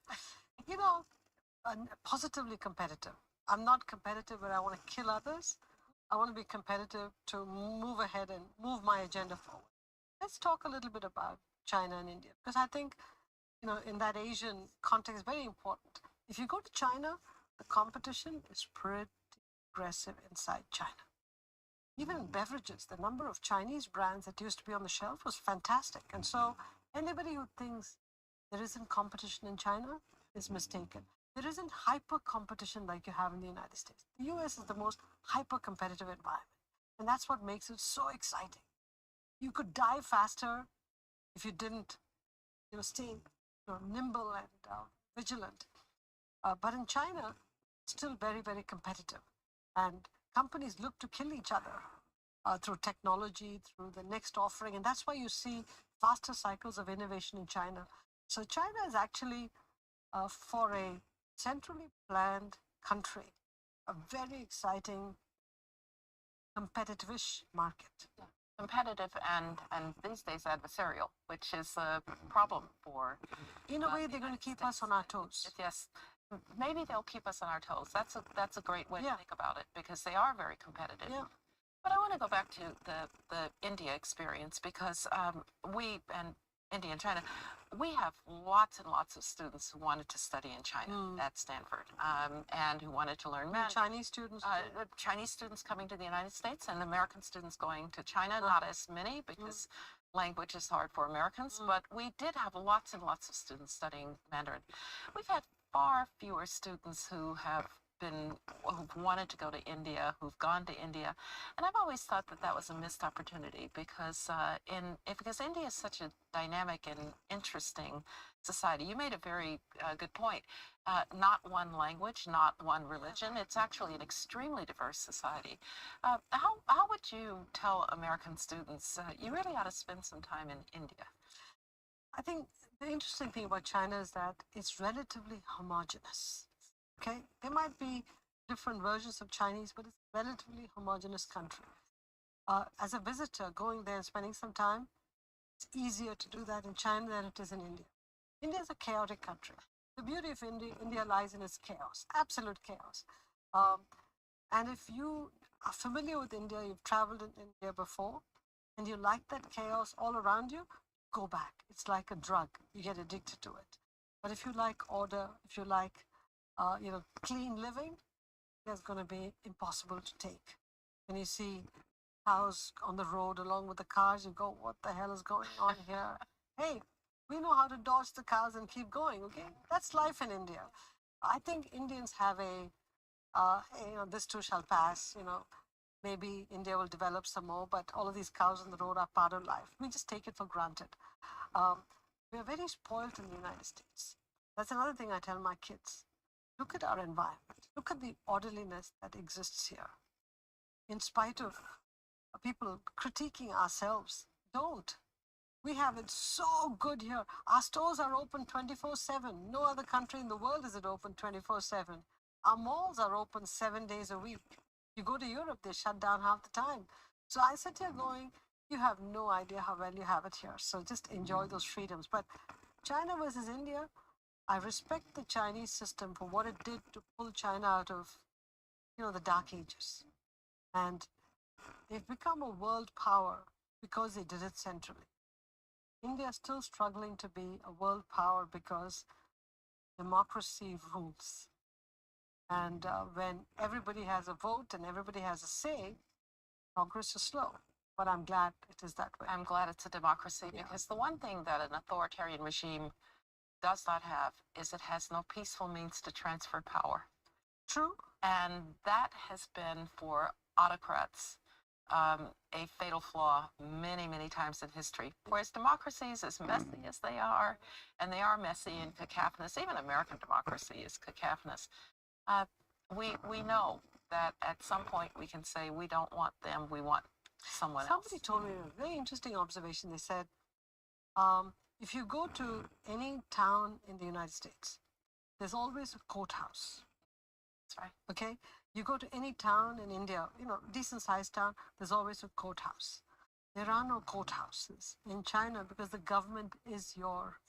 You know, positively competitive. I'm not competitive where I want to kill others. I want to be competitive to move ahead and move my agenda forward. Let's talk a little bit about China and India, because I think, in that Asian context, very important. If you go to China, the competition is pretty aggressive inside China. Even in beverages, the number of Chinese brands that used to be on the shelf was fantastic. And so anybody who thinks there isn't competition in China is mistaken. There isn't hyper competition like you have in the United States. The US is the most hyper competitive environment, and that's what makes it so exciting. You could die faster if you didn't, stay nimble and vigilant. But in China, it's still very, very competitive, and companies look to kill each other through technology, through the next offering, and that's why you see faster cycles of innovation in China. So China is actually, for a centrally planned country, a very exciting, competitive-ish market. Competitive and these days adversarial, which is a problem for. In a way, they're going to keep us on our toes. Yes, maybe they'll keep us on our toes. That's a great way to think about it, because they are very competitive. Yeah. But I want to go back to the India experience, because we and India and China, we have lots and lots of students who wanted to study in China at Stanford, and who wanted to learn Mandarin. Chinese students? Chinese students coming to the United States, and American students going to China. Not as many, because language is hard for Americans, but we did have lots and lots of students studying Mandarin. We've had far fewer students who've wanted to go to India, who've gone to India, and I've always thought that was a missed opportunity, because India is such a dynamic and interesting society. You made a very good point. Not one language, not one religion. It's actually an extremely diverse society. How would you tell American students you really ought to spend some time in India? I think the interesting thing about China is that it's relatively homogenous. Okay, there might be different versions of Chinese, but it's a relatively homogenous country. As a visitor, going there and spending some time, It's easier to do that in China than it is in India. India is a chaotic country. The beauty of India lies in its chaos, absolute chaos. And if you are familiar with India, you've traveled in India before, and you like that chaos all around you, go back. It's like a drug. You get addicted to it. But if you like order, if you like, clean living, it's going to be impossible to take. When you see cows on the road along with the cars, you go, what the hell is going on here? Hey, we know how to dodge the cows and keep going, okay? That's life in India. I think Indians have this too shall pass, maybe India will develop some more, but all of these cows on the road are part of life. We just take it for granted. We are very spoiled in the United States. That's another thing I tell my kids. Look at our environment. Look at the orderliness that exists here. In spite of people critiquing ourselves, don't. We have it so good here. Our stores are open 24/7. No other country in the world is it open 24/7. Our malls are open 7 days a week. You go to Europe, they shut down half the time. So I sit here going, you have no idea how well you have it here. So just enjoy those freedoms. But China versus India, I respect the Chinese system for what it did to pull China out of, the dark ages. And they've become a world power because they did it centrally. India is still struggling to be a world power because democracy rules. And when everybody has a vote and everybody has a say, progress is slow. But I'm glad it is that way. I'm glad it's a democracy because the one thing that an authoritarian regime does not have is it has no peaceful means to transfer power. True. And that has been for autocrats a fatal flaw many, many times in history. Whereas democracies, as messy as they are, and they are messy and cacophonous, even American democracy is cacophonous, we know that at some point we can say we don't want them, we want someone else. Somebody told me a very interesting observation. They said, if you go to any town in the United States, there's always a courthouse. That's right. Okay? You go to any town in India, decent sized town, there's always a courthouse. There are no courthouses in China because the government is your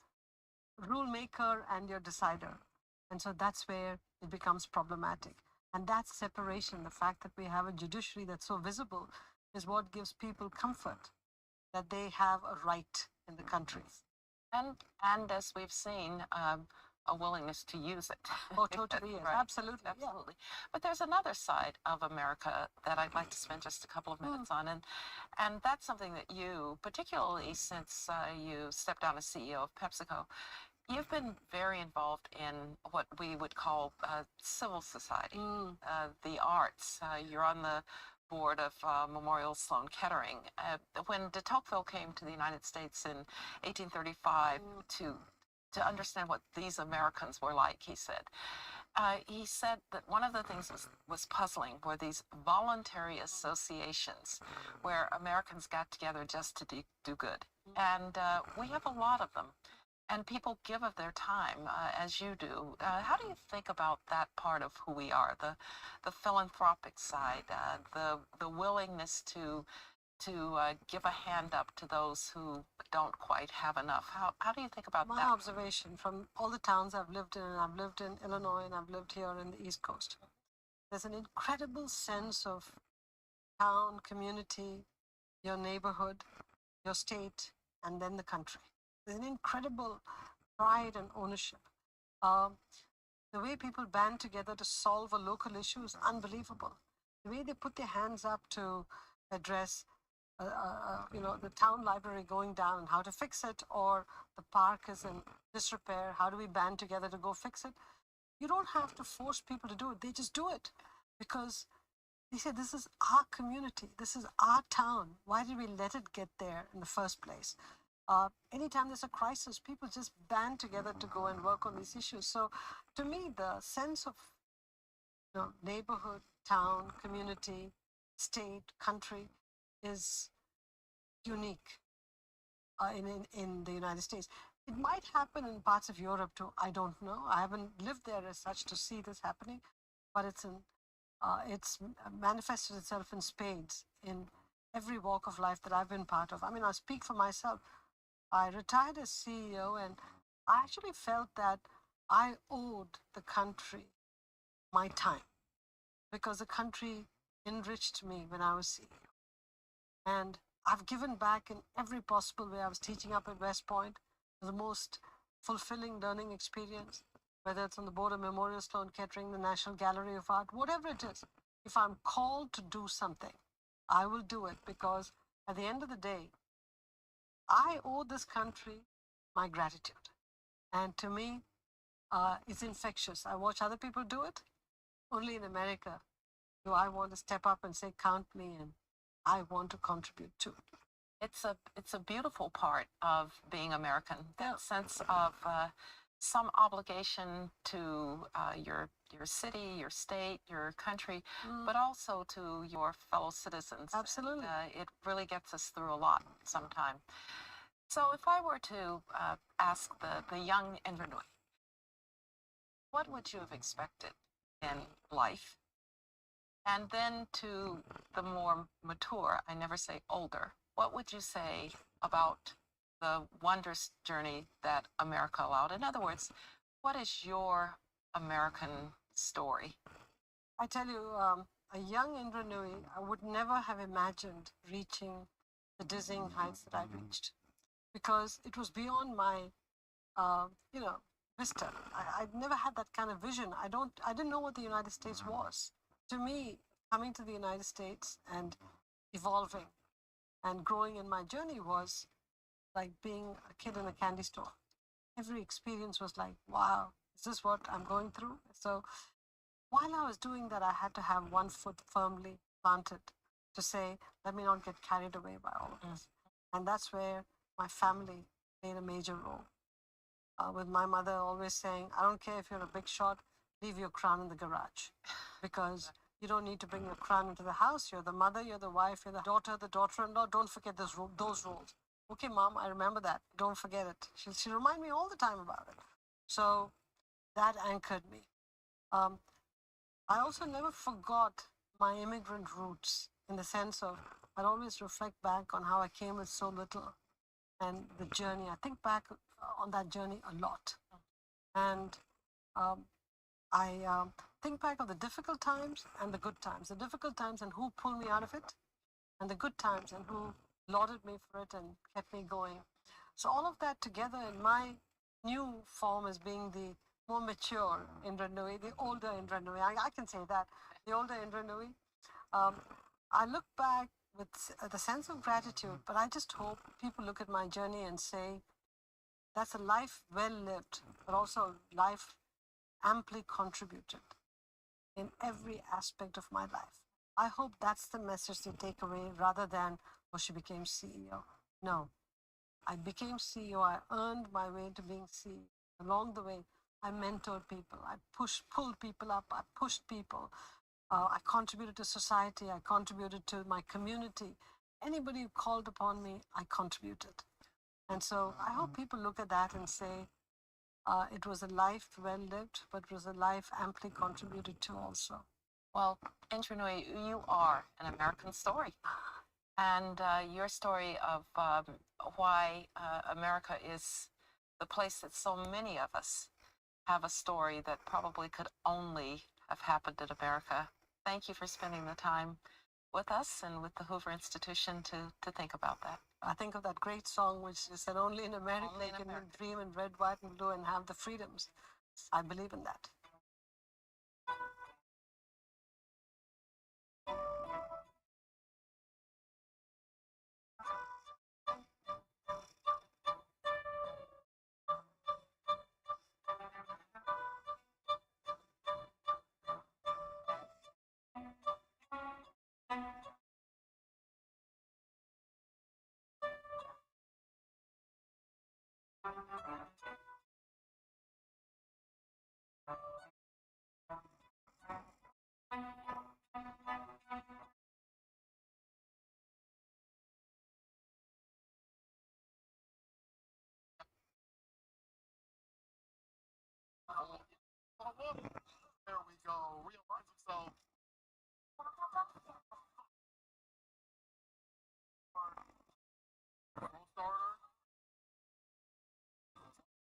rule maker and your decider. And so that's where it becomes problematic. And that separation, the fact that we have a judiciary that's so visible, is what gives people comfort that they have a right in the country. And as we've seen, a willingness to use it. Oh, totally, yes. Right. Absolutely. Absolutely. Yeah. But there's another side of America that I'd like to spend just a couple of minutes on. And that's something that you, particularly since you stepped down as CEO of PepsiCo, you've been very involved in what we would call civil society, the arts. You're on the board of Memorial Sloan Kettering. When de Tocqueville came to the United States in 1835 to understand what these Americans were like, he said that one of the things was puzzling were these voluntary associations where Americans got together just to do good. And we have a lot of them. And people give of their time, as you do. How do you think about that part of who we are, the philanthropic side, the willingness to give a hand up to those who don't quite have enough? How do you think about that? My observation from all the towns I've lived in, and I've lived in Illinois, and I've lived here in the East Coast, there's an incredible sense of town, community, your neighborhood, your state, and then the country. There's an incredible pride and ownership. The way people band together to solve a local issue is unbelievable. The way they put their hands up to address, the town library going down and how to fix it, or the park is in disrepair, how do we band together to go fix it? You don't have to force people to do it. They just do it because they say, this is our community. This is our town. Why did we let it get there in the first place? Anytime there's a crisis, people just band together to go and work on these issues. So to me, the sense of neighborhood, town, community, state, country is unique in the United States. It might happen in parts of Europe too. I don't know. I haven't lived there as such to see this happening, but it's manifested itself in spades in every walk of life that I've been part of. I mean, I speak for myself. I retired as CEO, and I actually felt that I owed the country my time because the country enriched me when I was CEO. And I've given back in every possible way. I was teaching up at West Point, the most fulfilling learning experience, whether it's on the board of Memorial Sloan Kettering, the National Gallery of Art, whatever it is. If I'm called to do something, I will do it because at the end of the day, I owe this country my gratitude. And to me, it's infectious. I watch other people do it. Only in America do I want to step up and say, count me in. I want to contribute to it. It's a beautiful part of being American. That sense of some obligation to your city, your state, your country, but also to your fellow citizens. Absolutely. It really gets us through a lot sometime. So if I were to ask the young Indra Nooyi, what would you have expected in life? And then to the more mature, I never say older, what would you say about the wondrous journey that America allowed? In other words, what is your American story? I tell you, a young Indra Nooyi, I would never have imagined reaching the dizzying heights that I reached because it was beyond my, vista. I'd never had that kind of vision. I didn't know what the United States was. To me, coming to the United States and evolving and growing in my journey was like being a kid in a candy store. Every experience was like, wow, is this what I'm going through? So while I was doing that, I had to have one foot firmly planted to say, let me not get carried away by all of this. And that's where my family played a major role. With my mother always saying, I don't care if you're a big shot, leave your crown in the garage. Because you don't need to bring your crown into the house. You're the mother, you're the wife, you're the daughter-in-law. Don't forget those roles. Okay, Mom, I remember that. Don't forget it. She'll remind me all the time about it. So that anchored me. I also never forgot my immigrant roots in the sense of I'd always reflect back on how I came with so little and the journey. I think back on that journey a lot. And I think back of the difficult times and the good times. The difficult times and who pulled me out of it, and the good times and who lauded me for it and kept me going. So all of that together in my new form as being the more mature Indra Nooyi, the older Indra Nooyi. I can say that, the older Indra Nooyi. I look back with the sense of gratitude, but I just hope people look at my journey and say, that's a life well lived, but also life amply contributed in every aspect of my life. I hope that's the message they take away rather than, oh, she became CEO. No, I became CEO. I earned my way to being CEO. Along the way, I mentored people. I pulled people up. I pushed people. I contributed to society. I contributed to my community. Anybody who called upon me, I contributed. And so I hope people look at that and say, it was a life well lived, but it was a life amply contributed to also. Well, Indra Nooyi, you are an American story. And your story of why America is the place that so many of us have a story that probably could only have happened in America. Thank you for spending the time with us and with the Hoover Institution to think about that. I think of that great song which said, only in America can we dream in red, white, and blue and have the freedoms. I believe in that. There we go. Realize himself. Pro starter.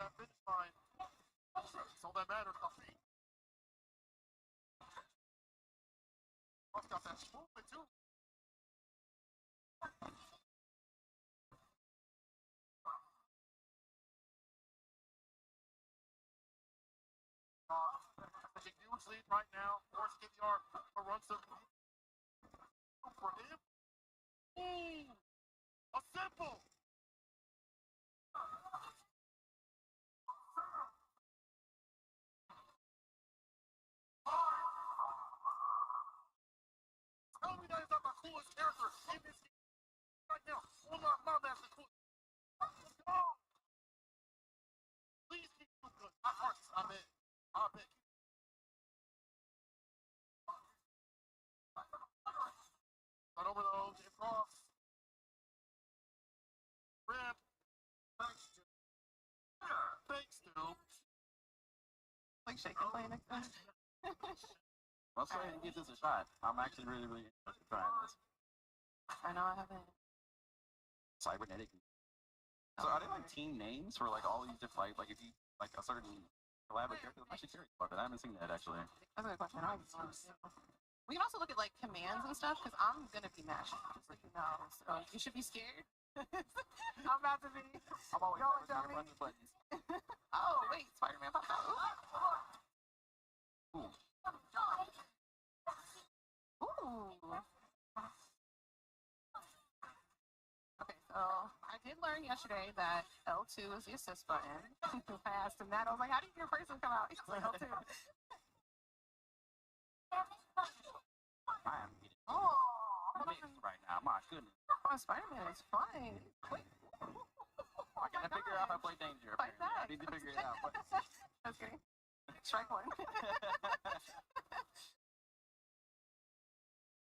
that finish line. That's all that matters, I think. Plus got that movement too. There's a huge lead right now. Force get the arc. Run some for him. Ooh, a simple. Tell me that is not the coolest character in this game right now. Well, not that's the coolest. Let's go. Please keep doing good. I bet. Not over those. It's off. Rip. Thanks, dude. Like shaking play next time. Let's go ahead and give this a shot. I'm actually really interested in trying this. I know I haven't. Cybernetic. So are they like team names for like all these different like if you like a certain collaborative character? I'm actually curious about that. I haven't seen that actually. That's a good question. I haven't seen it. We can also look at like commands and stuff because I'm gonna be mashing, just so you know. So you should be scared. I'm about to be. I'm always going trying to dummy. run the buttons. Oh wait, Spider-Man popped out. Ooh. Ooh. Okay, so I did learn yesterday that L2 is the assist button. I asked him that. I was like, how do you hear a person come out? He was like, L2. I am getting Oh, mixed right now. My goodness. oh Spider-Man is fine. Wait. I gotta figure out how to play danger. Fight apparently. I back. need to figure it out. But Just kidding. Strike one.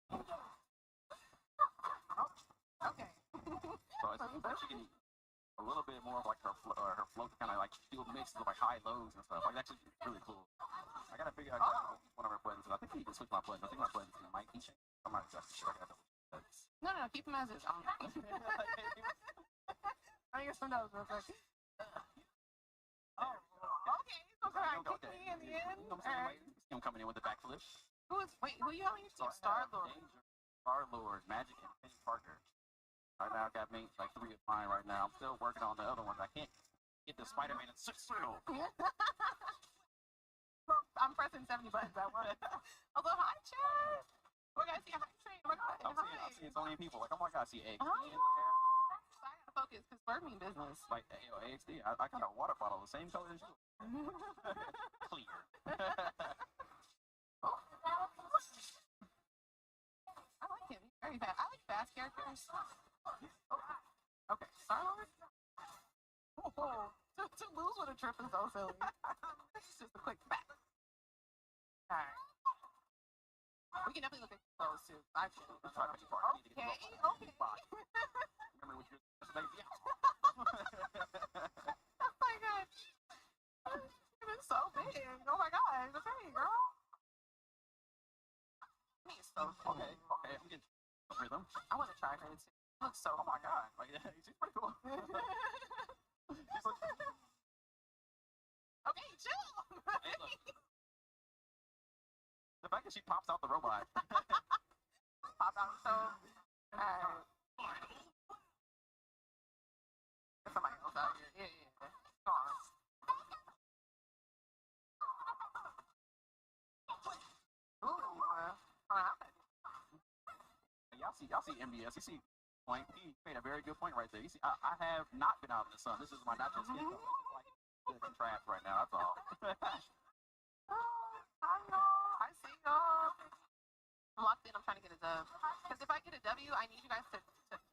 Oh, okay. So it seems that she can a little bit more of like her float kind of like feel mixed with like high lows and stuff. Like that's actually really cool. I gotta figure out exactly one of her buttons. I think you can switch my buttons. I think my buttons might be changed. I'm not exactly sure. I gotta double check. No, keep him as is. I guess some knows real quick. Oh, okay. So I kicked me in the end. You know what I'm saying? Like, him coming in with the backflip. Who are you yelling at? Star-Lord. Star-Lord, Magic, and Penny Parker. Right now, I got me like 3 of mine right now. I'm still working on the other ones. I can't get the Spider-Man and 6 through. I'm pressing 70 buttons at once. Although, hi, chat. Oh my god, I see a high train. Oh my god, I'm seeing so many people. Like, oh my god, I see eggs. I gotta focus because bird mean business. Like, yo, AXD, I got a water bottle the same color as you. Clear. I like him. He's very fast. I like fast characters. Okay, Star-Lord. Oh, to lose with a trip is so silly. It's just a quick back. Alright. We can definitely look at those too. Okay. Remember what you're baby. Oh my god. It is so big. Oh my god. It's okay, girl. He's so cool. Okay, I'm getting rhythm. I want to try her too. She looks so Oh my god, like she's pretty cool. She's like, okay, chill. hey, look. The fact that she pops out the robot. Pop out so. Alright. There's somebody else out here. Yeah. Come on. Y'all see MBS. You see point. He made a very good point right there. You see, I have not been out in the sun. This is my natural skin color. It's like the contrast right now. That's all. I know. I see y'all. I'm locked in. I'm trying to get a dub. Because if I get a W, I need you guys to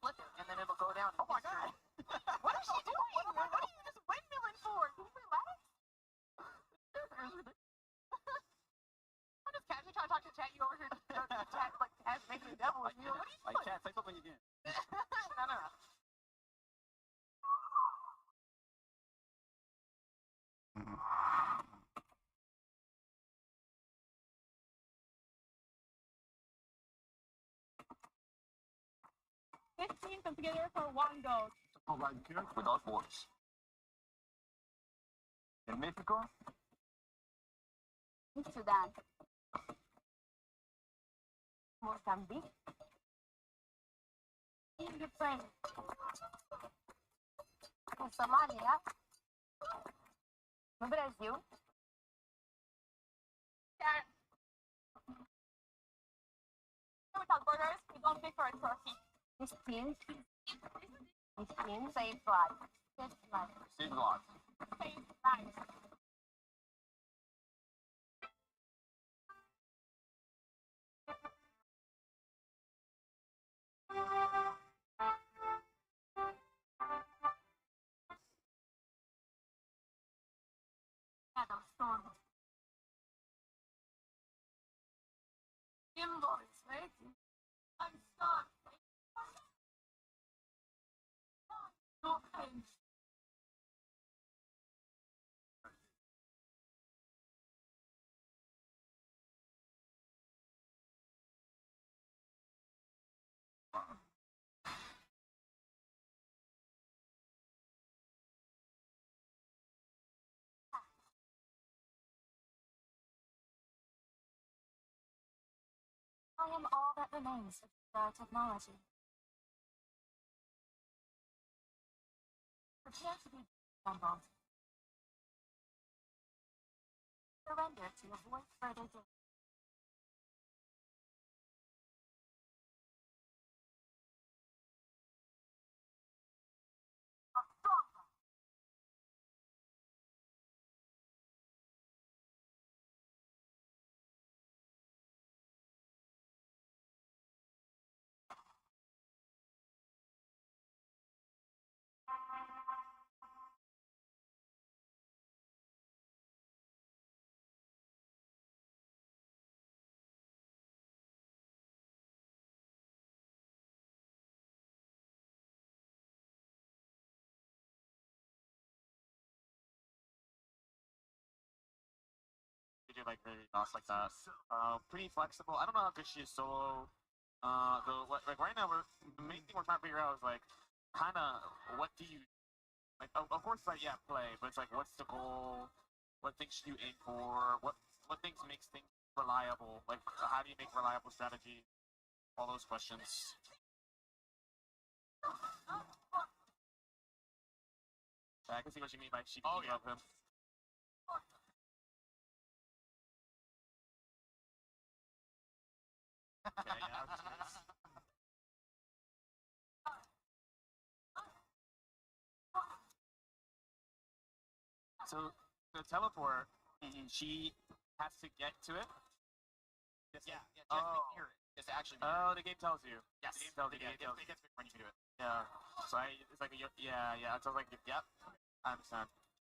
flip it, and then it'll go down. Oh my god. What is she doing? What are you just windmilling for? Can you relax? I'm just casually trying to talk to chat. You over here, chat, like, making a devil with you. What are you doing? Like, chat, say something again. No. Come together for one goal. With our voice. In Mexico? Sudan, Mozambique, Ukraine, Somália, no Brasil. Without borders, we don't pay for a trophy. This team saves lives. Saves lives. Saves lives. Save lives. Adam Storm. Kimbo is waiting. I'm stuck. No pain. I am all that remains of our technology. Prepare to be assembled. Surrender to avoid further damage. Do like very boss like that. Pretty flexible. I don't know how good she is solo. Though, like right now, the main thing we're trying to figure out is like, kind of, what do you like? Of course, like yeah, play, but it's like, what's the goal? What things should you aim for? What things makes things reliable? Like, how do you make reliable strategy? All those questions. I can see what you mean by she of him. Okay, yeah, I was curious. So the teleport, she has to get to it. Yeah, she has to be near it. It's actually. Oh, the game tells you. Yes. The game tells you. It gets big when you can do it. Yeah. So it's like yeah. So like yep. I understand.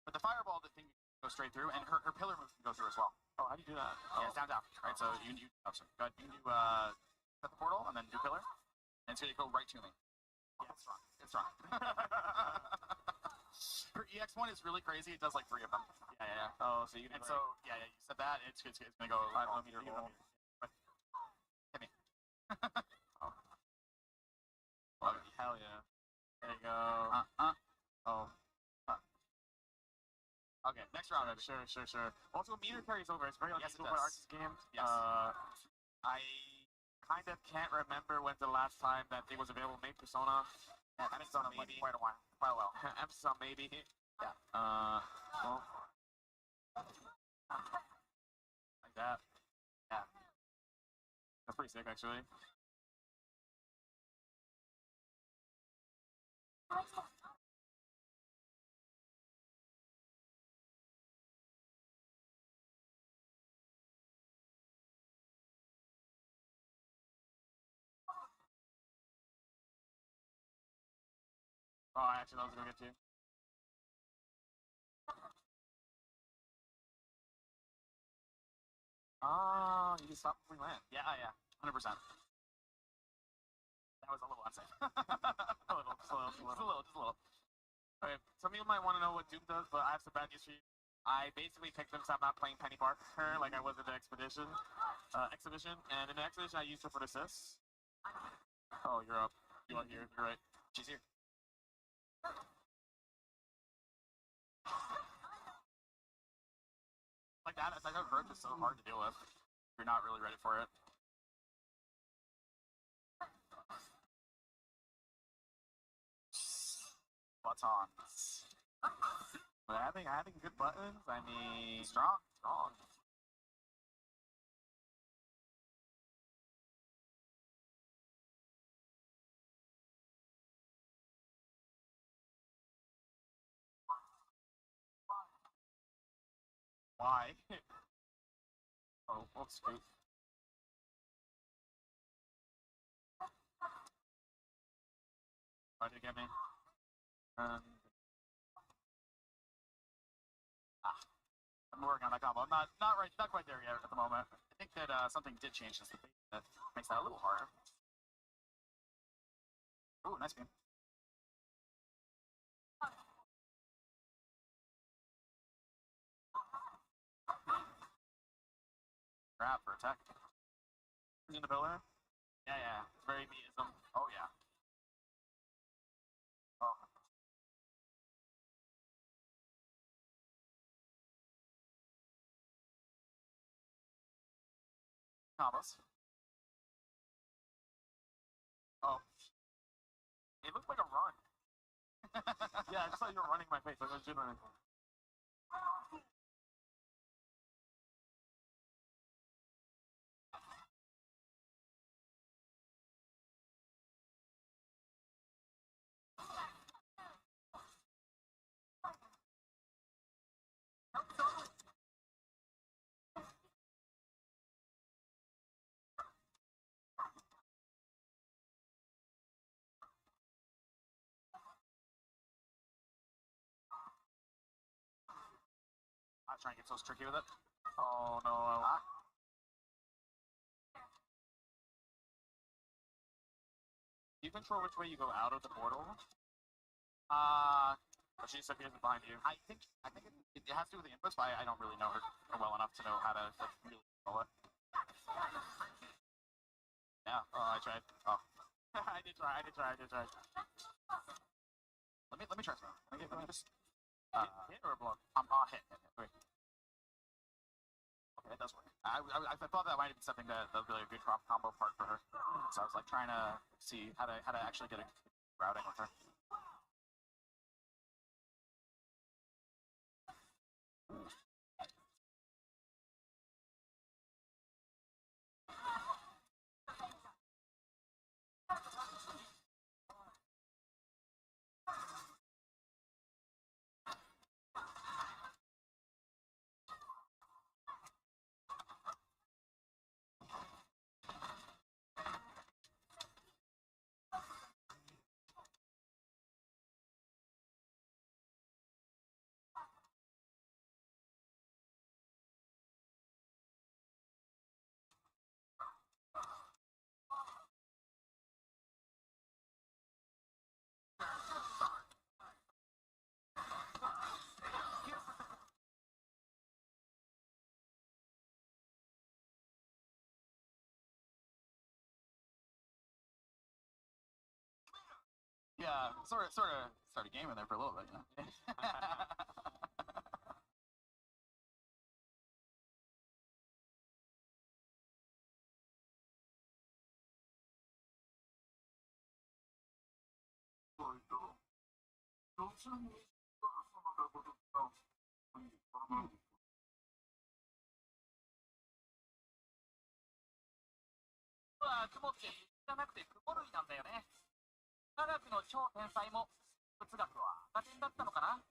But the fireball, the thing goes straight through, and her pillar move can go through as well. Oh, how do you do that? Yeah, it's down. Right. So you oh, sorry. Go ahead. You can do set the portal and then do pillar, and it's gonna go right to me. Yeah, it's wrong. It's wrong. Her EX1 is really crazy. It does like 3 of them. Yeah. Oh, so you can. And so you said that. It's gonna go 5mm hole. hole. Hit me. Oh, hell yeah. There you go. Oh. Okay, next round. Sure. Also, meter carries over. It's very unusual it for does. Arceus games. Yes. I kind of can't remember when's the last time that thing was available. Maybe Persona. Yeah, Persona maybe maybe. quite a while. Persona maybe. Yeah. Well. Like that. Yeah. That's pretty sick, actually. Oh, actually, that was gonna get you. Oh, you just stopped before you land. Yeah, 100%. That was a little unsafe. a little. Just a little. Okay, some people might want to know what Doom does, but I have some bad news for you. I basically picked them because I'm not playing Penny Parker like I was in the exhibition, and in the exhibition I used her for the assists. Oh, you're up. You are here. You're right. She's here. Like that growth is so hard to deal with if you're not really ready for it. Buttons. But having good buttons, I mean, strong. Why? Oh, let's scoot. Why'd you get me? I'm working on that combo. I'm not quite there yet at the moment. I think that something did change since the beta that makes that a little harder. Ooh, nice beam. Grab for attack. Is in the pillar? Yeah. It's very meism. Oh yeah. Oh. Combos. Oh. It looked like a run. Yeah, I just thought you were running my face. Like I was doing running. I'm trying to get so tricky with it. Oh no. Do you control which way you go out of the portal? She disappears behind you. I think it has to do with the inputs, but I don't really know her well enough to know how to like, really control it. Yeah. Oh, I tried. Oh. I did try. Let me try something. Let me just hit or block. Hit. Wait. Okay, that does work. I thought that might have been something that was really a good combo part for her. So I was like trying to see how to actually get a routing with her. Yeah, sort of started gaming there for a little bit, you know.雲ってじゃなくて雲類なんだよね。科学の超天才も物学は赤点だったのかな。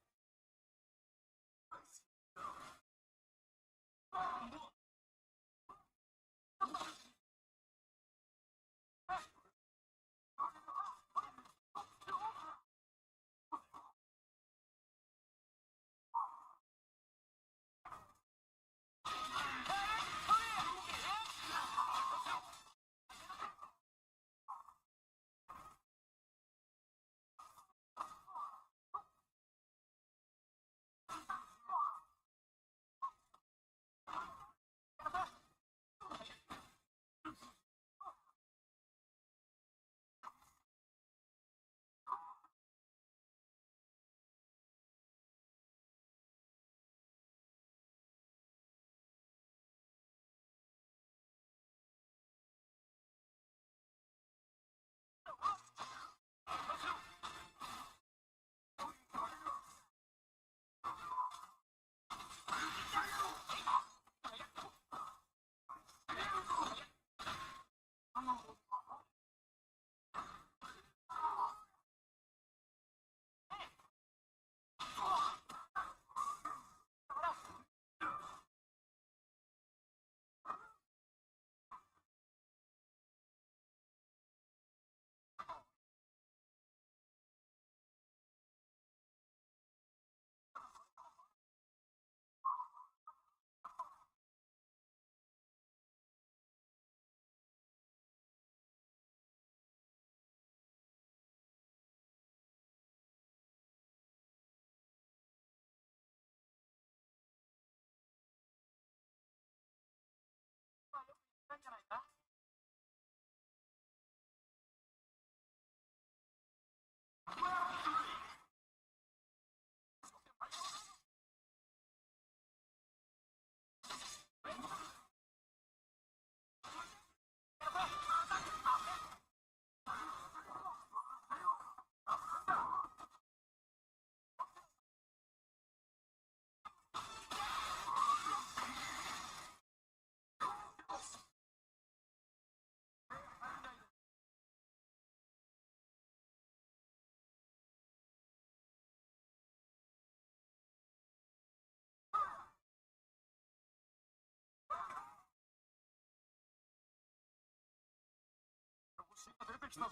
出てきたぜ。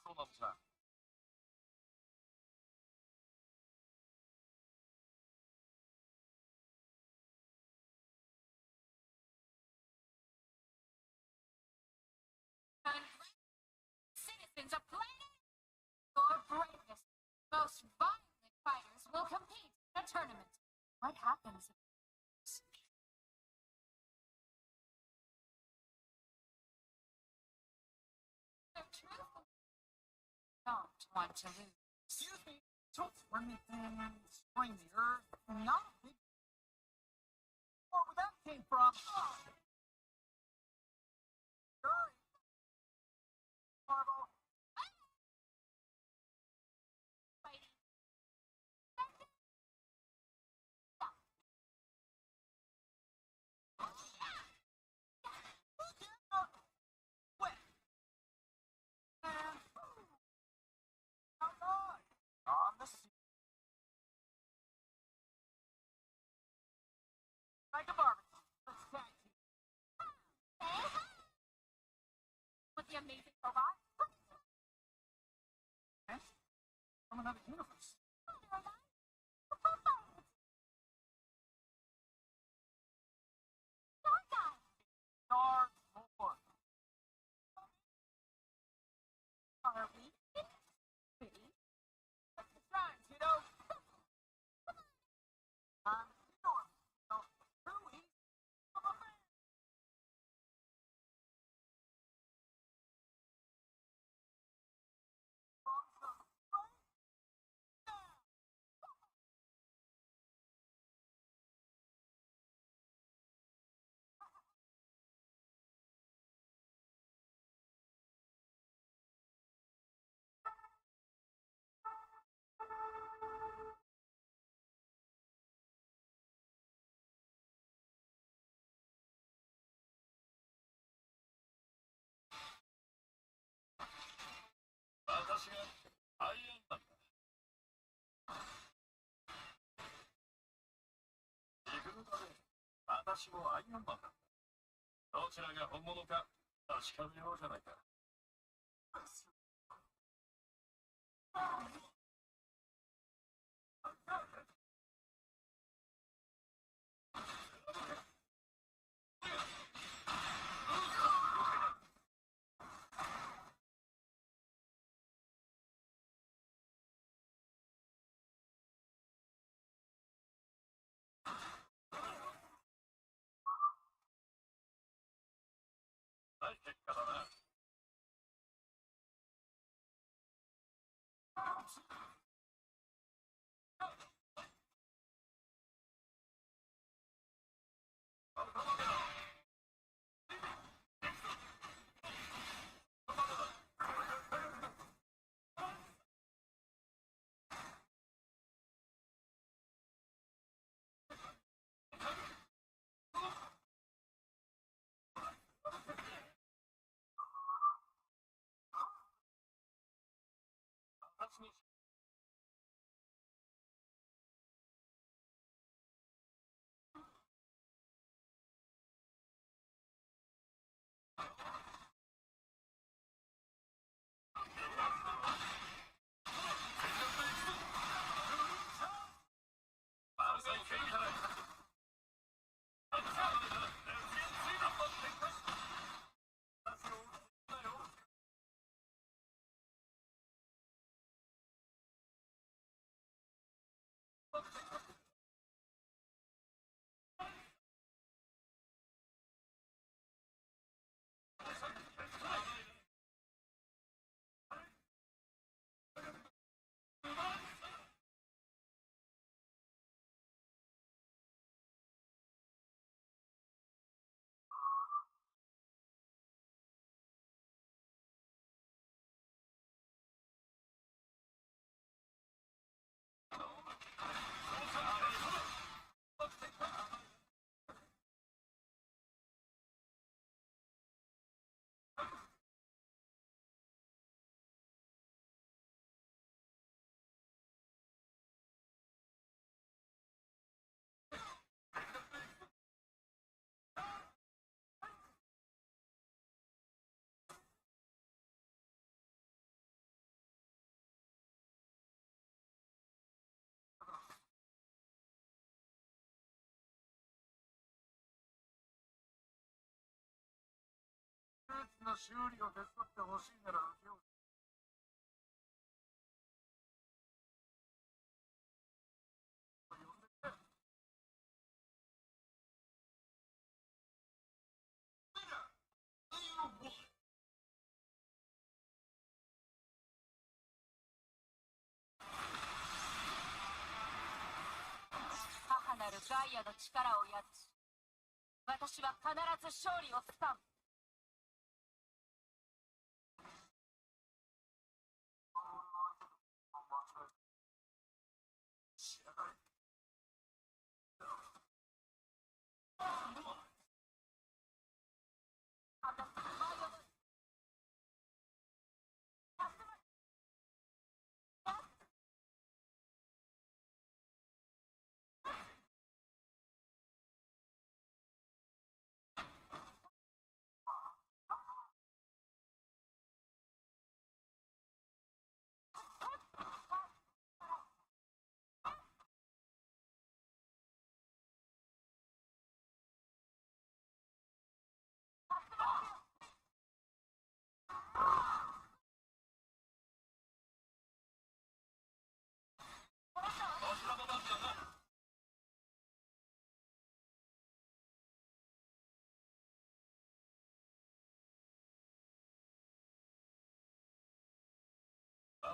そうなんですね。Citizens of planet your bravest, most violent fighters will compete in a tournament. What happens? They're truthful. Don't want to lose. Excuse me, don't thing, destroying the earth, not a big. Where that came from? Sorry. Marvel. Like a barbecue. Let's tag team. With the amazing robot? From another universe. Star Wars. Are we? What's the time, Tito? I'm Tito. Too easy of a man. の修理を手伝ってほしいなら請け負う。母なるガイアの力を宿し、私は必ず勝利をつかむ。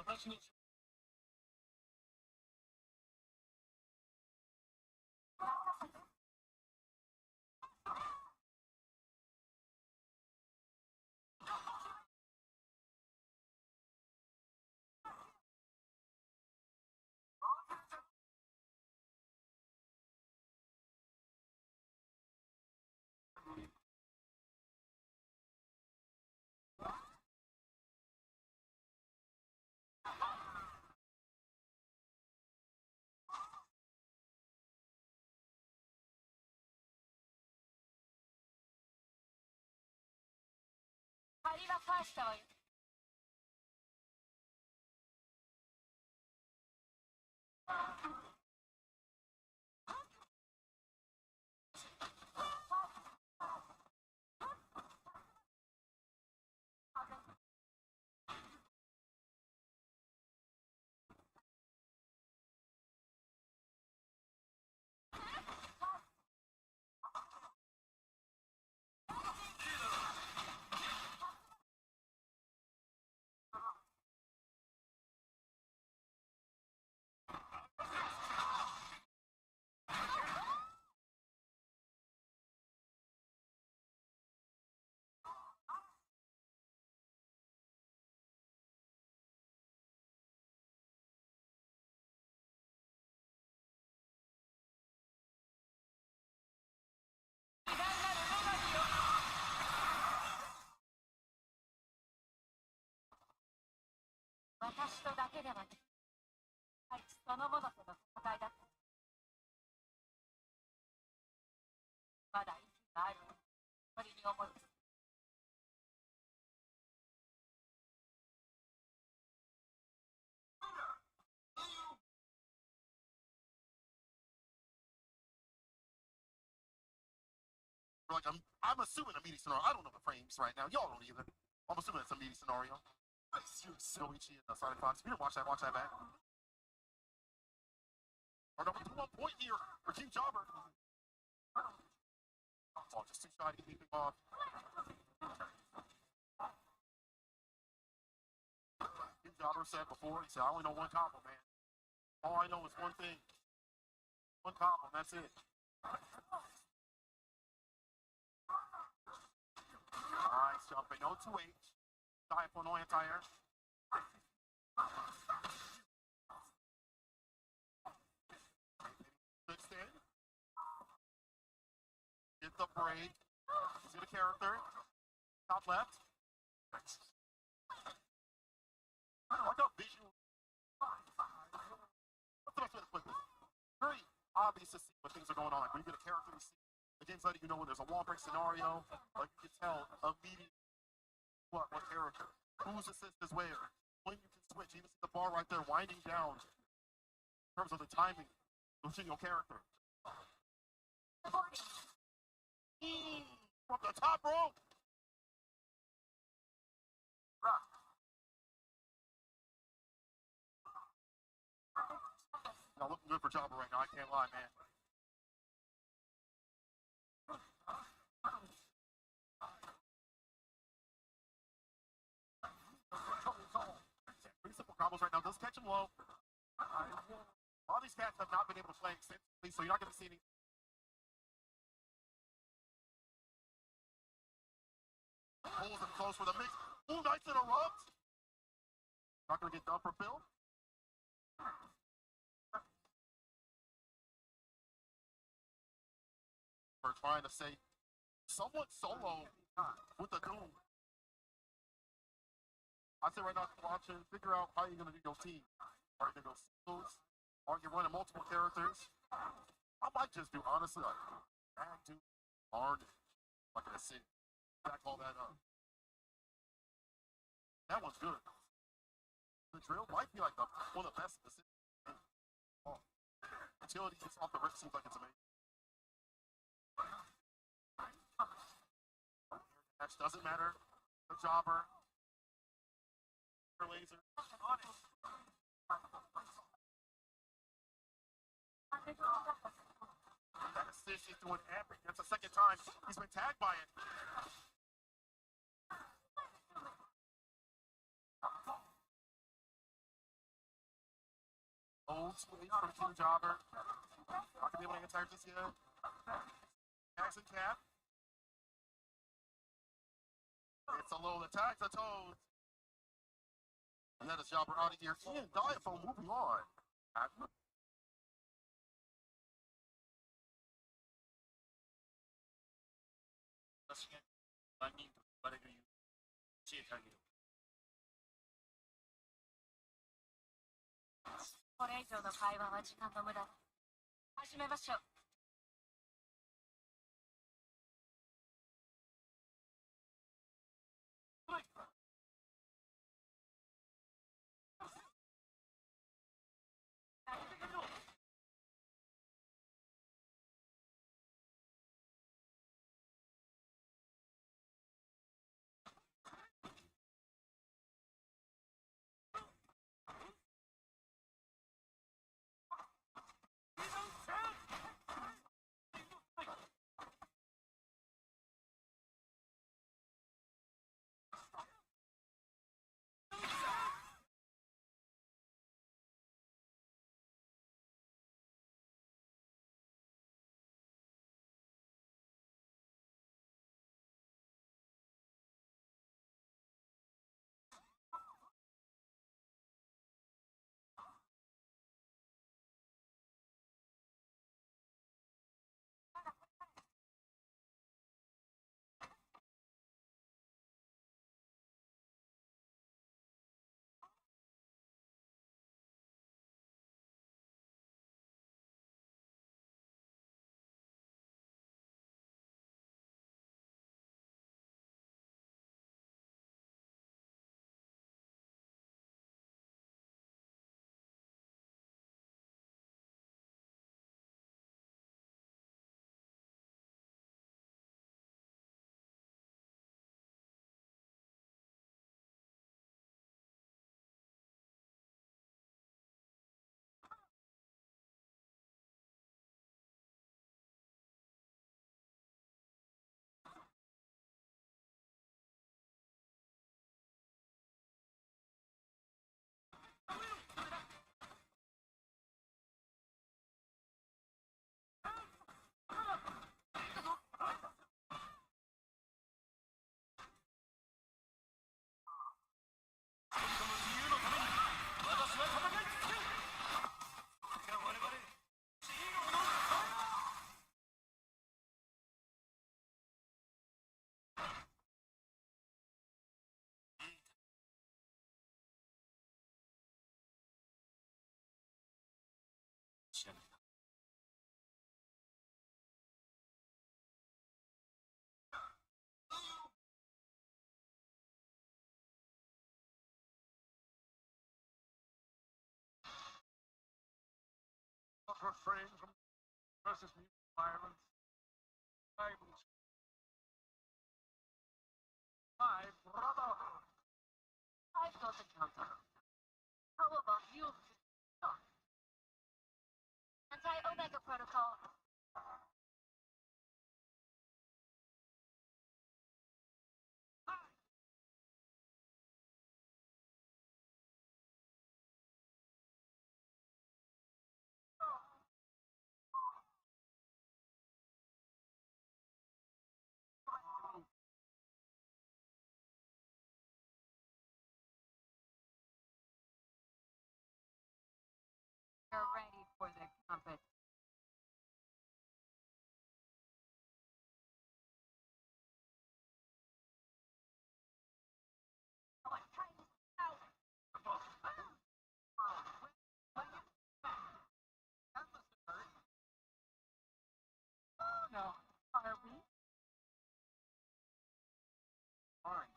私の借りは返したわよ。私とだけではなく、あいつそのものとの戦いだった。まだ息がある鳥に思いつく。Like I'm assuming a meaty scenario. I don't know the frames right now. Y'all don't either. I'm assuming it's a meaty scenario. Soichi and Sonic Fox. If you didn't watch that back. Or number 2 on point here for Team Jobber. Oh, just too shy to get anything off. Team Jobber said before, he said, I only know one combo, man. All I know is one thing. One combo, that's it. Alright, jumping 0-2-H. Dive for no anti-air. Extend. Get the break. See the character. Top left. I like how visual. What's the best way to put this? Very obvious to see when things are going on. When you get a character, you see the game's letting you know when there's a wall break scenario. Like you can tell immediately what character, whose assist is where, when you can switch. You even see the bar right there winding down in terms of the timing between your character. From the top rope. Now looking good for Jobber right now, I can't lie, man. Pretty simple combos right now. Does catch him low. All these cats have not been able to play extensively, so you're not going to see any. Pulls him close for the mix. Ooh, nice interrupt. Not going to get done for Phil. For trying to say somewhat solo with the Doom. I say right now, watching, figure out how you're going to do your team. Are you going to go singles? Are you running multiple characters? I might just do, honestly, like, tag dude, Arn. I'm not going to sit, back all that up. That one's good. The drill might be like one of the best in the city. Oh. Utility gets off the rip, seems like it's amazing. Match doesn't matter. The Jobber. Laser. That assist is doing epic. That's the second time he's been tagged by it. Old switch from Team Jobber. Not gonna be able to attack this yet. Tags and cap. It's a low attack to Toad. And that is Jobber out of here. And Diaphone moving on. I mean, これ以上の会話は時間の無駄。始めましょう。Shit. Refrain from versus mutual violence. My brotherhood. I've got a counter. How about you? Anti-Omega Protocol. You're ready for the competition. No. Are we? Fine.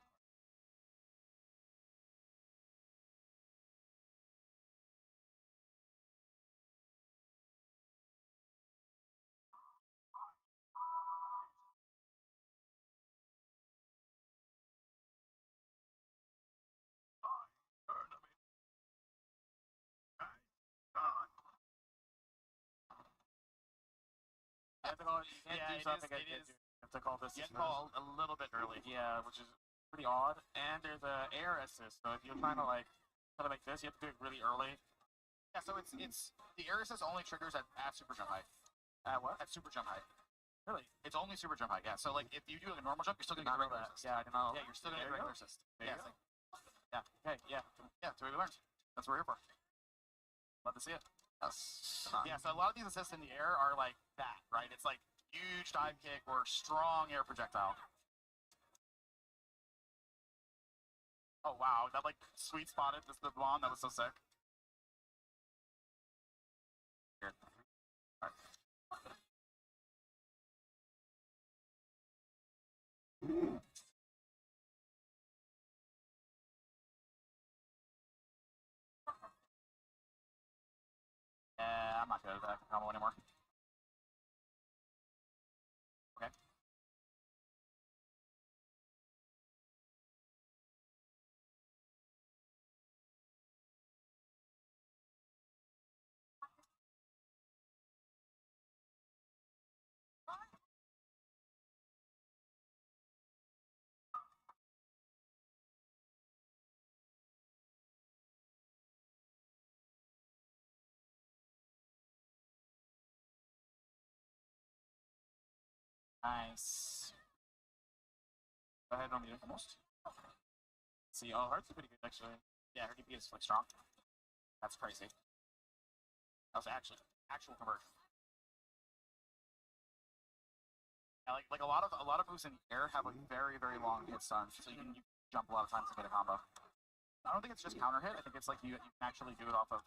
Yeah, do something it I is. did. Have to call this. You have to call a little bit early. Yeah, which is pretty odd. And there's a air assist, so if you're trying to like make this, you have to do it really early. Yeah, so it's the air assist only triggers at super jump height. At what? At super jump height. Really? It's only super jump height. Yeah. So like if you do like a normal jump, you're still gonna get the regular assist. Yeah, I don't know. Yeah, you're still gonna get There the you regular go. assist. There Yeah. you go. Yeah. Okay. Yeah. Yeah. That's what we learned. That's what we're here for. Love to see it. Yes. Yeah. So a lot of these assists in the air are like that, right? It's like huge dive kick or strong air projectile. Oh wow, that like sweet spotted this the bomb. That was so sick. Here. All right. I'm not good at that combo anymore. Okay. Nice. Go ahead on the almost. See, oh, Heart's pretty good actually. Yeah, her DP is like strong. That's crazy. That was actual conversion. Yeah, like a lot of moves in the air have like very long hit stuns, so you can jump a lot of times and get a combo. I don't think it's just counter hit. I think it's like you can actually do it off of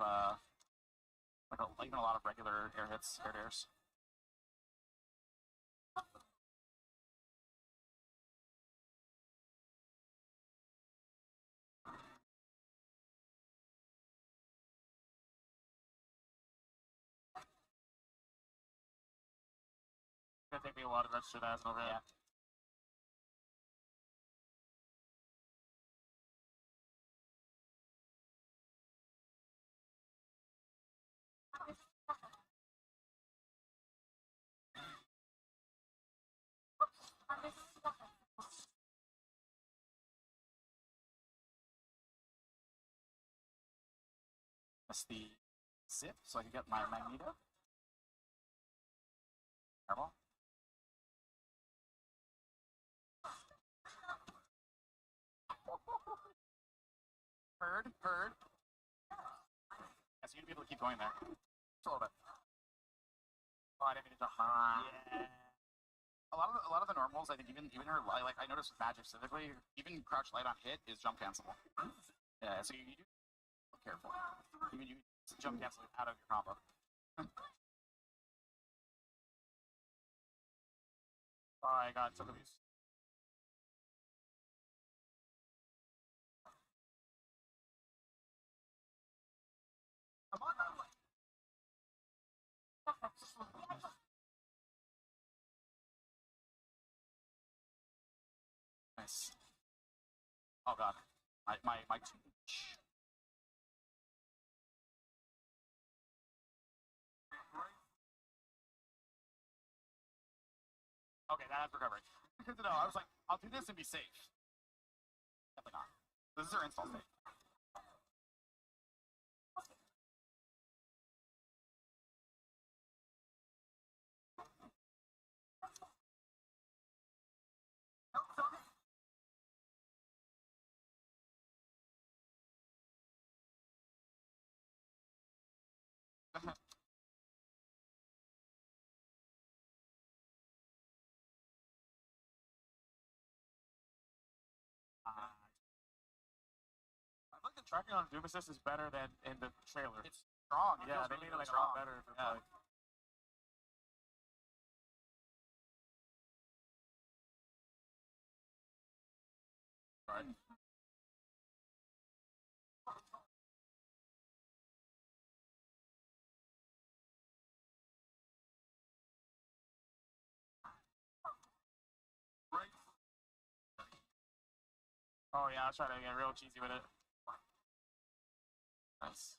like even a lot of regular air hits, air to airs. It's gonna take me a while to register that as an overhead. Yeah. That's the zip, so I can get my Magneto. Fireball. Heard. Yeah, so you'd be able to keep going there. Just a little bit. Oh, I didn't mean to jump. Yeah. A lot of the normals, I think even her like I noticed with Magic specifically, even crouch light on hit is jump cancelable. Yeah, so you do be careful. Even you jump cancel it out of your combo. Sorry, I got some of these. Nice. Oh god. My Okay, that's recovering. Good to know. I was like, I'll do this and be safe. Definitely not. This is our install state. I think the tracking on Doom Assist is better than in the trailer. It's strong. Yeah, they made it like a lot better. Yeah. Right. Oh yeah, I was trying to get real cheesy with it. Nice.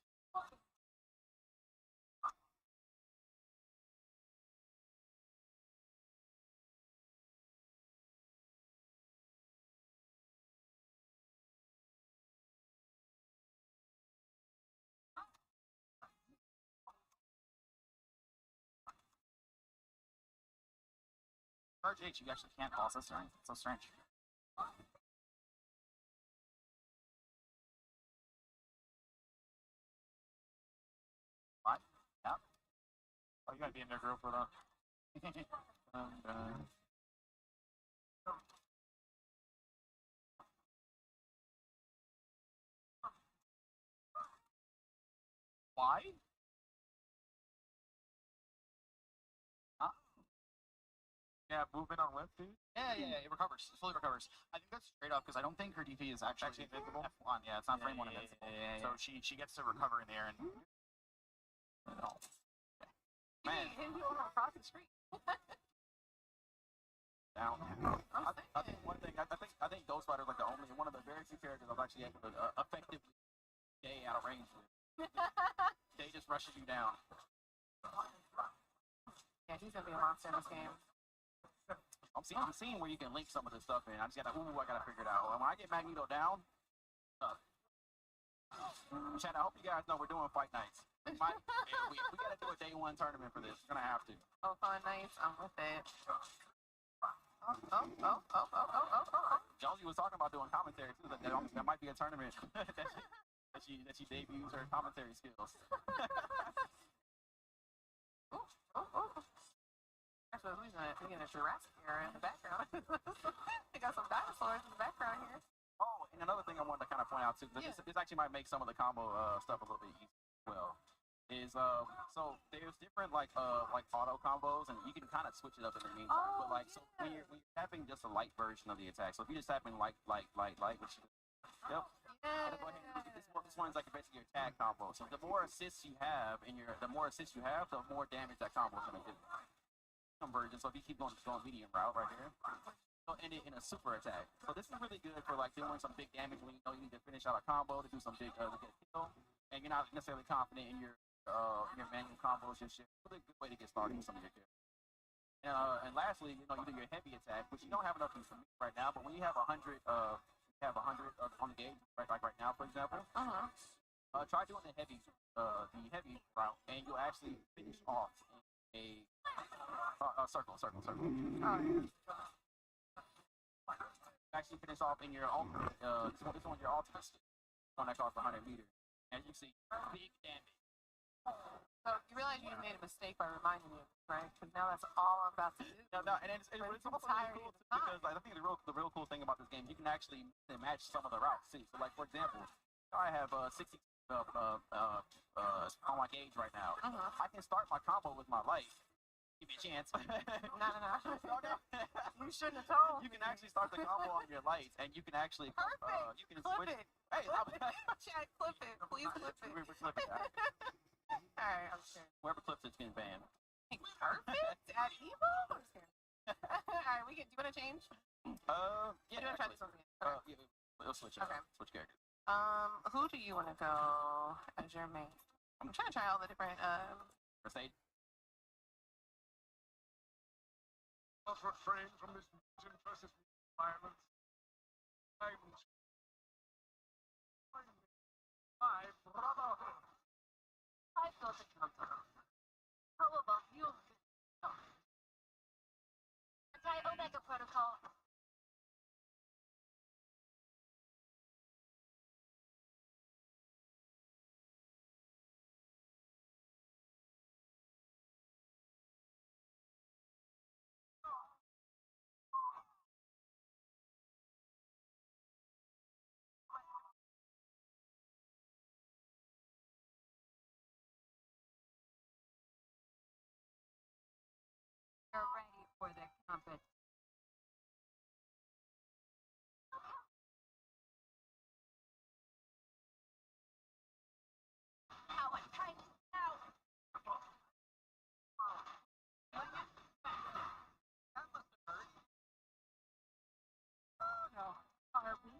Charge H, you actually can't pulse this or anything. It's so strange. What? Yep. Oh, you gotta be in their group for that. Why? Huh? Yeah, movement on whip, dude. Yeah, it recovers. It fully recovers. I think that's straight up because I don't think her DP is actually invincible. F1, yeah, it's not frame one invincible. So she gets to recover in there and. No. Man. Hit you across the street. Down. I think one thing. I think Ghost Rider is like one of the very few characters I've actually able to effectively stay out of range with. They just rushes you down. Yeah, he's gonna be a monster in this game. I'm seeing where you can link some of this stuff in. I gotta figure it out. And when I get Magneto down, Chad, I hope you guys know we're doing fight nights. We gotta do a day one tournament for this. We're gonna have to. Oh, fun nights. I'm with it. Josie was talking about doing commentary too. That might be a tournament that she debuts her commentary skills. Actually, we're getting a Jurassic era in the background. We got some dinosaurs in the background here. Oh, and another thing I wanted to kind of point out too. This actually might make some of the combo stuff a little bit easier as well. So there's different like auto combos, and you can kind of switch it up in the meantime. But like, so when you're tapping just a light version of the attack, so if you just tapping light, which yep. And go ahead and look at this one's like basically your tag combo. So the more assists you have, the more damage that combo is gonna do. Conversion. So if you keep going medium route right here, you'll end it in a super attack. So this is really good for like doing some big damage when you know you need to finish out a combo to do some big to get a kill, and you're not necessarily confident in your manual combos. Just shit. Really good way to get started with some of your kills. And lastly, you do your heavy attack, which you don't have enough use for right now. But when you have 100, on the gauge, like right now, for example, try doing the heavy route, and you'll actually finish off in a circle. Oh, yeah. Actually finish off in your ultimate. This one's your ultimate one that costs 100 meters. As you see, big damage. So you realize you made a mistake by reminding me, right? Because now that's all I'm about to do. No, and it's also really cool too, because I think the real cool thing about this game, you can actually match some of the routes too. So like for example, I have 60 on my gauge right now. Uh-huh. I can start my combo with my light. Give me a chance. No. You shouldn't have told. You can actually start the combo on your lights, and you can actually Perfect. you can Clip switch. it. Hey, Chat, clip it. Please clip it. we're clipping that. Alright, I'm scared. Whoever clips it's getting banned. Perfect? At Evo? I'm scared. Alright, do you want to change? Yeah. Do you want to try this one again? Yeah, we'll switch it. Okay. Switch characters. Who do you want to go as your main? I'm trying to try all the different, Mercedes. Must refrain from this mission versus violence. My brotherhood. I've got a company. How about you? Anti-Omega Protocol. You're ready for the competition. Our time is now. no. Are we?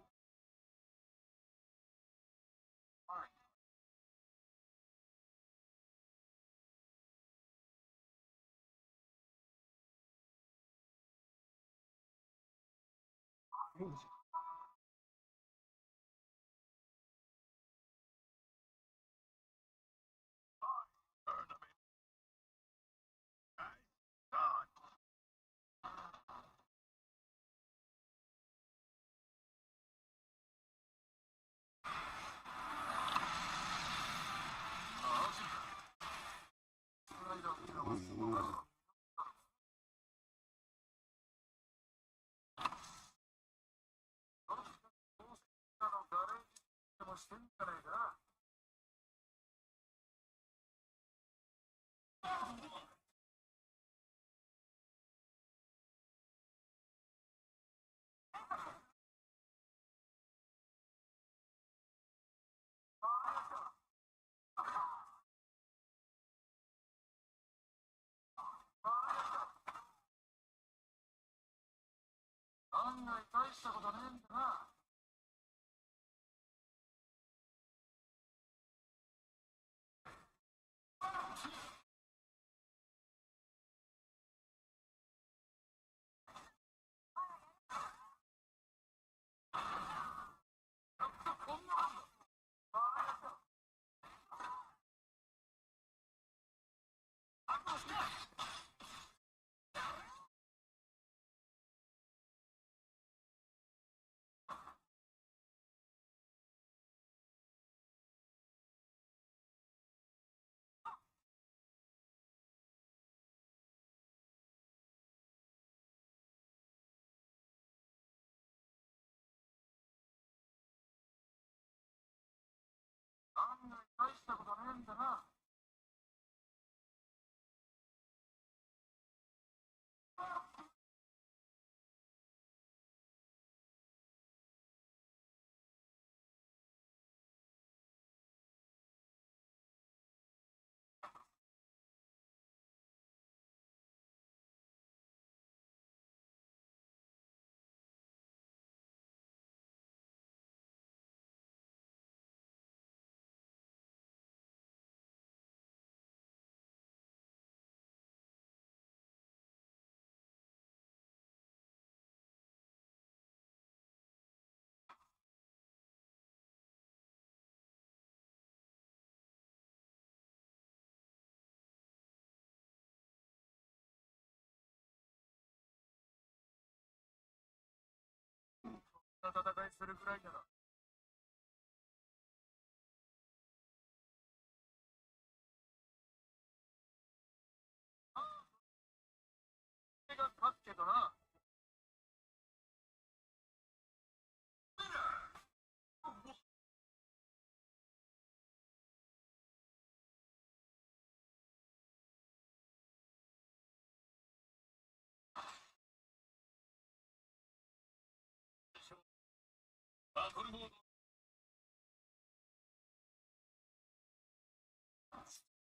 こ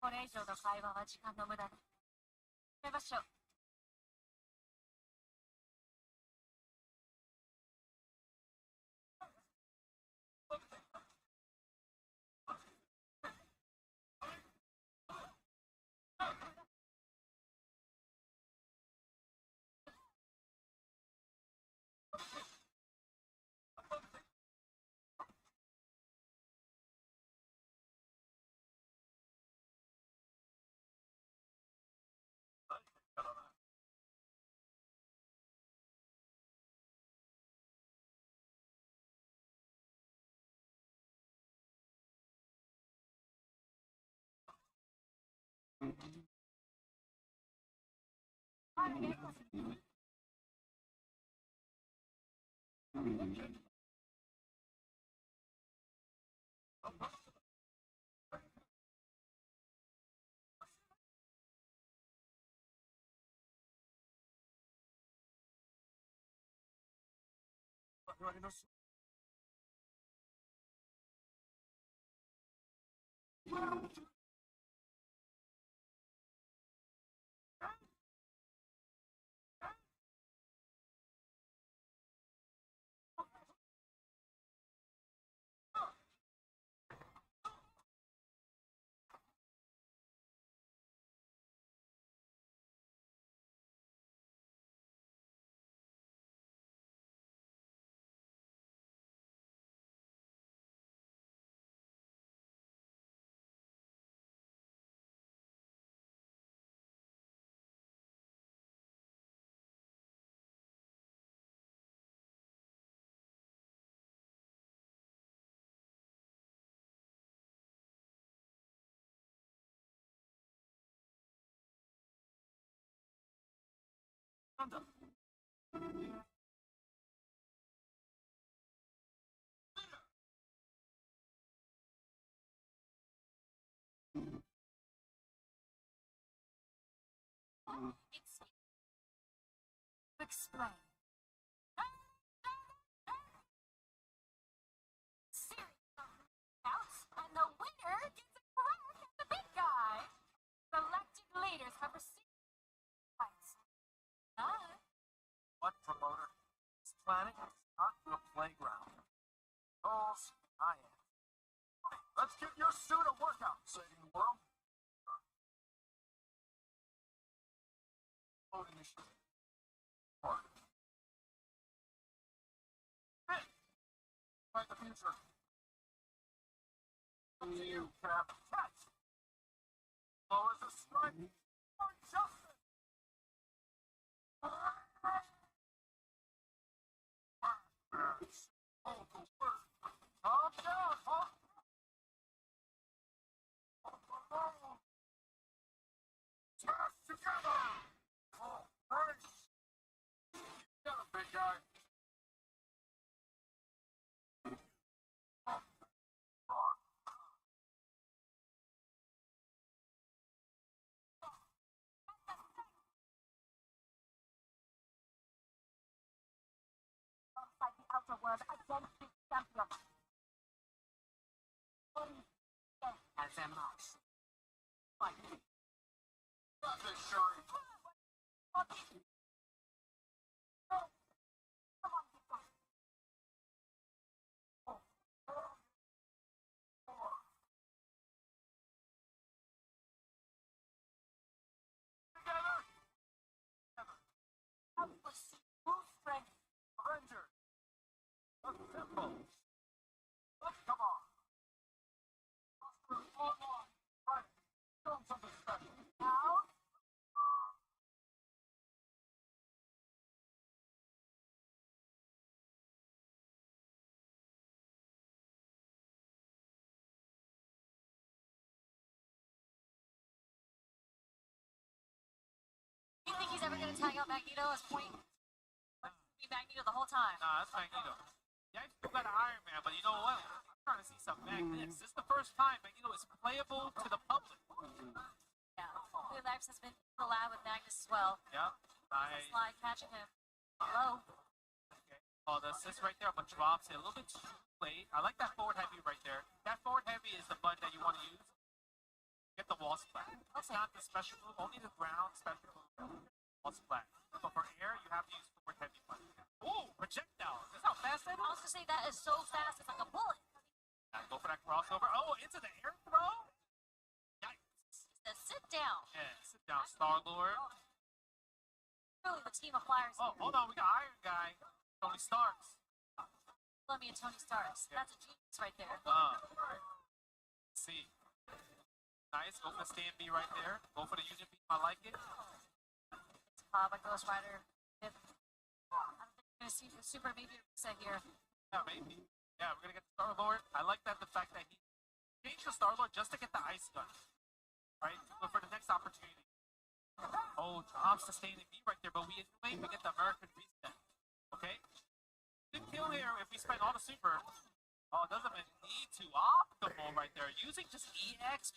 れ以上の会話は時間の無駄だ。やめましょう。なんだ。Explain. Series outs, and the winner gets a crack at the big guy. Selected leaders have received fights. What, promoter? This planet is not your playground. Goals, I am. Let's give your suit a workout, saving the world. Load initiative. Part. Hey! Fight the future. You cap. Catch! Slow as a strike. For justice! Calm down, Hulk! Smash together! Oh, brace! Get him, big guy! Fight the outer world against the champion. As am I. Fight me. Got this, Shuri. Avengers! The Temples! Let's come on! Right, show them something special. Now? You think he's ever gonna tag out Magneto as point? Be Magneto the whole time. Nah, that's Magneto. Yeah, I still got an Iron Man, but you know what? I'm trying to see some Magnets. This is the first time Magneto is playable to the public. Yeah, Blue Labs has been in the lab with Magnus as well. Yeah, nice. Sly catching him low. Okay. Oh, the assist right there, but drops it a little bit too plate. I like that forward heavy right there. That forward heavy is the button that you want to use. Get the wall splat. It's not the special move, only the ground special move. Wall splat. But for air, you have to use forward heavy button. Ooh, projectile. That's how fast that is. I was gonna say that is so fast, it's like a bullet. Go for that crossover. Oh, into the air throw. Yikes. Says sit down. Yeah, sit down, Star-Lord. Really, the team of flyers. Oh, hold on. We got Iron Guy. Tony Starks. Love me and Tony Starks. Yeah. That's a genius right there. Let's see. Nice. Go for the stand B right there. Go for the Union beam. I like it. It's by Ghost Rider. I don't think we're gonna see the super meteor set here. Yeah, maybe. Yeah, we're gonna get the Star-Lord. I like that the fact that he changed the Star-Lord just to get the ice gun. Right? But for the next opportunity. Oh, drops the standing B right there, but we get the American reset. Okay? Good kill here if we spend all the super. Oh, it doesn't even need to. Optimal right there. Using just EX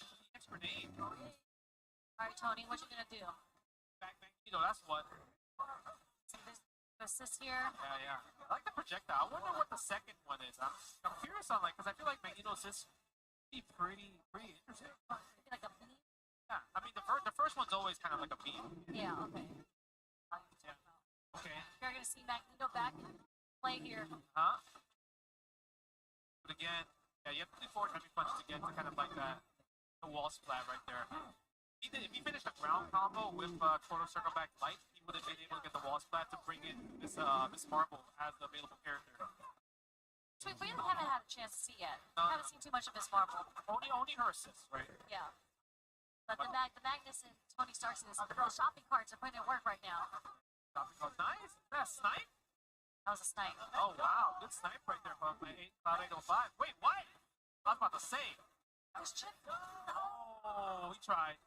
grenade. Alright, Tony, what you gonna do? Back, that's what. See this assist here? Yeah. I like the projectile. I wonder what the second one is. I'm curious on because I feel like Magneto assist be pretty interesting. Maybe like a beam? Yeah, I mean the first one's always kind of like a beam. Yeah, okay. Yeah. Okay. You're gonna see Magneto back in play here. Huh? But again, yeah, you have to do forward heavy punches again to kind of like the wall splat right there. If he finished a ground combo with quarter circle back light, he would have been able to get the wall splat to bring in Miss Marvel as the available character. So we haven't had a chance to see yet. We haven't seen too much of Miss Marvel. Only her assists, right? Yeah. But the Magnus and Tony Stark's in this little shopping carts are putting it work right now. Shopping cart, nice. Is that a snipe? That was a snipe. Oh wow, good snipe right there from Cloud 805. Wait, what? I was about to say. This chick. Oh, he tried.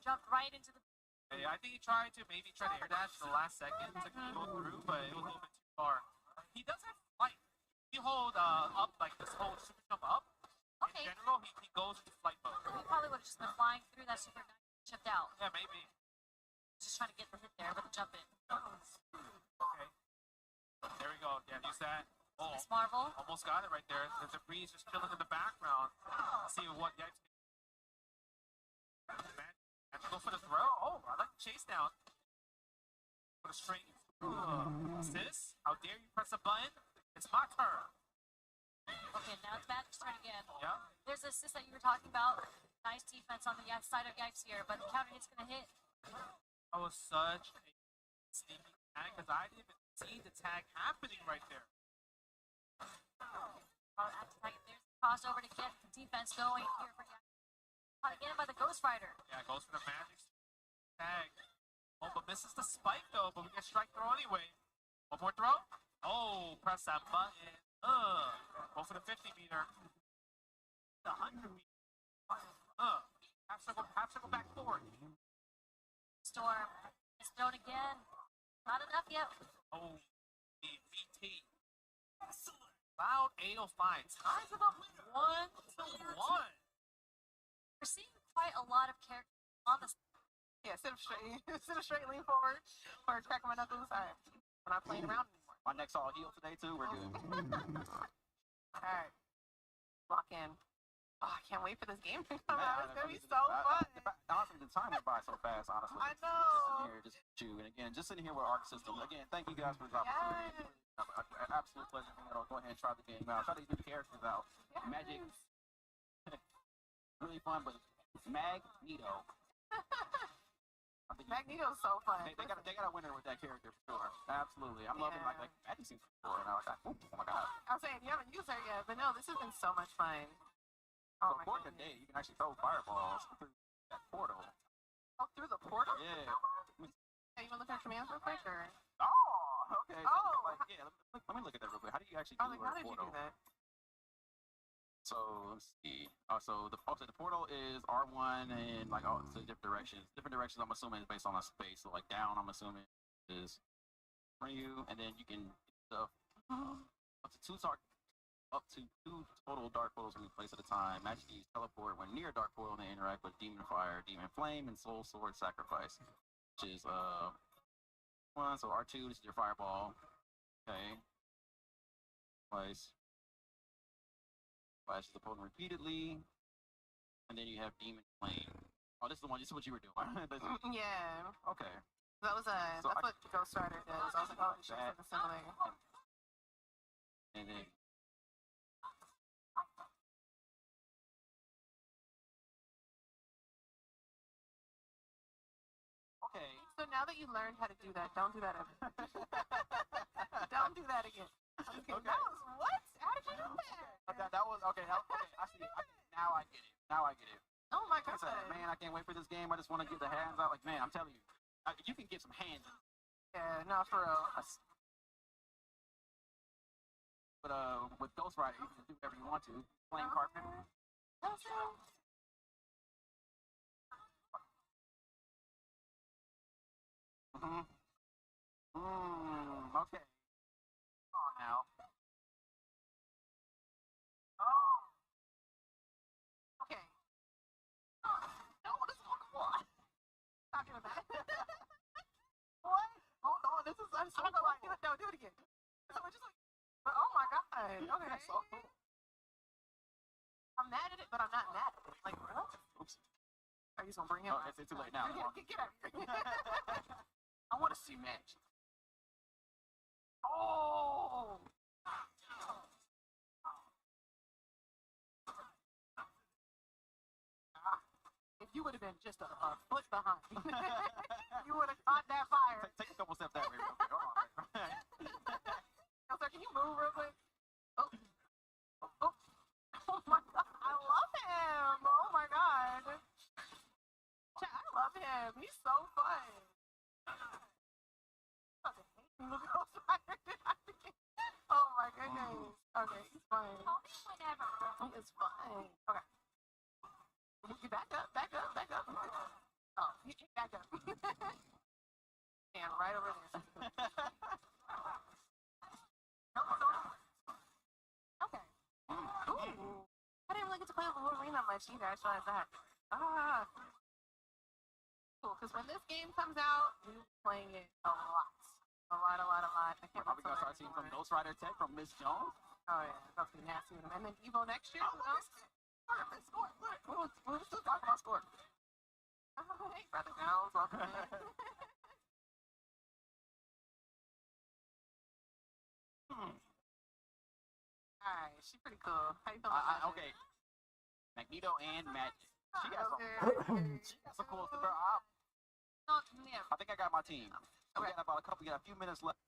Jumped right into the. Yeah, I think he tried to air dash the last second to go through, but it was a little bit too far. He does have flight. He hold up like this whole super jump up. Okay. In general, he goes into flight mode. He probably would have just been flying through that super guy, chipped out. Yeah, maybe. Just trying to get the hit there with the jump in. Okay. There we go. Yeah, use that. Oh, Miss Marvel. Almost got it right there. The debris just chilling in the background. Let's see what Yipes can have to go for the throw. Oh, I like the chase down. For the straight. Assist? How dare you press a button? It's my turn. Okay, now it's Magic's turn again. Yeah. There's the assist that you were talking about. Nice defense on the side of Yipes here, but the counter hit's gonna hit. That was such a sneaky tag because I didn't even see the tag happening right there. There's the crossover to get the defense going here for Yipes. Caught again by the Ghost Rider. Yeah, goes for the magic tag. Oh, but misses the spike though, but we get strike throw anyway. One more throw. Oh, press that button. Go for the 50 meter. The 100 meter. Half circle back forward. Storm is thrown again. Not enough yet. Oh, the VT. Excellent. Cloud 805 ties it up 1-1. We're seeing quite a lot of characters on the. Yeah, sit up straight, lean forward, or crack my knuckles. Alright. We're not playing around anymore. My neck's all healed today too. We're good. Alright. Lock in. Oh, I can't wait for this game to come out. It's gonna be so fun. fun. Honestly, the time went by so fast, honestly. I know. Just sitting here, and again, just sitting here with Arc System. Again, thank you guys for the opportunity. An absolute pleasure being able to go ahead and try the game out. Try these new characters out. Magic. Really fun, but Magneto. Magneto's so fun. They got a winner with that character for sure. Absolutely. I'm loving like Magic seems cool. And I was like, oh my god. I'm saying you haven't used her yet, but no, this has been so much fun. So for today, you can actually throw fireballs through that portal. Oh, through the portal? Yeah. Hey, you want to look at commands real quick, or? Oh, okay. Oh. Like, yeah, let me look at that real quick. How do you actually do Like, how did you portal? do that? So let's see. So the portal is R1 and like so different directions. Different directions. I'm assuming is based on a space. So like down, I'm assuming is for you, and then you can stuff up to two total dark portals we place at a time. Magic use teleport when near a dark portal, and they interact with Demon Fire, Demon Flame, and Soul Sword Sacrifice, which is one. So R2, this is your fireball. Okay. Place. Flashes the opponent repeatedly. And then you have Demon Flame. Oh, this is the one. This is what you were doing. Yeah. Okay. That was So that's I- what Ghost Rider does. I was like, oh, it should That- be similar. And then okay. So now that you learned how to do that, don't do that ever. Don't do that again. Okay. That was what? How did you do that? That was okay. Okay, I see it. Now I get it. Now I get it. Oh my I god. said, man, I can't wait for this game. I just want to get the hands out. Like, man, I'm telling you, you can get some hands. Yeah, no, for real. But with Ghost Rider, you can do whatever you want to. Flame carpet. Mhm. Okay. Come on now. Oh. Okay. No, this is come on. Stop doing that. What? Hold on, this is I'm so like, do it, no, do it again. So it's just like, oh my god. Okay. So, I'm mad at it, but I'm not mad at it. Like, what? oops. Are you just gonna bring him? Oh, it's too late now. Get out of here. I want to see magic. Oh. If you would have been just a foot behind, you would have caught that fire. Take a couple steps that way, real quick. Hold on. Yo, sir, can you move real quick? Oh. Oh. Oh my god. I love him. Oh my god. I love him. He's so fun. Oh my goodness. Okay, he's fine. He is fine. Okay. You back up, back up, back up. Oh, you back up. And right over there. Okay. Ooh. I didn't really get to play with Wolverine that much either. I just realized that. Ah. Cool, because when this game comes out, we'll be playing it a lot. A lot. I can't Are we gonna start seeing some Ghost Rider tech from Miss Jones? Oh yeah, that's gonna be nasty with him. And then Evo next year, who knows? Score. We're still talking about score. Oh, hey, Brother Jones, welcome in. Alright, she's pretty cool. How you feeling? Okay. Magneto and Magic. She got some. Okay. She got some cool stuff. Yeah. I think I got my team. We got about we got a few minutes left.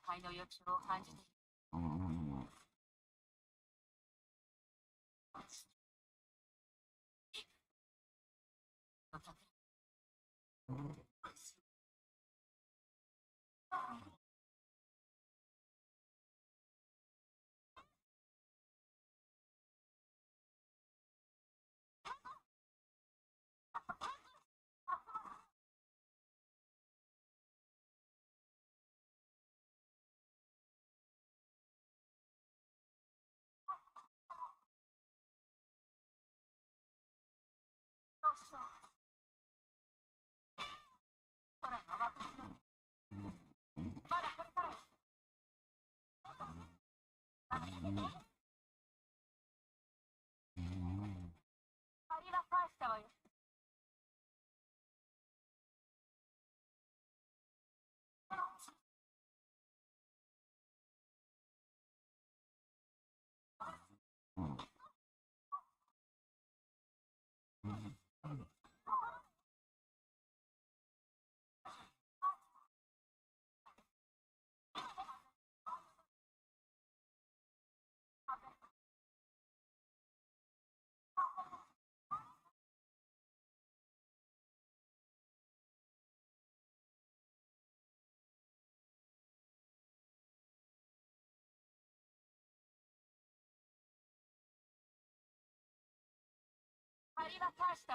I know you're too kind to arriva presto. Arriva presto.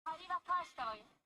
Arriva presto.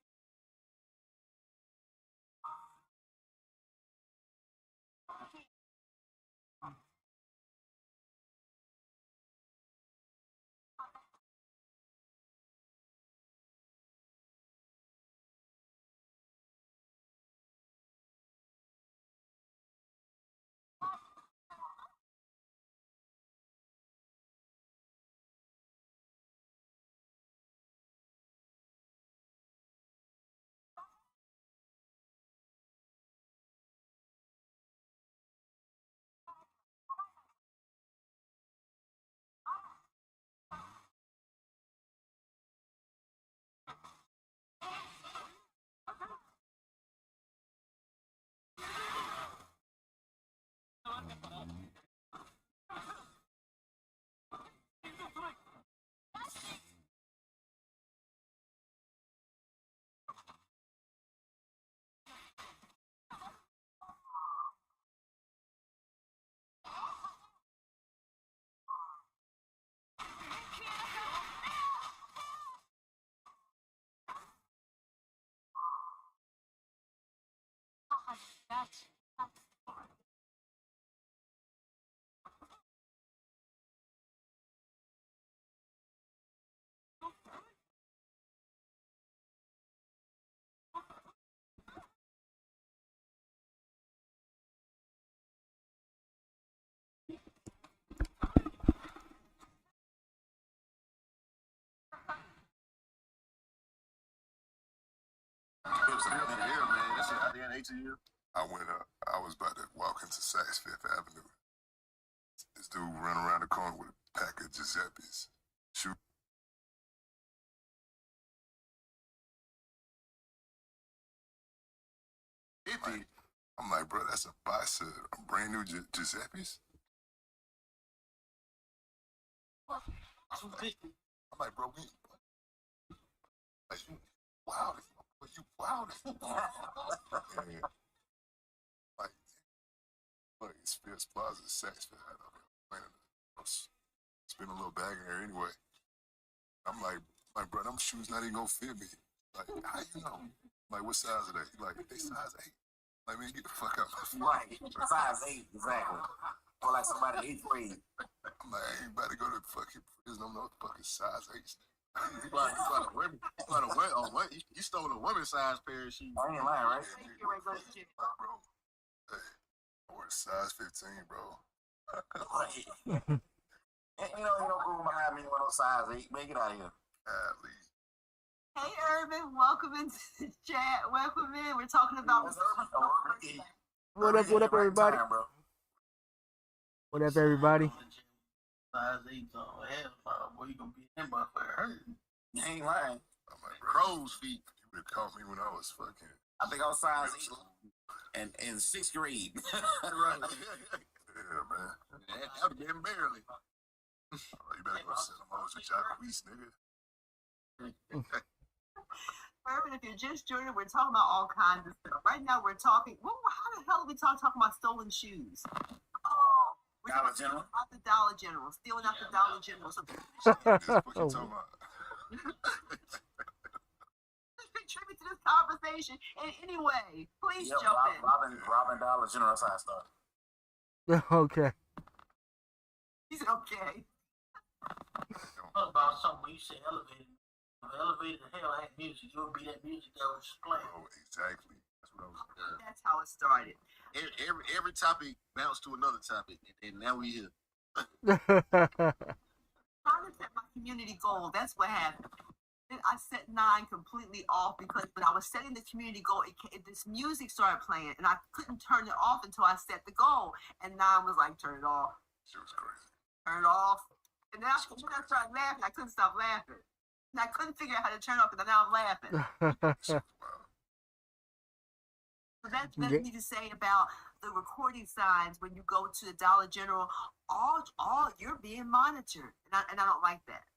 That's I went up. I was about to walk into Saks Fifth Avenue. This dude ran around the corner with a pack of Giuseppe's. Shoot. I'm like, bro, that's a box of brand new Giuseppe's. I'm like, bro, like, you wild. You wild. And, like, look, it's Fierce Plaza, Saks Fifth Avenue. spend a little bag in there anyway. I'm like, bro, them shoes not even gonna fit me. Like, how you know? I'm like, what size are they? He like, they size 8. Like, man, get the fuck out my face. Right. Size 8, exactly. Or like somebody 8th grade. I'm like, I ain't about to go to fucking prison. I'm not fucking size 8. You stole a women's size pair of shoes. I ain't lying, right? Bro, hey, I wear a size 15, bro. Right. You don't go behind me with no size 8. Make it out of here. Hey, Urban, welcome into the chat. Welcome in. We're talking about. What up, everybody? What up, everybody? Size 8 on hell, boy, you gonna be in by for hurt. You ain't lying. I'm like, crow's feet. You would have caught me when I was fucking. I think I was size 8 in 6th grade. Right. Yeah, man. That would have been barely. You better go send them hoes to Jacquees, nigga. Urban, if you're just joining, we're talking about all kinds of stuff. Right now, we're talking. How the hell are we talking about stolen shoes? Oh, we're Dollar talking General? about the Dollar General, stealing out the Dollar General. So, contribute to this conversation in any way. Please jump in. Robin Dollar General. That's how I started. Okay. He said, okay. What about something when you say elevator? If elevator hell had music, you would be that music that was playing. Oh, exactly. That's what I was saying. That's how it started. Every topic bounced to another topic, and now we here. Trying to set my community goal. That's what happened. Then I set 9 completely off because when I was setting the community goal, this music started playing, and I couldn't turn it off until I set the goal. And 9 was like, turn it off. She was crazy. Turn it off. And then I started laughing. I couldn't stop laughing. And I couldn't figure out how to turn it off because now I'm laughing. So that's me to say about the recording signs when you go to the Dollar General. All you're being monitored, and I don't like that.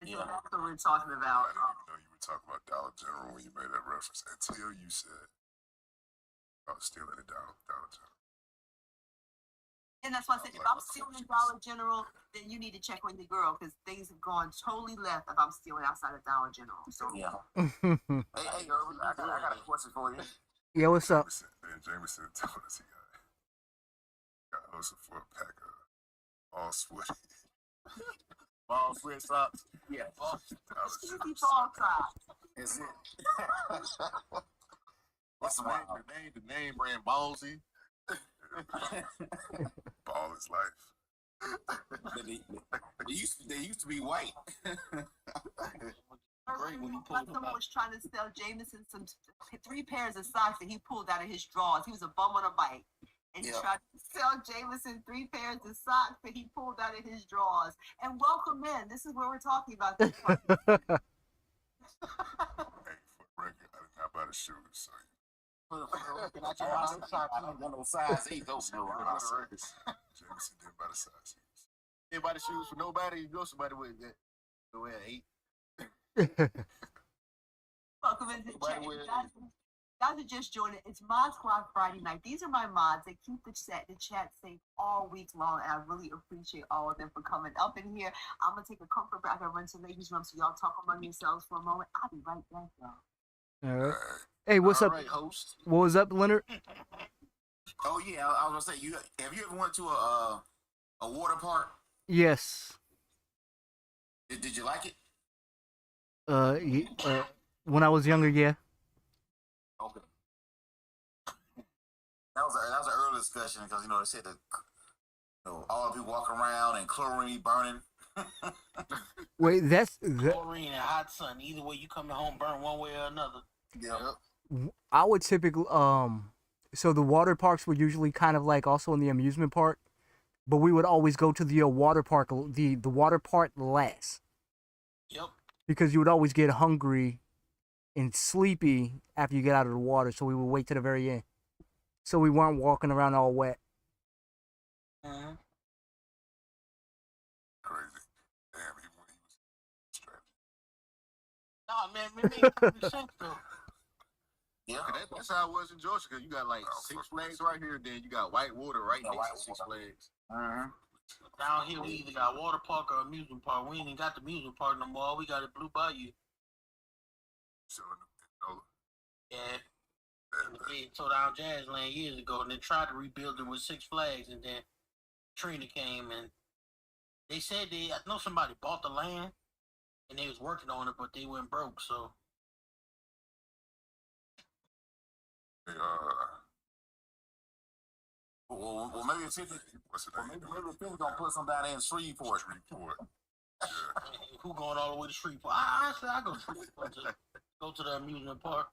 And so that's what we're talking about. I didn't even know you were talking about Dollar General when you made that reference until you said I was stealing a Dollar General. And that's why I said, if I'm stealing Dollar General, then you need to check with the girl because things have gone totally left if I'm stealing outside of Dollar General. So yeah. Hey, Irvin, I got a question for you. Yeah, what's up? Jameson told us he got hustled for a pack of all sweaty. Ball sweat socks. Yeah. Squeaky ball socks. That's it. What's the name brand Ballsy? Ball is life. They used to be white. Someone was trying to sell Jameson 3 pairs of socks that he pulled out of his drawers. He was a bum on a bike. And he tried to sell Jameson 3 pairs of socks that he pulled out of his drawers. And welcome in. This is what we're talking about. Hey, for the record, I did not buy the shoes, so. I don't want no size 8 though. Jameson didn't buy the size 8. Didn't buy the shoes for nobody. You know somebody with that. Go ahead, 8. Welcome into the chat. Guys are just joining. It's Mod Squad Friday night. These are my mods that keep the chat safe all week long, and I really appreciate all of them for coming up in here. I'm gonna take a comfort break. I gotta run to the ladies' room, so y'all talk among yourselves for a moment. I'll be right back, y'all. All right. Hey, what's up? Right, host. What was up, Leonard? Oh yeah, I was gonna say, have you ever went to a water park? Yes. Did you like it? When I was younger, yeah. Okay. That was an early discussion because they said that all the people walking around and chlorine burning. Wait, that's chlorine and hot sun. Either way, you come home burn one way or another. Yeah. I would typically so the water parks were usually kind of like also in the amusement park, but we would always go to the water park, the water park last. Yep. Because you would always get hungry and sleepy after you get out of the water, so we would wait to the very end, so we weren't walking around all wet. Crazy. Damn, even when he was strapped. Nah, man, it made perfect sense though. Yeah, that's how it was in Georgia. Cause you got like Six Flags right here, then you got Whitewater right next to Six Flags. Down here, we either got water park or amusement park. We ain't even got the amusement park no more. All we got is Blue Bayou. Yeah. And they tore down Jazzland years ago, and they tried to rebuild it with Six Flags, and then Trina came, and they said I know somebody bought the land, and they was working on it, but they went broke, so. Well, maybe it's 50. Maybe 50 gonna put some down there in Shreveport. Who going all the way to Shreveport? Honestly, I go to Shreveport to go to the amusement park.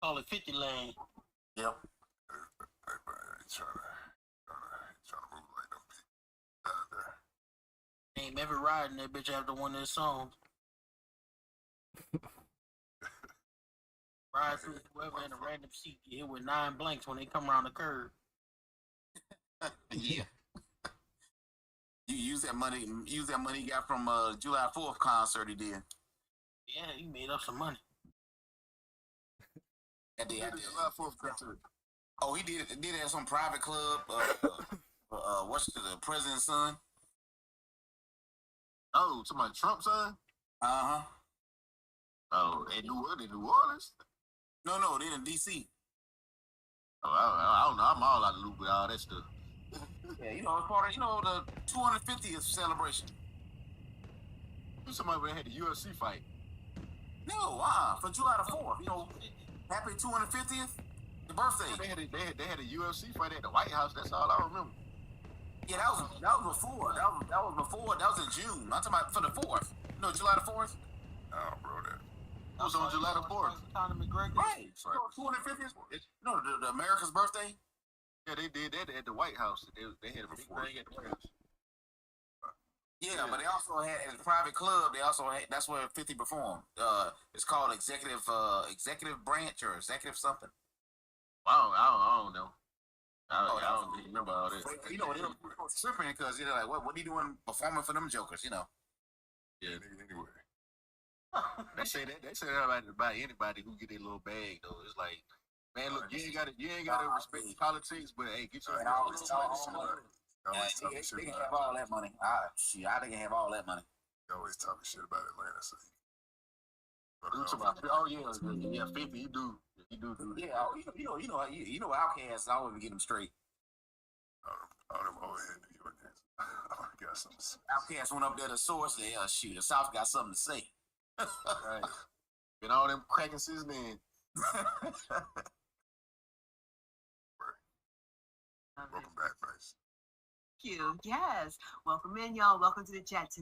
Call it 50 Lane. Yep. Name every ride in that bitch after one of their songs. Ride through whoever in a random seat get hit with 9 blanks when they come around the curve. Yeah. You use that money you got from July 4th concert he did. Yeah, he made up some money. At the July 4th concert. Oh, he did it at some private club. What's the president's son? Oh, to my Trump son? Uh-huh. Oh, in New Orleans? No, they in DC. Oh, I don't know. I'm all out of the loop with all that stuff. Yeah, it's part of, the 250th celebration. Somebody had the UFC fight. No, for July the 4th. Happy 250th, the birthday. They had a UFC fight at the White House. That's all I remember. Yeah, that was before. That was before. That was in June. I'm talking about for the 4th. July the 4th. Oh, bro, that was on July the 4th. Conor McGregor. Right. 250th. The America's birthday. Yeah, they did that at the White House. They had a big thing at the White House. Yeah, but they also had at a private club. They also had, that's where 50 performed. It's called executive branch or executive something. I don't know. I don't remember all that. They were tripping because they're like, what are you doing performing for them jokers? Yeah. Anyway. They say that about anybody who get their little bag though. It's like, man, look, you ain't gotta respect politics, but hey, get your They can have all that money. I think they can have all that money. You always talking shit about Atlanta, so yeah, 50, you do. Yeah, Outkast, I always get them straight. All them old head New Yorkers. I got something to say. Outkast went up there to Source, the South got something to say. Right. Been all them cracking since then. Welcome back, Bryce. Thank you. Yes. Welcome in, y'all. Welcome to the chat.